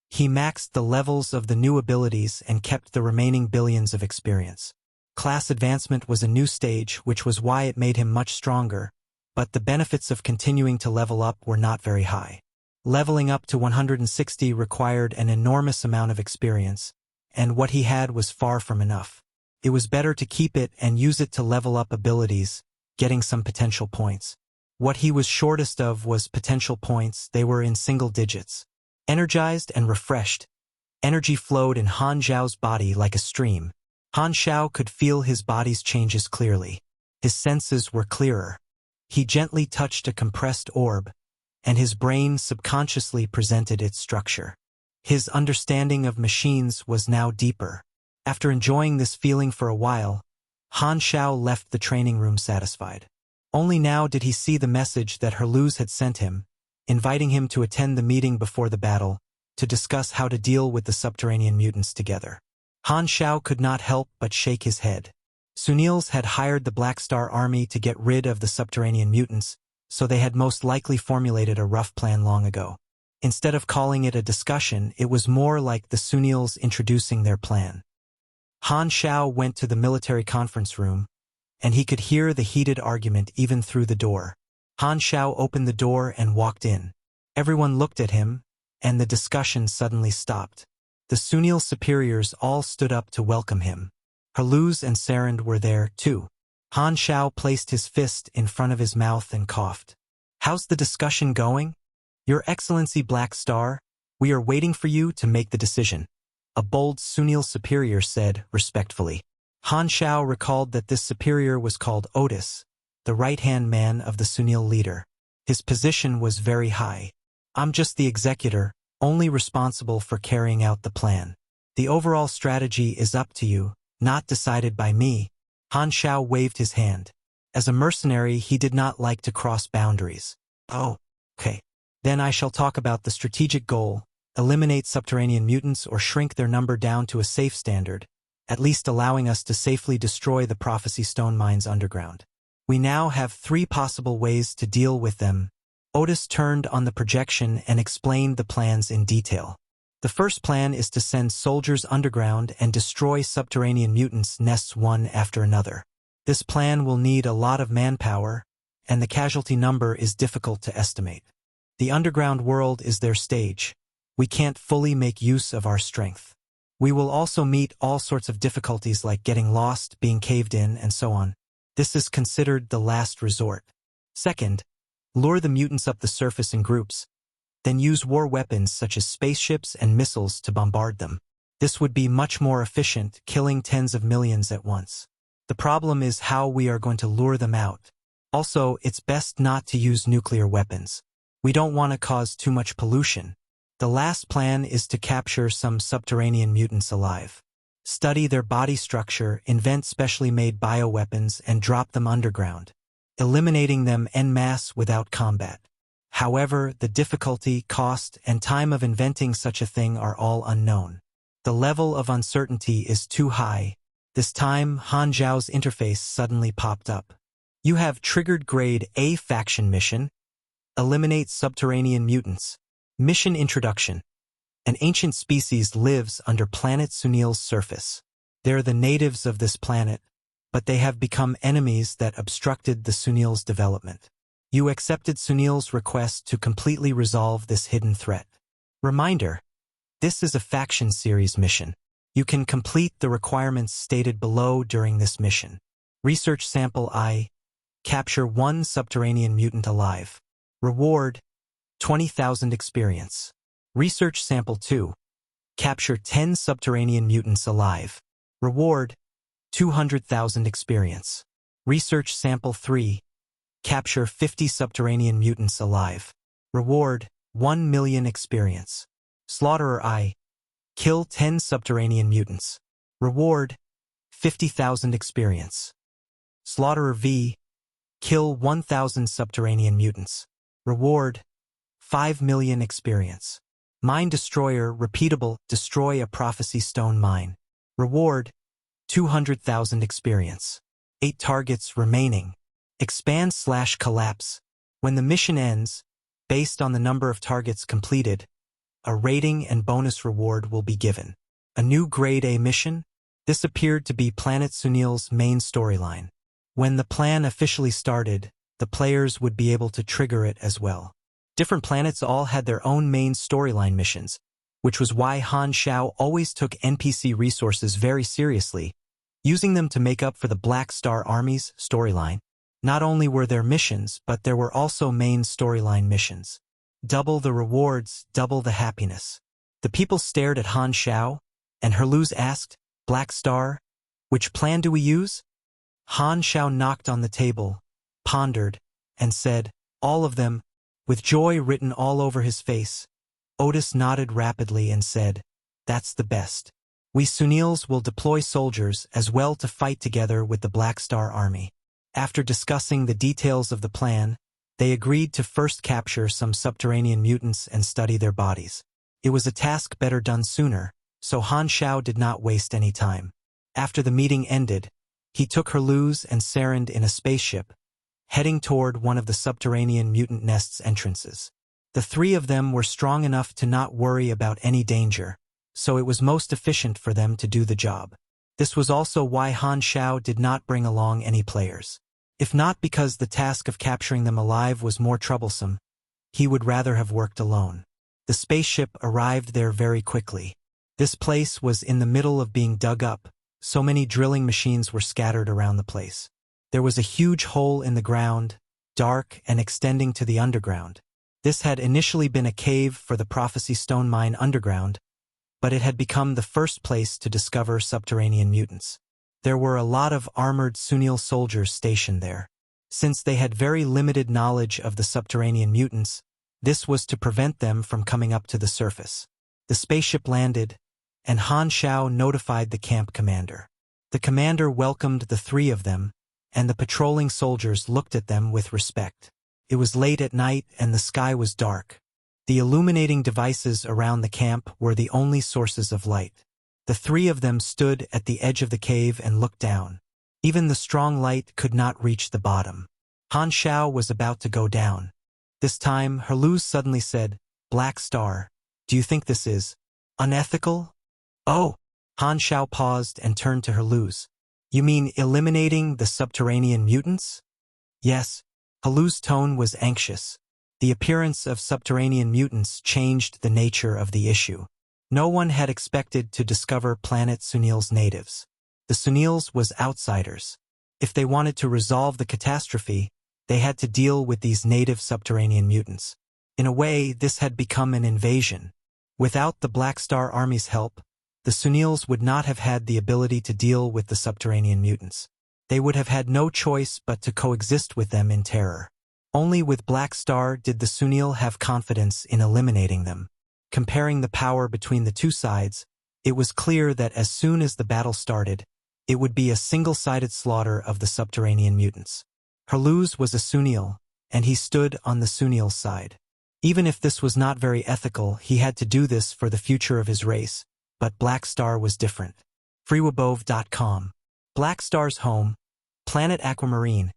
He maxed the levels of the new abilities and kept the remaining billions of experience. Class advancement was a new stage, which was why it made him much stronger, but the benefits of continuing to level up were not very high. Leveling up to 160 required an enormous amount of experience, and what he had was far from enough. It was better to keep it and use it to level up abilities, getting some potential points. What he was shortest of was potential points. They were in single digits. Energized and refreshed, Energy flowed in Han Xiao's body like a stream. Han Xiao could feel his body's changes clearly. His senses were clearer. He gently touched a compressed orb, and his brain subconsciously presented its structure. His understanding of machines was now deeper. After enjoying this feeling for a while, Han Xiao left the training room satisfied. Only now did he see the message that Herluz had sent him, inviting him to attend the meeting before the battle, to discuss how to deal with the subterranean mutants together. Han Xiao could not help but shake his head. Sunils had hired the Black Star army to get rid of the subterranean mutants, so they had most likely formulated a rough plan long ago. Instead of calling it a discussion, it was more like the Sunils introducing their plan. Han Xiao went to the military conference room, and he could hear the heated argument even through the door. Han Xiao opened the door and walked in. Everyone looked at him, and the discussion suddenly stopped. The Sunil superiors all stood up to welcome him. Herluz and Sarand were there, too. Han Xiao placed his fist in front of his mouth and coughed. "How's the discussion going? Your Excellency Black Star, we are waiting for you to make the decision," a bold Sunil superior said respectfully. Han Xiao recalled that this superior was called Otis, the right-hand man of the Sunil leader. His position was very high. "I'm just the executor, only responsible for carrying out the plan. The overall strategy is up to you, not decided by me." Han Xiao waved his hand. As a mercenary, he did not like to cross boundaries. "Oh, okay. Then I shall talk about the strategic goal, eliminate subterranean mutants or shrink their number down to a safe standard, at least allowing us to safely destroy the Prophecy Stone mines underground. We now have 3 possible ways to deal with them." Otis turned on the projection and explained the plans in detail. The first plan is to send soldiers underground and destroy subterranean mutants' nests one after another. This plan will need a lot of manpower, and the casualty number is difficult to estimate. The underground world is their stage. We can't fully make use of our strength. We will also meet all sorts of difficulties like getting lost, being caved in, and so on. This is considered the last resort. Second, lure the mutants up the surface in groups, then use war weapons such as spaceships and missiles to bombard them. This would be much more efficient, killing tens of millions at once. The problem is how we are going to lure them out. Also, it's best not to use nuclear weapons. We don't want to cause too much pollution. The last plan is to capture some subterranean mutants alive. Study their body structure, invent specially made bioweapons, and drop them underground, eliminating them en masse without combat. However, the difficulty, cost, and time of inventing such a thing are all unknown. The level of uncertainty is too high. This time, Han Xiao's interface suddenly popped up. "You have triggered Grade A faction mission. Eliminate subterranean mutants. Mission introduction. An ancient species lives under planet Sunil's surface. They're the natives of this planet, but they have become enemies that obstructed the Sunil's development. You accepted Sunil's request to completely resolve this hidden threat. Reminder: this is a faction series mission. You can complete the requirements stated below during this mission. Research Sample I. Capture 1 subterranean mutant alive. Reward: 20,000 experience. Research Sample 2. Capture 10 subterranean mutants alive. Reward: 200,000 experience. Research Sample 3. Capture 50 subterranean mutants alive. Reward: 1 million experience. Slaughterer I. Kill 10 subterranean mutants. Reward: 50,000 experience. Slaughterer V. Kill 1,000 subterranean mutants. Reward: 5 million experience. Mine Destroyer Repeatable Destroy a Prophecy Stone mine. Reward: 200,000 experience. 8 targets remaining. Expand/collapse. When the mission ends, based on the number of targets completed, a rating and bonus reward will be given. A new Grade A mission? This appeared to be Planet Sunil's main storyline. When the plan officially started, the players would be able to trigger it as well. Different planets all had their own main storyline missions, which was why Han Xiao always took NPC resources very seriously, using them to make up for the Black Star Army's storyline. Not only were there missions, but there were also main storyline missions. Double the rewards, double the happiness. The people stared at Han Xiao, and Herluz asked, Black Star, which plan do we use? Han Xiao knocked on the table, pondered, and said, all of them, with joy written all over his face. Otis nodded rapidly and said, that's the best. We Sunils will deploy soldiers as well to fight together with the Black Star Army. After discussing the details of the plan, they agreed to first capture some subterranean mutants and study their bodies. It was a task better done sooner, so Han Xiao did not waste any time. After the meeting ended, he took Herluz and Sarand in a spaceship, heading toward one of the subterranean mutant nest's entrances. The three of them were strong enough to not worry about any danger, so it was most efficient for them to do the job. This was also why Han Xiao did not bring along any players. If not because the task of capturing them alive was more troublesome, he would rather have worked alone. The spaceship arrived there very quickly. This place was in the middle of being dug up, so many drilling machines were scattered around the place. There was a huge hole in the ground, dark and extending to the underground. This had initially been a cave for the Prophecy Stone Mine underground, but it had become the first place to discover subterranean mutants. There were a lot of armored Sunil soldiers stationed there. Since they had very limited knowledge of the subterranean mutants, this was to prevent them from coming up to the surface. The spaceship landed, and Han Xiao notified the camp commander. The commander welcomed the three of them, and the patrolling soldiers looked at them with respect. It was late at night and the sky was dark. The illuminating devices around the camp were the only sources of light. The three of them stood at the edge of the cave and looked down. Even the strong light could not reach the bottom. Han Xiao was about to go down. This time, Herluz suddenly said, Black Star, do you think this is unethical? Oh! Han Xiao paused and turned to Herluz. You mean eliminating the subterranean mutants? Yes. Herluz's tone was anxious. The appearance of subterranean mutants changed the nature of the issue. No one had expected to discover planet Sunil's natives. The Sunils was outsiders. If they wanted to resolve the catastrophe, they had to deal with these native subterranean mutants. In a way, this had become an invasion. Without the Black Star Army's help, the Sunils would not have had the ability to deal with the subterranean mutants. They would have had no choice but to coexist with them in terror. Only with Black Star did the Sunil have confidence in eliminating them. Comparing the power between the two sides, it was clear that as soon as the battle started, it would be a single-sided slaughter of the subterranean mutants. Herluz was a Sunil, and he stood on the Sunil side. Even if this was not very ethical, he had to do this for the future of his race, but Black Star was different. Freewabove.com. Black Star's home, planet Aquamarine,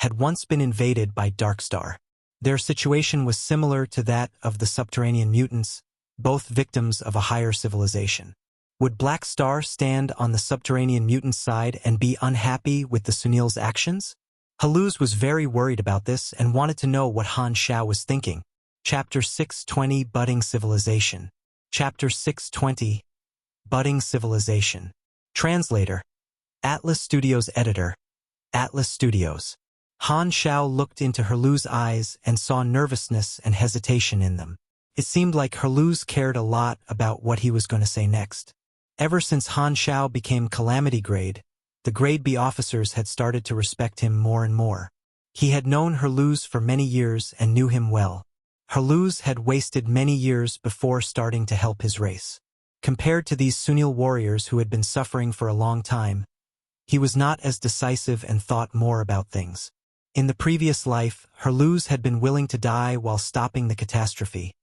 had once been invaded by DarkStar. Their situation was similar to that of the subterranean mutants, both victims of a higher civilization. Would Black Star stand on the subterranean mutant side and be unhappy with the Sunil's actions? Herluz was very worried about this and wanted to know what Han Xiao was thinking. Chapter 620 Budding Civilization. Chapter 620 Budding Civilization. Translator. Atlas Studios Editor. Atlas Studios. Han Xiao looked into Herluz's eyes and saw nervousness and hesitation in them. It seemed like Herluz cared a lot about what he was going to say next. Ever since Han Xiao became Calamity Grade, the Grade B officers had started to respect him more and more. He had known Herluz for many years and knew him well. Herluz had wasted many years before starting to help his race. Compared to these Sunil warriors who had been suffering for a long time, he was not as decisive and thought more about things. In the previous life, Herluz had been willing to die while stopping the catastrophe.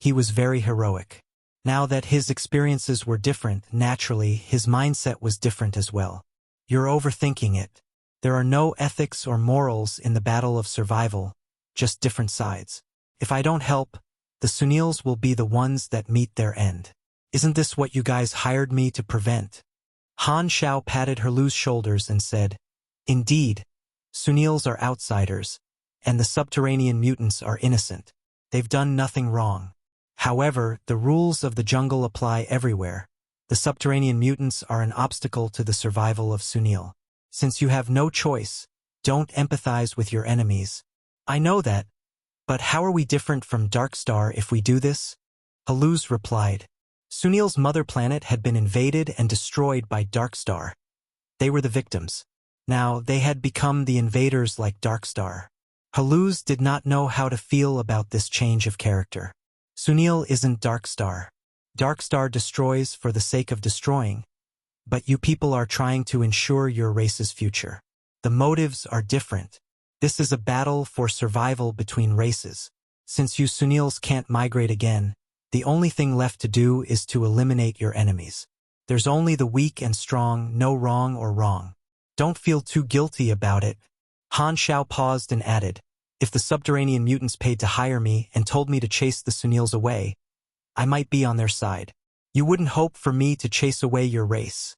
He was very heroic. Now that his experiences were different, naturally, his mindset was different as well. You're overthinking it. There are no ethics or morals in the battle of survival, just different sides. If I don't help, the Sunils will be the ones that meet their end. Isn't this what you guys hired me to prevent? Han Xiao patted Herluz's shoulders and said, Indeed, Sunils are outsiders, and the subterranean mutants are innocent. They've done nothing wrong. However, the rules of the jungle apply everywhere. The subterranean mutants are an obstacle to the survival of Sunil. Since you have no choice, don't empathize with your enemies. I know that, but how are we different from DarkStar if we do this? Herluz replied, Sunil's mother planet had been invaded and destroyed by DarkStar. They were the victims. Now, they had become the invaders like DarkStar. Haluz did not know how to feel about this change of character. Sunil isn't DarkStar. DarkStar destroys for the sake of destroying, but you people are trying to ensure your race's future. The motives are different. This is a battle for survival between races. Since you Sunils can't migrate again, the only thing left to do is to eliminate your enemies. There's only the weak and strong, no wrong or wrong. Don't feel too guilty about it. Han Xiao paused and added, if the subterranean mutants paid to hire me and told me to chase the Sunils away, I might be on their side. You wouldn't hope for me to chase away your race.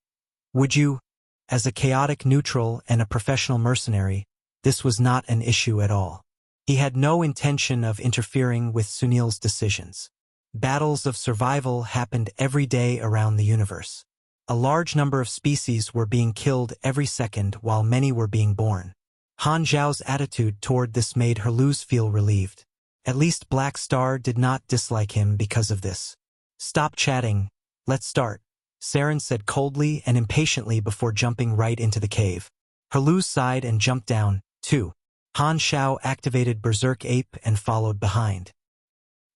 Would you? As a chaotic neutral and a professional mercenary, this was not an issue at all. He had no intention of interfering with Sunil's decisions. Battles of survival happened every day around the universe. A large number of species were being killed every second while many were being born. Han Xiao's attitude toward this made Haluz feel relieved. At least Black Star did not dislike him because of this. Stop chatting. Let's start, Saren said coldly and impatiently before jumping right into the cave. Haluz sighed and jumped down, too. Han Xiao activated Berserk Ape and followed behind.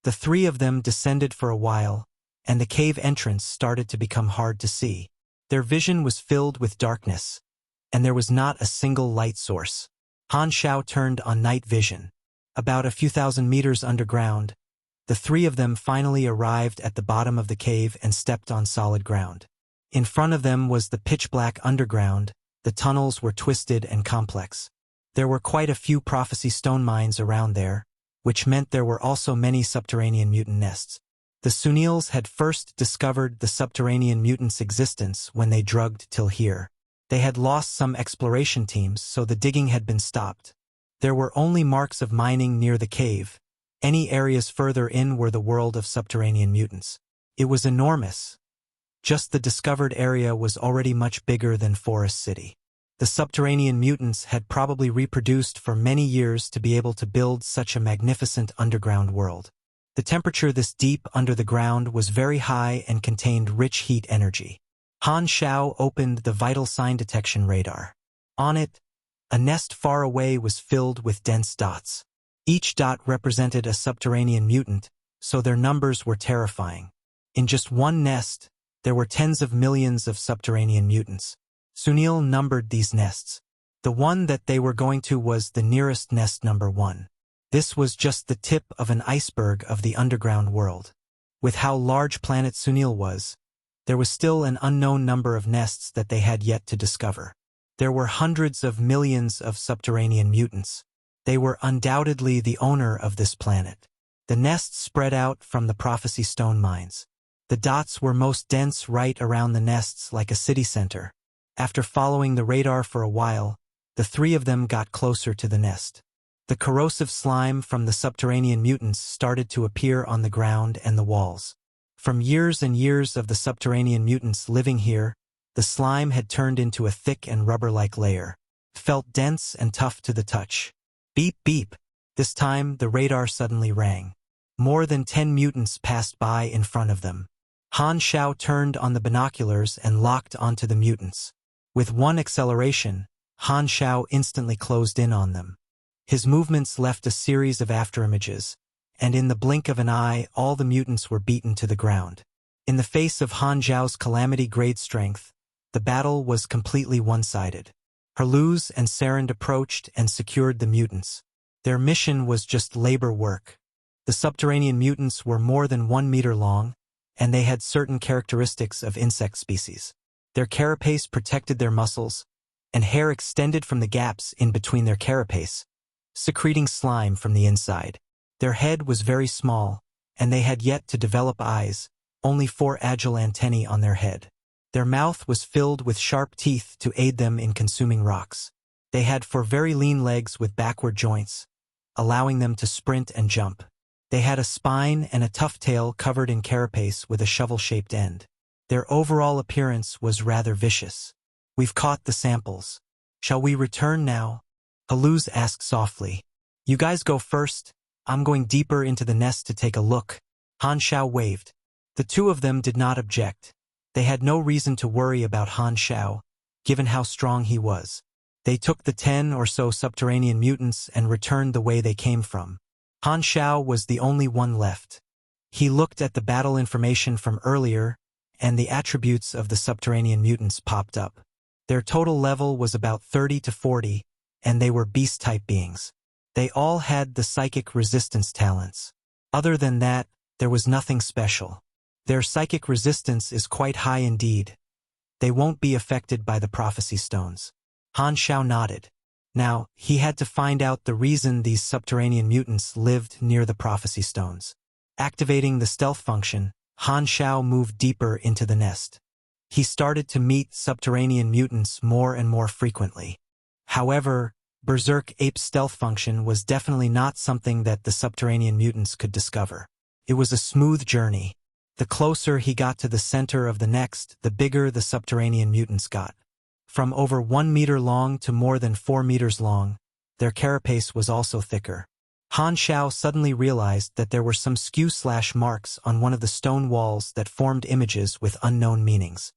The three of them descended for a while, and the cave entrance started to become hard to see. Their vision was filled with darkness, and there was not a single light source. Han Xiao turned on night vision. About a few thousand meters underground, the three of them finally arrived at the bottom of the cave and stepped on solid ground. In front of them was the pitch-black underground. The tunnels were twisted and complex. There were quite a few prophecy stone mines around there, which meant there were also many subterranean mutant nests. The Sunils had first discovered the subterranean mutants' existence when they drugged till here. They had lost some exploration teams, so the digging had been stopped. There were only marks of mining near the cave. Any areas further in were the world of subterranean mutants. It was enormous. Just the discovered area was already much bigger than Forest City. The subterranean mutants had probably reproduced for many years to be able to build such a magnificent underground world. The temperature this deep under the ground was very high and contained rich heat energy. Han Xiao opened the vital sign detection radar. On it, a nest far away was filled with dense dots. Each dot represented a subterranean mutant, so their numbers were terrifying. In just one nest, there were tens of millions of subterranean mutants. Sunil numbered these nests. The one that they were going to was the nearest nest number 1. This was just the tip of an iceberg of the underground world. With how large planet Sunil was, there was still an unknown number of nests that they had yet to discover. There were hundreds of millions of subterranean mutants. They were undoubtedly the owner of this planet. The nests spread out from the prophecy stone mines. The dots were most dense right around the nests like a city center. After following the radar for a while, the three of them got closer to the nest. The corrosive slime from the subterranean mutants started to appear on the ground and the walls. From years and years of the subterranean mutants living here, the slime had turned into a thick and rubber-like layer. Felt dense and tough to the touch. Beep beep. This time the radar suddenly rang. More than 10 mutants passed by in front of them. Han Xiao turned on the binoculars and locked onto the mutants. With one acceleration, Han Xiao instantly closed in on them. His movements left a series of afterimages, and in the blink of an eye all the mutants were beaten to the ground. In the face of Han Xiao's calamity-grade strength, the battle was completely one-sided. Haluz and Saren approached and secured the mutants. Their mission was just labor work. The subterranean mutants were more than 1 meter long, and they had certain characteristics of insect species. Their carapace protected their muscles, and hair extended from the gaps in between their carapace, secreting slime from the inside. Their head was very small, and they had yet to develop eyes, only 4 agile antennae on their head. Their mouth was filled with sharp teeth to aid them in consuming rocks. They had 4 very lean legs with backward joints, allowing them to sprint and jump. They had a spine and a tough tail covered in carapace with a shovel-shaped end. Their overall appearance was rather vicious. We've caught the samples. Shall we return now? Haluz asked softly. You guys go first. I'm going deeper into the nest to take a look. Han Xiao waved. The two of them did not object. They had no reason to worry about Han Xiao, given how strong he was. They took the 10 or so subterranean mutants and returned the way they came from. Han Xiao was the only one left. He looked at the battle information from earlier, and the attributes of the subterranean mutants popped up. Their total level was about 30 to 40, and they were beast-type beings. They all had the psychic resistance talents. Other than that, there was nothing special. Their psychic resistance is quite high indeed. They won't be affected by the prophecy stones. Han Xiao nodded. Now, he had to find out the reason these subterranean mutants lived near the prophecy stones. Activating the stealth function, Han Xiao moved deeper into the nest. He started to meet subterranean mutants more and more frequently. However, Berserk Ape's stealth function was definitely not something that the subterranean mutants could discover. It was a smooth journey. The closer he got to the center of the next, the bigger the subterranean mutants got. From over 1 meter long to more than 4 meters long, their carapace was also thicker. Han Xiao suddenly realized that there were some skew/marks on one of the stone walls that formed images with unknown meanings.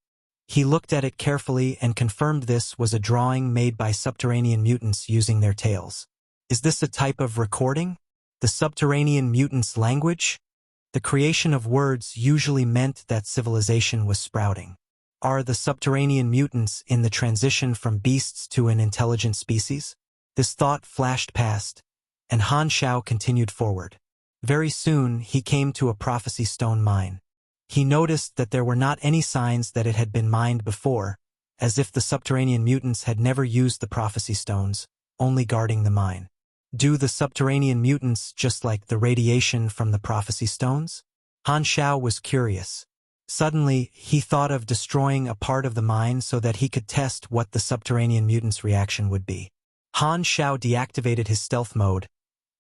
He looked at it carefully and confirmed this was a drawing made by subterranean mutants using their tails. Is this a type of recording? The subterranean mutants' language? The creation of words usually meant that civilization was sprouting. Are the subterranean mutants in the transition from beasts to an intelligent species? This thought flashed past, and Han Xiao continued forward. Very soon, he came to a prophecy stone mine. He noticed that there were not any signs that it had been mined before, as if the subterranean mutants had never used the prophecy stones, only guarding the mine. Do the subterranean mutants just like the radiation from the prophecy stones? Han Xiao was curious. Suddenly, he thought of destroying a part of the mine so that he could test what the subterranean mutants' reaction would be. Han Xiao deactivated his stealth mode,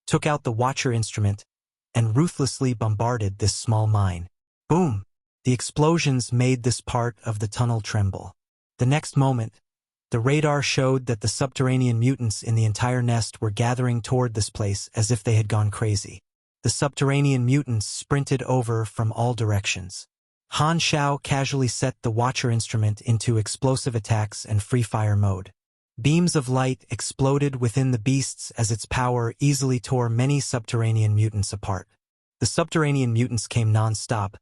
took out the Watcher instrument, and ruthlessly bombarded this small mine. Boom! The explosions made this part of the tunnel tremble. The next moment, the radar showed that the subterranean mutants in the entire nest were gathering toward this place as if they had gone crazy. The subterranean mutants sprinted over from all directions. Han Xiao casually set the Watcher instrument into explosive attacks and free-fire mode. Beams of light exploded within the beasts as its power easily tore many subterranean mutants apart. The subterranean mutants came non-stop,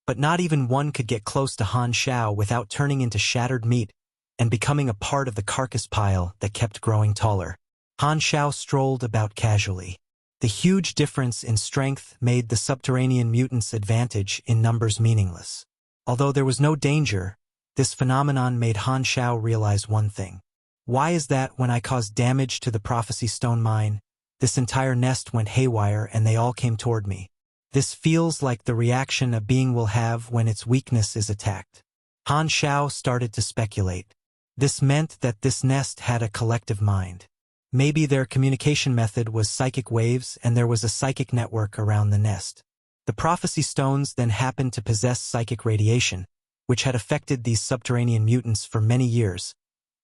but not even one could get close to Han Xiao without turning into shattered meat and becoming a part of the carcass pile that kept growing taller. Han Xiao strolled about casually. The huge difference in strength made the subterranean mutants' advantage in numbers meaningless. Although there was no danger, this phenomenon made Han Xiao realize one thing. Why is that when I caused damage to the prophecy stone mine, this entire nest went haywire and they all came toward me? This feels like the reaction a being will have when its weakness is attacked. Han Xiao started to speculate. This meant that this nest had a collective mind. Maybe their communication method was psychic waves and there was a psychic network around the nest. The prophecy stones then happened to possess psychic radiation, which had affected these subterranean mutants for many years,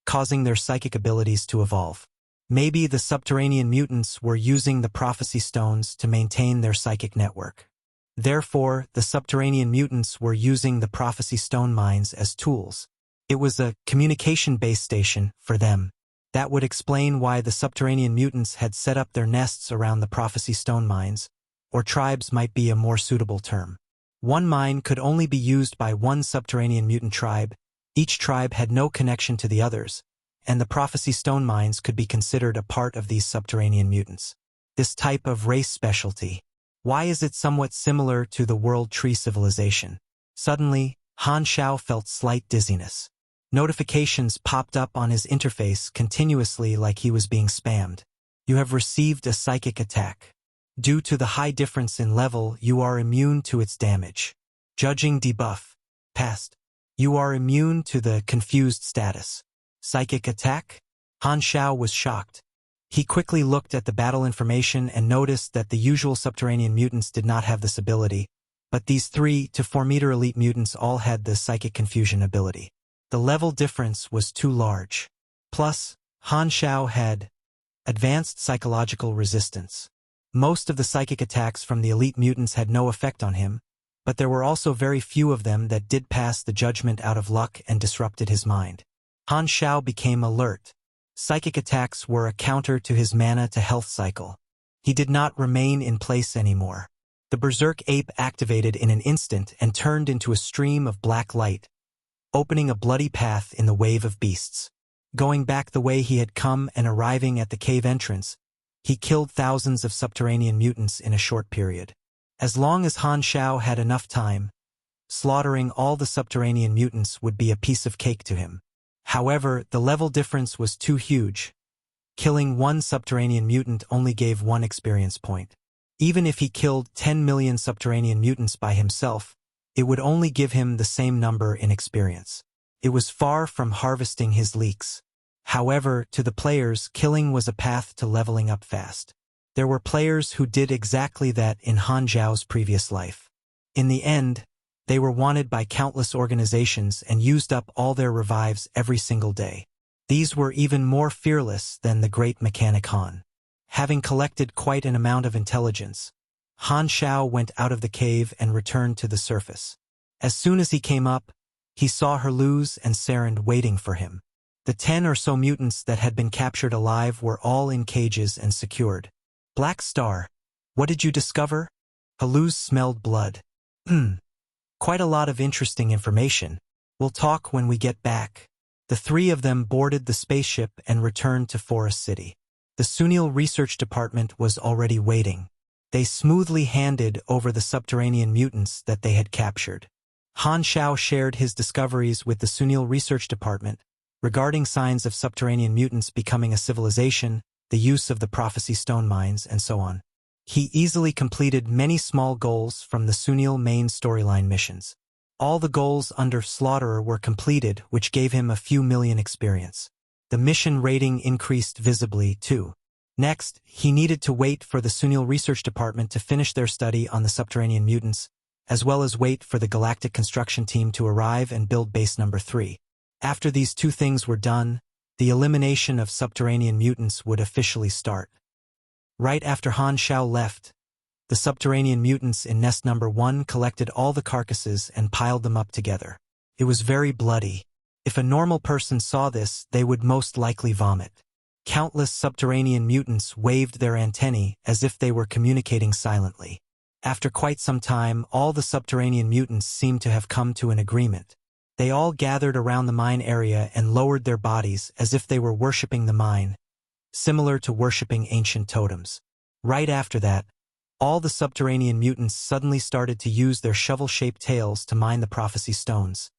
causing their psychic abilities to evolve. Maybe the subterranean mutants were using the prophecy stones to maintain their psychic network. Therefore, the subterranean mutants were using the prophecy stone mines as tools. It was a communication base station for them. That would explain why the subterranean mutants had set up their nests around the prophecy stone mines, or tribes might be a more suitable term. One mine could only be used by one subterranean mutant tribe. Each tribe had no connection to the others, and the prophecy stone mines could be considered a part of these subterranean mutants. This type of race specialty. Why is it somewhat similar to the World Tree civilization? Suddenly, Han Xiao felt slight dizziness. Notifications popped up on his interface continuously like he was being spammed. You have received a psychic attack. Due to the high difference in level, you are immune to its damage. Judging debuff. Passed. You are immune to the confused status. Psychic attack? Han Xiao was shocked. He quickly looked at the battle information and noticed that the usual subterranean mutants did not have this ability, but these 3 to 4 meter elite mutants all had the psychic confusion ability. The level difference was too large. Plus, Han Xiao had advanced psychological resistance. Most of the psychic attacks from the elite mutants had no effect on him, but there were also very few of them that did pass the judgment out of luck and disrupted his mind. Han Xiao became alert. Psychic attacks were a counter to his mana-to-health cycle. He did not remain in place anymore. The berserk ape activated in an instant and turned into a stream of black light, opening a bloody path in the wave of beasts. Going back the way he had come and arriving at the cave entrance, he killed thousands of subterranean mutants in a short period. As long as Han Xiao had enough time, slaughtering all the subterranean mutants would be a piece of cake to him. However, the level difference was too huge. Killing one subterranean mutant only gave 1 experience point. Even if he killed 10 million subterranean mutants by himself, it would only give him the same number in experience. It was far from harvesting his leaks. However, to the players, killing was a path to leveling up fast. There were players who did exactly that in Han Xiao's previous life. In the end, they were wanted by countless organizations and used up all their revives every single day. These were even more fearless than the great mechanic Han. Having collected quite an amount of intelligence, Han Xiao went out of the cave and returned to the surface. As soon as he came up, he saw Herluz and Saren waiting for him. The 10 or so mutants that had been captured alive were all in cages and secured. Black Star, what did you discover? Herluz smelled blood. Quite a lot of interesting information. We'll talk when we get back. The 3 of them boarded the spaceship and returned to Forest City. The Sunil Research Department was already waiting. They smoothly handed over the subterranean mutants that they had captured. Han Xiao shared his discoveries with the Sunil Research Department regarding signs of subterranean mutants becoming a civilization, the use of the Prophecy Stone mines, and so on. He easily completed many small goals from the Sunil main storyline missions. All the goals under Slaughterer were completed, which gave him a few million experience. The mission rating increased visibly, too. Next, he needed to wait for the Sunil Research Department to finish their study on the subterranean mutants, as well as wait for the Galactic Construction Team to arrive and build Base Number 3. After these 2 things were done, the elimination of subterranean mutants would officially start. Right after Han Xiao left, the subterranean mutants in Nest Number 1 collected all the carcasses and piled them up together. It was very bloody. If a normal person saw this, they would most likely vomit. Countless subterranean mutants waved their antennae as if they were communicating silently. After quite some time, all the subterranean mutants seemed to have come to an agreement. They all gathered around the mine area and lowered their bodies as if they were worshipping the mine, similar to worshipping ancient totems. Right after that, all the subterranean mutants suddenly started to use their shovel-shaped tails to mine the prophecy stones,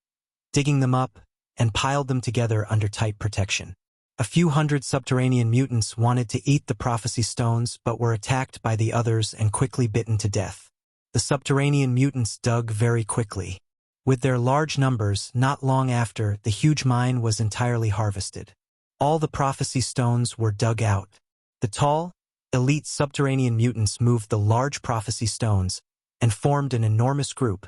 digging them up and piled them together under tight protection. A few hundred subterranean mutants wanted to eat the prophecy stones but were attacked by the others and quickly bitten to death. The subterranean mutants dug very quickly. With their large numbers, not long after, the huge mine was entirely harvested. All the prophecy stones were dug out. The tall, elite subterranean mutants moved the large prophecy stones and formed an enormous group,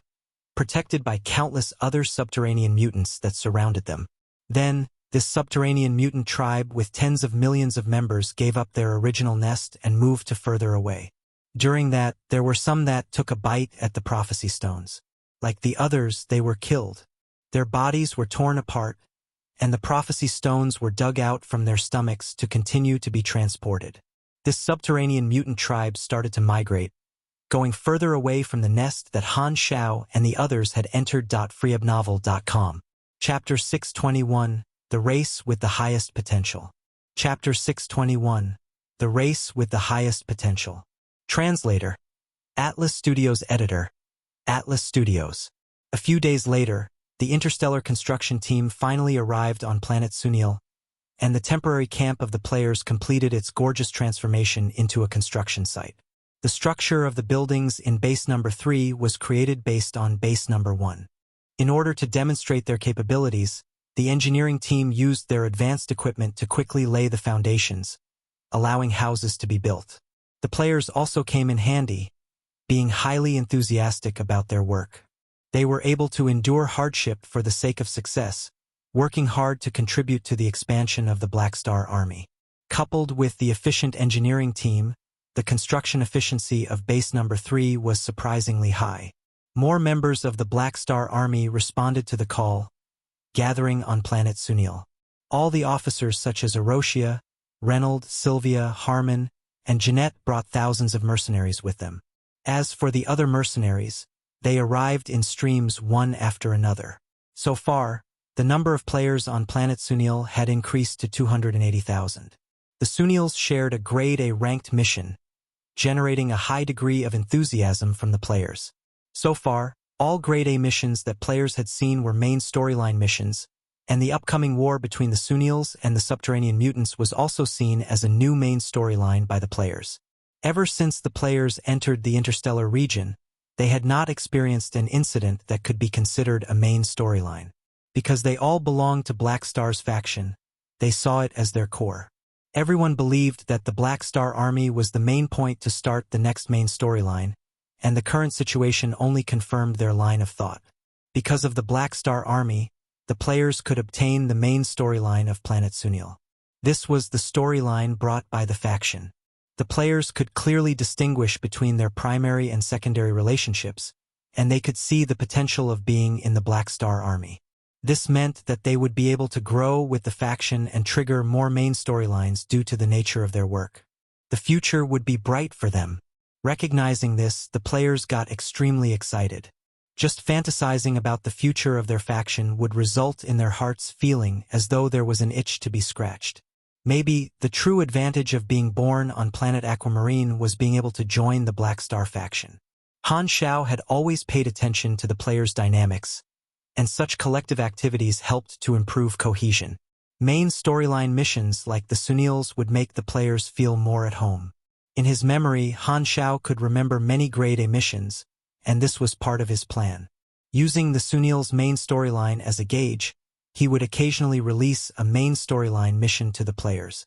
protected by countless other subterranean mutants that surrounded them. Then, this subterranean mutant tribe with tens of millions of members gave up their original nest and moved to further away. During that, there were some that took a bite at the prophecy stones. Like the others, they were killed. Their bodies were torn apart, and the prophecy stones were dug out from their stomachs to continue to be transported. This subterranean mutant tribe started to migrate, going further away from the nest that Han Xiao and the others had entered. Freeupnovel.com. Chapter 621, The Race with the Highest Potential. Chapter 621, The Race with the Highest Potential. Translator, Atlas Studios Editor, Atlas Studios. A few days later, the interstellar construction team finally arrived on planet Sunil, and the temporary camp of the players completed its gorgeous transformation into a construction site. The structure of the buildings in Base Number 3 was created based on Base Number 1. In order to demonstrate their capabilities, the engineering team used their advanced equipment to quickly lay the foundations, allowing houses to be built. The players also came in handy, being highly enthusiastic about their work. They were able to endure hardship for the sake of success, working hard to contribute to the expansion of the Black Star Army. Coupled with the efficient engineering team, the construction efficiency of Base Number 3 was surprisingly high. More members of the Black Star Army responded to the call, gathering on planet Sunil. All the officers such as Aroshia, Reynold, Sylvia, Harmon, and Jeanette brought thousands of mercenaries with them. As for the other mercenaries, they arrived in streams one after another. So far, the number of players on planet Sunil had increased to 280,000. The Sunils shared a Grade A ranked mission, generating a high degree of enthusiasm from the players. So far, all Grade A missions that players had seen were main storyline missions, and the upcoming war between the Sunils and the subterranean mutants was also seen as a new main storyline by the players. Ever since the players entered the interstellar region, they had not experienced an incident that could be considered a main storyline. Because they all belonged to Black Star's faction, they saw it as their core. Everyone believed that the Black Star Army was the main point to start the next main storyline, and the current situation only confirmed their line of thought. Because of the Black Star Army, the players could obtain the main storyline of Planet Sunil. This was the storyline brought by the faction. The players could clearly distinguish between their primary and secondary relationships, and they could see the potential of being in the Black Star Army. This meant that they would be able to grow with the faction and trigger more main storylines due to the nature of their work. The future would be bright for them. Recognizing this, the players got extremely excited. Just fantasizing about the future of their faction would result in their hearts feeling as though there was an itch to be scratched. Maybe the true advantage of being born on planet Aquamarine was being able to join the Black Star faction. Han Xiao had always paid attention to the players' dynamics, and such collective activities helped to improve cohesion. Main storyline missions like the Sunils would make the players feel more at home. In his memory, Han Xiao could remember many Grade A missions, and this was part of his plan. Using the Sunil's main storyline as a gauge, he would occasionally release a main storyline mission to the players.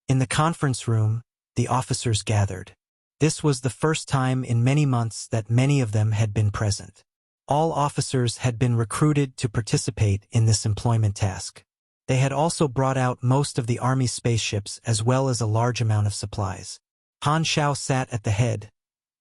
In the conference room, the officers gathered. This was the first time in many months that many of them had been present. All officers had been recruited to participate in this employment task. They had also brought out most of the Army's spaceships as well as a large amount of supplies. Han Xiao sat at the head,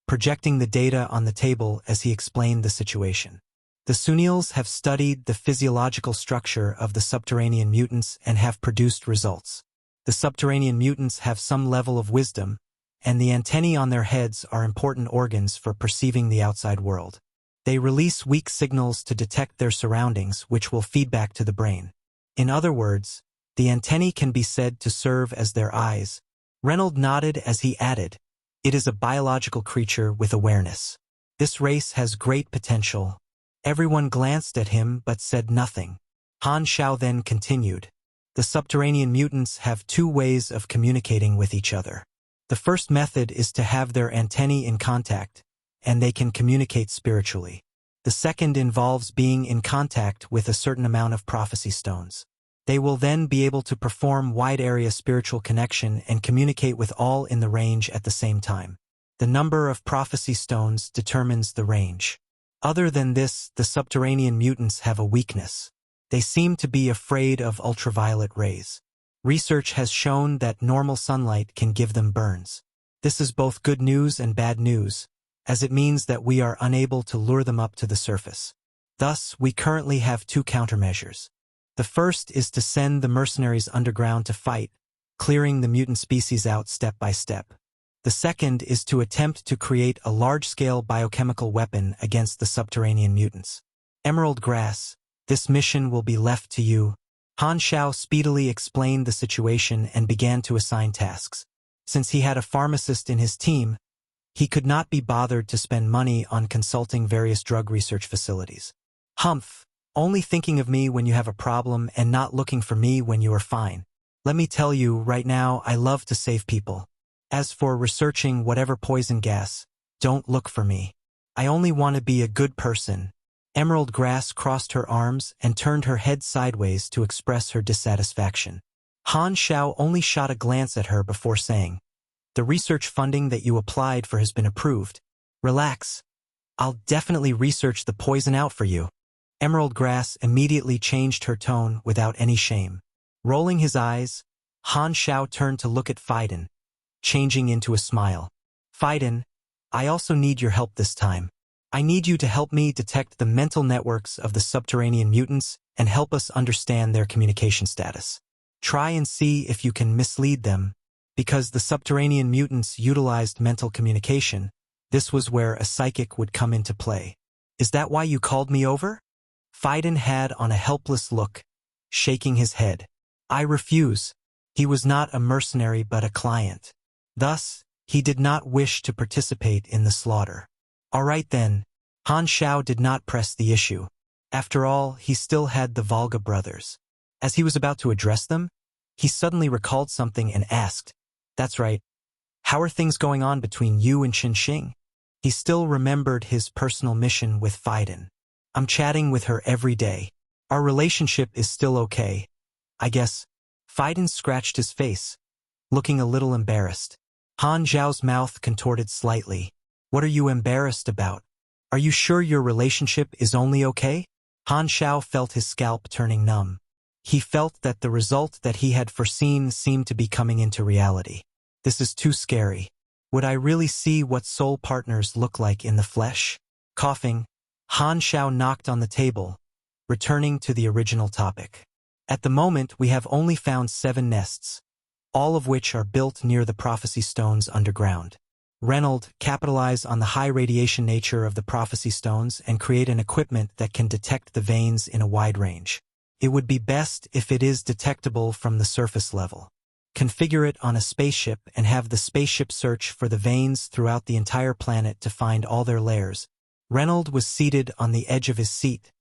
projecting the data on the table as he explained the situation. The Sunils have studied the physiological structure of the subterranean mutants and have produced results. The subterranean mutants have some level of wisdom, and the antennae on their heads are important organs for perceiving the outside world. They release weak signals to detect their surroundings, which will feed back to the brain. In other words, the antennae can be said to serve as their eyes. Reynold nodded as he added, "It is a biological creature with awareness. This race has great potential." Everyone glanced at him but said nothing. Han Xiao then continued, "The subterranean mutants have two ways of communicating with each other. The first method is to have their antennae in contact, and they can communicate spiritually. The second involves being in contact with a certain amount of prophecy stones. They will then be able to perform wide-area spiritual connection and communicate with all in the range at the same time. The number of prophecy stones determines the range. Other than this, the subterranean mutants have a weakness. They seem to be afraid of ultraviolet rays. Research has shown that normal sunlight can give them burns. This is both good news and bad news, as it means that we are unable to lure them up to the surface. Thus, we currently have two countermeasures. The first is to send the mercenaries underground to fight, clearing the mutant species out step by step. The second is to attempt to create a large-scale biochemical weapon against the subterranean mutants. Emerald Grass, this mission will be left to you." Han Xiao speedily explained the situation and began to assign tasks. Since he had a pharmacist in his team, he could not be bothered to spend money on consulting various drug research facilities. "Humph, only thinking of me when you have a problem and not looking for me when you are fine. Let me tell you, right now I love to save people. As for researching whatever poison gas, don't look for me. I only want to be a good person." Emerald Grass crossed her arms and turned her head sideways to express her dissatisfaction. Han Xiao only shot a glance at her before saying, "The research funding that you applied for has been approved. Relax. I'll definitely research the poison out for you." Emerald Grass immediately changed her tone without any shame. Rolling his eyes, Han Xiao turned to look at Phaidon, changing into a smile. "Phaidon, I also need your help this time. I need you to help me detect the mental networks of the subterranean mutants and help us understand their communication status. Try and see if you can mislead them, because the subterranean mutants utilized mental communication. This was where a psychic would come into play. Is that why you called me over? Phaidon had on a helpless look, shaking his head. I refuse. He was not a mercenary but a client. Thus, he did not wish to participate in the slaughter. All right then. Han Xiao did not press the issue. After all, he still had the Volga brothers. As he was about to address them, he suddenly recalled something and asked, "That's right. How are things going on between you and Qinxing?" He still remembered his personal mission with Phaidon. "I'm chatting with her every day. Our relationship is still okay, I guess." Phaidon scratched his face, looking a little embarrassed. Han Xiao's mouth contorted slightly. "What are you embarrassed about? Are you sure your relationship is only okay?" Han Xiao felt his scalp turning numb. He felt that the result that he had foreseen seemed to be coming into reality. This is too scary. Would I really see what soul partners look like in the flesh? Coughing, Han Xiao knocked on the table, returning to the original topic. At the moment, we have only found 7 nests, all of which are built near the prophecy stones underground. Reynolds, capitalize on the high radiation nature of the prophecy stones and create an equipment that can detect the veins in a wide range. It would be best if it is detectable from the surface level. Configure it on a spaceship and have the spaceship search for the veins throughout the entire planet to find all their layers. Reynolds was seated on the edge of his seat,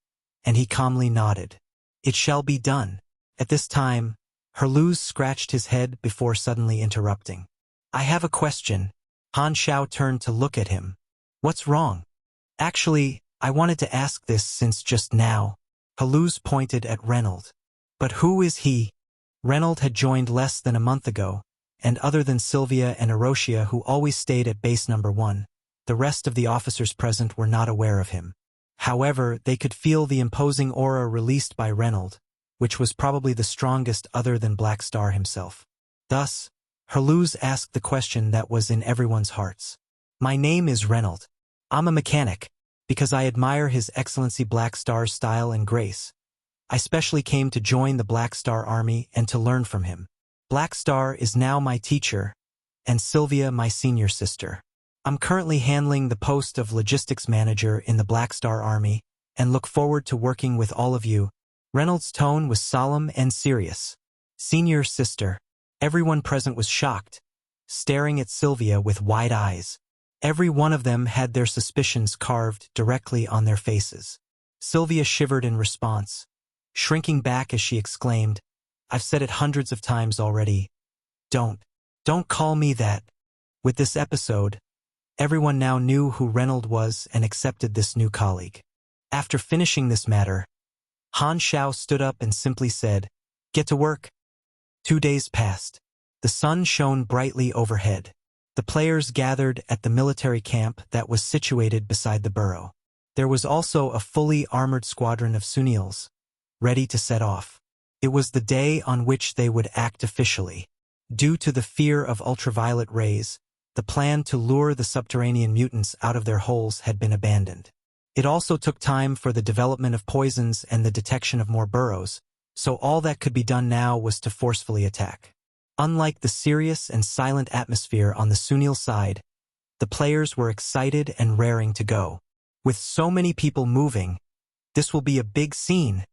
and he calmly nodded. It shall be done. At this time, Herluz scratched his head before suddenly interrupting. I have a question. Han Xiao turned to look at him. What's wrong? Actually, I wanted to ask this since just now. Herluz pointed at Reynolds. But who is he? Reynolds had joined less than a month ago, and other than Sylvia and Erosia, who always stayed at base number 1, the rest of the officers present were not aware of him. However, they could feel the imposing aura released by Reynolds, which was probably the strongest other than Black Star himself. Thus, Herluz asked the question that was in everyone's hearts. My name is Reynolds. I'm a mechanic, because I admire His Excellency Black Star's style and grace. I specially came to join the Black Star Army and to learn from him. Black Star is now my teacher, and Sylvia my senior sister. I'm currently handling the post of logistics manager in the Black Star Army, and look forward to working with all of you. Reynolds' tone was solemn and serious. Senior sister. Everyone present was shocked, staring at Sylvia with wide eyes. Every one of them had their suspicions carved directly on their faces. Sylvia shivered in response, shrinking back as she exclaimed, I've said it hundreds of times already. Don't call me that. With this episode, everyone now knew who Reynolds was and accepted this new colleague. After finishing this matter, Han Xiao stood up and simply said, Get to work. 2 days passed. The sun shone brightly overhead. The players gathered at the military camp that was situated beside the burrow. There was also a fully armored squadron of Sunils, ready to set off. It was the day on which they would act officially. Due to the fear of ultraviolet rays, the plan to lure the subterranean mutants out of their holes had been abandoned. It also took time for the development of poisons and the detection of more burrows, so all that could be done now was to forcefully attack. Unlike the serious and silent atmosphere on the Sunil side, the players were excited and raring to go. With so many people moving, this will be a big scene.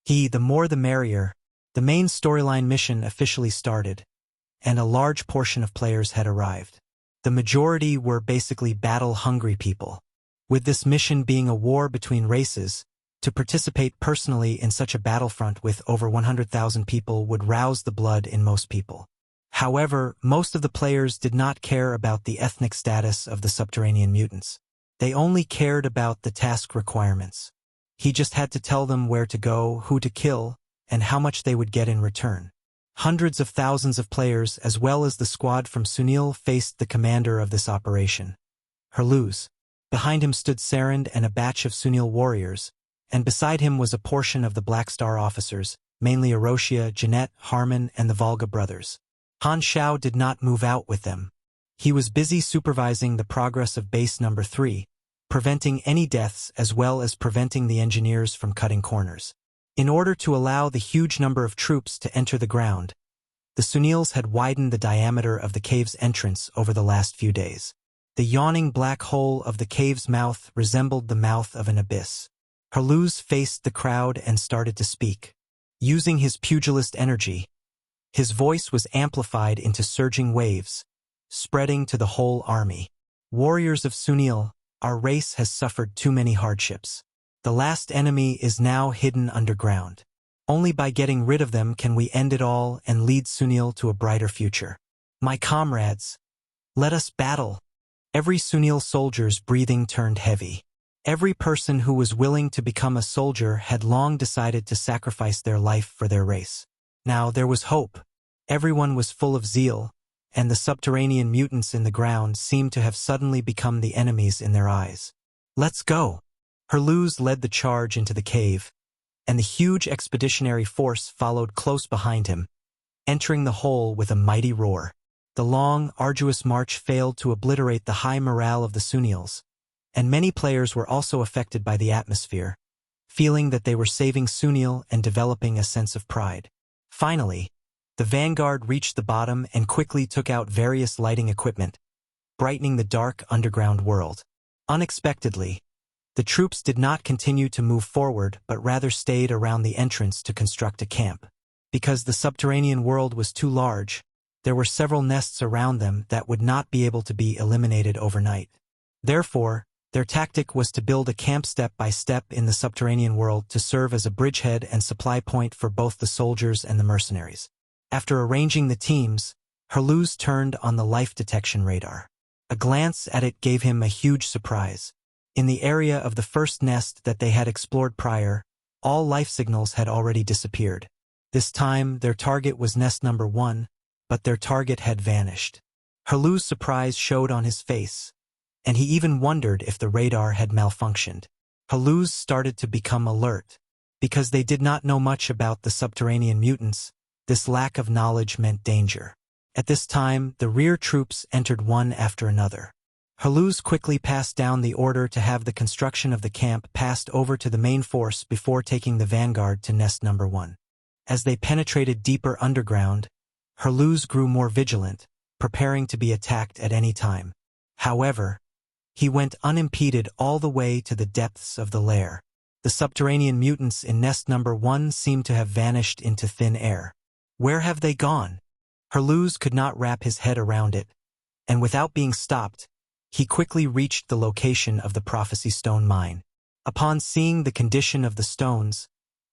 The more the merrier. The main storyline mission officially started, and a large portion of players had arrived. The majority were basically battle-hungry people. With this mission being a war between races, to participate personally in such a battlefront with over 100,000 people would rouse the blood in most people. However, most of the players did not care about the ethnic status of the subterranean mutants. They only cared about the task requirements. He just had to tell them where to go, who to kill, and how much they would get in return. Hundreds of thousands of players, as well as the squad from Sunil, faced the commander of this operation, Herluz. Behind him stood Sarand and a batch of Sunil warriors, and beside him was a portion of the Black Star officers, mainly Erosia, Jeanette, Harmon, and the Volga brothers. Han Xiao did not move out with them. He was busy supervising the progress of base number 3, preventing any deaths as well as preventing the engineers from cutting corners. In order to allow the huge number of troops to enter the ground, the Sunils had widened the diameter of the cave's entrance over the last few days. The yawning black hole of the cave's mouth resembled the mouth of an abyss. Herluz faced the crowd and started to speak. Using his pugilist energy, his voice was amplified into surging waves, spreading to the whole army. Warriors of Sunil, our race has suffered too many hardships. The last enemy is now hidden underground. Only by getting rid of them can we end it all and lead Sunil to a brighter future. My comrades, let us battle. Every Sunil soldier's breathing turned heavy. Every person who was willing to become a soldier had long decided to sacrifice their life for their race. Now there was hope. Everyone was full of zeal, and the subterranean mutants in the ground seemed to have suddenly become the enemies in their eyes. Let's go! Herluz led the charge into the cave, and the huge expeditionary force followed close behind him, entering the hole with a mighty roar. The long, arduous march failed to obliterate the high morale of the Sunils, and many players were also affected by the atmosphere, feeling that they were saving Sunil and developing a sense of pride. Finally, the vanguard reached the bottom and quickly took out various lighting equipment, brightening the dark underground world. Unexpectedly, the troops did not continue to move forward but rather stayed around the entrance to construct a camp. Because the subterranean world was too large, there were several nests around them that would not be able to be eliminated overnight. Therefore, their tactic was to build a camp step by step in the subterranean world to serve as a bridgehead and supply point for both the soldiers and the mercenaries. After arranging the teams, Herluz turned on the life detection radar. A glance at it gave him a huge surprise. In the area of the first nest that they had explored prior, all life signals had already disappeared. This time, their target was nest number 1, but their target had vanished. Herluz's surprise showed on his face, and he even wondered if the radar had malfunctioned. Herluz started to become alert. Because they did not know much about the subterranean mutants, this lack of knowledge meant danger. At this time, the rear troops entered one after another. Herluz quickly passed down the order to have the construction of the camp passed over to the main force before taking the vanguard to nest number 1. As they penetrated deeper underground, Herluz grew more vigilant, preparing to be attacked at any time. However, he went unimpeded all the way to the depths of the lair. The subterranean mutants in nest number 1 seemed to have vanished into thin air. Where have they gone? Herluz could not wrap his head around it, and without being stopped, he quickly reached the location of the Prophecy Stone mine. Upon seeing the condition of the stones,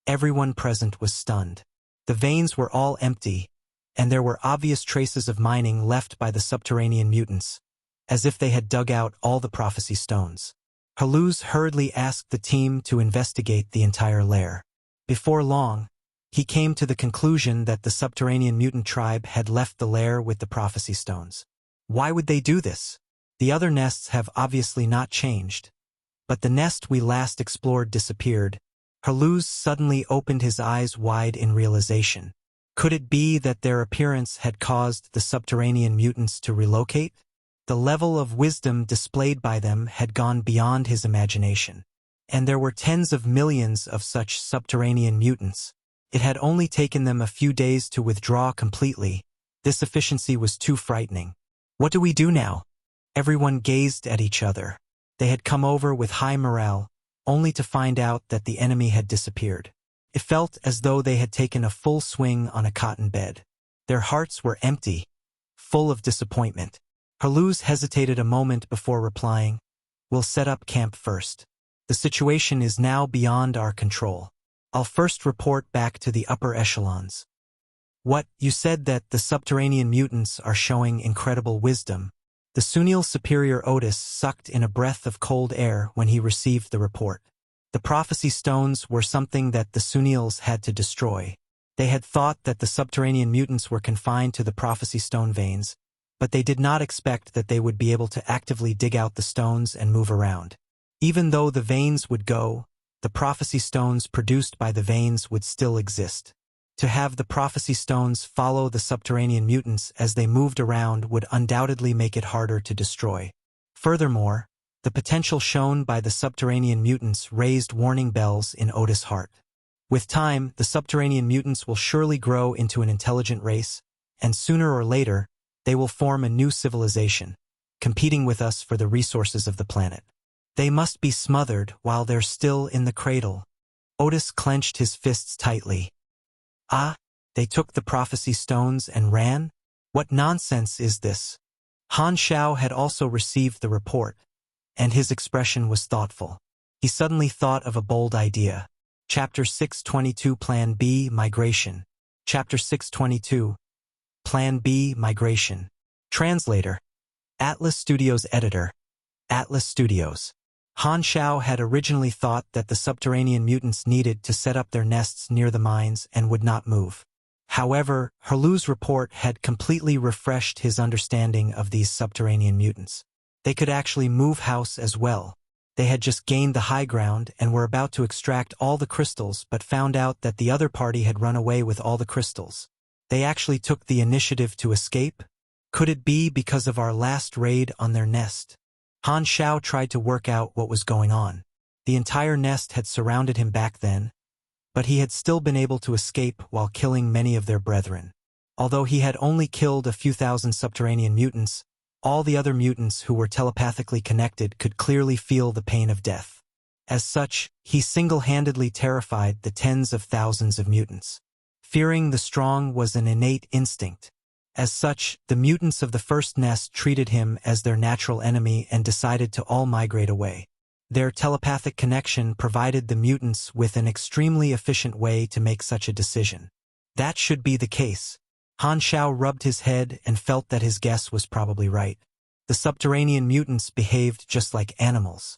everyone present was stunned. The veins were all empty, and there were obvious traces of mining left by the subterranean mutants, as if they had dug out all the Prophecy Stones. Herluz hurriedly asked the team to investigate the entire lair. Before long, he came to the conclusion that the subterranean mutant tribe had left the lair with the Prophecy Stones. Why would they do this? The other nests have obviously not changed, but the nest we last explored disappeared. Herluz suddenly opened his eyes wide in realization. Could it be that their appearance had caused the subterranean mutants to relocate? The level of wisdom displayed by them had gone beyond his imagination, and there were tens of millions of such subterranean mutants. It had only taken them a few days to withdraw completely. This efficiency was too frightening. What do we do now? Everyone gazed at each other. They had come over with high morale, only to find out that the enemy had disappeared. It felt as though they had taken a full swing on a cotton bed. Their hearts were empty, full of disappointment. Herluz hesitated a moment before replying, "We'll set up camp first. The situation is now beyond our control. I'll first report back to the upper echelons." "What, you said that the subterranean mutants are showing incredible wisdom?" The Sunil superior Otis sucked in a breath of cold air when he received the report. The Prophecy Stones were something that the Sunils had to destroy. They had thought that the subterranean mutants were confined to the Prophecy Stone veins, but they did not expect that they would be able to actively dig out the stones and move around. Even though the veins would go, the Prophecy Stones produced by the veins would still exist. To have the Prophecy Stones follow the subterranean mutants as they moved around would undoubtedly make it harder to destroy. Furthermore, The potential shown by the subterranean mutants raised warning bells in Otis' heart. With time, the subterranean mutants will surely grow into an intelligent race, and sooner or later, they will form a new civilization, competing with us for the resources of the planet. They must be smothered while they're still in the cradle. Otis clenched his fists tightly. Ah, they took the prophecy stones and ran? What nonsense is this? Han Xiao had also received the report, and his expression was thoughtful. He suddenly thought of a bold idea. Chapter 622 Plan B Migration. Chapter 622 Plan B Migration. Translator. Atlas Studios Editor. Atlas Studios. Han Xiao had originally thought that the subterranean mutants needed to set up their nests near the mines and would not move. However, Herlu's report had completely refreshed his understanding of these subterranean mutants. They could actually move house as well. They had just gained the high ground and were about to extract all the crystals but found out that the other party had run away with all the crystals. They actually took the initiative to escape? Could it be because of our last raid on their nest? Han Xiao tried to work out what was going on. The entire nest had surrounded him back then, but he had still been able to escape while killing many of their brethren. Although he had only killed a few thousand subterranean mutants, all the other mutants who were telepathically connected could clearly feel the pain of death. As such, he single-handedly terrified the tens of thousands of mutants. Fearing the strong was an innate instinct. As such, the mutants of the first nest treated him as their natural enemy and decided to all migrate away. Their telepathic connection provided the mutants with an extremely efficient way to make such a decision. That should be the case. Han Xiao rubbed his head and felt that his guess was probably right. The subterranean mutants behaved just like animals.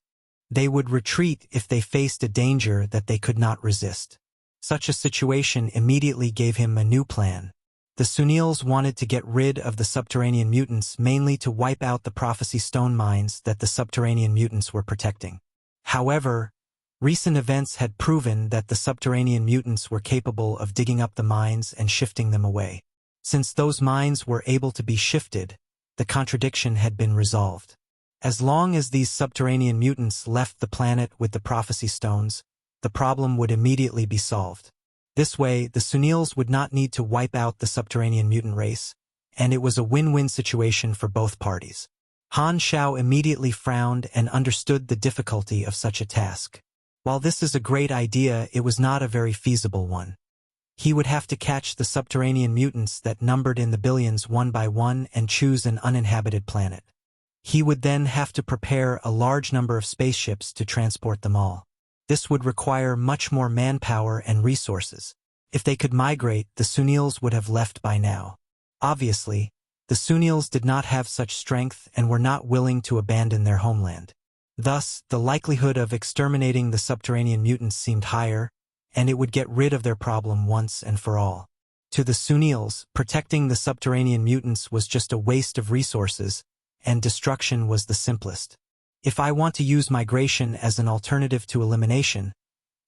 They would retreat if they faced a danger that they could not resist. Such a situation immediately gave him a new plan. The Sunils wanted to get rid of the subterranean mutants mainly to wipe out the prophecy stone mines that the subterranean mutants were protecting. However, recent events had proven that the subterranean mutants were capable of digging up the mines and shifting them away. Since those mines were able to be shifted, the contradiction had been resolved. As long as these subterranean mutants left the planet with the prophecy stones, the problem would immediately be solved. This way, the Sunils would not need to wipe out the subterranean mutant race, and it was a win-win situation for both parties. Han Xiao immediately frowned and understood the difficulty of such a task. While this is a great idea, it was not a very feasible one. He would have to catch the subterranean mutants that numbered in the billions one by one and choose an uninhabited planet. He would then have to prepare a large number of spaceships to transport them all. This would require much more manpower and resources. If they could migrate, the Sunils would have left by now. Obviously, the Sunils did not have such strength and were not willing to abandon their homeland. Thus, the likelihood of exterminating the subterranean mutants seemed higher, and it would get rid of their problem once and for all. To the Sunils, protecting the subterranean mutants was just a waste of resources, and destruction was the simplest. If I want to use migration as an alternative to elimination,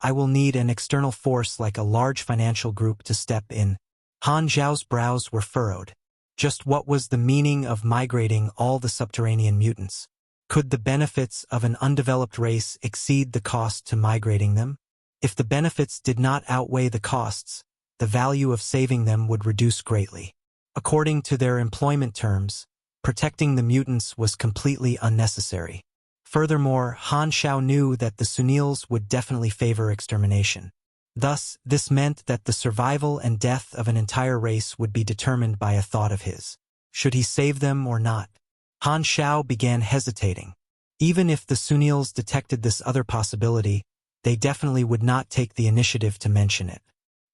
I will need an external force like a large financial group to step in. Han Xiao's brows were furrowed. Just what was the meaning of migrating all the subterranean mutants? Could the benefits of an undeveloped race exceed the cost to migrating them? If the benefits did not outweigh the costs, the value of saving them would reduce greatly. According to their employment terms, protecting the mutants was completely unnecessary. Furthermore, Han Xiao knew that the Sunils would definitely favor extermination. Thus, this meant that the survival and death of an entire race would be determined by a thought of his. Should he save them or not? Han Xiao began hesitating. Even if the Sunils detected this other possibility, they definitely would not take the initiative to mention it.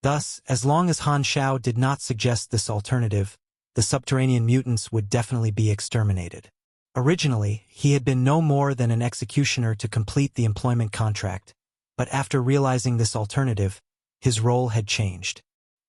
Thus, as long as Han Xiao did not suggest this alternative, the subterranean mutants would definitely be exterminated. Originally, he had been no more than an executioner to complete the employment contract, but after realizing this alternative, his role had changed.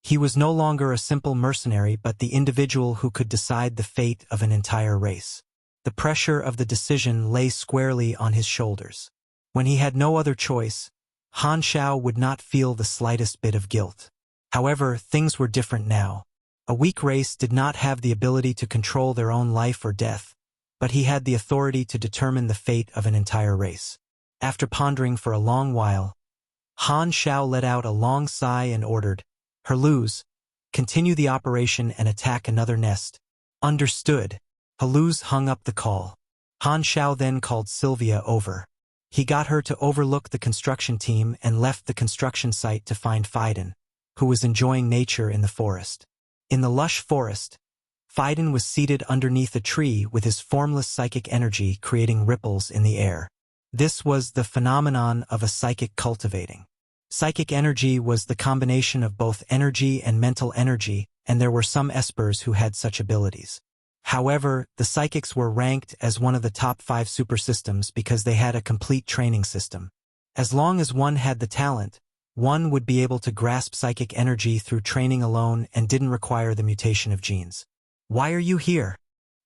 He was no longer a simple mercenary but the individual who could decide the fate of an entire race. The pressure of the decision lay squarely on his shoulders. When he had no other choice, Han Xiao would not feel the slightest bit of guilt. However, things were different now. A weak race did not have the ability to control their own life or death, but he had the authority to determine the fate of an entire race. After pondering for a long while, Han Xiao let out a long sigh and ordered, "Herluz, continue the operation and attack another nest." "Understood." Herluz hung up the call. Han Xiao then called Sylvia over. He got her to overlook the construction team and left the construction site to find Phaidon, who was enjoying nature in the forest. In the lush forest, Phaidon was seated underneath a tree with his formless psychic energy creating ripples in the air. This was the phenomenon of a psychic cultivating. Psychic energy was the combination of both energy and mental energy, and there were some espers who had such abilities. However, the psychics were ranked as one of the top 5 super systems because they had a complete training system. As long as one had the talent, one would be able to grasp psychic energy through training alone and didn't require the mutation of genes. "Why are you here?"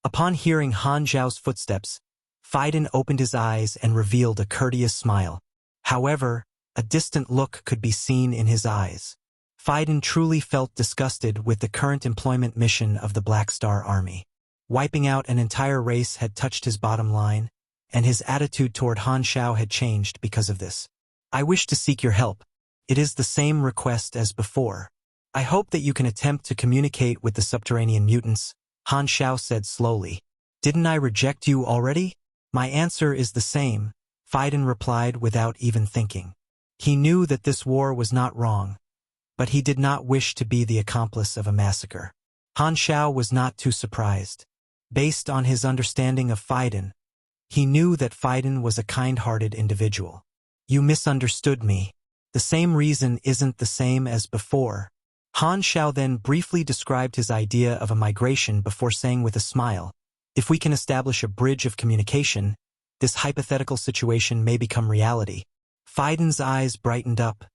Upon hearing Han Xiao's footsteps, Phaidon opened his eyes and revealed a courteous smile. However, a distant look could be seen in his eyes. Phaidon truly felt disgusted with the current employment mission of the Black Star Army. Wiping out an entire race had touched his bottom line, and his attitude toward Han Xiao had changed because of this. "I wish to seek your help. It is the same request as before. I hope that you can attempt to communicate with the subterranean mutants," Han Xiao said slowly. "Didn't I reject you already?" "My answer is the same," Phaidon replied without even thinking. He knew that this war was not wrong, but he did not wish to be the accomplice of a massacre. Han Xiao was not too surprised. Based on his understanding of Phaidon, he knew that Phaidon was a kind-hearted individual. "You misunderstood me. The same reason isn't the same as before." Han Xiao then briefly described his idea of a migration before saying with a smile, "If we can establish a bridge of communication, this hypothetical situation may become reality." Phaidon's eyes brightened up,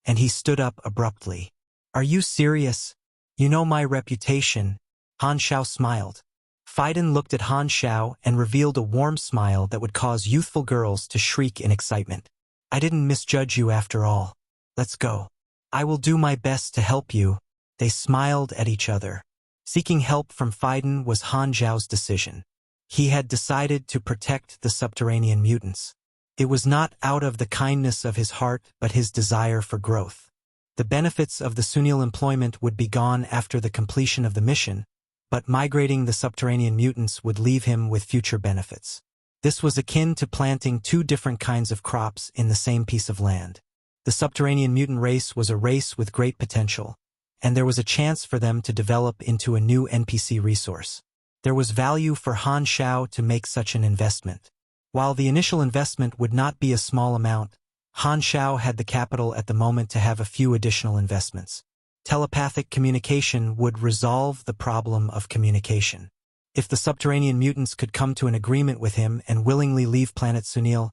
and he stood up abruptly. "Are you serious? You know my reputation." Han Xiao smiled. Phaidon looked at Han Xiao and revealed a warm smile that would cause youthful girls to shriek in excitement. "I didn't misjudge you after all. Let's go. I will do my best to help you." They smiled at each other. Seeking help from Phaidon was Han Xiao's decision. He had decided to protect the subterranean mutants. It was not out of the kindness of his heart but his desire for growth. The benefits of the Sunil employment would be gone after the completion of the mission, but migrating the subterranean mutants would leave him with future benefits. This was akin to planting 2 different kinds of crops in the same piece of land. The subterranean mutant race was a race with great potential, and there was a chance for them to develop into a new NPC resource. There was value for Han Xiao to make such an investment. While the initial investment would not be a small amount, Han Xiao had the capital at the moment to have a few additional investments. Telepathic communication would resolve the problem of communication. If the subterranean mutants could come to an agreement with him and willingly leave planet Sunil,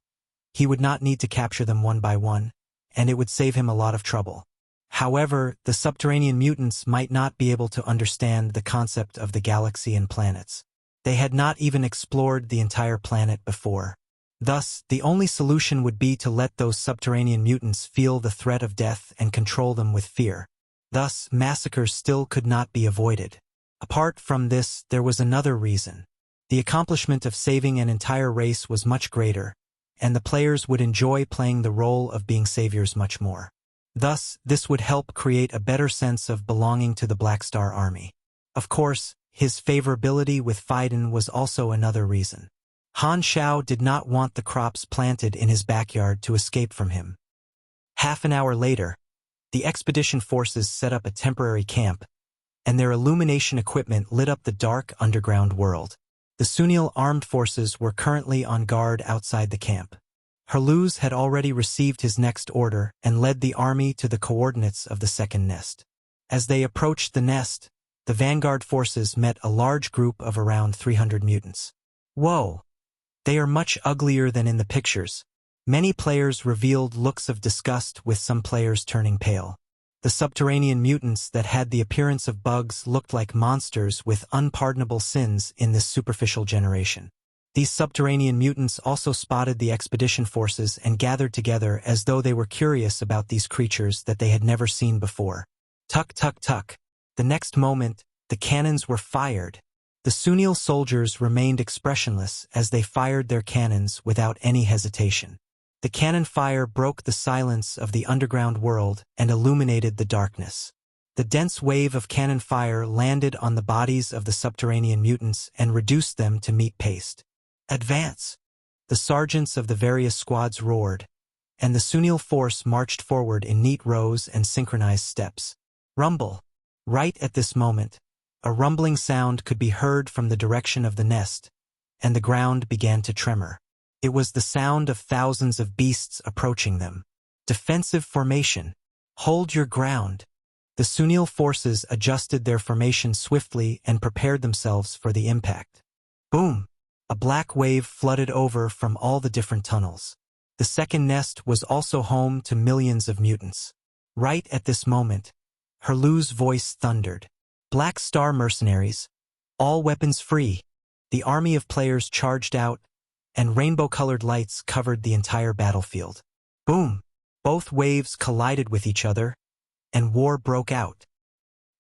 he would not need to capture them one by one, and it would save him a lot of trouble. However, the subterranean mutants might not be able to understand the concept of the galaxy and planets. They had not even explored the entire planet before. Thus, the only solution would be to let those subterranean mutants feel the threat of death and control them with fear. Thus, massacres still could not be avoided. Apart from this, there was another reason. The accomplishment of saving an entire race was much greater, and the players would enjoy playing the role of being saviors much more. Thus, this would help create a better sense of belonging to the Black Star Army. Of course, his favorability with Phaidon was also another reason. Han Xiao did not want the crops planted in his backyard to escape from him. Half an hour later, the expedition forces set up a temporary camp, and their illumination equipment lit up the dark underground world. The Sunil armed forces were currently on guard outside the camp. Herluz had already received his next order and led the army to the coordinates of the second nest. As they approached the nest, the vanguard forces met a large group of around 300 mutants. "Whoa! They are much uglier than in the pictures." Many players revealed looks of disgust, with some players turning pale. The subterranean mutants that had the appearance of bugs looked like monsters with unpardonable sins in this superficial generation. These subterranean mutants also spotted the expedition forces and gathered together as though they were curious about these creatures that they had never seen before. Tuck, tuck, tuck. The next moment, the cannons were fired. The Sunil soldiers remained expressionless as they fired their cannons without any hesitation. The cannon fire broke the silence of the underground world and illuminated the darkness. The dense wave of cannon fire landed on the bodies of the subterranean mutants and reduced them to meat paste. Advance! The sergeants of the various squads roared, and the Sunil force marched forward in neat rows and synchronized steps. Rumble! Right at this moment, a rumbling sound could be heard from the direction of the nest, and the ground began to tremor. It was the sound of thousands of beasts approaching them. Defensive formation. Hold your ground. The Sunil forces adjusted their formation swiftly and prepared themselves for the impact. Boom! A black wave flooded over from all the different tunnels. The second nest was also home to millions of mutants. Right at this moment, Herlu's voice thundered. Black Star mercenaries. All weapons free. The army of players charged out, and rainbow-colored lights covered the entire battlefield. Boom! Both waves collided with each other, and war broke out.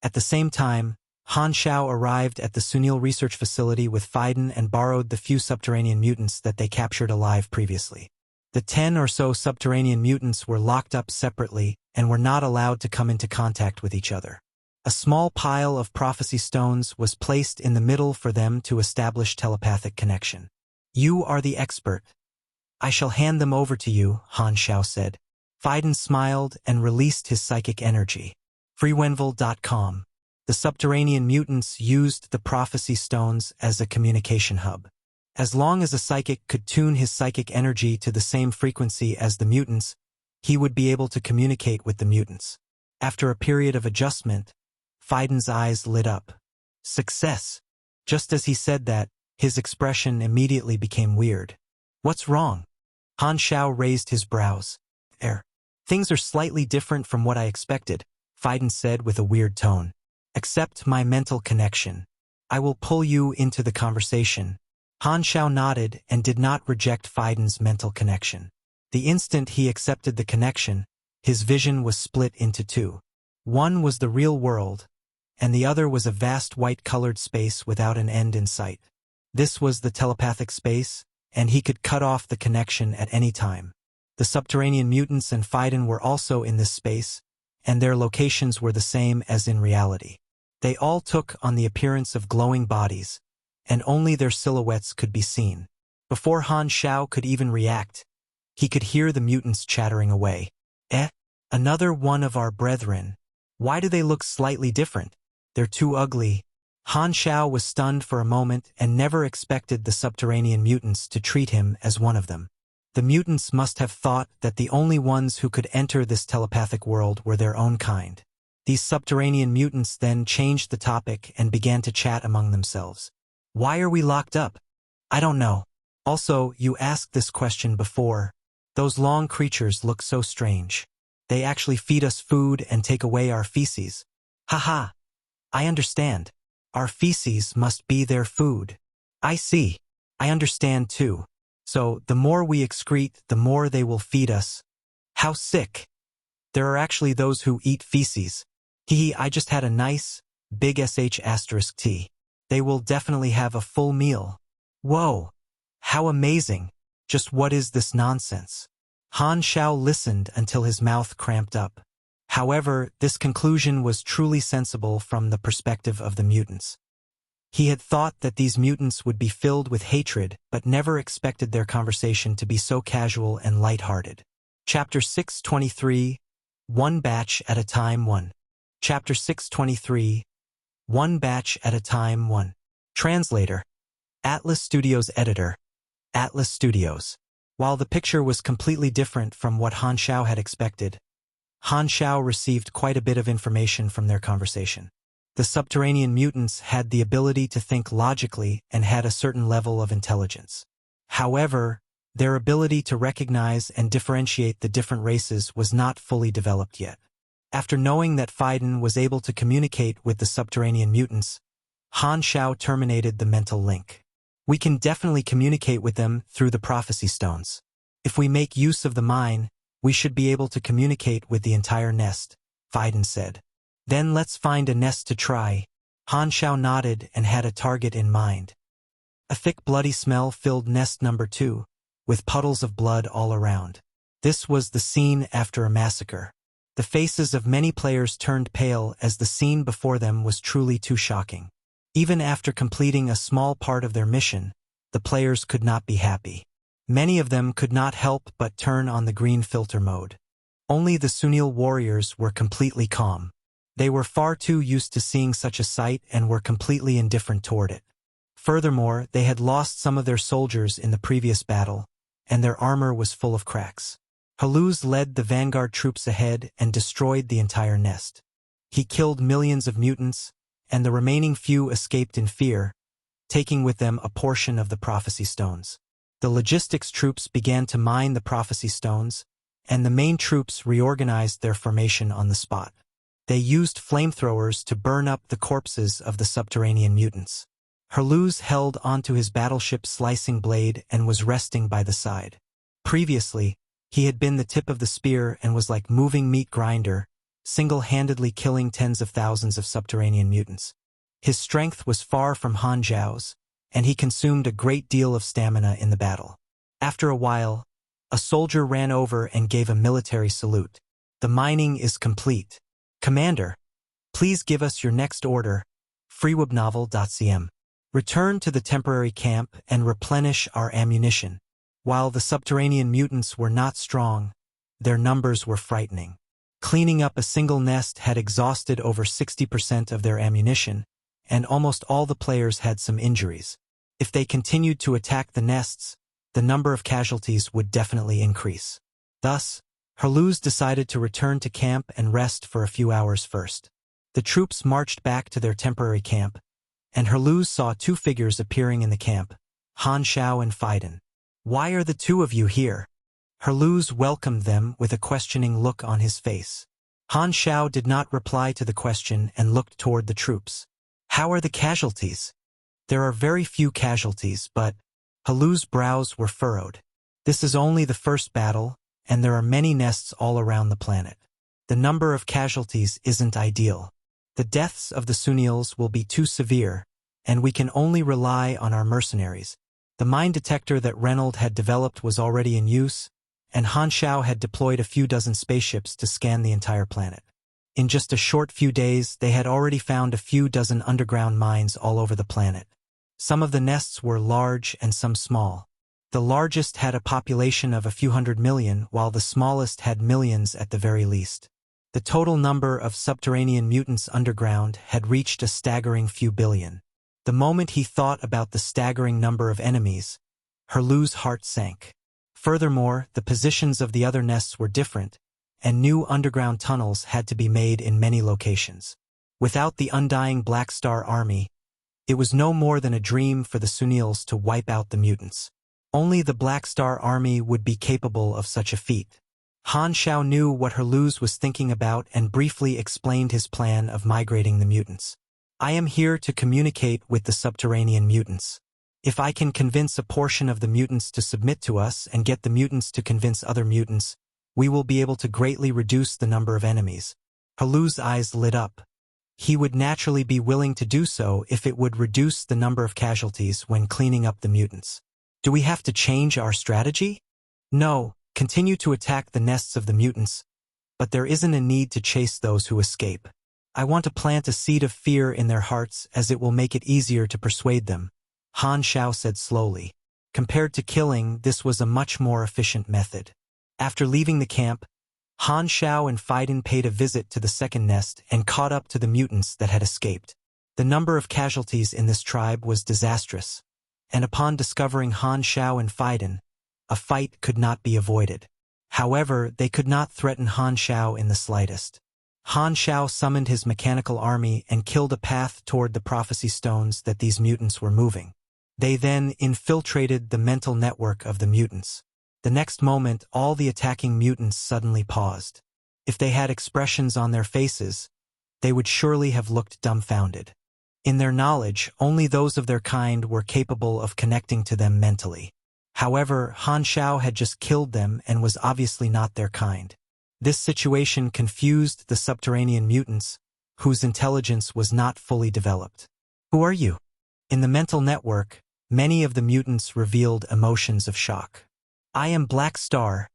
At the same time, Han Xiao arrived at the Sunil research facility with Phaidon and borrowed the few subterranean mutants that they captured alive previously. The 10 or so subterranean mutants were locked up separately and were not allowed to come into contact with each other. A small pile of prophecy stones was placed in the middle for them to establish telepathic connection. You are the expert. I shall hand them over to you, Han Xiao said. Phaidon smiled and released his psychic energy. Freewenville.com. The subterranean mutants used the prophecy stones as a communication hub. As long as a psychic could tune his psychic energy to the same frequency as the mutants, he would be able to communicate with the mutants. After a period of adjustment, Phaidon's eyes lit up. Success! Just as he said that, his expression immediately became weird. What's wrong? Han Xiao raised his brows. Things are slightly different from what I expected, Phaidon said with a weird tone. Accept my mental connection. I will pull you into the conversation. Han Xiao nodded and did not reject Phaidon's mental connection. The instant he accepted the connection, his vision was split into two. One was the real world, and the other was a vast white-colored space without an end in sight. This was the telepathic space, and he could cut off the connection at any time. The subterranean mutants and Phaidon were also in this space, and their locations were the same as in reality. They all took on the appearance of glowing bodies, and only their silhouettes could be seen. Before Han Xiao could even react, he could hear the mutants chattering away. Another one of our brethren. Why do they look slightly different? They're too ugly. Han Xiao was stunned for a moment and never expected the subterranean mutants to treat him as one of them. The mutants must have thought that the only ones who could enter this telepathic world were their own kind. These subterranean mutants then changed the topic and began to chat among themselves. Why are we locked up? I don't know. Also, you asked this question before. Those long creatures look so strange. They actually feed us food and take away our feces. Haha. I understand. Our feces must be their food. I see. I understand too. So, the more we excrete, the more they will feed us. How sick. There are actually those who eat feces. I just had a nice, big **T. They will definitely have a full meal. Whoa! How amazing! Just what is this nonsense? Han Xiao listened until his mouth cramped up. However, this conclusion was truly sensible from the perspective of the mutants. He had thought that these mutants would be filled with hatred, but never expected their conversation to be so casual and light-hearted. Chapter 623, One Batch at a Time 1. Chapter 623, One Batch at a Time 1. Translator. Atlas Studios Editor. Atlas Studios. While the picture was completely different from what Han Xiao had expected, Han Xiao received quite a bit of information from their conversation. The subterranean mutants had the ability to think logically and had a certain level of intelligence. However, their ability to recognize and differentiate the different races was not fully developed yet. After knowing that Phaidon was able to communicate with the subterranean mutants, Han Xiao terminated the mental link. We can definitely communicate with them through the prophecy stones. If we make use of the mine, we should be able to communicate with the entire nest, Phaidon said. Then let's find a nest to try. Han Xiao nodded and had a target in mind. A thick bloody smell filled nest number 2, with puddles of blood all around. This was the scene after a massacre. The faces of many players turned pale as the scene before them was truly too shocking. Even after completing a small part of their mission, the players could not be happy. Many of them could not help but turn on the green filter mode. Only the Sunil warriors were completely calm. They were far too used to seeing such a sight and were completely indifferent toward it. Furthermore, they had lost some of their soldiers in the previous battle, and their armor was full of cracks. Haluz led the vanguard troops ahead and destroyed the entire nest. He killed millions of mutants, and the remaining few escaped in fear, taking with them a portion of the prophecy stones. The logistics troops began to mine the prophecy stones, and the main troops reorganized their formation on the spot. They used flamethrowers to burn up the corpses of the subterranean mutants. Haluz held onto his battleship's slicing blade and was resting by the side. Previously, he had been the tip of the spear and was like moving meat grinder, single-handedly killing tens of thousands of subterranean mutants. His strength was far from Han Xiao's, and he consumed a great deal of stamina in the battle. After a while, a soldier ran over and gave a military salute. "The mining is complete. Commander, please give us your next order. freewebnovel.cm. Return to the temporary camp and replenish our ammunition." While the subterranean mutants were not strong, their numbers were frightening. Cleaning up a single nest had exhausted over 60% of their ammunition, and almost all the players had some injuries. If they continued to attack the nests, the number of casualties would definitely increase. Thus, Haluz decided to return to camp and rest for a few hours first. The troops marched back to their temporary camp, and Haluz saw 2 figures appearing in the camp, Han Xiao and Fiden. "Why are the 2 of you here?" Haluz welcomed them with a questioning look on his face. Han Xiao did not reply to the question and looked toward the troops. "How are the casualties?" "There are very few casualties, but..." Haluz's brows were furrowed. "This is only the first battle, and there are many nests all around the planet. The number of casualties isn't ideal. The deaths of the Sunils will be too severe, and we can only rely on our mercenaries." The mine detector that Reynolds had developed was already in use, and Han Xiao had deployed a few dozen spaceships to scan the entire planet. In just a short few days, they had already found a few dozen underground mines all over the planet. Some of the nests were large and some small. The largest had a population of a few hundred million, while the smallest had millions at the very least. The total number of subterranean mutants underground had reached a staggering few billion. The moment he thought about the staggering number of enemies, Haluz's heart sank. Furthermore, the positions of the other nests were different, and new underground tunnels had to be made in many locations. Without the undying Black Star army, it was no more than a dream for the Sunils to wipe out the mutants. Only the Black Star army would be capable of such a feat. Han Xiao knew what Haluz was thinking about and briefly explained his plan of migrating the mutants. "I am here to communicate with the subterranean mutants. If I can convince a portion of the mutants to submit to us and get the mutants to convince other mutants, we will be able to greatly reduce the number of enemies." Haluz's eyes lit up. He would naturally be willing to do so if it would reduce the number of casualties when cleaning up the mutants. "Do we have to change our strategy?" "No, continue to attack the nests of the mutants, but there isn't a need to chase those who escape. I want to plant a seed of fear in their hearts as it will make it easier to persuade them," Han Xiao said slowly. Compared to killing, this was a much more efficient method. After leaving the camp, Han Xiao and Fiden paid a visit to the second nest and caught up to the mutants that had escaped. The number of casualties in this tribe was disastrous, and upon discovering Han Xiao and Fiden, a fight could not be avoided. However, they could not threaten Han Xiao in the slightest. Han Xiao summoned his mechanical army and killed a path toward the prophecy stones that these mutants were moving. They then infiltrated the mental network of the mutants. The next moment, all the attacking mutants suddenly paused. If they had expressions on their faces, they would surely have looked dumbfounded. In their knowledge, only those of their kind were capable of connecting to them mentally. However, Han Xiao had just killed them and was obviously not their kind. This situation confused the subterranean mutants, whose intelligence was not fully developed. Who are you? In the mental network, many of the mutants revealed emotions of shock. I am Black Star,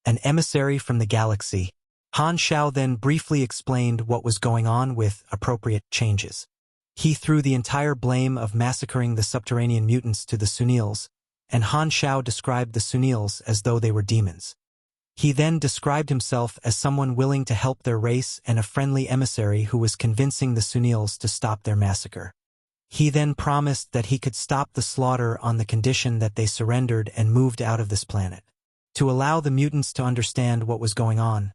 an emissary from the galaxy. Han Xiao then briefly explained what was going on with appropriate changes. He threw the entire blame of massacring the subterranean mutants to the Sunils, and Han Xiao described the Sunils as though they were demons. He then described himself as someone willing to help their race and a friendly emissary who was convincing the Sunils to stop their massacre. He then promised that he could stop the slaughter on the condition that they surrendered and moved out of this planet. To allow the mutants to understand what was going on,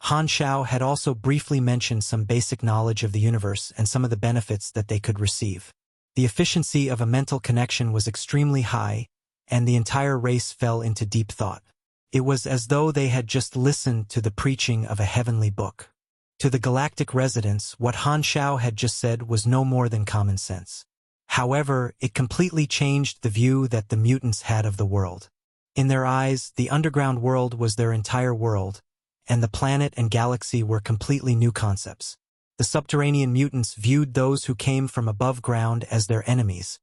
Han Xiao had also briefly mentioned some basic knowledge of the universe and some of the benefits that they could receive. The efficiency of a mental connection was extremely high, and the entire race fell into deep thought. It was as though they had just listened to the preaching of a heavenly book. To the galactic residents, what Han Xiao had just said was no more than common sense. However, it completely changed the view that the mutants had of the world. In their eyes, the underground world was their entire world, and the planet and galaxy were completely new concepts. The subterranean mutants viewed those who came from above ground as their enemies,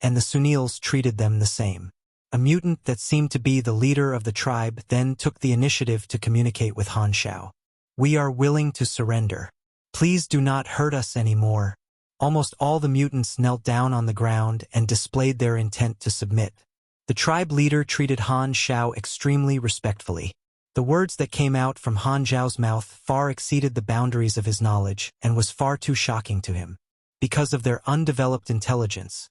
and the Sunils treated them the same. A mutant that seemed to be the leader of the tribe then took the initiative to communicate with Han Xiao. We are willing to surrender. Please do not hurt us anymore. Almost all the mutants knelt down on the ground and displayed their intent to submit. The tribe leader treated Han Xiao extremely respectfully. The words that came out from Han Xiao's mouth far exceeded the boundaries of his knowledge and was far too shocking to him. Because of their undeveloped intelligence,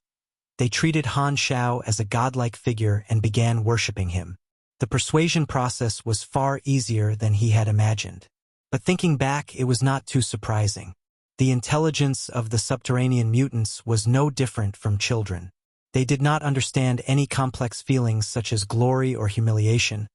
they treated Han Xiao as a godlike figure and began worshipping him. The persuasion process was far easier than he had imagined. But thinking back, it was not too surprising. The intelligence of the subterranean mutants was no different from children. They did not understand any complex feelings such as glory or humiliation,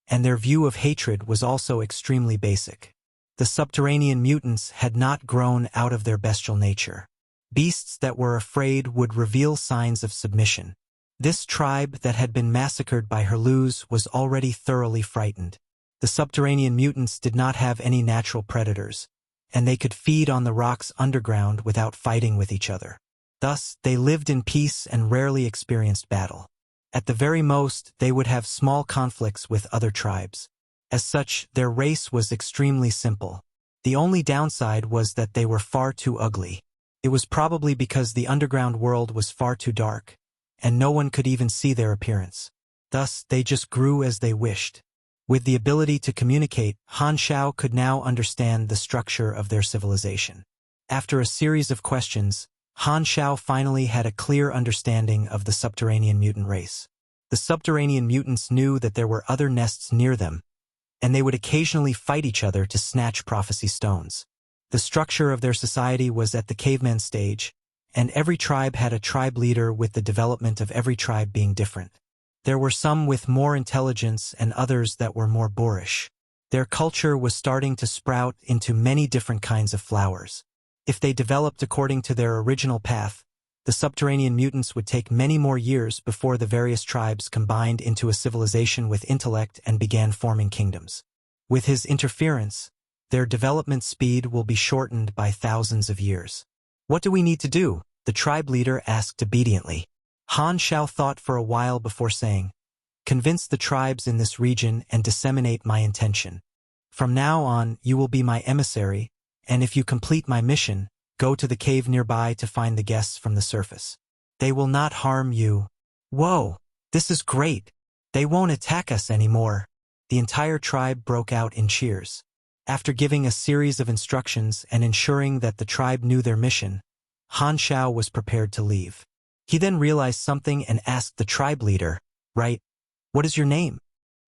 and their view of hatred was also extremely basic. The subterranean mutants had not grown out of their bestial nature. Beasts that were afraid would reveal signs of submission. This tribe that had been massacred by Herluz was already thoroughly frightened. The subterranean mutants did not have any natural predators, and they could feed on the rocks underground without fighting with each other. Thus, they lived in peace and rarely experienced battle. At the very most, they would have small conflicts with other tribes. As such, their race was extremely simple. The only downside was that they were far too ugly. It was probably because the underground world was far too dark, and no one could even see their appearance. Thus, they just grew as they wished. With the ability to communicate, Han Xiao could now understand the structure of their civilization. After a series of questions, Han Xiao finally had a clear understanding of the subterranean mutant race. The subterranean mutants knew that there were other nests near them, and they would occasionally fight each other to snatch prophecy stones. The structure of their society was at the caveman stage, and every tribe had a tribe leader, with the development of every tribe being different. There were some with more intelligence and others that were more boorish. Their culture was starting to sprout into many different kinds of flowers. If they developed according to their original path, the subterranean mutants would take many more years before the various tribes combined into a civilization with intellect and began forming kingdoms. With his interference, their development speed will be shortened by thousands of years. What do we need to do? The tribe leader asked obediently. Han Xiao thought for a while before saying, "Convince the tribes in this region and disseminate my intention. From now on, you will be my emissary, and if you complete my mission, go to the cave nearby to find the guests from the surface. They will not harm you." Whoa, this is great. They won't attack us anymore. The entire tribe broke out in cheers. After giving a series of instructions and ensuring that the tribe knew their mission, Han Xiao was prepared to leave. He then realized something and asked the tribe leader, "Right, what is your name?"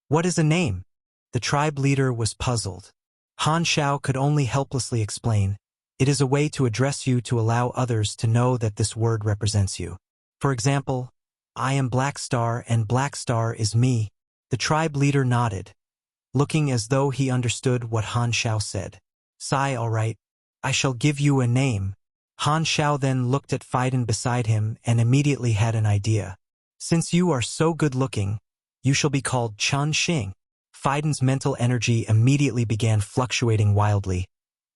"What is a name?" The tribe leader was puzzled. Han Xiao could only helplessly explain, "It is a way to address you to allow others to know that this word represents you. For example, I am Black Star and Black Star is me." The tribe leader nodded, looking as though he understood what Han Xiao said. "Sigh, all right. I shall give you a name." Han Xiao then looked at Faiden beside him and immediately had an idea. "Since you are so good-looking, you shall be called Chun Xing." Faiden's mental energy immediately began fluctuating wildly,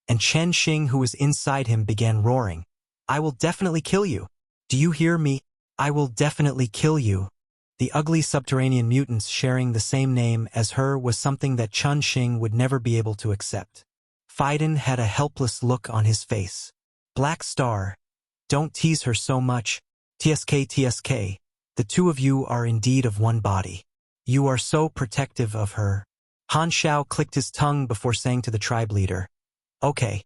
and Chen Xing, who was inside him, began roaring. I will definitely kill you. Do you hear me? I will definitely kill you. The ugly subterranean mutants sharing the same name as her was something that Chen Xing would never be able to accept. Faiden had a helpless look on his face. Black Star, don't tease her so much. TSK, the two of you are indeed of one body. You are so protective of her. Han Xiao clicked his tongue before saying to the tribe leader, Okay.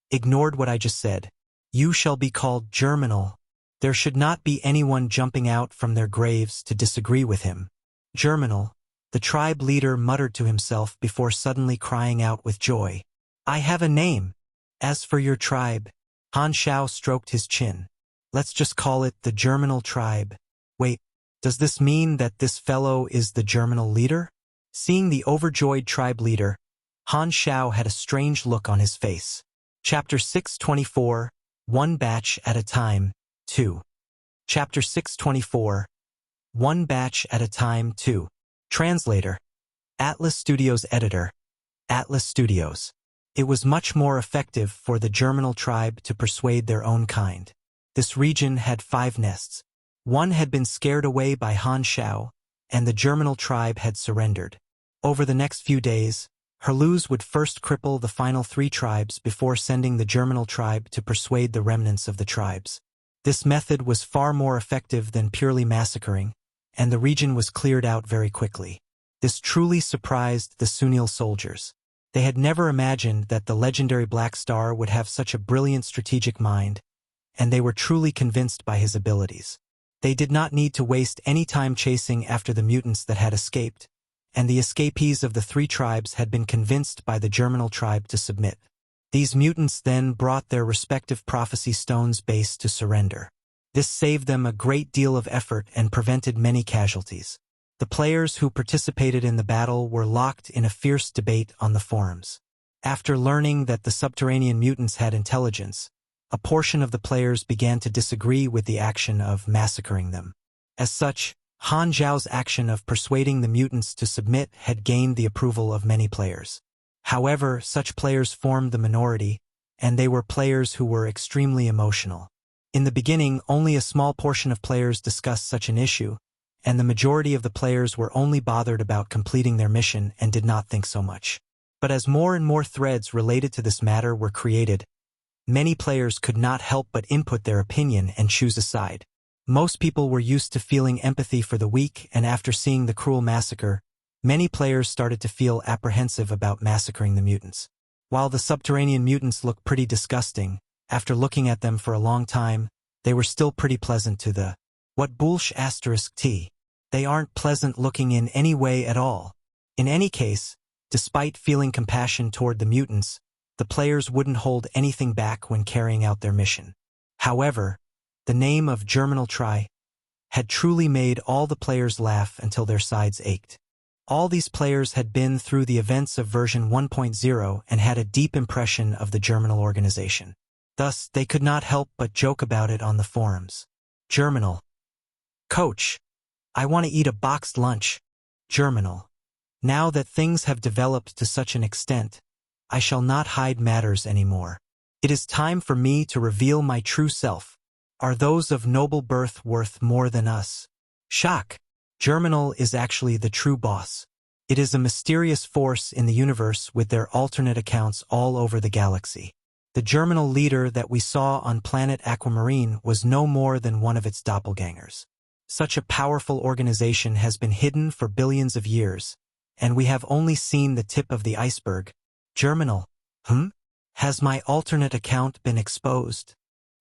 Ignored what I just said. You shall be called Germinal. There should not be anyone jumping out from their graves to disagree with him. Germinal, the tribe leader muttered to himself before suddenly crying out with joy. I have a name. As for your tribe, Han Xiao stroked his chin. Let's just call it the Germinal tribe. Wait, does this mean that this fellow is the Germinal leader? Seeing the overjoyed tribe leader, Han Xiao had a strange look on his face. Chapter 624, One Batch at a Time, 2. Chapter 624, One Batch at a Time, 2. Translator. Atlas Studios Editor. Atlas Studios. It was much more effective for the Germinal tribe to persuade their own kind. This region had 5 nests. One had been scared away by Han Xiao, and the Germinal tribe had surrendered. Over the next few days, Herluz would first cripple the final 3 tribes before sending the Germinal tribe to persuade the remnants of the tribes. This method was far more effective than purely massacring, and the region was cleared out very quickly. This truly surprised the Sunil soldiers. They had never imagined that the legendary Black Star would have such a brilliant strategic mind, and they were truly convinced by his abilities. They did not need to waste any time chasing after the mutants that had escaped, and the escapees of the 3 tribes had been convinced by the Germinal tribe to submit. These mutants then brought their respective prophecy stones base to surrender. This saved them a great deal of effort and prevented many casualties. The players who participated in the battle were locked in a fierce debate on the forums. After learning that the subterranean mutants had intelligence, a portion of the players began to disagree with the action of massacring them. As such, Han Xiao's action of persuading the mutants to submit had gained the approval of many players. However, such players formed the minority, and they were players who were extremely emotional. In the beginning, only a small portion of players discussed such an issue, and the majority of the players were only bothered about completing their mission and did not think so much. But as more and more threads related to this matter were created, many players could not help but input their opinion and choose a side. Most people were used to feeling empathy for the weak, and after seeing the cruel massacre, many players started to feel apprehensive about massacring the mutants. While the subterranean mutants looked pretty disgusting, after looking at them for a long time, they were still pretty pleasant to the what bullsh *t. They aren't pleasant looking in any way at all. In any case, despite feeling compassion toward the mutants, the players wouldn't hold anything back when carrying out their mission. However, the name of Germinal Tri had truly made all the players laugh until their sides ached. All these players had been through the events of version 1.0 and had a deep impression of the Germinal organization. Thus, they could not help but joke about it on the forums. Germinal. Coach, I want to eat a boxed lunch. Germinal. Now that things have developed to such an extent, I shall not hide matters anymore. It is time for me to reveal my true self. Are those of noble birth worth more than us? Shock. Germinal is actually the true boss. It is a mysterious force in the universe with their alternate accounts all over the galaxy. The Germinal leader that we saw on planet Aquamarine was no more than one of its doppelgangers. Such a powerful organization has been hidden for billions of years, and we have only seen the tip of the iceberg. Germinal. Has my alternate account been exposed?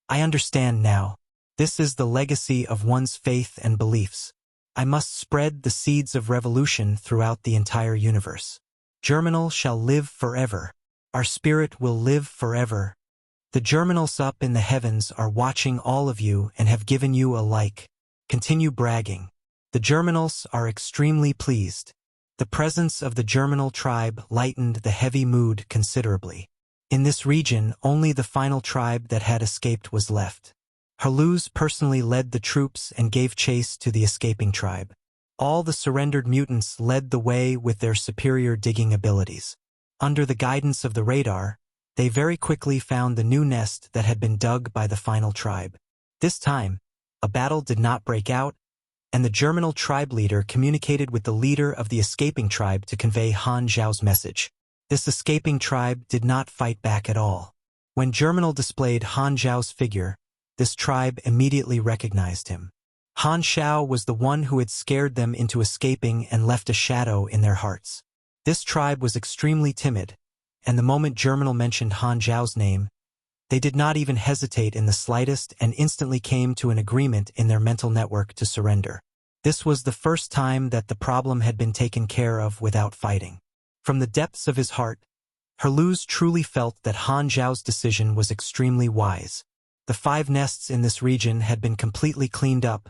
I understand now. This is the legacy of one's faith and beliefs. I must spread the seeds of revolution throughout the entire universe. Germinal shall live forever. Our spirit will live forever. The Germinals up in the heavens are watching all of you and have given you a like. Continue bragging. The Germinals are extremely pleased. The presence of the Germinal tribe lightened the heavy mood considerably. In this region, only the final tribe that had escaped was left. Herluz personally led the troops and gave chase to the escaping tribe. All the surrendered mutants led the way with their superior digging abilities. Under the guidance of the radar, they very quickly found the new nest that had been dug by the final tribe. This time, a battle did not break out, and the Germinal tribe leader communicated with the leader of the escaping tribe to convey Han Xiao's message. This escaping tribe did not fight back at all. When Germinal displayed Han Xiao's figure, this tribe immediately recognized him. Han Xiao was the one who had scared them into escaping and left a shadow in their hearts. This tribe was extremely timid, and the moment Germinal mentioned Han Xiao's name, they did not even hesitate in the slightest and instantly came to an agreement in their mental network to surrender. This was the first time that the problem had been taken care of without fighting. From the depths of his heart, Herluz truly felt that Han Xiao's decision was extremely wise. The 5 nests in this region had been completely cleaned up,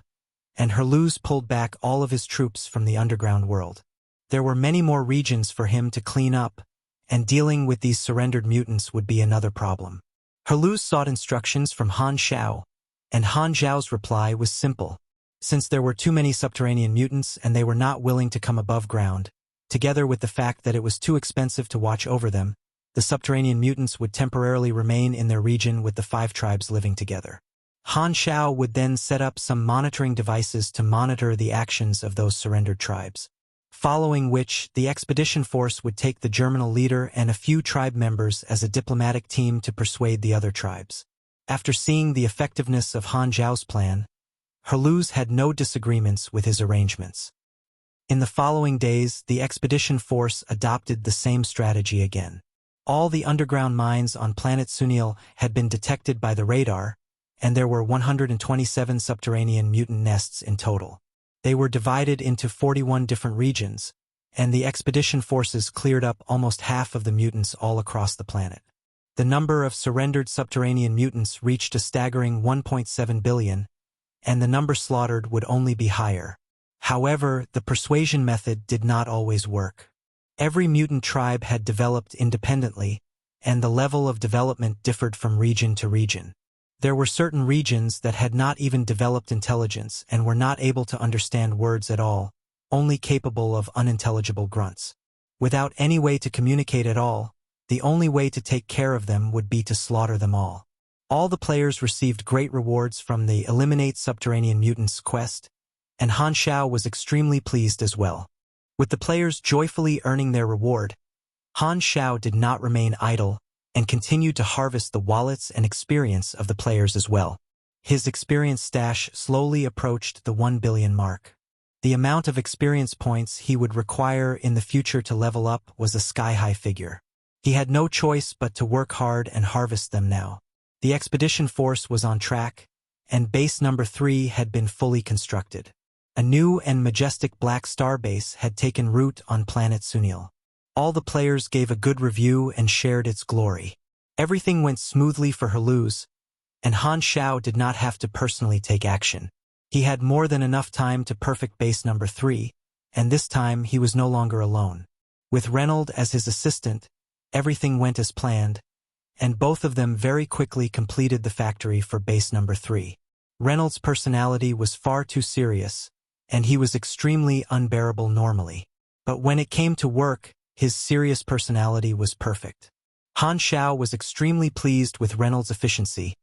and Herluz pulled back all of his troops from the underground world. There were many more regions for him to clean up, and dealing with these surrendered mutants would be another problem. Herluz sought instructions from Han Xiao, and Han Xiao's reply was simple. Since there were too many subterranean mutants and they were not willing to come above ground, together with the fact that it was too expensive to watch over them, the subterranean mutants would temporarily remain in their region with the 5 tribes living together. Han Xiao would then set up some monitoring devices to monitor the actions of those surrendered tribes. Following which, the expedition force would take the Germinal leader and a few tribe members as a diplomatic team to persuade the other tribes. After seeing the effectiveness of Han Xiao's plan, Herluz had no disagreements with his arrangements. In the following days, the expedition force adopted the same strategy again. All the underground mines on planet Sunil had been detected by the radar, and there were 127 subterranean mutant nests in total. They were divided into 41 different regions, and the expedition forces cleared up almost half of the mutants all across the planet. The number of surrendered subterranean mutants reached a staggering 1.7 billion, and the number slaughtered would only be higher. However, the persuasion method did not always work. Every mutant tribe had developed independently, and the level of development differed from region to region. There were certain regions that had not even developed intelligence and were not able to understand words at all, only capable of unintelligible grunts. Without any way to communicate at all, the only way to take care of them would be to slaughter them all. All the players received great rewards from the Eliminate Subterranean Mutants quest, and Han Xiao was extremely pleased as well. With the players joyfully earning their reward, Han Xiao did not remain idle and continued to harvest the wallets and experience of the players as well. His experience stash slowly approached the 1 billion mark. The amount of experience points he would require in the future to level up was a sky-high figure. He had no choice but to work hard and harvest them now. The expedition force was on track, and base number 3 had been fully constructed. A new and majestic black star base had taken root on planet Sunil. All the players gave a good review and shared its glory. Everything went smoothly for Herluz, and Han Xiao did not have to personally take action. He had more than enough time to perfect base number 3, and this time he was no longer alone. With Reynold as his assistant, everything went as planned, and both of them very quickly completed the factory for base number 3. Reynold's personality was far too serious, and he was extremely unbearable normally. But when it came to work, his serious personality was perfect. Han Xiao was extremely pleased with Reynold's efficiency,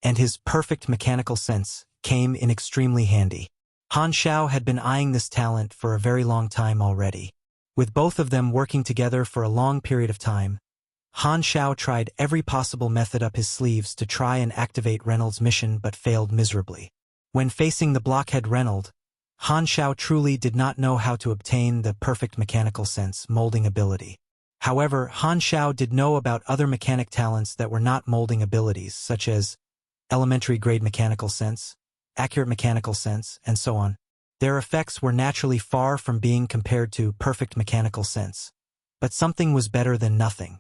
and his perfect mechanical sense came in extremely handy. Han Xiao had been eyeing this talent for a very long time already. With both of them working together for a long period of time, Han Xiao tried every possible method up his sleeves to try and activate Reynold's mission but failed miserably. When facing the blockhead Reynold, Han Xiao truly did not know how to obtain the perfect mechanical sense molding ability. However, Han Xiao did know about other mechanic talents that were not molding abilities, such as elementary grade mechanical sense, accurate mechanical sense, and so on. Their effects were naturally far from being compared to perfect mechanical sense. But something was better than nothing.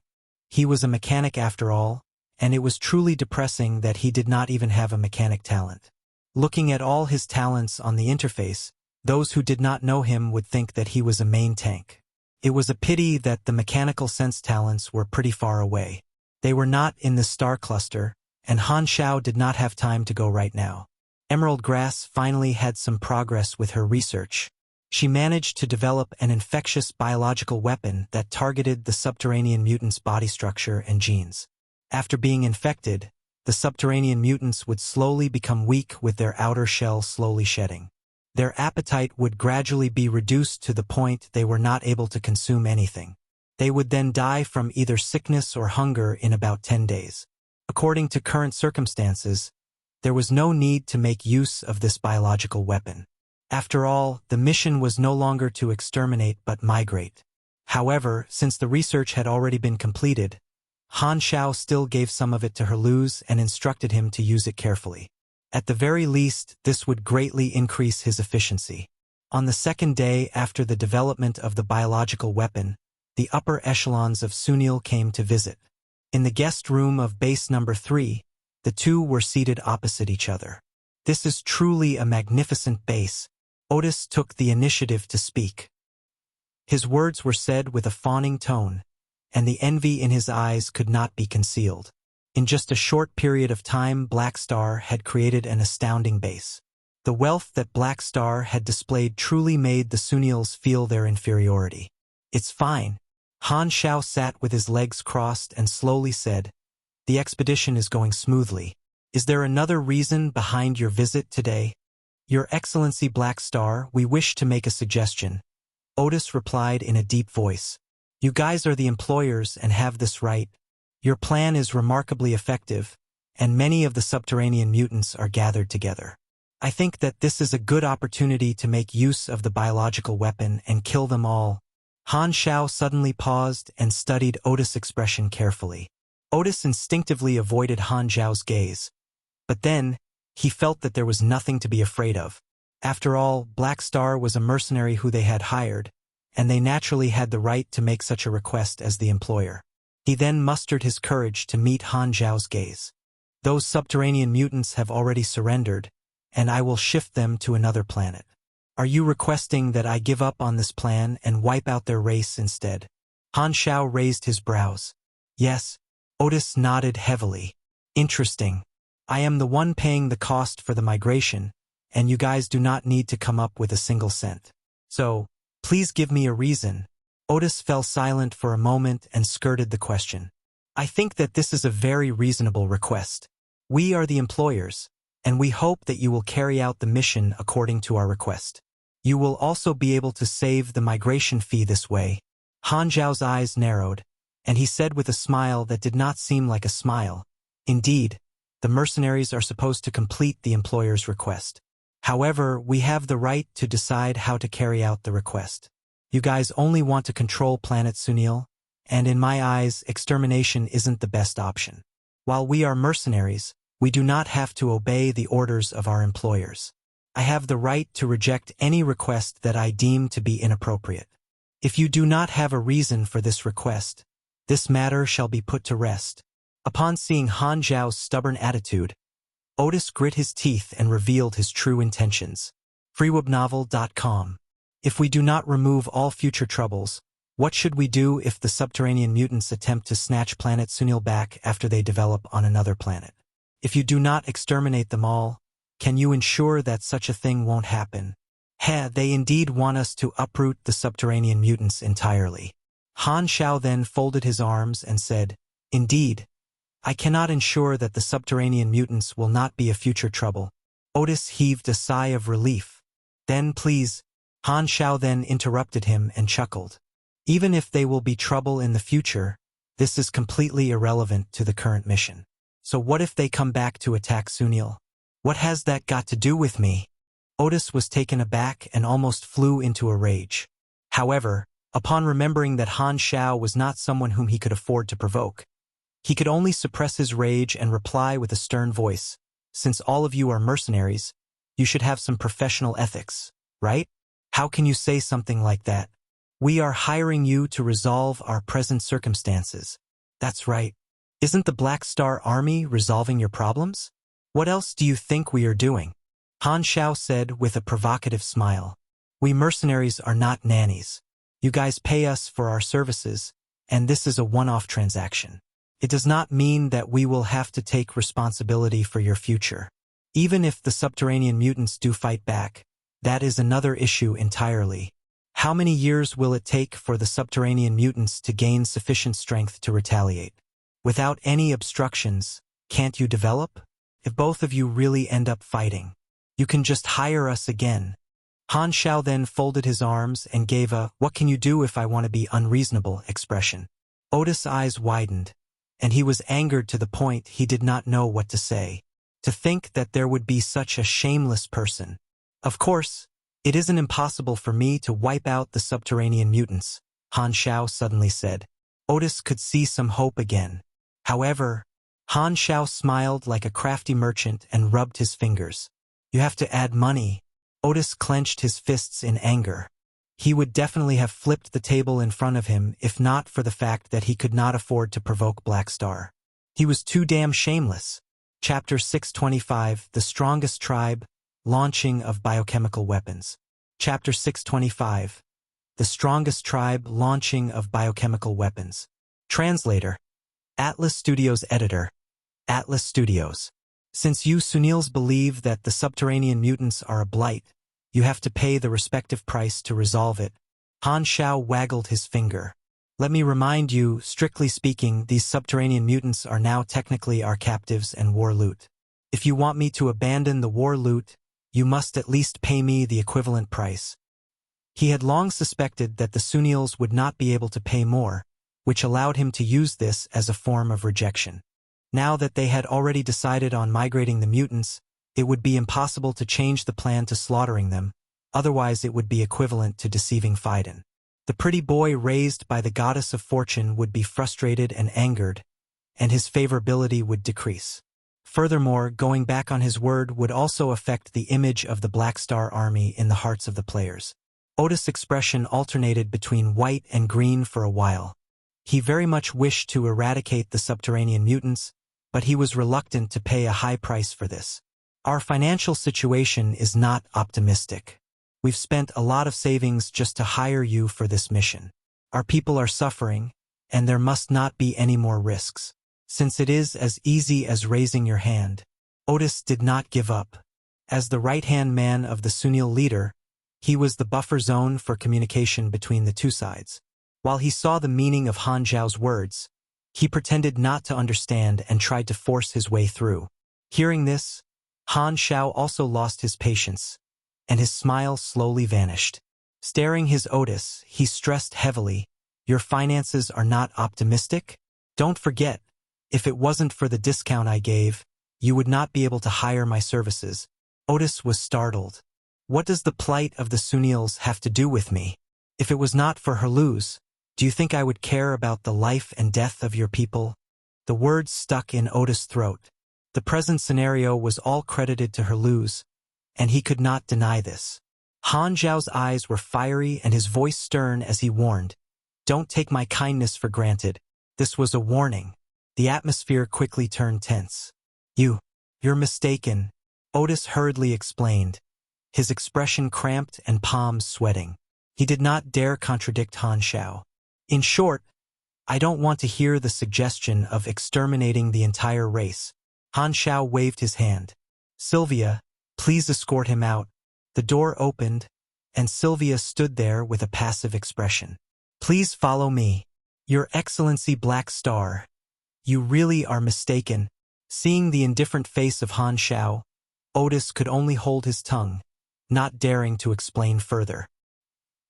He was a mechanic after all, and it was truly depressing that he did not even have a mechanic talent. Looking at all his talents on the interface, those who did not know him would think that he was a main tank. It was a pity that the mechanical sense talents were pretty far away. They were not in the star cluster, and Han Xiao did not have time to go right now. Emerald Grass finally had some progress with her research. She managed to develop an infectious biological weapon that targeted the subterranean mutant's body structure and genes. After being infected, the subterranean mutants would slowly become weak with their outer shell slowly shedding. Their appetite would gradually be reduced to the point they were not able to consume anything. They would then die from either sickness or hunger in about 10 days. According to current circumstances, there was no need to make use of this biological weapon. After all, the mission was no longer to exterminate but migrate. However, since the research had already been completed, Han Xiao still gave some of it to Herluz and instructed him to use it carefully. At the very least, this would greatly increase his efficiency. On the second day after the development of the biological weapon, the upper echelons of Sunil came to visit. In the guest room of base number 3, the two were seated opposite each other. This is truly a magnificent base. Otis took the initiative to speak. His words were said with a fawning tone, and the envy in his eyes could not be concealed. In just a short period of time, Black Star had created an astounding base. The wealth that Black Star had displayed truly made the Sunils feel their inferiority. "It's fine." Han Xiao sat with his legs crossed and slowly said, "The expedition is going smoothly. Is there another reason behind your visit today?" "Your Excellency Black Star, we wish to make a suggestion," Otis replied in a deep voice. "You guys are the employers and have this right. Your plan is remarkably effective, and many of the subterranean mutants are gathered together. I think that this is a good opportunity to make use of the biological weapon and kill them all." Han Xiao suddenly paused and studied Otis' expression carefully. Otis instinctively avoided Han Xiao's gaze. But then, he felt that there was nothing to be afraid of. After all, Black Star was a mercenary who they had hired, and they naturally had the right to make such a request as the employer. He then mustered his courage to meet Han Xiao's gaze. "Those subterranean mutants have already surrendered, and I will shift them to another planet. Are you requesting that I give up on this plan and wipe out their race instead?" Han Xiao raised his brows. "Yes." Otis nodded heavily. "Interesting. I am the one paying the cost for the migration, and you guys do not need to come up with a single cent. So, please give me a reason." Otis fell silent for a moment and skirted the question. "I think that this is a very reasonable request. We are the employers, and we hope that you will carry out the mission according to our request. You will also be able to save the migration fee this way." Han Xiao's eyes narrowed, and he said with a smile that did not seem like a smile, "Indeed, the mercenaries are supposed to complete the employer's request. However, we have the right to decide how to carry out the request. You guys only want to control planet Sunil, and in my eyes, extermination isn't the best option. While we are mercenaries, we do not have to obey the orders of our employers. I have the right to reject any request that I deem to be inappropriate. If you do not have a reason for this request, this matter shall be put to rest." Upon seeing Han Xiao's stubborn attitude, Otis grit his teeth and revealed his true intentions. freewebnovel.com. If we do not remove all future troubles, what should we do if the subterranean mutants attempt to snatch planet Sunil back after they develop on another planet? If you do not exterminate them all, can you ensure that such a thing won't happen? They indeed want us to uproot the subterranean mutants entirely. Han Xiao then folded his arms and said, "Indeed, I cannot ensure that the subterranean mutants will not be a future trouble." Otis heaved a sigh of relief. "Then please," Han Xiao then interrupted him and chuckled. "Even if they will be trouble in the future, this is completely irrelevant to the current mission. So what if they come back to attack Sunil? What has that got to do with me?" Otis was taken aback and almost flew into a rage. However, upon remembering that Han Xiao was not someone whom he could afford to provoke, he could only suppress his rage and reply with a stern voice, "Since all of you are mercenaries, you should have some professional ethics, right? How can you say something like that? We are hiring you to resolve our present circumstances." "That's right. Isn't the Black Star Army resolving your problems? What else do you think we are doing?" Han Xiao said with a provocative smile. "We mercenaries are not nannies. You guys pay us for our services, and this is a one-off transaction. It does not mean that we will have to take responsibility for your future. Even if the subterranean mutants do fight back, that is another issue entirely. How many years will it take for the subterranean mutants to gain sufficient strength to retaliate? Without any obstructions, can't you develop? If both of you really end up fighting, you can just hire us again. Han Xiao then folded his arms and gave a, "What can you do if I want to be unreasonable?" expression. Otis' eyes widened, and he was angered to the point he did not know what to say. To think that there would be such a shameless person. "Of course, it isn't impossible for me to wipe out the subterranean mutants," Han Xiao suddenly said. Otis could see some hope again. However, Han Xiao smiled like a crafty merchant and rubbed his fingers. "You have to add money." Otis clenched his fists in anger. He would definitely have flipped the table in front of him if not for the fact that he could not afford to provoke Black Star. He was too damn shameless. Chapter 625, The Strongest Tribe, Launching of Biochemical Weapons. Chapter 625, The Strongest Tribe, Launching of Biochemical Weapons. Translator. Atlas Studios Editor. Atlas Studios. Since you Sunils believe that the subterranean mutants are a blight, you have to pay the respective price to resolve it. Han Xiao waggled his finger. Let me remind you, strictly speaking, these subterranean mutants are now technically our captives and war loot. If you want me to abandon the war loot, you must at least pay me the equivalent price. He had long suspected that the Sunils would not be able to pay more, which allowed him to use this as a form of rejection. Now that they had already decided on migrating the mutants, it would be impossible to change the plan to slaughtering them, otherwise it would be equivalent to deceiving Phaidon. The pretty boy raised by the goddess of fortune would be frustrated and angered, and his favorability would decrease. Furthermore, going back on his word would also affect the image of the Black Star Army in the hearts of the players. Otis' expression alternated between white and green for a while. He very much wished to eradicate the subterranean mutants, but he was reluctant to pay a high price for this. Our financial situation is not optimistic. We've spent a lot of savings just to hire you for this mission. Our people are suffering, and there must not be any more risks. Since it is as easy as raising your hand, Otis did not give up. As the right-hand man of the Sunil leader, he was the buffer zone for communication between the two sides. While he saw the meaning of Han Xiao's words, he pretended not to understand and tried to force his way through. Hearing this, Han Xiao also lost his patience, and his smile slowly vanished. Staring his Otis, he stressed heavily, "Your finances are not optimistic? Don't forget, if it wasn't for the discount I gave, you would not be able to hire my services." Otis was startled. "What does the plight of the Sunils have to do with me? If it was not for Herluz, do you think I would care about the life and death of your people?" The words stuck in Otis' throat. The present scenario was all credited to Herluz, and he could not deny this. Han Xiao's eyes were fiery and his voice stern as he warned, "Don't take my kindness for granted." This was a warning. The atmosphere quickly turned tense. You're mistaken," Otis hurriedly explained, his expression cramped and palms sweating. He did not dare contradict Han Xiao. "In short, I don't want to hear the suggestion of exterminating the entire race." Han Xiao waved his hand. "Sylvia, please escort him out." The door opened, and Sylvia stood there with a passive expression. "Please follow me." "Your Excellency Black Star, you really are mistaken." Seeing the indifferent face of Han Xiao, Otis could only hold his tongue, not daring to explain further.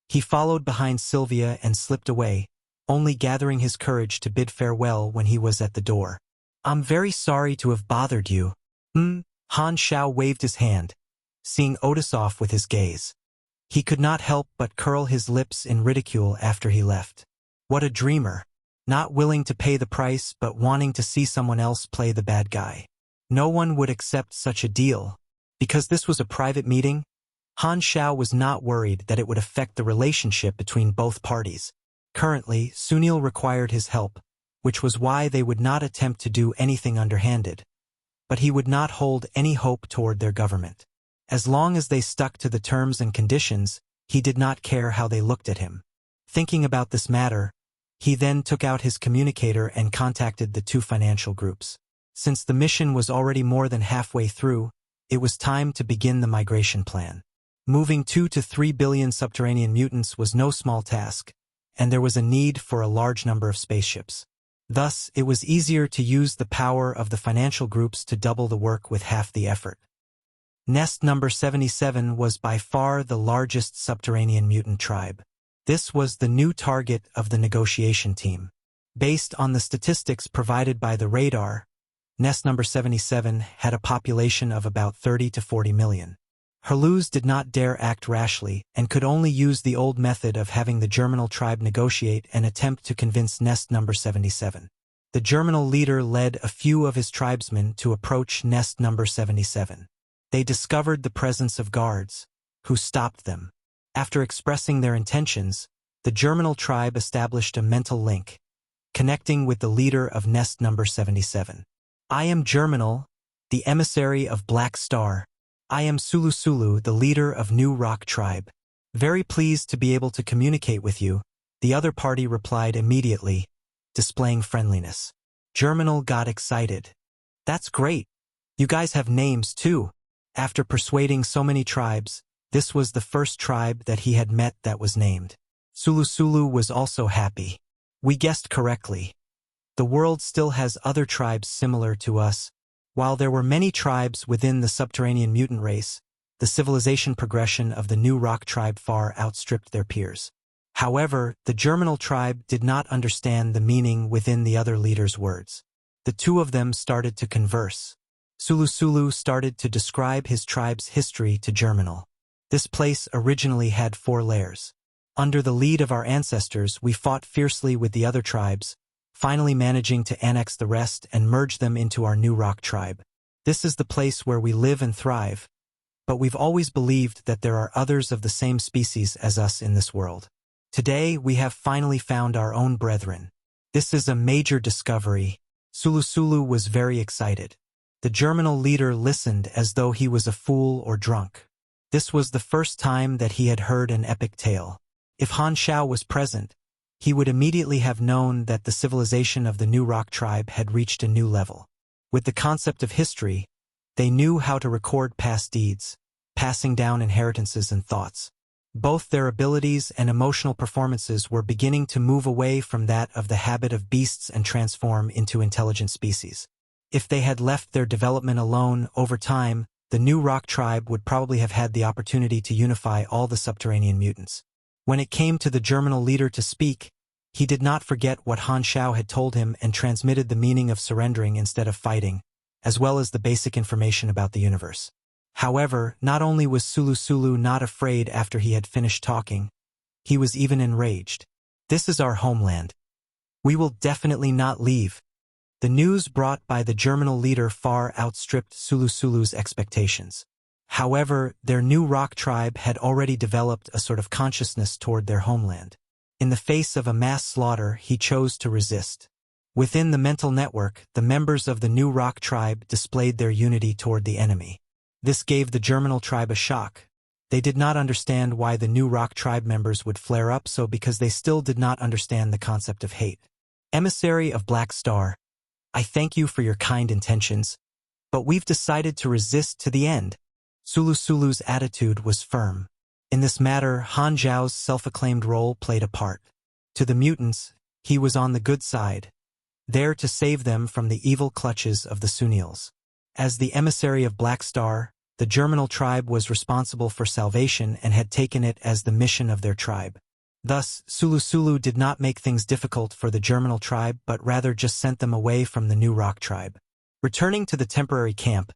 He followed behind Sylvia and slipped away, only gathering his courage to bid farewell when he was at the door. "I'm very sorry to have bothered you." Han Xiao waved his hand, seeing Otis off with his gaze. He could not help but curl his lips in ridicule after he left. What a dreamer, not willing to pay the price but wanting to see someone else play the bad guy. No one would accept such a deal. Because this was a private meeting, Han Xiao was not worried that it would affect the relationship between both parties. Currently, Sunil required his help, which was why they would not attempt to do anything underhanded. But he would not hold any hope toward their government. As long as they stuck to the terms and conditions, he did not care how they looked at him. Thinking about this matter, he then took out his communicator and contacted the two financial groups. Since the mission was already more than halfway through, it was time to begin the migration plan. Moving 2 to 3 billion subterranean mutants was no small task, and there was a need for a large number of spaceships. Thus, it was easier to use the power of the financial groups to double the work with half the effort. Nest number 77 was by far the largest subterranean mutant tribe. This was the new target of the negotiation team. Based on the statistics provided by the radar, Nest number 77 had a population of about 30 to 40 million. Herluz did not dare act rashly and could only use the old method of having the Germinal tribe negotiate and attempt to convince Nest number 77. The Germinal leader led a few of his tribesmen to approach Nest number 77. They discovered the presence of guards, who stopped them. After expressing their intentions, the Germinal tribe established a mental link, connecting with the leader of Nest number 77. I am Germinal, the emissary of Black Star. I am Sulu Sulu, the leader of New Rock tribe. Very pleased to be able to communicate with you, the other party replied immediately, displaying friendliness. Germinal got excited. That's great. You guys have names too. After persuading so many tribes, this was the first tribe that he had met that was named. Sulu Sulu was also happy. We guessed correctly. The world still has other tribes similar to us. While there were many tribes within the subterranean mutant race, the civilization progression of the New Rock tribe far outstripped their peers. However, the Germinal tribe did not understand the meaning within the other leader's words. The two of them started to converse. Sulu Sulu started to describe his tribe's history to Germinal. This place originally had 4 layers. Under the lead of our ancestors, we fought fiercely with the other tribes, finally managing to annex the rest and merge them into our New Rock tribe. This is the place where we live and thrive, but we've always believed that there are others of the same species as us in this world. Today, we have finally found our own brethren. This is a major discovery. Sulu Sulu was very excited. The Germinal leader listened as though he was a fool or drunk. This was the first time that he had heard an epic tale. If Han Xiao was present, he would immediately have known that the civilization of the New Rock tribe had reached a new level. With the concept of history, they knew how to record past deeds, passing down inheritances and thoughts. Both their abilities and emotional performances were beginning to move away from that of the habit of beasts and transform into intelligent species. If they had left their development alone over time, the New Rock tribe would probably have had the opportunity to unify all the subterranean mutants. When it came to the Germinal leader to speak, he did not forget what Han Xiao had told him and transmitted the meaning of surrendering instead of fighting, as well as the basic information about the universe. However, not only was Sulu Sulu not afraid after he had finished talking, he was even enraged. This is our homeland. We will definitely not leave. The news brought by the Germinal leader far outstripped Sulu Sulu's expectations. However, their New Rock tribe had already developed a sort of consciousness toward their homeland. In the face of a mass slaughter, he chose to resist. Within the mental network, the members of the New Rock tribe displayed their unity toward the enemy. This gave the Germinal tribe a shock. They did not understand why the New Rock tribe members would flare up so because they still did not understand the concept of hate. Emissary of Black Star, I thank you for your kind intentions, but we've decided to resist to the end. Sulu Sulu's attitude was firm. In this matter, Han Xiao's self-acclaimed role played a part. To the mutants, he was on the good side, there to save them from the evil clutches of the Sunils. As the emissary of Black Star, the Germinal tribe was responsible for salvation and had taken it as the mission of their tribe. Thus, Sulu Sulu did not make things difficult for the Germinal tribe but rather just sent them away from the New Rock tribe. Returning to the temporary camp,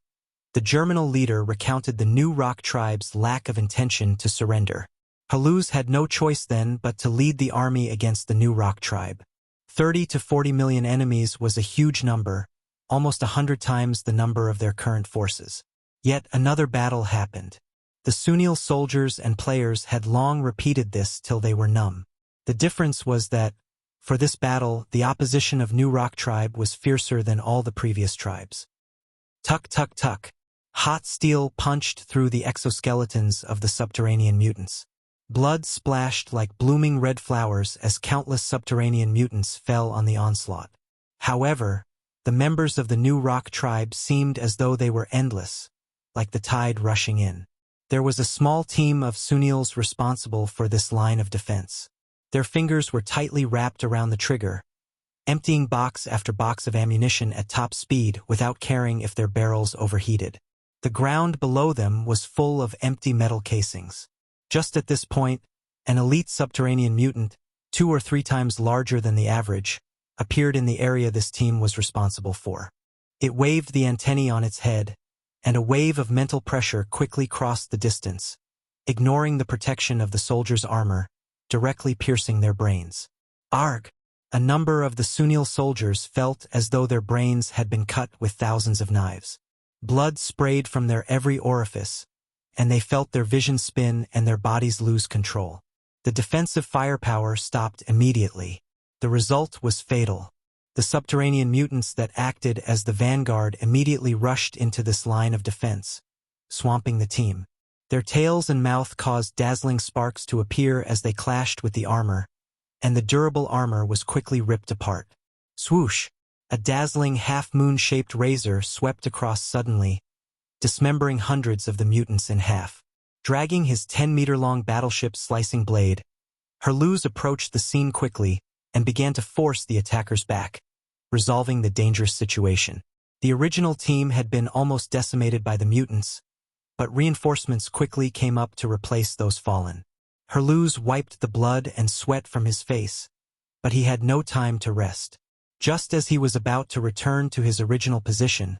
the Germinal leader recounted the New Rock tribe's lack of intention to surrender. Herluz had no choice then but to lead the army against the New Rock tribe. 30 to 40 million enemies was a huge number, almost 100 times the number of their current forces. Yet another battle happened. The Sunil soldiers and players had long repeated this till they were numb. The difference was that, for this battle, the opposition of New Rock tribe was fiercer than all the previous tribes. Tuck, tuck, tuck. Hot steel punched through the exoskeletons of the subterranean mutants. Blood splashed like blooming red flowers as countless subterranean mutants fell on the onslaught. However, the members of the New Rock tribe seemed as though they were endless, like the tide rushing in. There was a small team of Sunils responsible for this line of defense. Their fingers were tightly wrapped around the trigger, emptying box after box of ammunition at top speed without caring if their barrels overheated. The ground below them was full of empty metal casings. Just at this point, an elite subterranean mutant, 2 or 3 times larger than the average, appeared in the area this team was responsible for. It waved the antennae on its head, and a wave of mental pressure quickly crossed the distance, ignoring the protection of the soldiers' armor, directly piercing their brains. Arg! A number of the Sunil soldiers felt as though their brains had been cut with thousands of knives. Blood sprayed from their every orifice, and they felt their vision spin and their bodies lose control. The defensive firepower stopped immediately. The result was fatal. The subterranean mutants that acted as the vanguard immediately rushed into this line of defense, swamping the team. Their tails and mouth caused dazzling sparks to appear as they clashed with the armor, and the durable armor was quickly ripped apart. Swoosh! A dazzling half-moon-shaped razor swept across suddenly, dismembering hundreds of the mutants in half. Dragging his 10-meter-long battleship-slicing blade, Herluz approached the scene quickly and began to force the attackers back, resolving the dangerous situation. The original team had been almost decimated by the mutants, but reinforcements quickly came up to replace those fallen. Herluz wiped the blood and sweat from his face, but he had no time to rest. Just as he was about to return to his original position,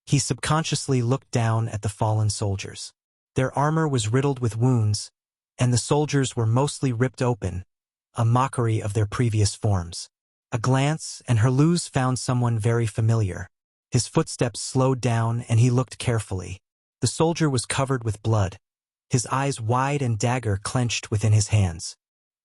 he subconsciously looked down at the fallen soldiers. Their armor was riddled with wounds, and the soldiers were mostly ripped open, a mockery of their previous forms. A glance, and Herluz found someone very familiar. His footsteps slowed down, and he looked carefully. The soldier was covered with blood, his eyes wide and dagger clenched within his hands.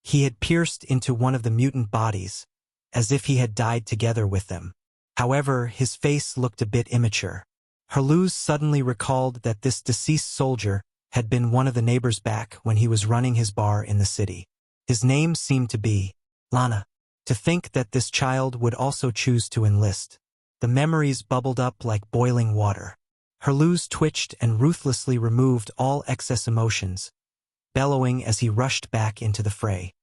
He had pierced into one of the mutant bodies, as if he had died together with them. However, his face looked a bit immature. Herluz suddenly recalled that this deceased soldier had been one of the neighbors back when he was running his bar in the city. His name seemed to be Lana. To think that this child would also choose to enlist. The memories bubbled up like boiling water. Herluz twitched and ruthlessly removed all excess emotions, bellowing as he rushed back into the fray.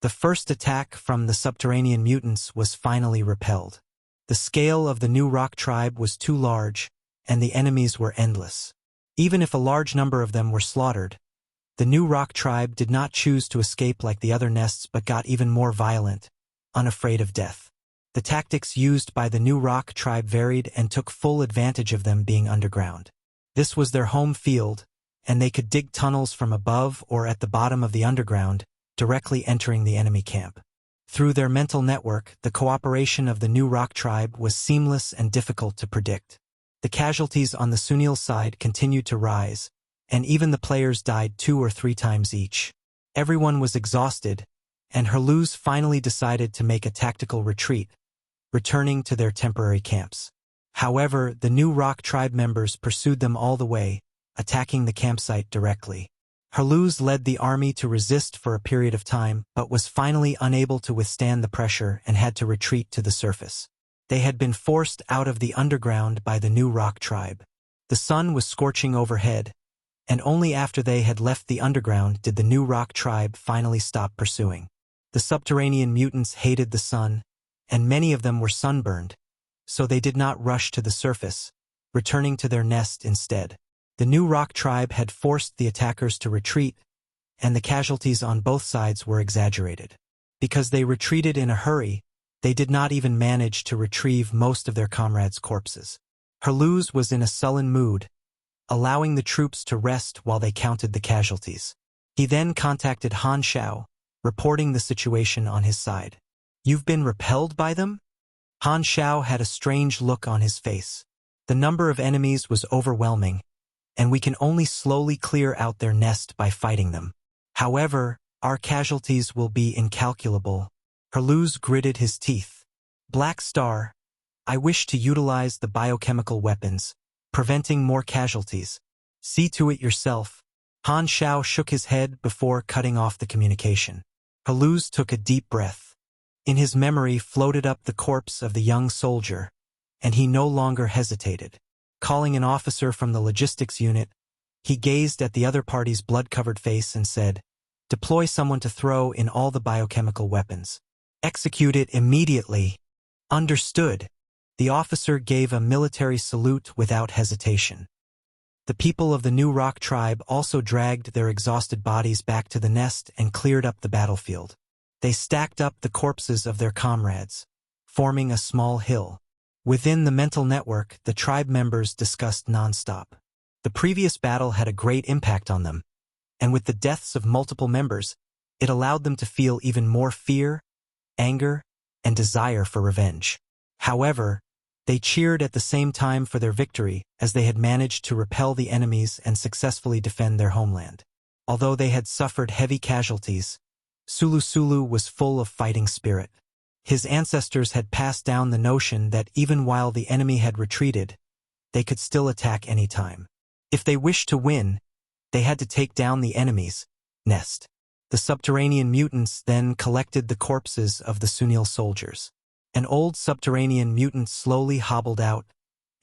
The first attack from the subterranean mutants was finally repelled. The scale of the new rock tribe was too large, and the enemies were endless. Even if a large number of them were slaughtered, the new rock tribe did not choose to escape like the other nests but got even more violent, unafraid of death. The tactics used by the new rock tribe varied and took full advantage of them being underground. This was their home field, and they could dig tunnels from above or at the bottom of the underground, directly entering the enemy camp. Through their mental network, the cooperation of the new rock tribe was seamless and difficult to predict. The casualties on the Sunil side continued to rise, and even the players died 2 or 3 times each. Everyone was exhausted, and Herluz finally decided to make a tactical retreat, returning to their temporary camps. However, the new rock tribe members pursued them all the way, attacking the campsite directly. Herluz led the army to resist for a period of time, but was finally unable to withstand the pressure and had to retreat to the surface. They had been forced out of the underground by the new rock tribe. The sun was scorching overhead, and only after they had left the underground did the new rock tribe finally stop pursuing. The subterranean mutants hated the sun, and many of them were sunburned, so they did not rush to the surface, returning to their nest instead. The new rock tribe had forced the attackers to retreat, and the casualties on both sides were exaggerated. Because they retreated in a hurry, they did not even manage to retrieve most of their comrades' corpses. Herluz was in a sullen mood, allowing the troops to rest while they counted the casualties. He then contacted Han Xiao, reporting the situation on his side. "You've been repelled by them?" Han Xiao had a strange look on his face. The number of enemies was overwhelming, and we can only slowly clear out their nest by fighting them. However, our casualties will be incalculable. Herluz gritted his teeth. "Black Star, I wish to utilize the biochemical weapons, preventing more casualties. See to it yourself." Han Xiao shook his head before cutting off the communication. Herluz took a deep breath. In his memory floated up the corpse of the young soldier, and he no longer hesitated. Calling an officer from the logistics unit, he gazed at the other party's blood-covered face and said, "Deploy someone to throw in all the biochemical weapons." Execute it immediately. Understood. The officer gave a military salute without hesitation. The people of the New Rock tribe also dragged their exhausted bodies back to the nest and cleared up the battlefield. They stacked up the corpses of their comrades, forming a small hill. Within the mental network, the tribe members discussed nonstop. The previous battle had a great impact on them, and with the deaths of multiple members, it allowed them to feel even more fear, anger, and desire for revenge. However, they cheered at the same time for their victory, as they had managed to repel the enemies and successfully defend their homeland. Although they had suffered heavy casualties, Sulu Sulu was full of fighting spirit. His ancestors had passed down the notion that even while the enemy had retreated, they could still attack any time. If they wished to win, they had to take down the enemy's nest. The subterranean mutants then collected the corpses of the Sunil soldiers. An old subterranean mutant slowly hobbled out,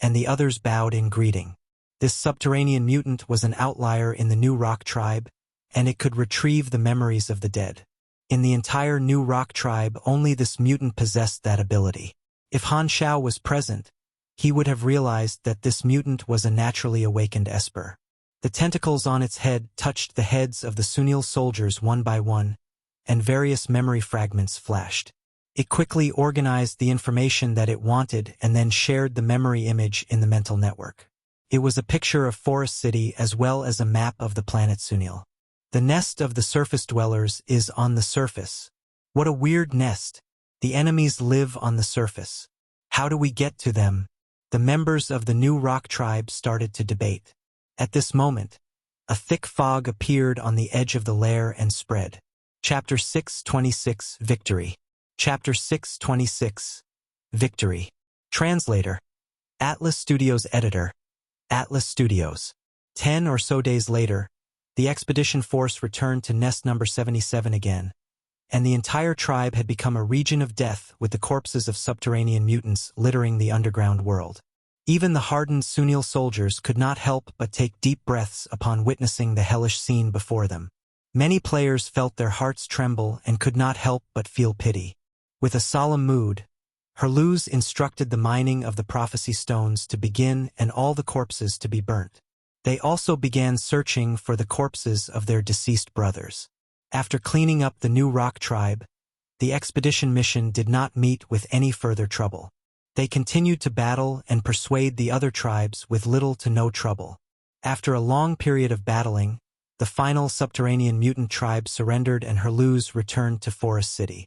and the others bowed in greeting. This subterranean mutant was an outlier in the New Rock tribe, and it could retrieve the memories of the dead. In the entire New Rock tribe, only this mutant possessed that ability. If Han Xiao was present, he would have realized that this mutant was a naturally awakened Esper. The tentacles on its head touched the heads of the Sunil soldiers one by one, and various memory fragments flashed. It quickly organized the information that it wanted and then shared the memory image in the mental network. It was a picture of Forest City as well as a map of the planet Sunil. The nest of the surface dwellers is on the surface. What a weird nest. The enemies live on the surface. How do we get to them? The members of the New Rock tribe started to debate. At this moment, a thick fog appeared on the edge of the lair and spread. Chapter 626, Victory. Chapter 626, Victory. Translator. Atlas Studios Editor. Atlas Studios. 10 or so days later, the expedition force returned to nest number 77 again, and the entire tribe had become a region of death with the corpses of subterranean mutants littering the underground world. Even the hardened Sunil soldiers could not help but take deep breaths upon witnessing the hellish scene before them. Many players felt their hearts tremble and could not help but feel pity. With a solemn mood, Herluz instructed the mining of the prophecy stones to begin and all the corpses to be burnt. They also began searching for the corpses of their deceased brothers. After cleaning up the New Rock tribe, the expedition mission did not meet with any further trouble. They continued to battle and persuade the other tribes with little to no trouble. After a long period of battling, the final subterranean mutant tribe surrendered and Herluz returned to Forest City.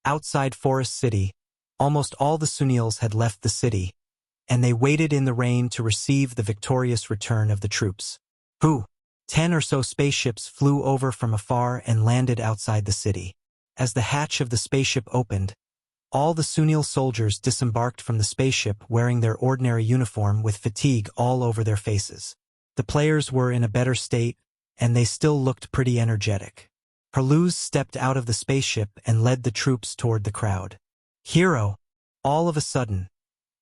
Outside Forest City, almost all the Sunils had left the city, and they waited in the rain to receive the victorious return of the troops. 10 or so spaceships flew over from afar and landed outside the city. As the hatch of the spaceship opened, all the Sunil soldiers disembarked from the spaceship wearing their ordinary uniform with fatigue all over their faces. The players were in a better state, and they still looked pretty energetic. Herluz stepped out of the spaceship and led the troops toward the crowd. Hero! All of a sudden,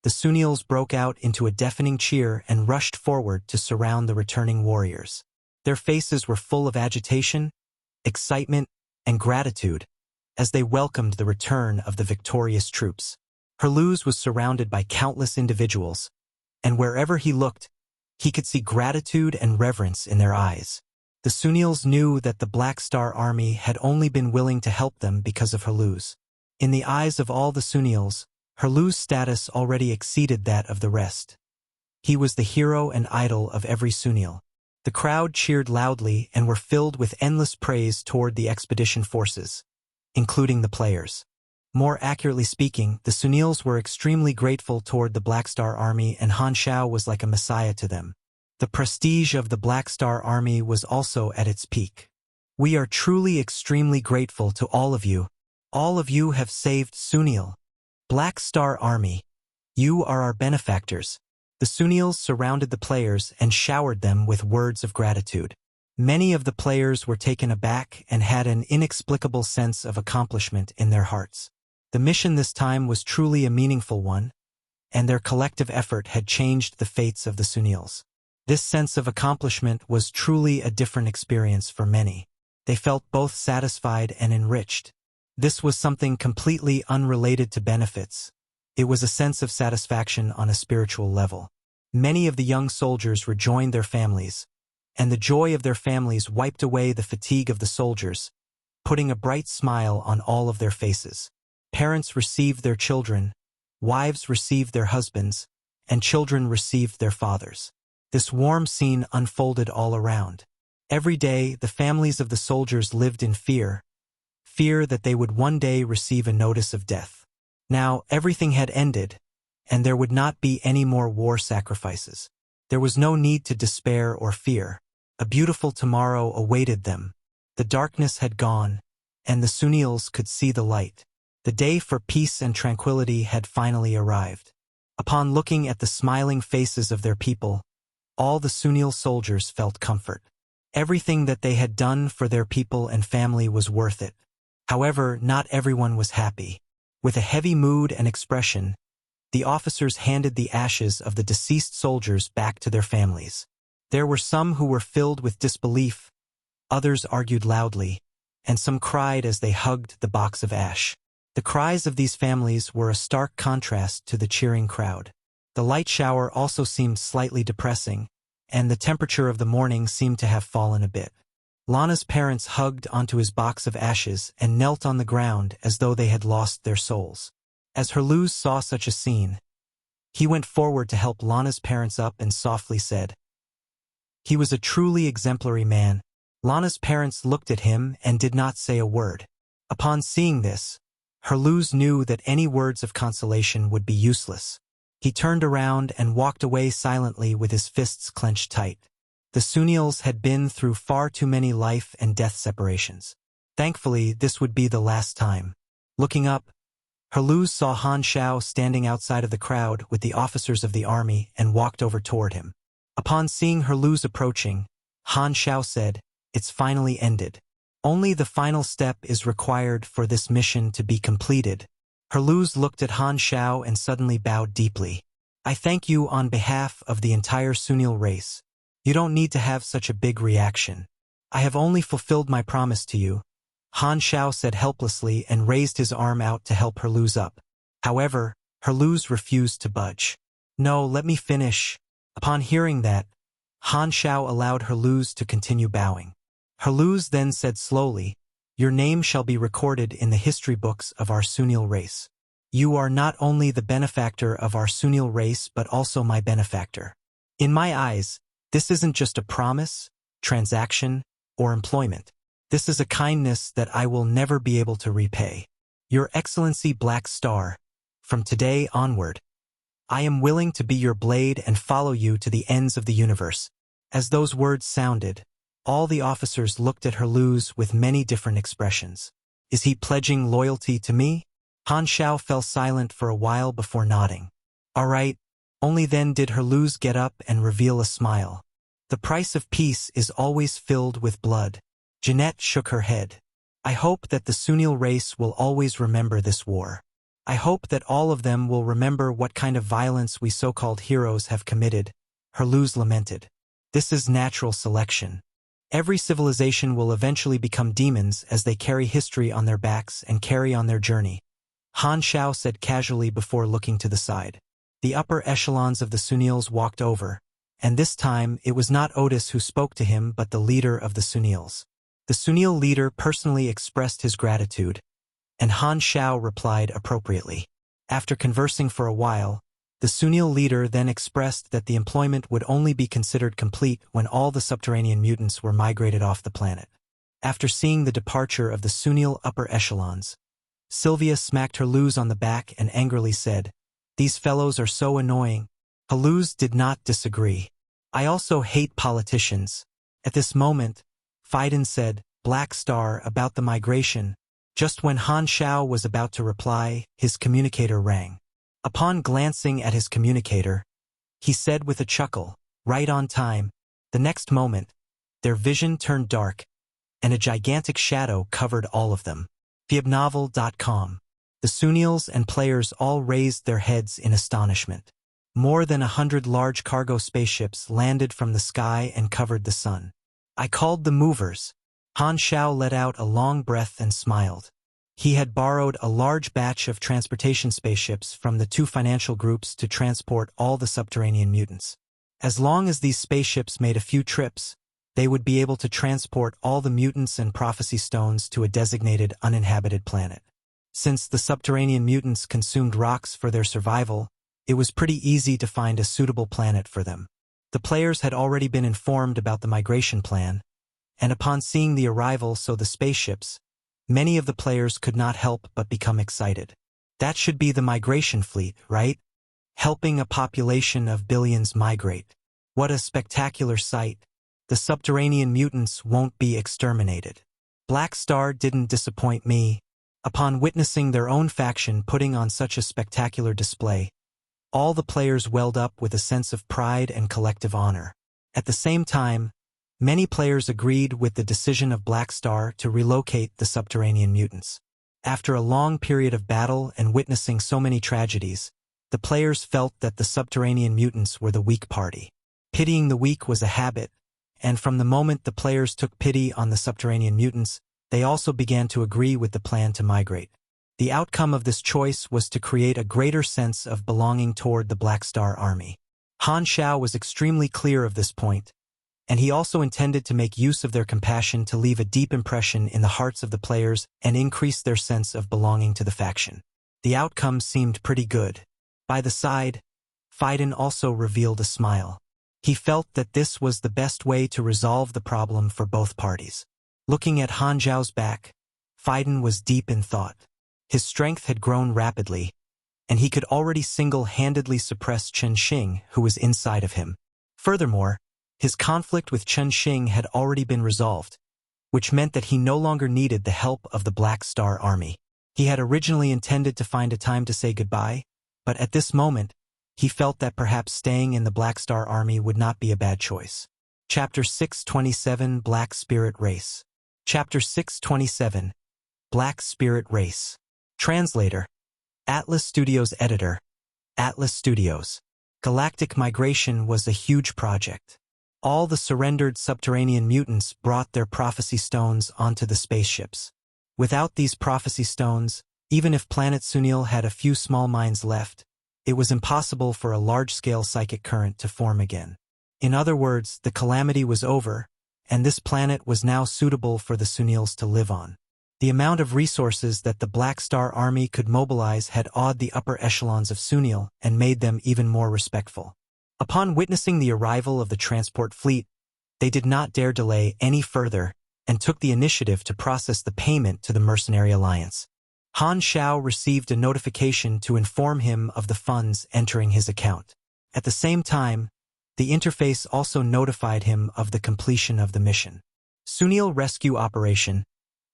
the Sunils broke out into a deafening cheer and rushed forward to surround the returning warriors. Their faces were full of agitation, excitement, and gratitude as they welcomed the return of the victorious troops. Herluz was surrounded by countless individuals, and wherever he looked, he could see gratitude and reverence in their eyes. The Sunils knew that the Black Star Army had only been willing to help them because of Herluz. In the eyes of all the Sunils, Herluz's status already exceeded that of the rest. He was the hero and idol of every Sunil. The crowd cheered loudly and were filled with endless praise toward the expedition forces, including the players. More accurately speaking, the Sunils were extremely grateful toward the Black Star Army, and Han Xiao was like a messiah to them. The prestige of the Black Star Army was also at its peak. We are truly extremely grateful to all of you. All of you have saved Sunil. Black Star Army, you are our benefactors. The Sunils surrounded the players and showered them with words of gratitude. Many of the players were taken aback and had an inexplicable sense of accomplishment in their hearts. The mission this time was truly a meaningful one, and their collective effort had changed the fates of the Sunils. This sense of accomplishment was truly a different experience for many. They felt both satisfied and enriched. This was something completely unrelated to benefits. It was a sense of satisfaction on a spiritual level. Many of the young soldiers rejoined their families, and the joy of their families wiped away the fatigue of the soldiers, putting a bright smile on all of their faces. Parents received their children, wives received their husbands, and children received their fathers. This warm scene unfolded all around. Every day, the families of the soldiers lived in fear that they would one day receive a notice of death. Now, everything had ended, and there would not be any more war sacrifices. There was no need to despair or fear. A beautiful tomorrow awaited them. The darkness had gone, and the Sunils could see the light. The day for peace and tranquility had finally arrived. Upon looking at the smiling faces of their people, all the Sunil soldiers felt comfort. Everything that they had done for their people and family was worth it. However, not everyone was happy. With a heavy mood and expression, the officers handed the ashes of the deceased soldiers back to their families. There were some who were filled with disbelief, others argued loudly, and some cried as they hugged the box of ash. The cries of these families were a stark contrast to the cheering crowd. The light shower also seemed slightly depressing, and the temperature of the morning seemed to have fallen a bit. Lana's parents hugged onto his box of ashes and knelt on the ground as though they had lost their souls. As Herluz saw such a scene, he went forward to help Lana's parents up and softly said, "He was a truly exemplary man." Lana's parents looked at him and did not say a word. Upon seeing this, Herluz knew that any words of consolation would be useless. He turned around and walked away silently with his fists clenched tight. The Sunils had been through far too many life and death separations. Thankfully, this would be the last time. Looking up, Herluz saw Han Xiao standing outside of the crowd with the officers of the army and walked over toward him. Upon seeing Herluz approaching, Han Xiao said, "It's finally ended. Only the final step is required for this mission to be completed." Herluz looked at Han Xiao and suddenly bowed deeply. "I thank you on behalf of the entire Sunil race. You don't need to have such a big reaction. I have only fulfilled my promise to you," Han Xiao said helplessly and raised his arm out to help Herluz up. However, Herluz refused to budge. "No, let me finish." Upon hearing that, Han Xiao allowed Herluz to continue bowing. Herluz then said slowly, "Your name shall be recorded in the history books of our Sunil race. You are not only the benefactor of our Sunil race but also my benefactor. In my eyes, this isn't just a promise, transaction, or employment. This is a kindness that I will never be able to repay. Your Excellency Black Star, from today onward, I am willing to be your blade and follow you to the ends of the universe." As those words sounded, all the officers looked at Herluz with many different expressions. Is he pledging loyalty to me? Han Xiao fell silent for a while before nodding. All right. Only then did Herluz get up and reveal a smile. "The price of peace is always filled with blood." Jeanette shook her head. "I hope that the Sunil race will always remember this war. I hope that all of them will remember what kind of violence we so-called heroes have committed," Herluz lamented. "This is natural selection. Every civilization will eventually become demons as they carry history on their backs and carry on their journey," Han Xiao said casually before looking to the side. The upper echelons of the Sunils walked over, and this time it was not Otis who spoke to him but the leader of the Sunils. The Sunil leader personally expressed his gratitude, and Han Xiao replied appropriately. After conversing for a while, the Sunil leader then expressed that the employment would only be considered complete when all the subterranean mutants were migrated off the planet. After seeing the departure of the Sunil upper echelons, Sylvia smacked Herluz on the back and angrily said, "These fellows are so annoying." Herluz did not disagree. "I also hate politicians." At this moment, Phaidon said, "Black Star, about the migration." Just when Han Xiao was about to reply, his communicator rang. Upon glancing at his communicator, he said with a chuckle, "Right on time." The next moment, their vision turned dark, and a gigantic shadow covered all of them. Theobnovel.com. The Sunils and players all raised their heads in astonishment. More than 100 large cargo spaceships landed from the sky and covered the sun. "I called the movers." Han Xiao let out a long breath and smiled. He had borrowed a large batch of transportation spaceships from the two financial groups to transport all the subterranean mutants. As long as these spaceships made a few trips, they would be able to transport all the mutants and prophecy stones to a designated uninhabited planet. Since the subterranean mutants consumed rocks for their survival, it was pretty easy to find a suitable planet for them. The players had already been informed about the migration plan, and upon seeing the arrival of the spaceships, many of the players could not help but become excited. That should be the migration fleet, right? Helping a population of billions migrate. What a spectacular sight. The subterranean mutants won't be exterminated. Black Star didn't disappoint me. Upon witnessing their own faction putting on such a spectacular display, all the players welled up with a sense of pride and collective honor. At the same time, many players agreed with the decision of Black Star to relocate the subterranean mutants. After a long period of battle and witnessing so many tragedies, the players felt that the subterranean mutants were the weak party. Pitying the weak was a habit, and from the moment the players took pity on the subterranean mutants, they also began to agree with the plan to migrate. The outcome of this choice was to create a greater sense of belonging toward the Black Star army. Han Xiao was extremely clear of this point, and he also intended to make use of their compassion to leave a deep impression in the hearts of the players and increase their sense of belonging to the faction. The outcome seemed pretty good. By the side, Phaidon also revealed a smile. He felt that this was the best way to resolve the problem for both parties. Looking at Han Xiao's back, Phaidon was deep in thought. His strength had grown rapidly, and he could already single-handedly suppress Chen Xing, who was inside of him. Furthermore, his conflict with Chen Xing had already been resolved, which meant that he no longer needed the help of the Black Star army. He had originally intended to find a time to say goodbye, but at this moment, he felt that perhaps staying in the Black Star army would not be a bad choice. Chapter 627 Black Spirit Race. Chapter 627 Black Spirit Race. Translator. Atlas Studios Editor. Atlas Studios. Galactic migration was a huge project. All the surrendered subterranean mutants brought their prophecy stones onto the spaceships. Without these prophecy stones, even if Planet Sunil had a few small minds left, it was impossible for a large-scale psychic current to form again. In other words, the calamity was over, and this planet was now suitable for the Sunils to live on. The amount of resources that the Black Star army could mobilize had awed the upper echelons of Sunil and made them even more respectful. Upon witnessing the arrival of the transport fleet, they did not dare delay any further and took the initiative to process the payment to the Mercenary Alliance. Han Xiao received a notification to inform him of the funds entering his account. At the same time, the interface also notified him of the completion of the mission. Sunil Rescue Operation.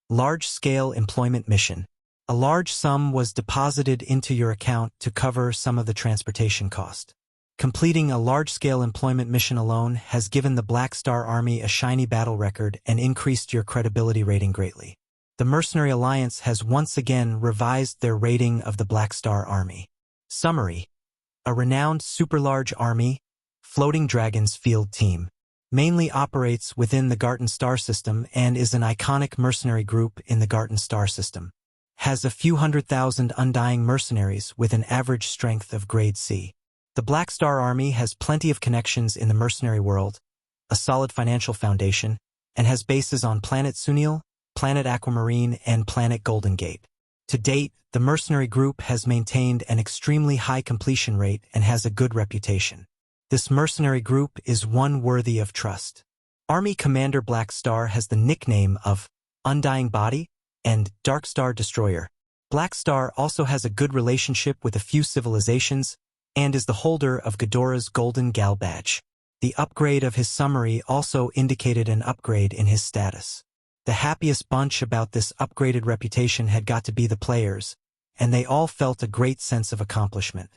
Large-scale employment mission. A large sum was deposited into your account to cover some of the transportation cost. Completing a large-scale employment mission alone has given the Black Star Army a shiny battle record and increased your credibility rating greatly. The Mercenary Alliance has once again revised their rating of the Black Star Army. Summary. A renowned super-large army, Floating Dragons Field Team, mainly operates within the Garten Star System and is an iconic mercenary group in the Garten Star System. Has a few 100,000 undying mercenaries with an average strength of grade C. The Black Star Army has plenty of connections in the mercenary world, a solid financial foundation, and has bases on Planet Sunil, Planet Aquamarine, and Planet Golden Gate. To date, the mercenary group has maintained an extremely high completion rate and has a good reputation. This mercenary group is one worthy of trust. Army Commander Black Star has the nickname of Undying Body and DarkStar Destroyer. Black Star also has a good relationship with a few civilizations and is the holder of Ghidorah's Golden Gal Badge. The upgrade of his summary also indicated an upgrade in his status. The happiest bunch about this upgraded reputation had got to be the players, and they all felt a great sense of accomplishment.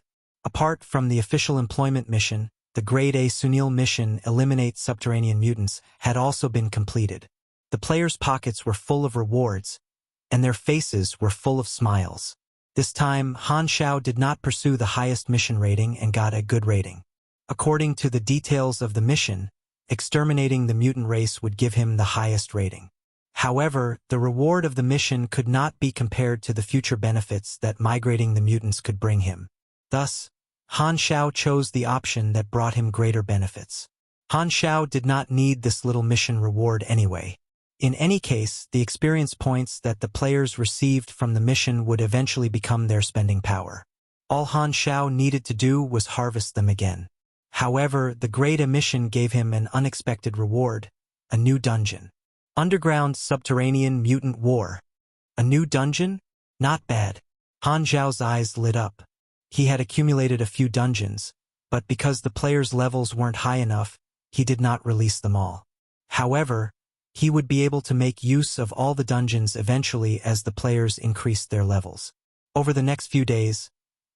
Apart from the official employment mission, the Grade A Sunil mission Eliminate Subterranean Mutants had also been completed. The players' pockets were full of rewards, and their faces were full of smiles. This time, Han Xiao did not pursue the highest mission rating and got a good rating. According to the details of the mission, exterminating the mutant race would give him the highest rating. However, the reward of the mission could not be compared to the future benefits that migrating the mutants could bring him. Thus, Han Xiao chose the option that brought him greater benefits. Han Xiao did not need this little mission reward anyway. In any case, the experience points that the players received from the mission would eventually become their spending power. All Han Xiao needed to do was harvest them again. However, the great mission gave him an unexpected reward, a new dungeon. Underground Subterranean Mutant War. A new dungeon? Not bad. Han Xiao's eyes lit up. He had accumulated a few dungeons, but because the players' levels weren't high enough, he did not release them all. However, he would be able to make use of all the dungeons eventually as the players increased their levels. Over the next few days,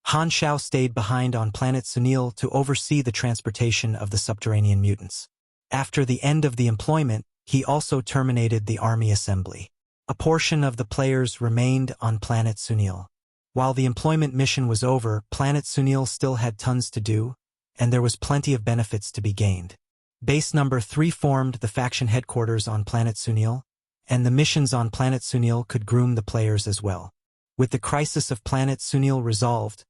Han Xiao stayed behind on planet Sunil to oversee the transportation of the subterranean mutants. After the end of the employment, he also terminated the army assembly. A portion of the players remained on planet Sunil. While the employment mission was over, planet Sunil still had tons to do, and there was plenty of benefits to be gained. Base number 3 formed the faction headquarters on planet Sunil, and the missions on planet Sunil could groom the players as well. With the crisis of planet Sunil resolved,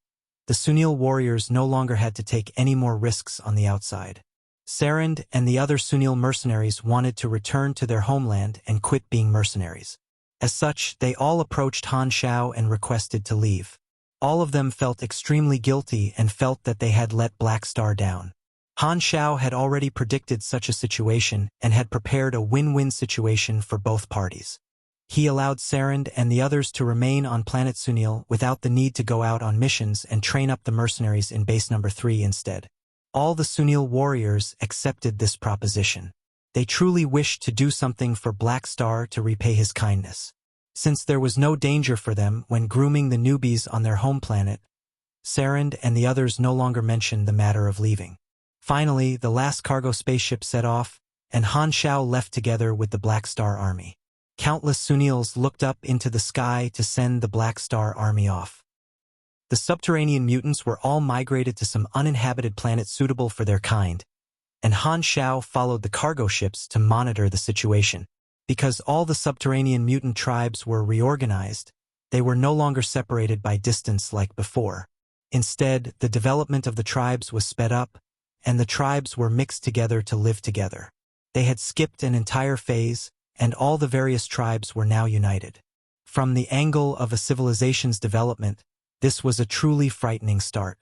the Sunil warriors no longer had to take any more risks on the outside. Sarand and the other Sunil mercenaries wanted to return to their homeland and quit being mercenaries. As such, they all approached Han Xiao and requested to leave. All of them felt extremely guilty and felt that they had let Black Star down. Han Xiao had already predicted such a situation and had prepared a win-win situation for both parties. He allowed Sarand and the others to remain on planet Sunil without the need to go out on missions and train up the mercenaries in base number 3 instead. All the Sunil warriors accepted this proposition. They truly wished to do something for Black Star to repay his kindness. Since there was no danger for them when grooming the newbies on their home planet, Sarand and the others no longer mentioned the matter of leaving. Finally, the last cargo spaceship set off, and Han Xiao left together with the Black Star army. Countless Sunils looked up into the sky to send the Black Star army off. The subterranean mutants were all migrated to some uninhabited planet suitable for their kind, and Han Xiao followed the cargo ships to monitor the situation. Because all the subterranean mutant tribes were reorganized, they were no longer separated by distance like before. Instead, the development of the tribes was sped up, and the tribes were mixed together to live together. They had skipped an entire phase, and all the various tribes were now united. From the angle of a civilization's development, this was a truly frightening start.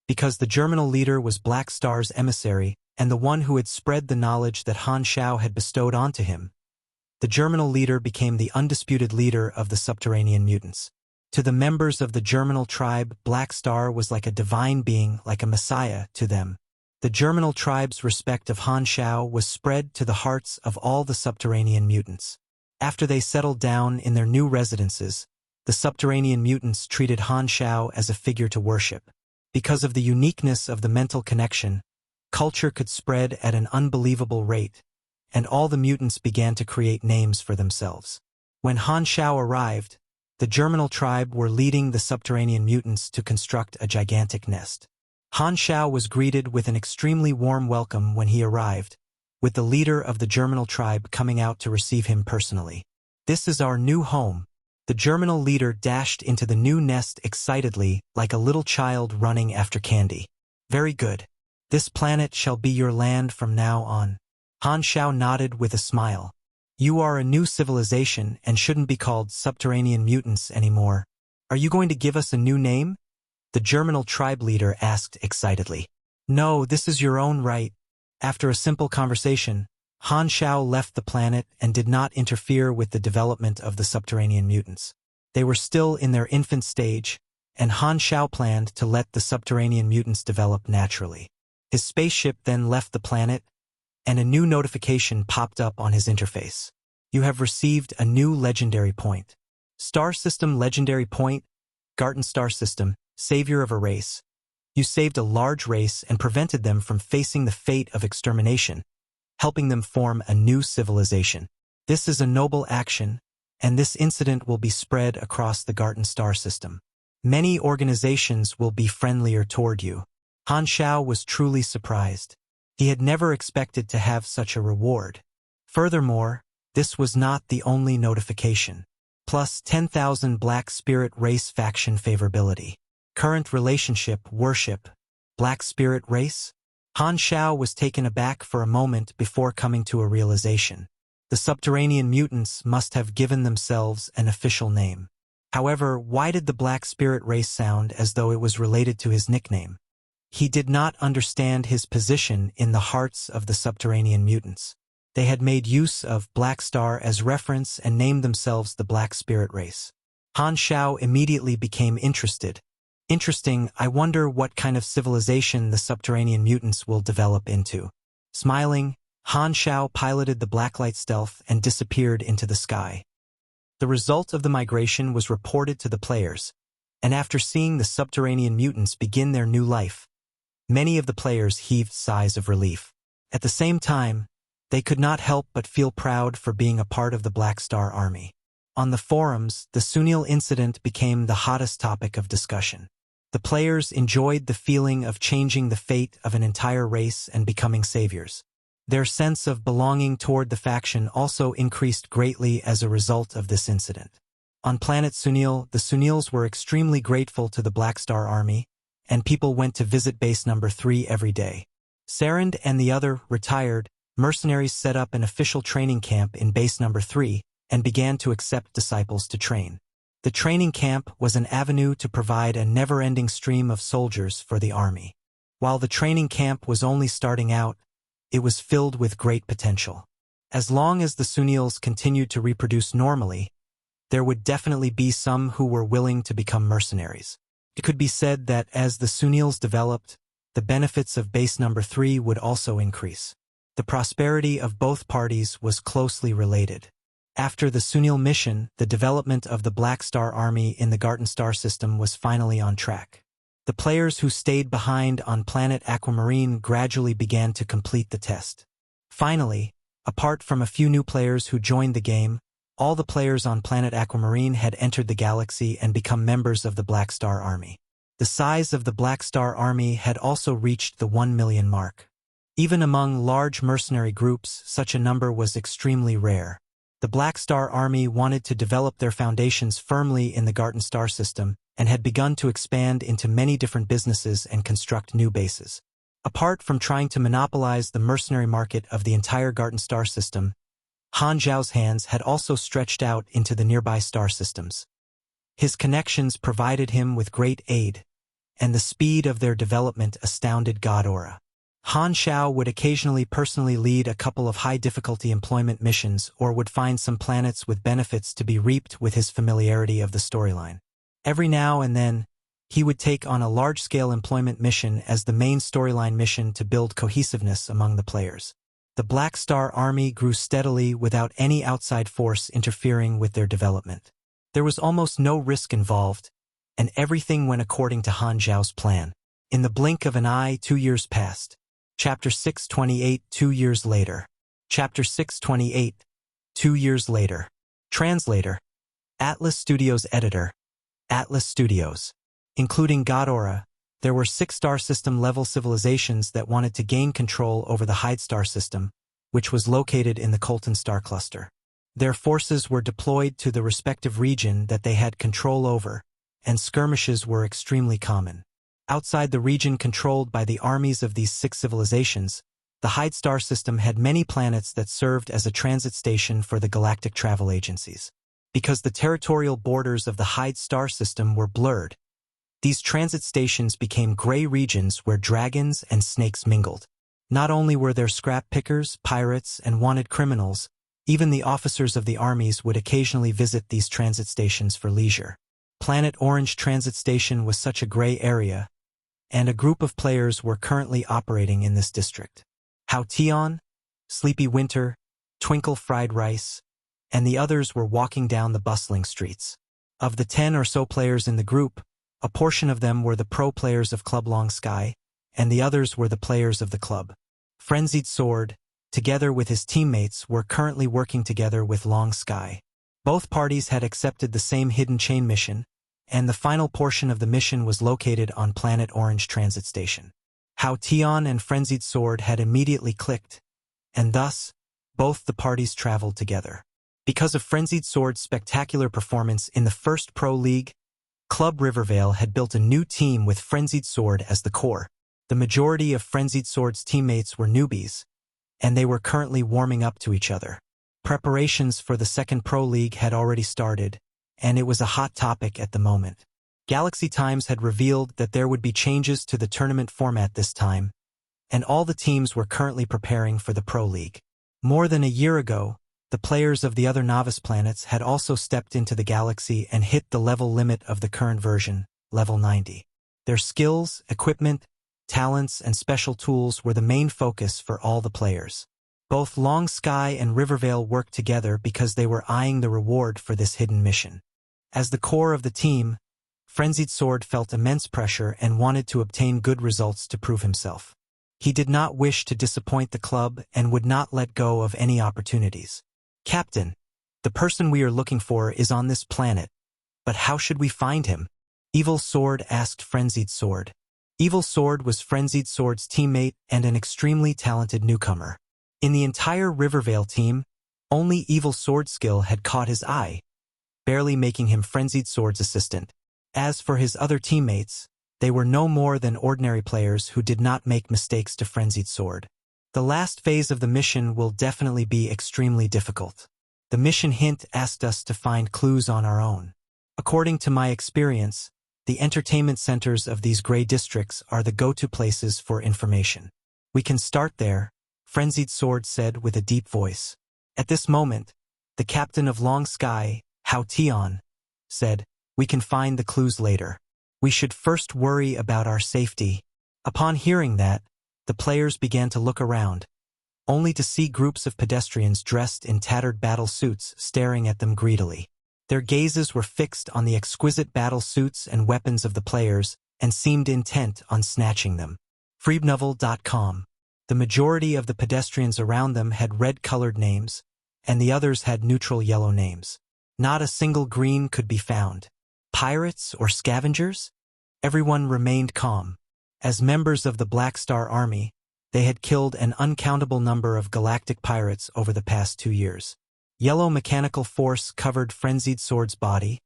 Because the germinal leader was Black Star's emissary, and the one who had spread the knowledge that Han Xiao had bestowed onto him, the germinal leader became the undisputed leader of the subterranean mutants. To the members of the germinal tribe, Black Star was like a divine being, like a messiah to them. The germinal tribe's respect of Han Xiao was spread to the hearts of all the subterranean mutants. After they settled down in their new residences, the subterranean mutants treated Han Xiao as a figure to worship. Because of the uniqueness of the mental connection, culture could spread at an unbelievable rate, and all the mutants began to create names for themselves. When Han Xiao arrived, the germinal tribe were leading the subterranean mutants to construct a gigantic nest. Han Xiao was greeted with an extremely warm welcome when he arrived, with the leader of the germinal tribe coming out to receive him personally. "This is our new home." The germinal leader dashed into the new nest excitedly, like a little child running after candy. "Very good. This planet shall be your land from now on." Han Xiao nodded with a smile. "You are a new civilization and shouldn't be called subterranean mutants anymore. Are you going to give us a new name?" The germinal tribe leader asked excitedly. "No, this is your own right." After a simple conversation, Han Xiao left the planet and did not interfere with the development of the subterranean mutants. They were still in their infant stage, and Han Xiao planned to let the subterranean mutants develop naturally. His spaceship then left the planet, and a new notification popped up on his interface. "You have received a new legendary point. Star System Legendary Point, Garten Star System, Savior of a Race. You saved a large race and prevented them from facing the fate of extermination, helping them form a new civilization. This is a noble action, and this incident will be spread across the Garten Star System. Many organizations will be friendlier toward you." Han Xiao was truly surprised. He had never expected to have such a reward. Furthermore, This was not the only notification. Plus 10,000 Black Spirit Race faction favorability. Current relationship worship. Black Spirit Race? Han Xiao was taken aback for a moment before coming to a realization. The subterranean mutants must have given themselves an official name. However, why did the Black Spirit Race sound as though it was related to his nickname? He did not understand his position in the hearts of the subterranean mutants. They had made use of Black Star as reference and named themselves the Black Spirit Race. Han Xiao immediately became interested. Interesting, I wonder what kind of civilization the subterranean mutants will develop into. Smiling, Han Xiao piloted the Blacklight stealth and disappeared into the sky. The result of the migration was reported to the players, and after seeing the subterranean mutants begin their new life, many of the players heaved sighs of relief. At the same time, they could not help but feel proud for being a part of the Black Star Army. On the forums, the Sunil incident became the hottest topic of discussion. The players enjoyed the feeling of changing the fate of an entire race and becoming saviors. Their sense of belonging toward the faction also increased greatly as a result of this incident. On planet Sunil, the Sunils were extremely grateful to the Black Star Army, and people went to visit base number 3 every day. Sarand and the other retired mercenaries set up an official training camp in base number 3 and began to accept disciples to train. The training camp was an avenue to provide a never-ending stream of soldiers for the army. While the training camp was only starting out, it was filled with great potential. As long as the Sunils continued to reproduce normally, there would definitely be some who were willing to become mercenaries. It could be said that as the Sunils developed, the benefits of base number 3 would also increase. The prosperity of both parties was closely related. After the Sunil mission, the development of the Black Star Army in the Garten Star system was finally on track. The players who stayed behind on planet Aquamarine gradually began to complete the test. Finally, apart from a few new players who joined the game, all the players on planet Aquamarine had entered the galaxy and become members of the Black Star Army. The size of the Black Star Army had also reached the 1 million mark. Even among large mercenary groups, such a number was extremely rare. The Black Star Army wanted to develop their foundations firmly in the Garten Star system and had begun to expand into many different businesses and construct new bases. Apart from trying to monopolize the mercenary market of the entire Garten Star system, Han Xiao's hands had also stretched out into the nearby star systems. His connections provided him with great aid, and the speed of their development astounded Godora. Han Xiao would occasionally personally lead a couple of high-difficulty employment missions or would find some planets with benefits to be reaped with his familiarity of the storyline. Every now and then, he would take on a large-scale employment mission as the main storyline mission to build cohesiveness among the players. The Black Star Army grew steadily without any outside force interfering with their development. There was almost no risk involved, and everything went according to Han Xiao's plan. In the blink of an eye, 2 years passed. Chapter 628, 2 years later. Chapter 628, 2 years later. Translator. Atlas Studios Editor. Atlas Studios. Including Godora, there were 6 star system level civilizations that wanted to gain control over the Hyde star system, which was located in the Colton star cluster. Their forces were deployed to the respective region that they had control over, and skirmishes were extremely common. Outside the region controlled by the armies of these 6 civilizations, the Hyde star system had many planets that served as a transit station for the galactic travel agencies. Because the territorial borders of the Hyde star system were blurred, these transit stations became gray regions where dragons and snakes mingled. Not only were there scrap pickers, pirates, and wanted criminals, even the officers of the armies would occasionally visit these transit stations for leisure. Planet Orange Transit Station was such a gray area, and a group of players were currently operating in this district. Hao Tian, Sleepy Winter, Twinkle Fried Rice, and the others were walking down the bustling streets. Of the 10 or so players in the group, a portion of them were the pro players of Club Long Sky, and the others were the players of the club. Frenzied Sword, together with his teammates, were currently working together with Long Sky. Both parties had accepted the same hidden chain mission, and the final portion of the mission was located on Planet Orange Transit Station. Hao Tian and Frenzied Sword had immediately clicked, and thus, both the parties traveled together. Because of Frenzied Sword's spectacular performance in the first Pro League, Club Rivervale had built a new team with Frenzied Sword as the core. The majority of Frenzied Sword's teammates were newbies, and they were currently warming up to each other. Preparations for the second Pro League had already started, and it was a hot topic at the moment. Galaxy Times had revealed that there would be changes to the tournament format this time, and all the teams were currently preparing for the Pro League. More than a year ago, the players of the other novice planets had also stepped into the galaxy and hit the level limit of the current version, level 90. Their skills, equipment, talents, and special tools were the main focus for all the players. Both Long Sky and Rivervale worked together because they were eyeing the reward for this hidden mission. As the core of the team, Frenzied Sword felt immense pressure and wanted to obtain good results to prove himself. He did not wish to disappoint the club and would not let go of any opportunities. Captain, the person we are looking for is on this planet, but how should we find him? Evil Sword asked Frenzied Sword. Evil Sword was Frenzied Sword's teammate and an extremely talented newcomer. In the entire Rivervale team, only Evil Sword's skill had caught his eye, barely making him Frenzied Sword's assistant. As for his other teammates, they were no more than ordinary players who did not make mistakes to Frenzied Sword. The last phase of the mission will definitely be extremely difficult. The mission hint asked us to find clues on our own. According to my experience, the entertainment centers of these gray districts are the go-to places for information. We can start there, Frenzied Sword said with a deep voice. At this moment, the captain of Long Sky, Han Xiao, said, "We can find the clues later. We should first worry about our safety." Upon hearing that, the players began to look around, only to see groups of pedestrians dressed in tattered battle suits staring at them greedily. Their gazes were fixed on the exquisite battle suits and weapons of the players and seemed intent on snatching them. Freebnovel.com. The majority of the pedestrians around them had red-colored names, and the others had neutral yellow names. Not a single green could be found. Pirates or scavengers? Everyone remained calm. As members of the Black Star Army, they had killed an uncountable number of galactic pirates over the past 2 years. Yellow mechanical force covered Frenzied Sword's body,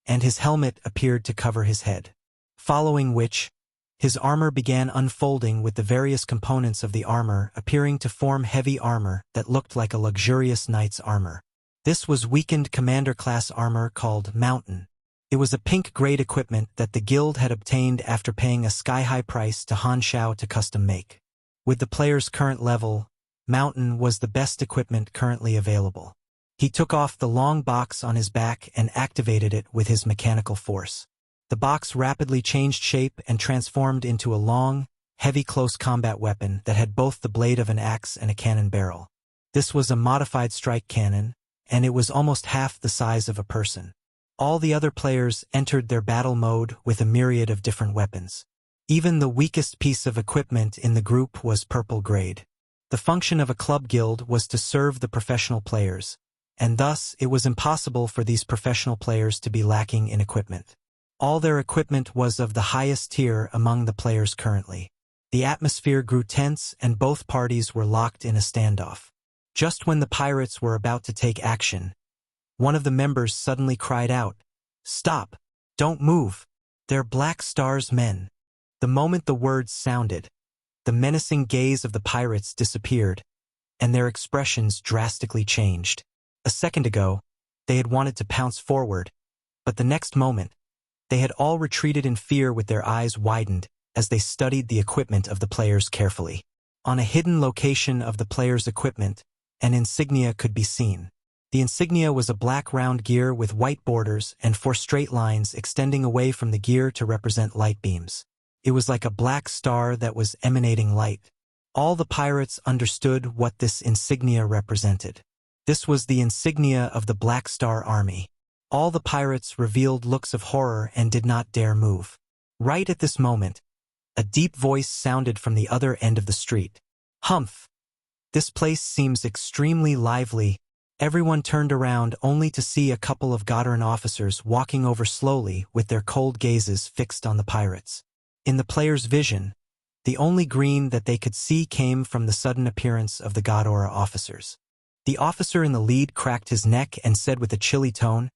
and his helmet appeared to cover his head. Following which, his armor began unfolding with the various components of the armor appearing to form heavy armor that looked like a luxurious knight's armor. This was weakened commander-class armor called Mountain. It was a pink-grade equipment that the guild had obtained after paying a sky-high price to Han Xiao to custom make. With the player's current level, Mountain was the best equipment currently available. He took off the long box on his back and activated it with his mechanical force. The box rapidly changed shape and transformed into a long, heavy close combat weapon that had both the blade of an axe and a cannon barrel. This was a modified strike cannon, and it was almost half the size of a person. All the other players entered their battle mode with a myriad of different weapons. Even the weakest piece of equipment in the group was purple grade. The function of a club guild was to serve the professional players, and thus it was impossible for these professional players to be lacking in equipment. All their equipment was of the highest tier among the players currently. The atmosphere grew tense and both parties were locked in a standoff. Just when the pirates were about to take action, one of the members suddenly cried out, "Stop! Don't move! They're Black Star's men." The moment the words sounded, the menacing gaze of the pirates disappeared, and their expressions drastically changed. A second ago, they had wanted to pounce forward, but the next moment, they had all retreated in fear with their eyes widened as they studied the equipment of the players carefully. On a hidden location of the players' equipment, an insignia could be seen. The insignia was a black round gear with white borders and 4 straight lines extending away from the gear to represent light beams. It was like a black star that was emanating light. All the pirates understood what this insignia represented. This was the insignia of the Black Star Army. All the pirates revealed looks of horror and did not dare move. Right at this moment, a deep voice sounded from the other end of the street. "Humph! This place seems extremely lively." Everyone turned around only to see a couple of Godaran officers walking over slowly with their cold gazes fixed on the pirates. In the player's vision, the only green that they could see came from the sudden appearance of the Godora officers. The officer in the lead cracked his neck and said with a chilly tone,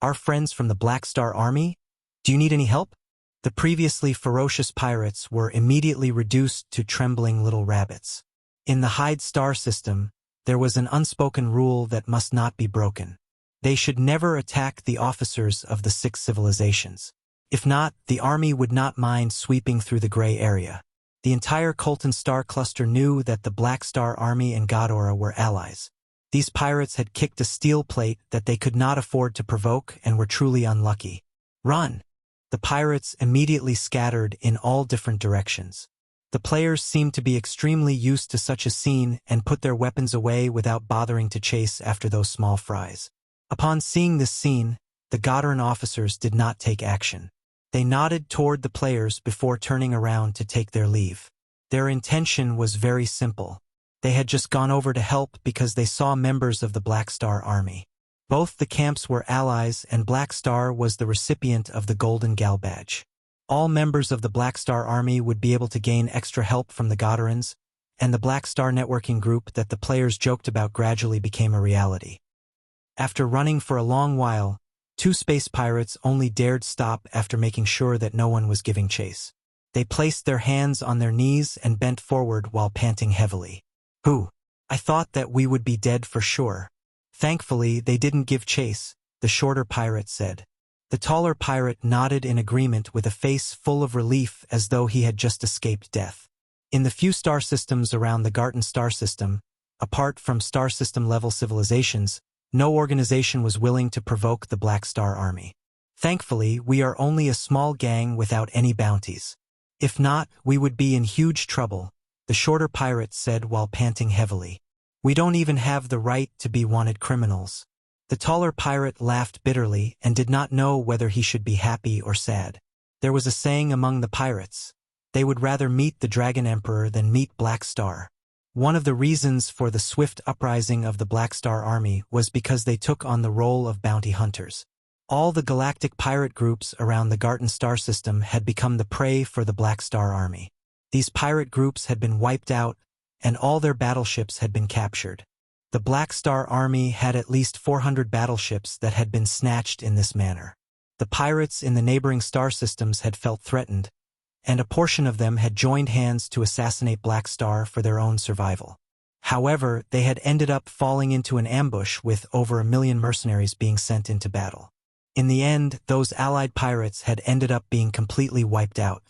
"Our friends from the Black Star Army? Do you need any help?" The previously ferocious pirates were immediately reduced to trembling little rabbits. In the Hyde star system, there was an unspoken rule that must not be broken. They should never attack the officers of the 6 civilizations. If not, the army would not mind sweeping through the gray area. The entire Colton star cluster knew that the Black Star Army and Godora were allies. These pirates had kicked a steel plate that they could not afford to provoke and were truly unlucky. "Run!" The pirates immediately scattered in all different directions. The players seemed to be extremely used to such a scene and put their weapons away without bothering to chase after those small fries. Upon seeing this scene, the Godoran officers did not take action. They nodded toward the players before turning around to take their leave. Their intention was very simple. They had just gone over to help because they saw members of the Black Star Army. Both the camps were allies and Black Star was the recipient of the Golden Gal Badge. All members of the Black Star Army would be able to gain extra help from the Godorans, and the Black Star networking group that the players joked about gradually became a reality. After running for a long while, 2 space pirates only dared stop after making sure that no one was giving chase. They placed their hands on their knees and bent forward while panting heavily. "Who? I thought that we would be dead for sure." "Thankfully, they didn't give chase," the shorter pirate said. The taller pirate nodded in agreement with a face full of relief as though he had just escaped death. In the few star systems around the Garten star system, apart from star system level civilizations, no organization was willing to provoke the Black Star Army. "Thankfully, we are only a small gang without any bounties. If not, we would be in huge trouble," the shorter pirate said while panting heavily. "We don't even have the right to be wanted criminals." The taller pirate laughed bitterly and did not know whether he should be happy or sad. There was a saying among the pirates: they would rather meet the Dragon Emperor than meet Black Star. One of the reasons for the swift uprising of the Black Star Army was because they took on the role of bounty hunters. All the galactic pirate groups around the Garten star system had become the prey for the Black Star Army. These pirate groups had been wiped out, and all their battleships had been captured. The Black Star Army had at least 400 battleships that had been snatched in this manner. The pirates in the neighboring star systems had felt threatened, and a portion of them had joined hands to assassinate Black Star for their own survival. However, they had ended up falling into an ambush with over 1 million mercenaries being sent into battle. In the end, those allied pirates had ended up being completely wiped out.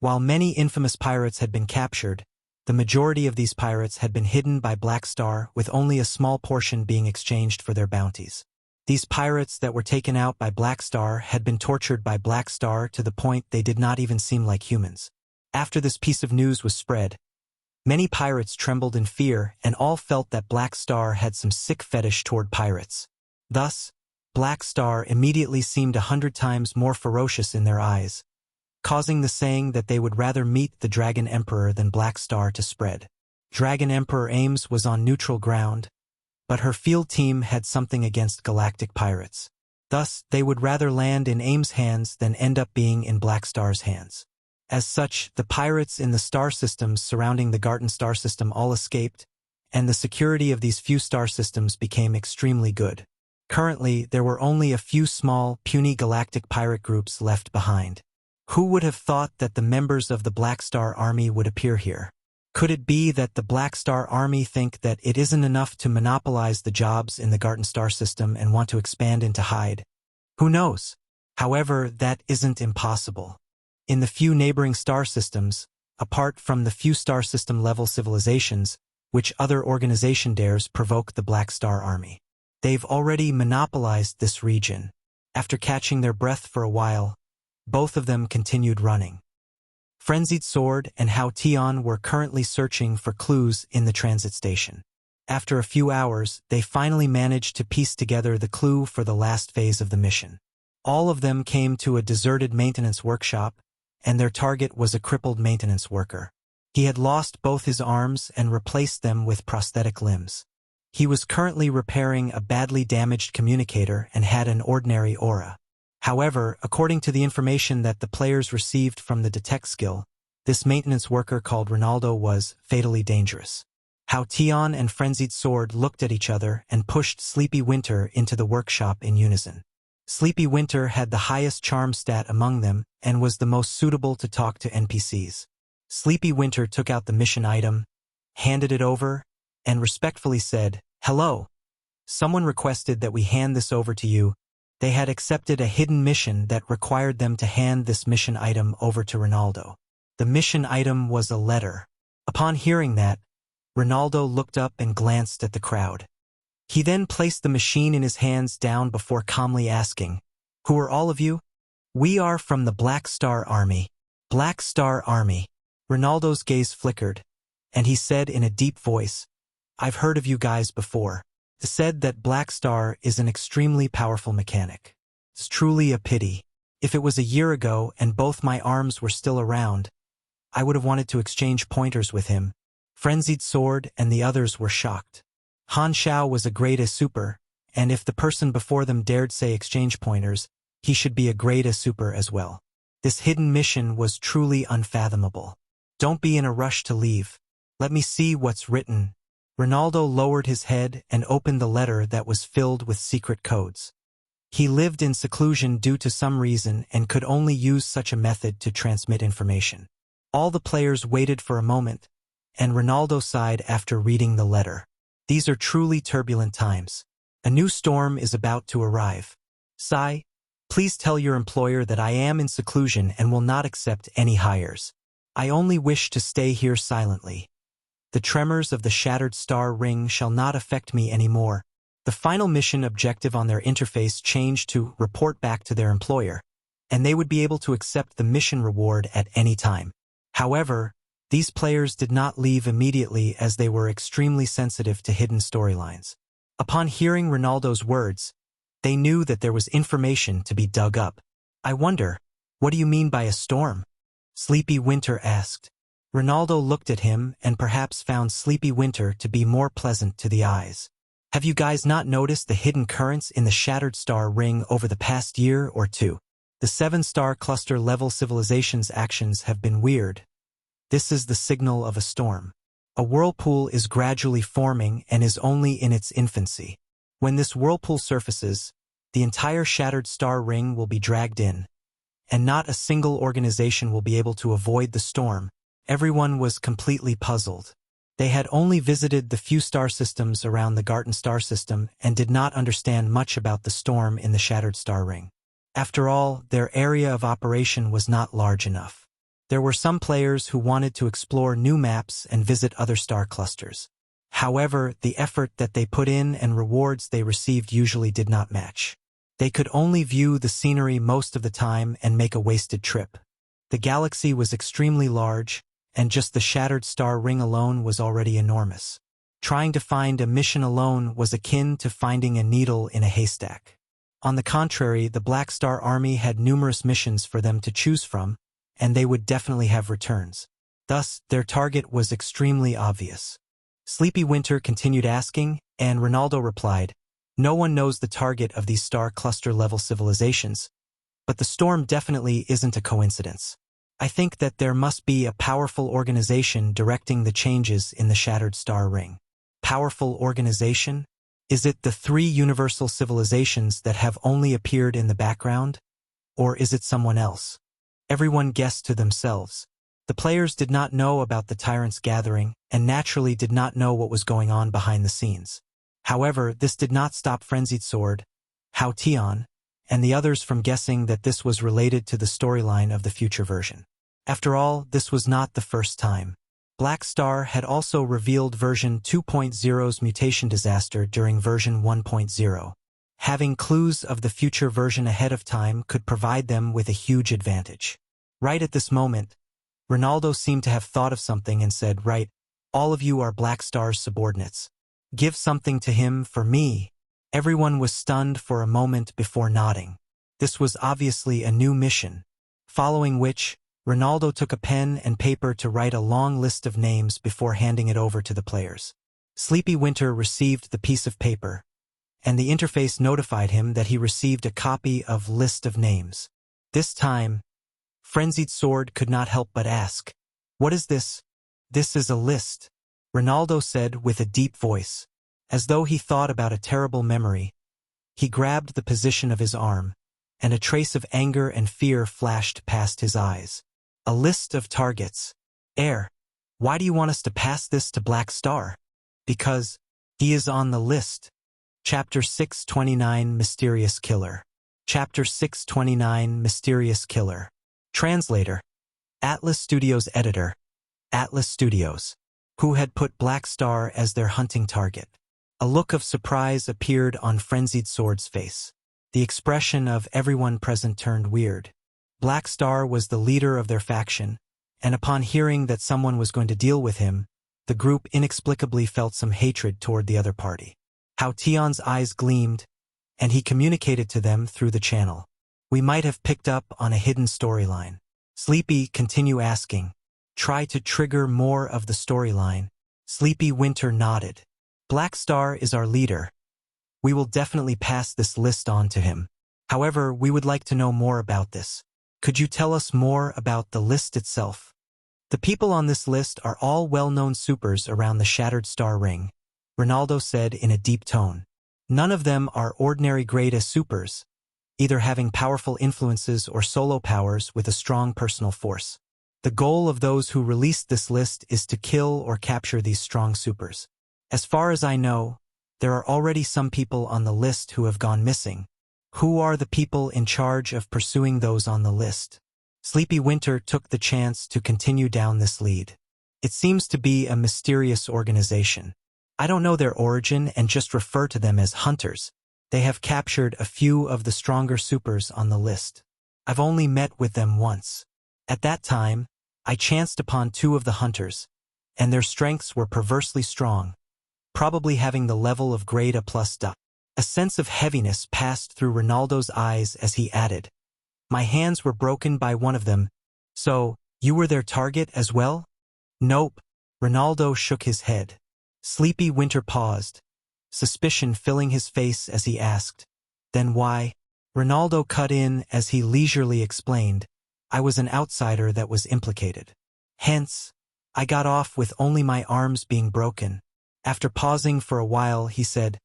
While many infamous pirates had been captured, the majority of these pirates had been hidden by Black Star, with only a small portion being exchanged for their bounties. These pirates that were taken out by Black Star had been tortured by Black Star to the point they did not even seem like humans. After this piece of news was spread, many pirates trembled in fear and all felt that Black Star had some sick fetish toward pirates. Thus, Black Star immediately seemed 100 times more ferocious in their eyes, causing the saying that they would rather meet the Dragon Emperor than Black Star to spread. Dragon Emperor Ames was on neutral ground, but her field team had something against galactic pirates. Thus, they would rather land in Ames' hands than end up being in Black Star's hands. As such, the pirates in the star systems surrounding the Garten star system all escaped, and the security of these few star systems became extremely good. Currently, there were only a few small, puny galactic pirate groups left behind. Who would have thought that the members of the Black Star Army would appear here? Could it be that the Black Star Army think that it isn't enough to monopolize the jobs in the Garten star system and want to expand into Hyde? Who knows? However, that isn't impossible. In the few neighboring star systems, apart from the few star system level civilizations, which other organization dares provoke the Black Star Army? They've already monopolized this region. After catching their breath for a while, both of them continued running. Frenzied Sword and Han Xiao were currently searching for clues in the transit station. After a few hours, they finally managed to piece together the clue for the last phase of the mission. All of them came to a deserted maintenance workshop, and their target was a crippled maintenance worker. He had lost both his arms and replaced them with prosthetic limbs. He was currently repairing a badly damaged communicator and had an ordinary aura. However, according to the information that the players received from the detect skill, this maintenance worker called Ronaldo was fatally dangerous. Han Xiao and Frenzied Sword looked at each other and pushed Sleepy Winter into the workshop in unison. Sleepy Winter had the highest charm stat among them and was the most suitable to talk to NPCs. Sleepy Winter took out the mission item, handed it over, and respectfully said, "Hello. Someone requested that we hand this over to you." They had accepted a hidden mission that required them to hand this mission item over to Ronaldo. The mission item was a letter. Upon hearing that, Ronaldo looked up and glanced at the crowd. He then placed the machine in his hands down before calmly asking, "Who are all of you?" "We are from the Black Star Army." "Black Star Army." Ronaldo's gaze flickered, and he said in a deep voice, "I've heard of you guys before. It said that Black Star is an extremely powerful mechanic. It's truly a pity. If it was a year ago and both my arms were still around, I would have wanted to exchange pointers with him." Frenzied Sword and the others were shocked. Han Xiao was a grade A super, and if the person before them dared say exchange pointers, he should be a grade A super as well. This hidden mission was truly unfathomable. "Don't be in a rush to leave. Let me see what's written." Ronaldo lowered his head and opened the letter that was filled with secret codes. He lived in seclusion due to some reason and could only use such a method to transmit information. All the players waited for a moment, and Ronaldo sighed after reading the letter. These are truly turbulent times. A new storm is about to arrive. Sai, please tell your employer that I am in seclusion and will not accept any hires. I only wish to stay here silently. The tremors of the shattered star ring shall not affect me anymore. The final mission objective on their interface changed to report back to their employer, and they would be able to accept the mission reward at any time. However, these players did not leave immediately as they were extremely sensitive to hidden storylines. Upon hearing Ronaldo's words, they knew that there was information to be dug up. "I wonder, what do you mean by a storm?" Sleepy Winter asked. Ronaldo looked at him and perhaps found Sleepy Winter to be more pleasant to the eyes. "Have you guys not noticed the hidden currents in the Shattered Star Ring over the past year or two? The 7-star cluster level civilization's actions have been weird. This is the signal of a storm. A whirlpool is gradually forming and is only in its infancy. When this whirlpool surfaces, the entire Shattered Star Ring will be dragged in, and not a single organization will be able to avoid the storm." Everyone was completely puzzled. They had only visited the few star systems around the Garten star system and did not understand much about the storm in the Shattered Star Ring. After all, their area of operation was not large enough. There were some players who wanted to explore new maps and visit other star clusters. However, the effort that they put in and rewards they received usually did not match. They could only view the scenery most of the time and make a wasted trip. The galaxy was extremely large, and just the Shattered Star Ring alone was already enormous. Trying to find a mission alone was akin to finding a needle in a haystack. On the contrary, the Black Star Army had numerous missions for them to choose from, and they would definitely have returns. Thus, their target was extremely obvious. Sleepy Winter continued asking, and Ronaldo replied, "No one knows the target of these star cluster-level civilizations, but the storm definitely isn't a coincidence. I think that there must be a powerful organization directing the changes in the Shattered Star Ring." Powerful organization? Is it the 3 universal civilizations that have only appeared in the background? Or is it someone else? Everyone guessed to themselves. The players did not know about the Tyrants gathering, and naturally did not know what was going on behind the scenes. However, this did not stop Frenzied Sword, Han Xiao, and the others from guessing that this was related to the storyline of the future version. After all, this was not the first time. Black Star had also revealed version 2.0's mutation disaster during version 1.0. Having clues of the future version ahead of time could provide them with a huge advantage. Right at this moment, Ronaldo seemed to have thought of something and said, "Right, all of you are Black Star's subordinates. Give something to him for me." Everyone was stunned for a moment before nodding. This was obviously a new mission, following which, Ronaldo took a pen and paper to write a long list of names before handing it over to the players. Sleepy Winter received the piece of paper, and the interface notified him that he received a copy of List of Names. This time, Frenzied Sword could not help but ask, "What is this?" "This is a list. Ronaldo said with a deep voice, as though he thought about a terrible memory. He grabbed the position of his arm, and a trace of anger and fear flashed past his eyes. A list of targets. Why do you want us to pass this to Black Star? Because he is on the list. Chapter 629 Mysterious Killer. Chapter 629 Mysterious Killer. Translator. Atlas Studios Editor. Atlas Studios. Who had put Black Star as their hunting target. A look of surprise appeared on Frenzied Sword's face. The expression of everyone present turned weird. Black Star was the leader of their faction, and upon hearing that someone was going to deal with him, the group inexplicably felt some hatred toward the other party. Hao Tian's eyes gleamed, and he communicated to them through the channel. We might have picked up on a hidden storyline. Sleepy, continue asking. Try to trigger more of the storyline. Sleepy Winter nodded. Black Star is our leader. We will definitely pass this list on to him. However, we would like to know more about this. Could you tell us more about the list itself? The people on this list are all well-known supers around the Shattered Star Ring, Ronaldo said in a deep tone. None of them are ordinary grade as supers, either having powerful influences or solo powers with a strong personal force. The goal of those who released this list is to kill or capture these strong supers. As far as I know, there are already some people on the list who have gone missing. Who are the people in charge of pursuing those on the list? Sleepy Winter took the chance to continue down this lead. It seems to be a mysterious organization. I don't know their origin and just refer to them as hunters. They have captured a few of the stronger supers on the list. I've only met with them once. At that time, I chanced upon two of the hunters, and their strengths were perversely strong, probably having the level of grade A+. A sense of heaviness passed through Ronaldo's eyes as he added, My hands were broken by one of them, so, you were their target as well? Nope. Ronaldo shook his head. Sleepy Winter paused, suspicion filling his face as he asked, Then why? Ronaldo cut in as he leisurely explained, I was an outsider that was implicated. Hence, I got off with only my arms being broken. After pausing for a while, he said,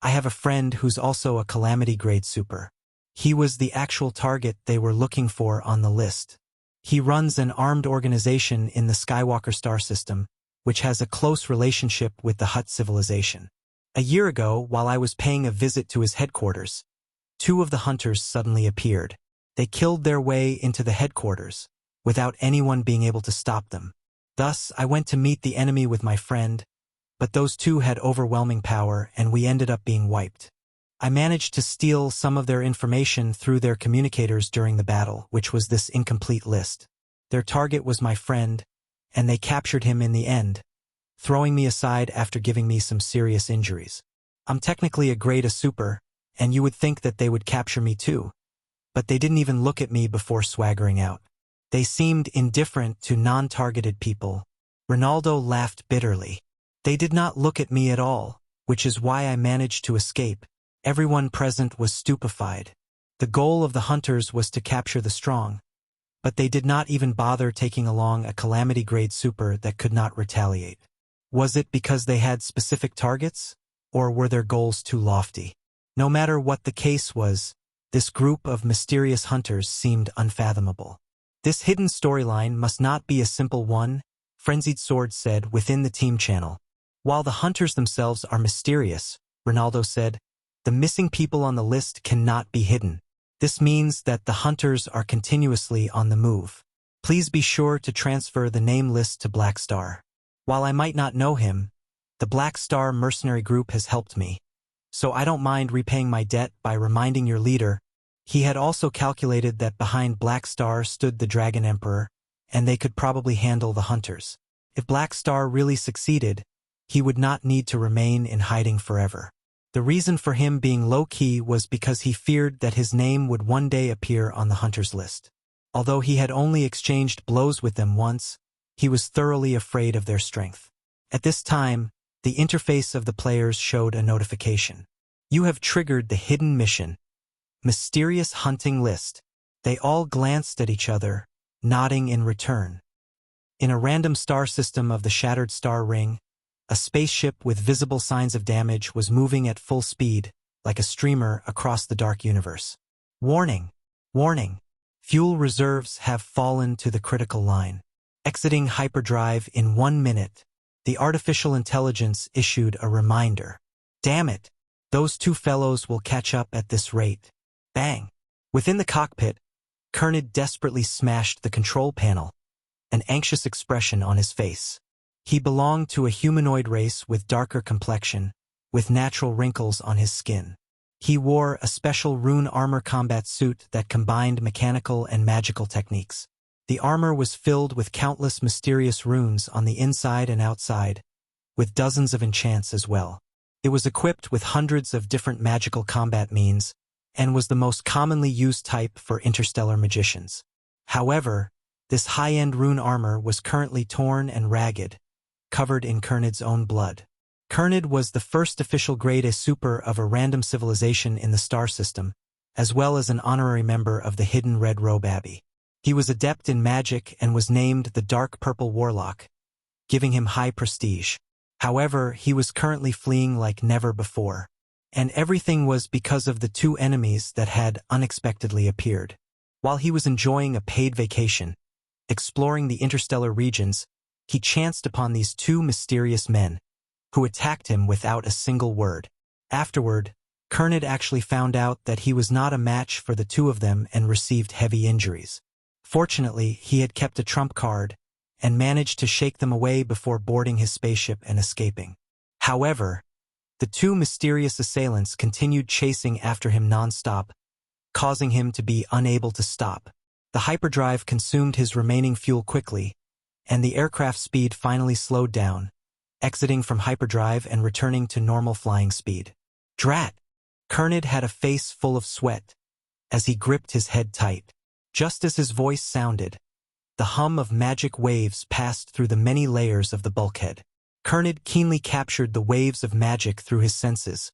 I have a friend who's also a calamity grade super. He was the actual target they were looking for on the list. He runs an armed organization in the Skywalker star system, which has a close relationship with the Hutt civilization. A year ago, while I was paying a visit to his headquarters, two of the hunters suddenly appeared. They killed their way into the headquarters, without anyone being able to stop them. Thus, I went to meet the enemy with my friend, but those two had overwhelming power and we ended up being wiped. I managed to steal some of their information through their communicators during the battle, which was this incomplete list. Their target was my friend, and they captured him in the end, throwing me aside after giving me some serious injuries. I'm technically a grade A super, and you would think that they would capture me too, but they didn't even look at me before swaggering out. They seemed indifferent to non-targeted people. Ronaldo laughed bitterly. They did not look at me at all, which is why I managed to escape. Everyone present was stupefied. The goal of the hunters was to capture the strong, but they did not even bother taking along a calamity grade super that could not retaliate. Was it because they had specific targets, or were their goals too lofty? No matter what the case was, this group of mysterious hunters seemed unfathomable. This hidden storyline must not be a simple one, Frenzied Sword said within the team channel. While the hunters themselves are mysterious, Ronaldo said, the missing people on the list cannot be hidden. This means that the hunters are continuously on the move. Please be sure to transfer the name list to Black Star. While I might not know him, the Black Star mercenary group has helped me, so I don't mind repaying my debt by reminding your leader. He had also calculated that behind Black Star stood the Dragon Emperor, and they could probably handle the hunters. If Black Star really succeeded, he would not need to remain in hiding forever. The reason for him being low-key was because he feared that his name would one day appear on the hunters list. Although he had only exchanged blows with them once, he was thoroughly afraid of their strength. At this time, the interface of the players showed a notification. You have triggered the hidden mission. Mysterious hunting list. They all glanced at each other, nodding in return. In a random star system of the Shattered Star Ring, A spaceship with visible signs of damage was moving at full speed, like a streamer across the dark universe. Warning! Warning! Fuel reserves have fallen to the critical line. Exiting hyperdrive in 1 minute, the artificial intelligence issued a reminder. Damn it! Those two fellows will catch up at this rate. Bang! Within the cockpit, Kernid desperately smashed the control panel, an anxious expression on his face. He belonged to a humanoid race with darker complexion, with natural wrinkles on his skin. He wore a special rune armor combat suit that combined mechanical and magical techniques. The armor was filled with countless mysterious runes on the inside and outside, with dozens of enchants as well. It was equipped with hundreds of different magical combat means, and was the most commonly used type for interstellar magicians. However, this high-end rune armor was currently torn and ragged, covered in Kernid's own blood. Kernid was the first official grade A super of a random civilization in the star system, as well as an honorary member of the Hidden Red Robe Abbey. He was adept in magic and was named the Dark Purple Warlock, giving him high prestige. However, he was currently fleeing like never before, and everything was because of the two enemies that had unexpectedly appeared. While he was enjoying a paid vacation, exploring the interstellar regions, he chanced upon these two mysterious men, who attacked him without a single word. Afterward, Kernid actually found out that he was not a match for the two of them and received heavy injuries. Fortunately, he had kept a trump card and managed to shake them away before boarding his spaceship and escaping. However, the two mysterious assailants continued chasing after him non-stop, causing him to be unable to stop. The hyperdrive consumed his remaining fuel quickly, and the aircraft speed finally slowed down, exiting from hyperdrive and returning to normal flying speed. Drat! Kernid had a face full of sweat as he gripped his head tight. Just as his voice sounded, the hum of magic waves passed through the many layers of the bulkhead. Kernid keenly captured the waves of magic through his senses,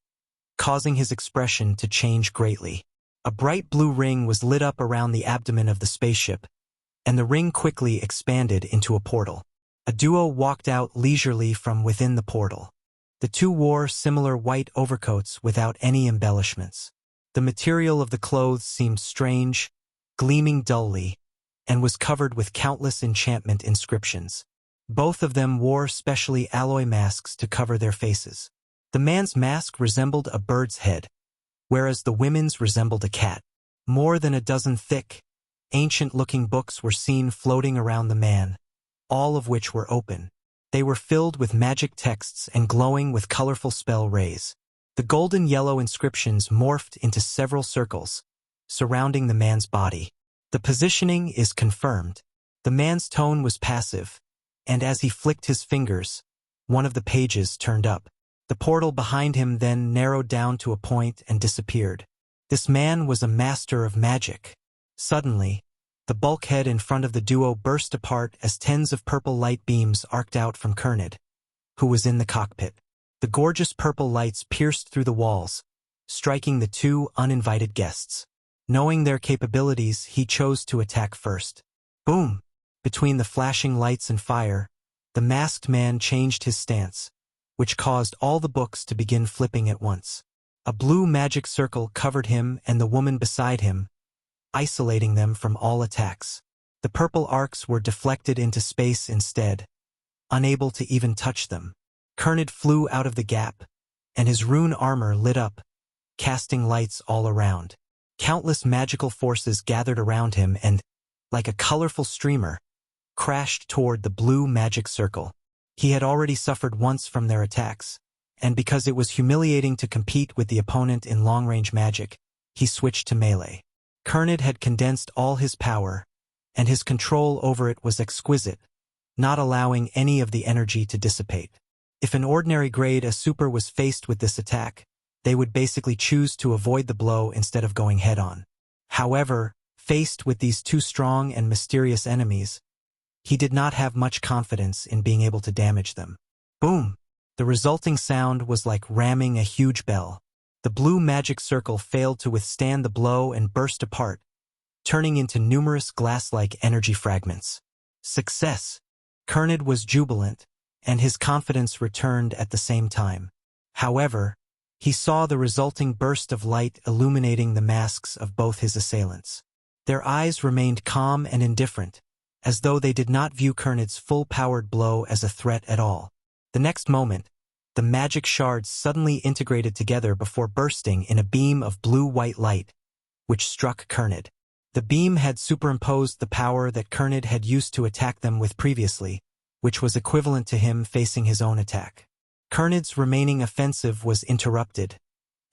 causing his expression to change greatly. A bright blue ring was lit up around the abdomen of the spaceship, and the ring quickly expanded into a portal. A duo walked out leisurely from within the portal. The two wore similar white overcoats without any embellishments. The material of the clothes seemed strange, gleaming dully, and was covered with countless enchantment inscriptions. Both of them wore specially alloy masks to cover their faces. The man's mask resembled a bird's head, whereas the women's resembled a cat. More than a dozen thick, ancient-looking books were seen floating around the man, all of which were open. They were filled with magic texts and glowing with colorful spell rays. The golden-yellow inscriptions morphed into several circles, surrounding the man's body. The positioning is confirmed. The man's tone was passive, and as he flicked his fingers, one of the pages turned up. The portal behind him then narrowed down to a point and disappeared. This man was a master of magic. Suddenly, the bulkhead in front of the duo burst apart as tens of purple light beams arced out from Kernid, who was in the cockpit. The gorgeous purple lights pierced through the walls, striking the two uninvited guests. Knowing their capabilities, he chose to attack first. Boom! Between the flashing lights and fire, the masked man changed his stance, which caused all the books to begin flipping at once. A blue magic circle covered him and the woman beside him, isolating them from all attacks. The purple arcs were deflected into space instead, unable to even touch them. Kernid flew out of the gap, and his rune armor lit up, casting lights all around. Countless magical forces gathered around him and, like a colorful streamer, crashed toward the blue magic circle. He had already suffered once from their attacks, and because it was humiliating to compete with the opponent in long-range magic, he switched to melee. Kernid had condensed all his power, and his control over it was exquisite, not allowing any of the energy to dissipate. If an ordinary grade A super was faced with this attack, they would basically choose to avoid the blow instead of going head-on. However, faced with these two strong and mysterious enemies, he did not have much confidence in being able to damage them. Boom! The resulting sound was like ramming a huge bell. The blue magic circle failed to withstand the blow and burst apart, turning into numerous glass-like energy fragments. Success! Kernid was jubilant, and his confidence returned at the same time. However, he saw the resulting burst of light illuminating the masks of both his assailants. Their eyes remained calm and indifferent, as though they did not view Kernid's full-powered blow as a threat at all. The next moment, the magic shards suddenly integrated together before bursting in a beam of blue-white light, which struck Kernid. The beam had superimposed the power that Kernid had used to attack them with previously, which was equivalent to him facing his own attack. Kernid's remaining offensive was interrupted,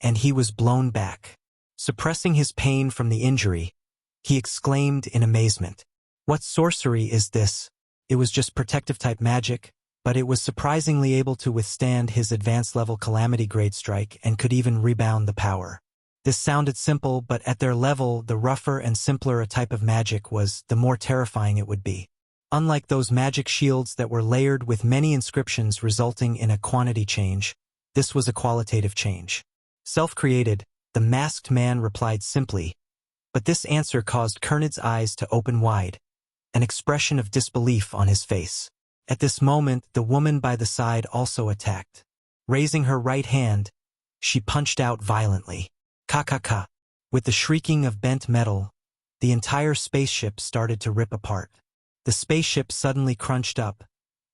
and he was blown back. Suppressing his pain from the injury, he exclaimed in amazement, "What sorcery is this?" It was just protective-type magic, but it was surprisingly able to withstand his advanced-level Calamity Grade strike and could even rebound the power. This sounded simple, but at their level, the rougher and simpler a type of magic was, the more terrifying it would be. Unlike those magic shields that were layered with many inscriptions resulting in a quantity change, this was a qualitative change. Self-created, the masked man replied simply, but this answer caused Kernid's eyes to open wide, an expression of disbelief on his face. At this moment, the woman by the side also attacked. Raising her right hand, she punched out violently. Ka-ka-ka. With the shrieking of bent metal, the entire spaceship started to rip apart. The spaceship suddenly crunched up,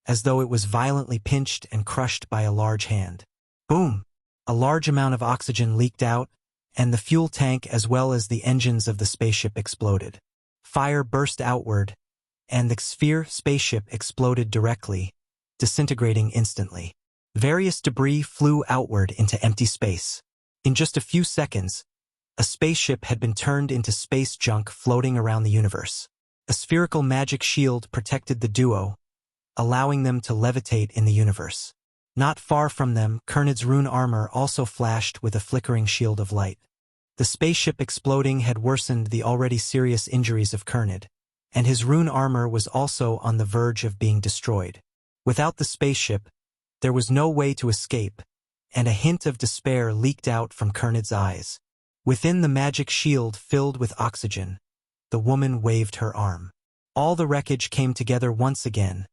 as though it was violently pinched and crushed by a large hand. Boom! A large amount of oxygen leaked out, and the fuel tank as well as the engines of the spaceship exploded. Fire burst outward, and the sphere spaceship exploded directly, disintegrating instantly. Various debris flew outward into empty space. In just a few seconds, a spaceship had been turned into space junk floating around the universe. A spherical magic shield protected the duo, allowing them to levitate in the universe. Not far from them, Kernid's rune armor also flashed with a flickering shield of light. The spaceship exploding had worsened the already serious injuries of Kernid, and his rune armor was also on the verge of being destroyed. Without the spaceship, there was no way to escape, and a hint of despair leaked out from Kernid's eyes. Within the magic shield filled with oxygen, the woman waved her arm. All the wreckage came together once again,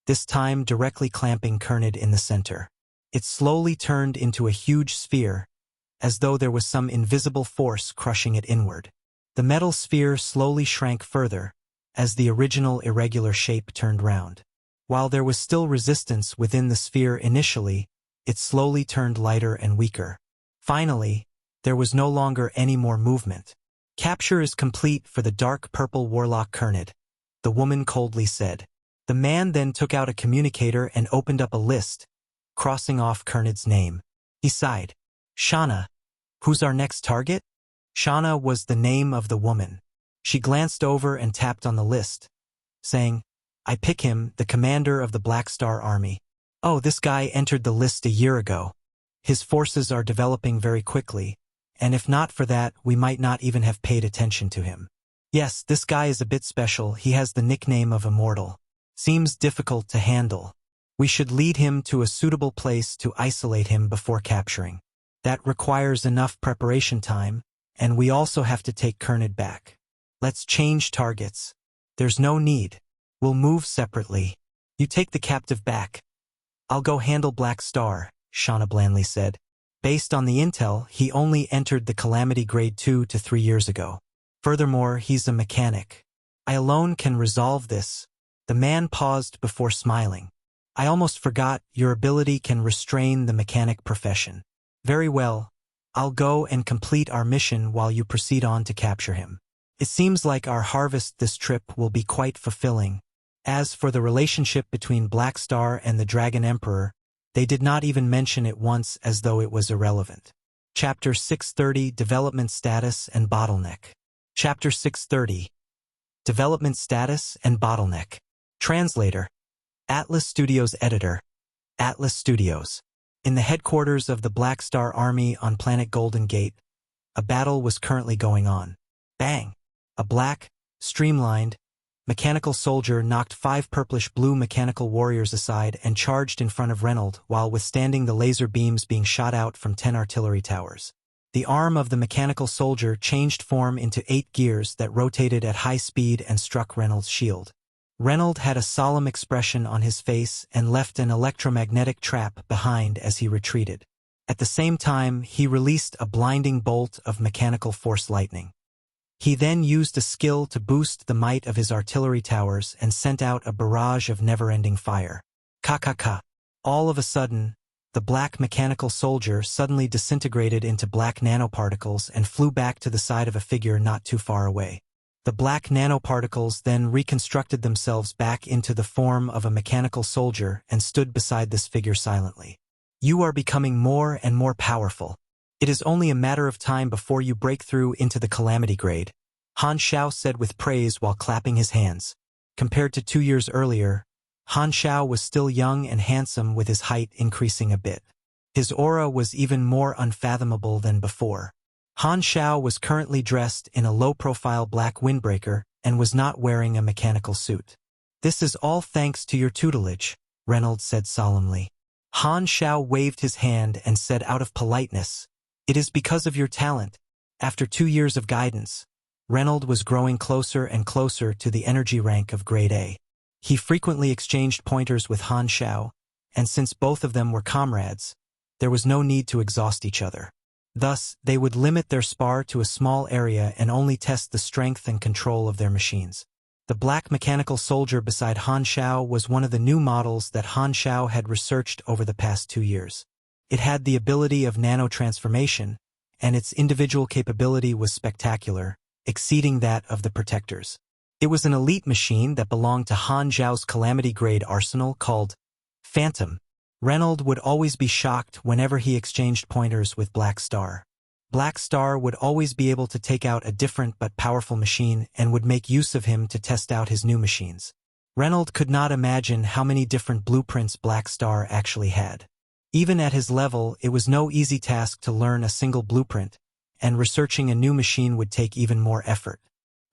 this time directly clamping Kernid in the center. It slowly turned into a huge sphere, as though there was some invisible force crushing it inward. The metal sphere slowly shrank further, as the original irregular shape turned round. While there was still resistance within the sphere initially, it slowly turned lighter and weaker. Finally, there was no longer any more movement. "Capture is complete for the dark purple warlock Kernid," the woman coldly said. The man then took out a communicator and opened up a list, crossing off Kernid's name. He sighed. "Shauna. Who's our next target?" Shauna was the name of the woman. She glanced over and tapped on the list, saying, "I pick him, the commander of the Black Star Army." "Oh, this guy entered the list a year ago. His forces are developing very quickly, and if not for that, we might not even have paid attention to him. Yes, this guy is a bit special. He has the nickname of Immortal. Seems difficult to handle. We should lead him to a suitable place to isolate him before capturing. That requires enough preparation time, and we also have to take Kernid back. Let's change targets. There's no need. We'll move separately. You take the captive back. I'll go handle Black Star," Shauna blandly said. Based on the intel, he only entered the Calamity Grade 2 to 3 years ago. Furthermore, he's a mechanic. I alone can resolve this. The man paused before smiling. "I almost forgot, your ability can restrain the mechanic profession." "Very well. I'll go and complete our mission while you proceed on to capture him. It seems like our harvest this trip will be quite fulfilling." As for the relationship between Black Star and the Dragon Emperor, they did not even mention it once as though it was irrelevant. Chapter 630, Development Status and Bottleneck. Chapter 630. Development Status and Bottleneck. Translator. Atlas Studios Editor. Atlas Studios. In the headquarters of the Black Star Army on planet Golden Gate, a battle was currently going on. Bang! A black, streamlined, mechanical soldier knocked 5 purplish-blue mechanical warriors aside and charged in front of Reynold while withstanding the laser beams being shot out from 10 artillery towers. The arm of the mechanical soldier changed form into 8 gears that rotated at high speed and struck Reynolds' shield. Reynolds had a solemn expression on his face and left an electromagnetic trap behind as he retreated. At the same time, he released a blinding bolt of mechanical force lightning. He then used a skill to boost the might of his artillery towers and sent out a barrage of never-ending fire. Ka-ka-ka. All of a sudden, the black mechanical soldier suddenly disintegrated into black nanoparticles and flew back to the side of a figure not too far away. The black nanoparticles then reconstructed themselves back into the form of a mechanical soldier and stood beside this figure silently. You are becoming more and more powerful. It is only a matter of time before you break through into the calamity grade, Han Xiao said with praise while clapping his hands. Compared to 2 years earlier, Han Xiao was still young and handsome with his height increasing a bit. His aura was even more unfathomable than before. Han Xiao was currently dressed in a low-profile black windbreaker and was not wearing a mechanical suit. This is all thanks to your tutelage, Reynolds said solemnly. Han Xiao waved his hand and said out of politeness, "It is because of your talent." After 2 years of guidance, Reynolds was growing closer and closer to the energy rank of Grade A. He frequently exchanged pointers with Han Xiao, and since both of them were comrades, there was no need to exhaust each other. Thus, they would limit their spar to a small area and only test the strength and control of their machines. The black mechanical soldier beside Han Xiao was one of the new models that Han Xiao had researched over the past 2 years. It had the ability of nano-transformation, and its individual capability was spectacular, exceeding that of the Protectors. It was an elite machine that belonged to Han Xiao's calamity-grade arsenal called Phantom. Reynolds would always be shocked whenever he exchanged pointers with Black Star. Black Star would always be able to take out a different but powerful machine and would make use of him to test out his new machines. Reynolds could not imagine how many different blueprints Black Star actually had. Even at his level, it was no easy task to learn a single blueprint, and researching a new machine would take even more effort.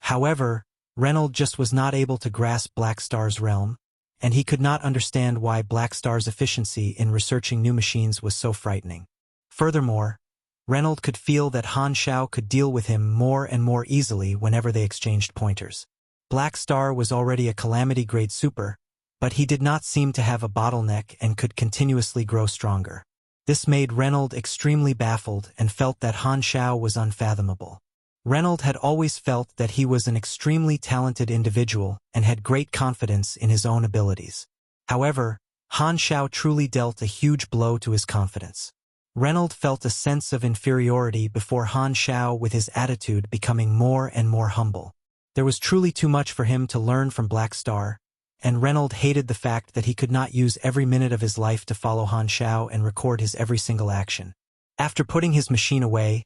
However, Reynolds just was not able to grasp Black Star's realm, and he could not understand why Black Star's efficiency in researching new machines was so frightening. Furthermore, Reynolds could feel that Han Xiao could deal with him more and more easily whenever they exchanged pointers. Black Star was already a calamity-grade super, but he did not seem to have a bottleneck and could continuously grow stronger. This made Reynolds extremely baffled and felt that Han Xiao was unfathomable. Reynolds had always felt that he was an extremely talented individual and had great confidence in his own abilities. However, Han Xiao truly dealt a huge blow to his confidence. Reynolds felt a sense of inferiority before Han Xiao, with his attitude becoming more and more humble. There was truly too much for him to learn from Black Star, and Reynolds hated the fact that he could not use every minute of his life to follow Han Xiao and record his every single action. After putting his machine away,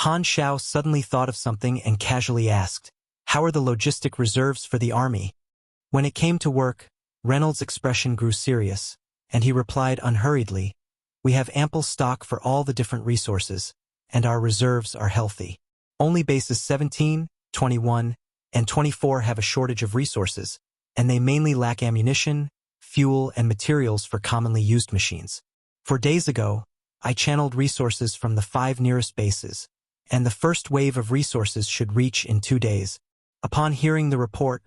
Han Xiao suddenly thought of something and casually asked, "How are the logistic reserves for the army?" When it came to work, Reynolds' expression grew serious, and he replied unhurriedly, "We have ample stock for all the different resources, and our reserves are healthy. Only bases 17, 21, and 24 have a shortage of resources, and they mainly lack ammunition, fuel, and materials for commonly used machines. 4 days ago, I channeled resources from the 5 nearest bases, and the first wave of resources should reach in 2 days." Upon hearing the report,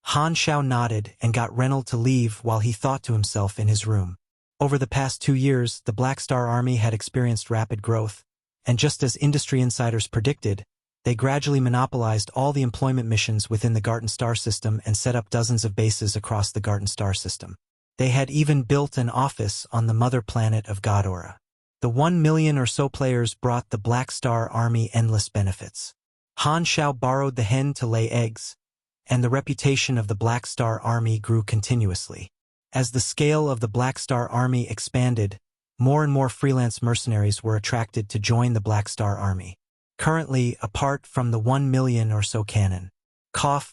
Han Xiao nodded and got Reynolds to leave while he thought to himself in his room. Over the past 2 years, the Black Star Army had experienced rapid growth, and just as industry insiders predicted, they gradually monopolized all the employment missions within the Garten Star system and set up dozens of bases across the Garten Star system. They had even built an office on the mother planet of Godora. The 1 million or so players brought the Black Star Army endless benefits. Han Xiao borrowed the hen to lay eggs, and the reputation of the Black Star Army grew continuously. As the scale of the Black Star Army expanded, more and more freelance mercenaries were attracted to join the Black Star Army. Currently, apart from the 1 million or so canon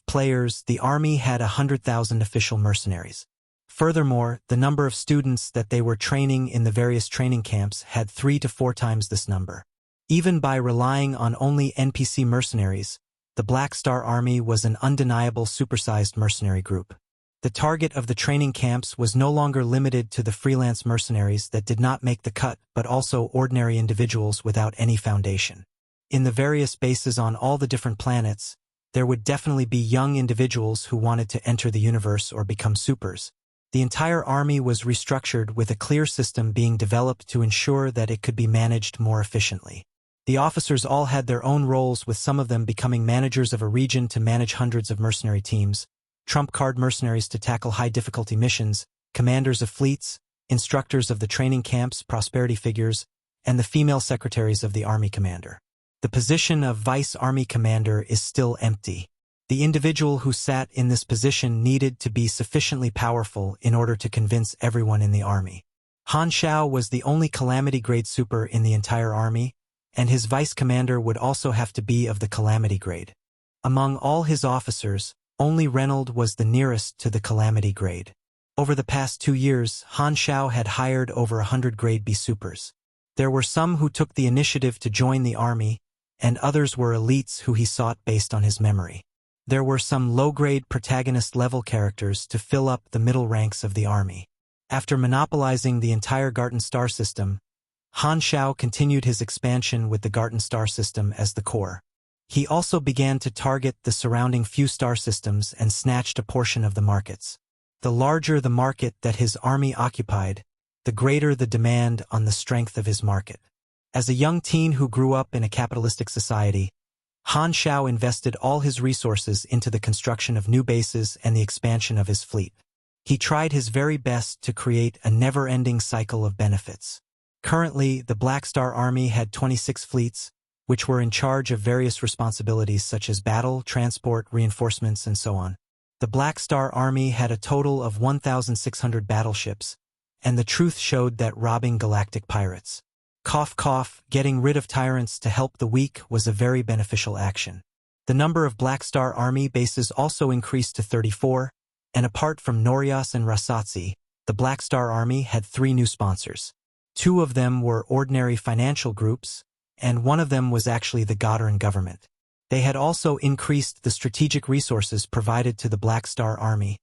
players, the army had 100,000 official mercenaries. Furthermore, the number of students that they were training in the various training camps had 3 to 4 times this number. Even by relying on only NPC mercenaries, the Black Star Army was an undeniable supersized mercenary group. The target of the training camps was no longer limited to the freelance mercenaries that did not make the cut, but also ordinary individuals without any foundation. In the various bases on all the different planets, there would definitely be young individuals who wanted to enter the universe or become supers. The entire army was restructured with a clear system being developed to ensure that it could be managed more efficiently. The officers all had their own roles, with some of them becoming managers of a region to manage hundreds of mercenary teams, trump card mercenaries to tackle high-difficulty missions, commanders of fleets, instructors of the training camps, prosperity figures, and the female secretaries of the army commander. The position of vice army commander is still empty. The individual who sat in this position needed to be sufficiently powerful in order to convince everyone in the army. Han Xiao was the only calamity-grade super in the entire army, and his vice commander would also have to be of the calamity grade. Among all his officers, only Reynold was the nearest to the calamity grade. Over the past 2 years, Han Xiao had hired over 100 grade B supers. There were some who took the initiative to join the army, and others were elites who he sought based on his memory. There were some low-grade protagonist-level characters to fill up the middle ranks of the army. After monopolizing the entire Garten star system, Han Xiao continued his expansion with the Garten star system as the core. He also began to target the surrounding few star systems and snatched a portion of the markets. The larger the market that his army occupied, the greater the demand on the strength of his market. As a young teen who grew up in a capitalistic society, Han Xiao invested all his resources into the construction of new bases and the expansion of his fleet. He tried his very best to create a never-ending cycle of benefits. Currently, the Black Star Army had 26 fleets, which were in charge of various responsibilities such as battle, transport, reinforcements, and so on. The Black Star Army had a total of 1,600 battleships, and the truth showed that robbing galactic pirates, cough cough, getting rid of tyrants to help the weak was a very beneficial action. The number of Black Star Army bases also increased to 34, and apart from Notorious and Rasatsi, the Black Star Army had 3 new sponsors. 2 of them were ordinary financial groups, and one of them was actually the Goddard government. They had also increased the strategic resources provided to the Black Star Army,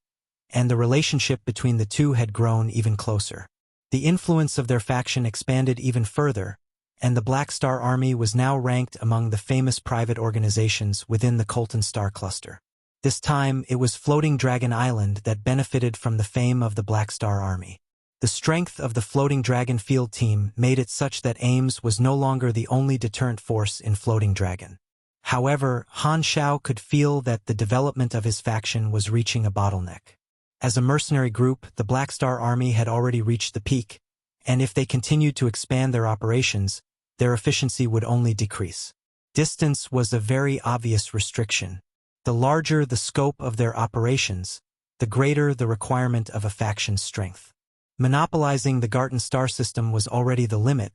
and the relationship between the two had grown even closer. The influence of their faction expanded even further, and the Black Star Army was now ranked among the famous private organizations within the Colton Star Cluster. This time, it was Floating Dragon Island that benefited from the fame of the Black Star Army. The strength of the Floating Dragon field team made it such that Ames was no longer the only deterrent force in Floating Dragon. However, Han Xiao could feel that the development of his faction was reaching a bottleneck. As a mercenary group, the Black Star Army had already reached the peak, and if they continued to expand their operations, their efficiency would only decrease. Distance was a very obvious restriction. The larger the scope of their operations, the greater the requirement of a faction's strength. Monopolizing the Garten star system was already the limit,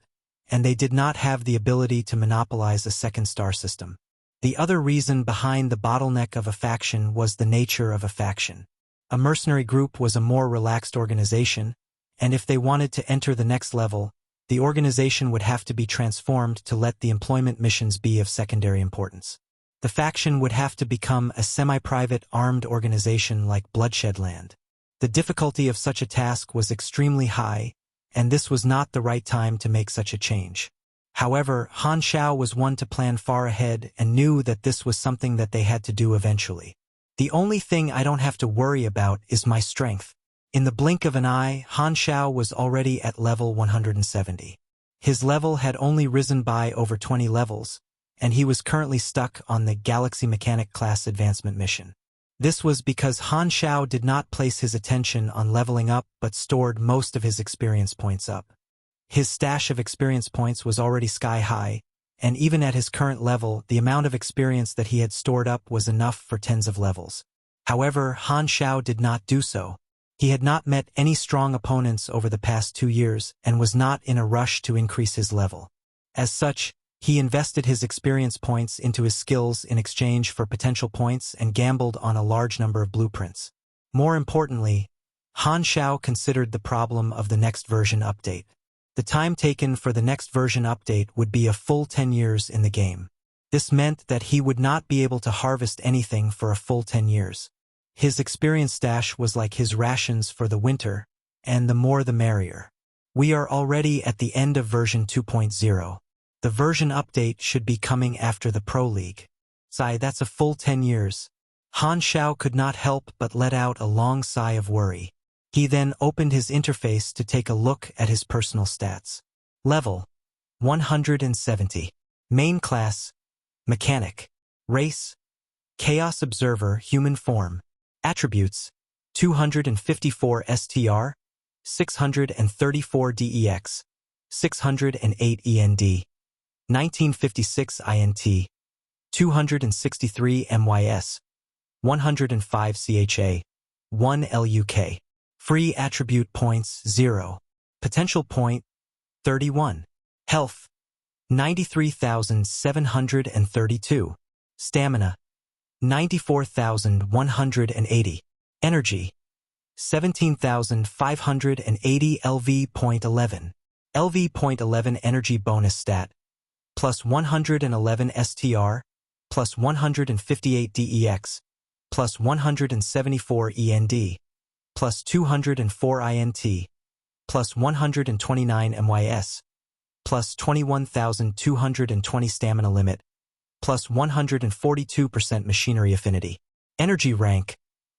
and they did not have the ability to monopolize a second star system. The other reason behind the bottleneck of a faction was the nature of a faction. A mercenary group was a more relaxed organization, and if they wanted to enter the next level, the organization would have to be transformed to let the employment missions be of secondary importance. The faction would have to become a semi-private armed organization like Bloodshedland. The difficulty of such a task was extremely high, and this was not the right time to make such a change. However, Han Xiao was one to plan far ahead and knew that this was something that they had to do eventually. The only thing I don't have to worry about is my strength. In the blink of an eye, Han Xiao was already at level 170. His level had only risen by over 20 levels, and he was currently stuck on the Galaxy Mechanic class advancement mission. This was because Han Xiao did not place his attention on leveling up but stored most of his experience points up. His stash of experience points was already sky high, and even at his current level, the amount of experience that he had stored up was enough for tens of levels. However, Han Xiao did not do so. He had not met any strong opponents over the past 2 years and was not in a rush to increase his level. As such, he invested his experience points into his skills in exchange for potential points and gambled on a large number of blueprints. More importantly, Han Xiao considered the problem of the next version update. The time taken for the next version update would be a full 10 years in the game. This meant that he would not be able to harvest anything for a full 10 years. His experience stash was like his rations for the winter, and the more the merrier. We are already at the end of version 2.0. The version update should be coming after the Pro League. Sigh, that's a full 10 years. Han Xiao could not help but let out a long sigh of worry. He then opened his interface to take a look at his personal stats. Level 170. Main class Mechanic. Race Chaos Observer, Human Form. Attributes 254 STR, 634 DEX, 608 END, 1956 INT, 263 MYS, 105 CHA, 1 LUK. Free attribute points 0. Potential point 31. Health 93,732. Stamina 94,180. Energy 17,580 LV.11. LV.11 energy bonus stat plus 111 STR plus 158 DEX plus 174 END plus 204 INT plus 129 MYS plus 21,220 stamina limit plus 142% machinery affinity. Energy rank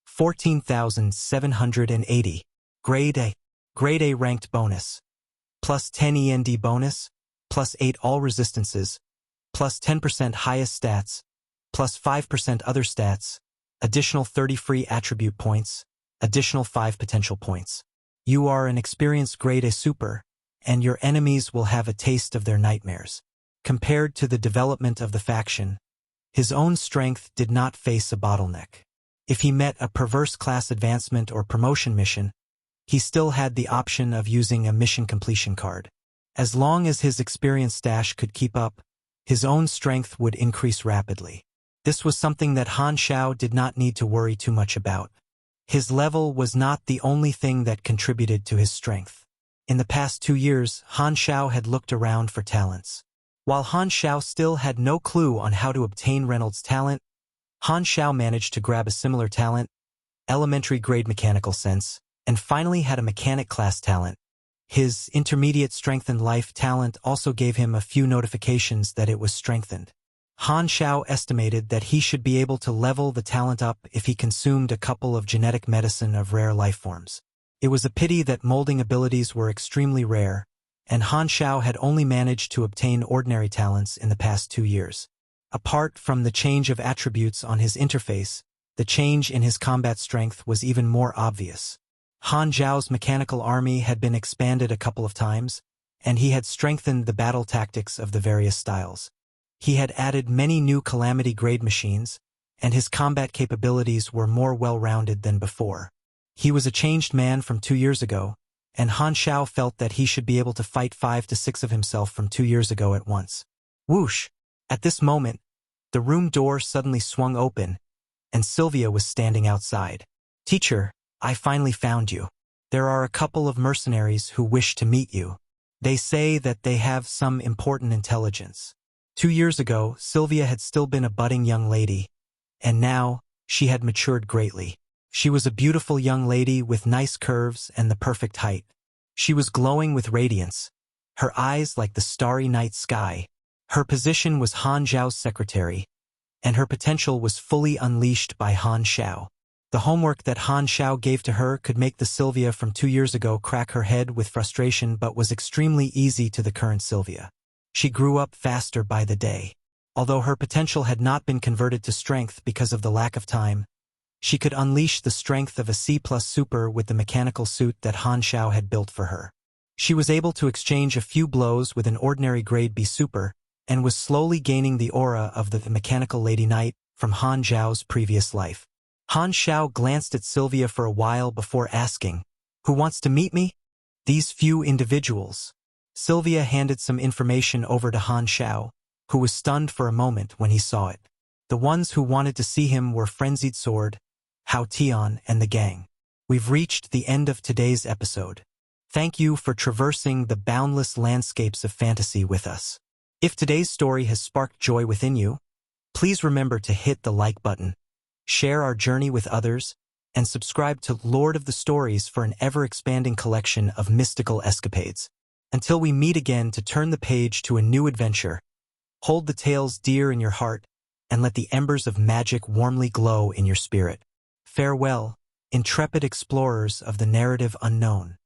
14,780. Grade A. Grade A ranked bonus. Plus 10 END bonus, plus 8 all resistances, plus 10% highest stats, plus 5% other stats, additional 30 free attribute points, additional 5 potential points. You are an experienced grade A super, and your enemies will have a taste of their nightmares. Compared to the development of the faction, his own strength did not face a bottleneck. If he met a perverse class advancement or promotion mission, he still had the option of using a mission completion card. As long as his experience stash could keep up, his own strength would increase rapidly. This was something that Han Xiao did not need to worry too much about. His level was not the only thing that contributed to his strength. In the past 2 years, Han Xiao had looked around for talents. While Han Xiao still had no clue on how to obtain Reynolds' talent, Han Xiao managed to grab a similar talent, elementary grade mechanical sense, and finally had a mechanic class talent. His intermediate strengthened life talent also gave him a few notifications that it was strengthened. Han Xiao estimated that he should be able to level the talent up if he consumed a couple of genetic medicine of rare life forms. It was a pity that molding abilities were extremely rare, and Han Xiao had only managed to obtain ordinary talents in the past 2 years. Apart from the change of attributes on his interface, the change in his combat strength was even more obvious. Han Xiao's mechanical army had been expanded a couple of times, and he had strengthened the battle tactics of the various styles. He had added many new calamity-grade machines, and his combat capabilities were more well-rounded than before. He was a changed man from 2 years ago, and Han Xiao felt that he should be able to fight 5 to 6 of himself from 2 years ago at once. Whoosh! At this moment, the room door suddenly swung open, and Sylvia was standing outside. "Teacher, I finally found you. There are a couple of mercenaries who wish to meet you. They say that they have some important intelligence." 2 years ago, Sylvia had still been a budding young lady, and now she had matured greatly. She was a beautiful young lady with nice curves and the perfect height. She was glowing with radiance, her eyes like the starry night sky. Her position was Han Xiao's secretary, and her potential was fully unleashed by Han Xiao. The homework that Han Xiao gave to her could make the Sylvia from 2 years ago crack her head with frustration but was extremely easy to the current Sylvia. She grew up faster by the day. Although her potential had not been converted to strength because of the lack of time, she could unleash the strength of a C+ super with the mechanical suit that Han Xiao had built for her. She was able to exchange a few blows with an ordinary grade B super, and was slowly gaining the aura of the mechanical lady knight from Han Xiao's previous life. Han Xiao glanced at Sylvia for a while before asking, "Who wants to meet me?" "These few individuals." Sylvia handed some information over to Han Xiao, who was stunned for a moment when he saw it. The ones who wanted to see him were Frenzied Sword, Hao Tian, and the gang. We've reached the end of today's episode. Thank you for traversing the boundless landscapes of fantasy with us. If today's story has sparked joy within you, please remember to hit the like button, share our journey with others, and subscribe to Lord of the Stories for an ever-expanding collection of mystical escapades. Until we meet again to turn the page to a new adventure, hold the tales dear in your heart, and let the embers of magic warmly glow in your spirit. Farewell, intrepid explorers of the narrative unknown.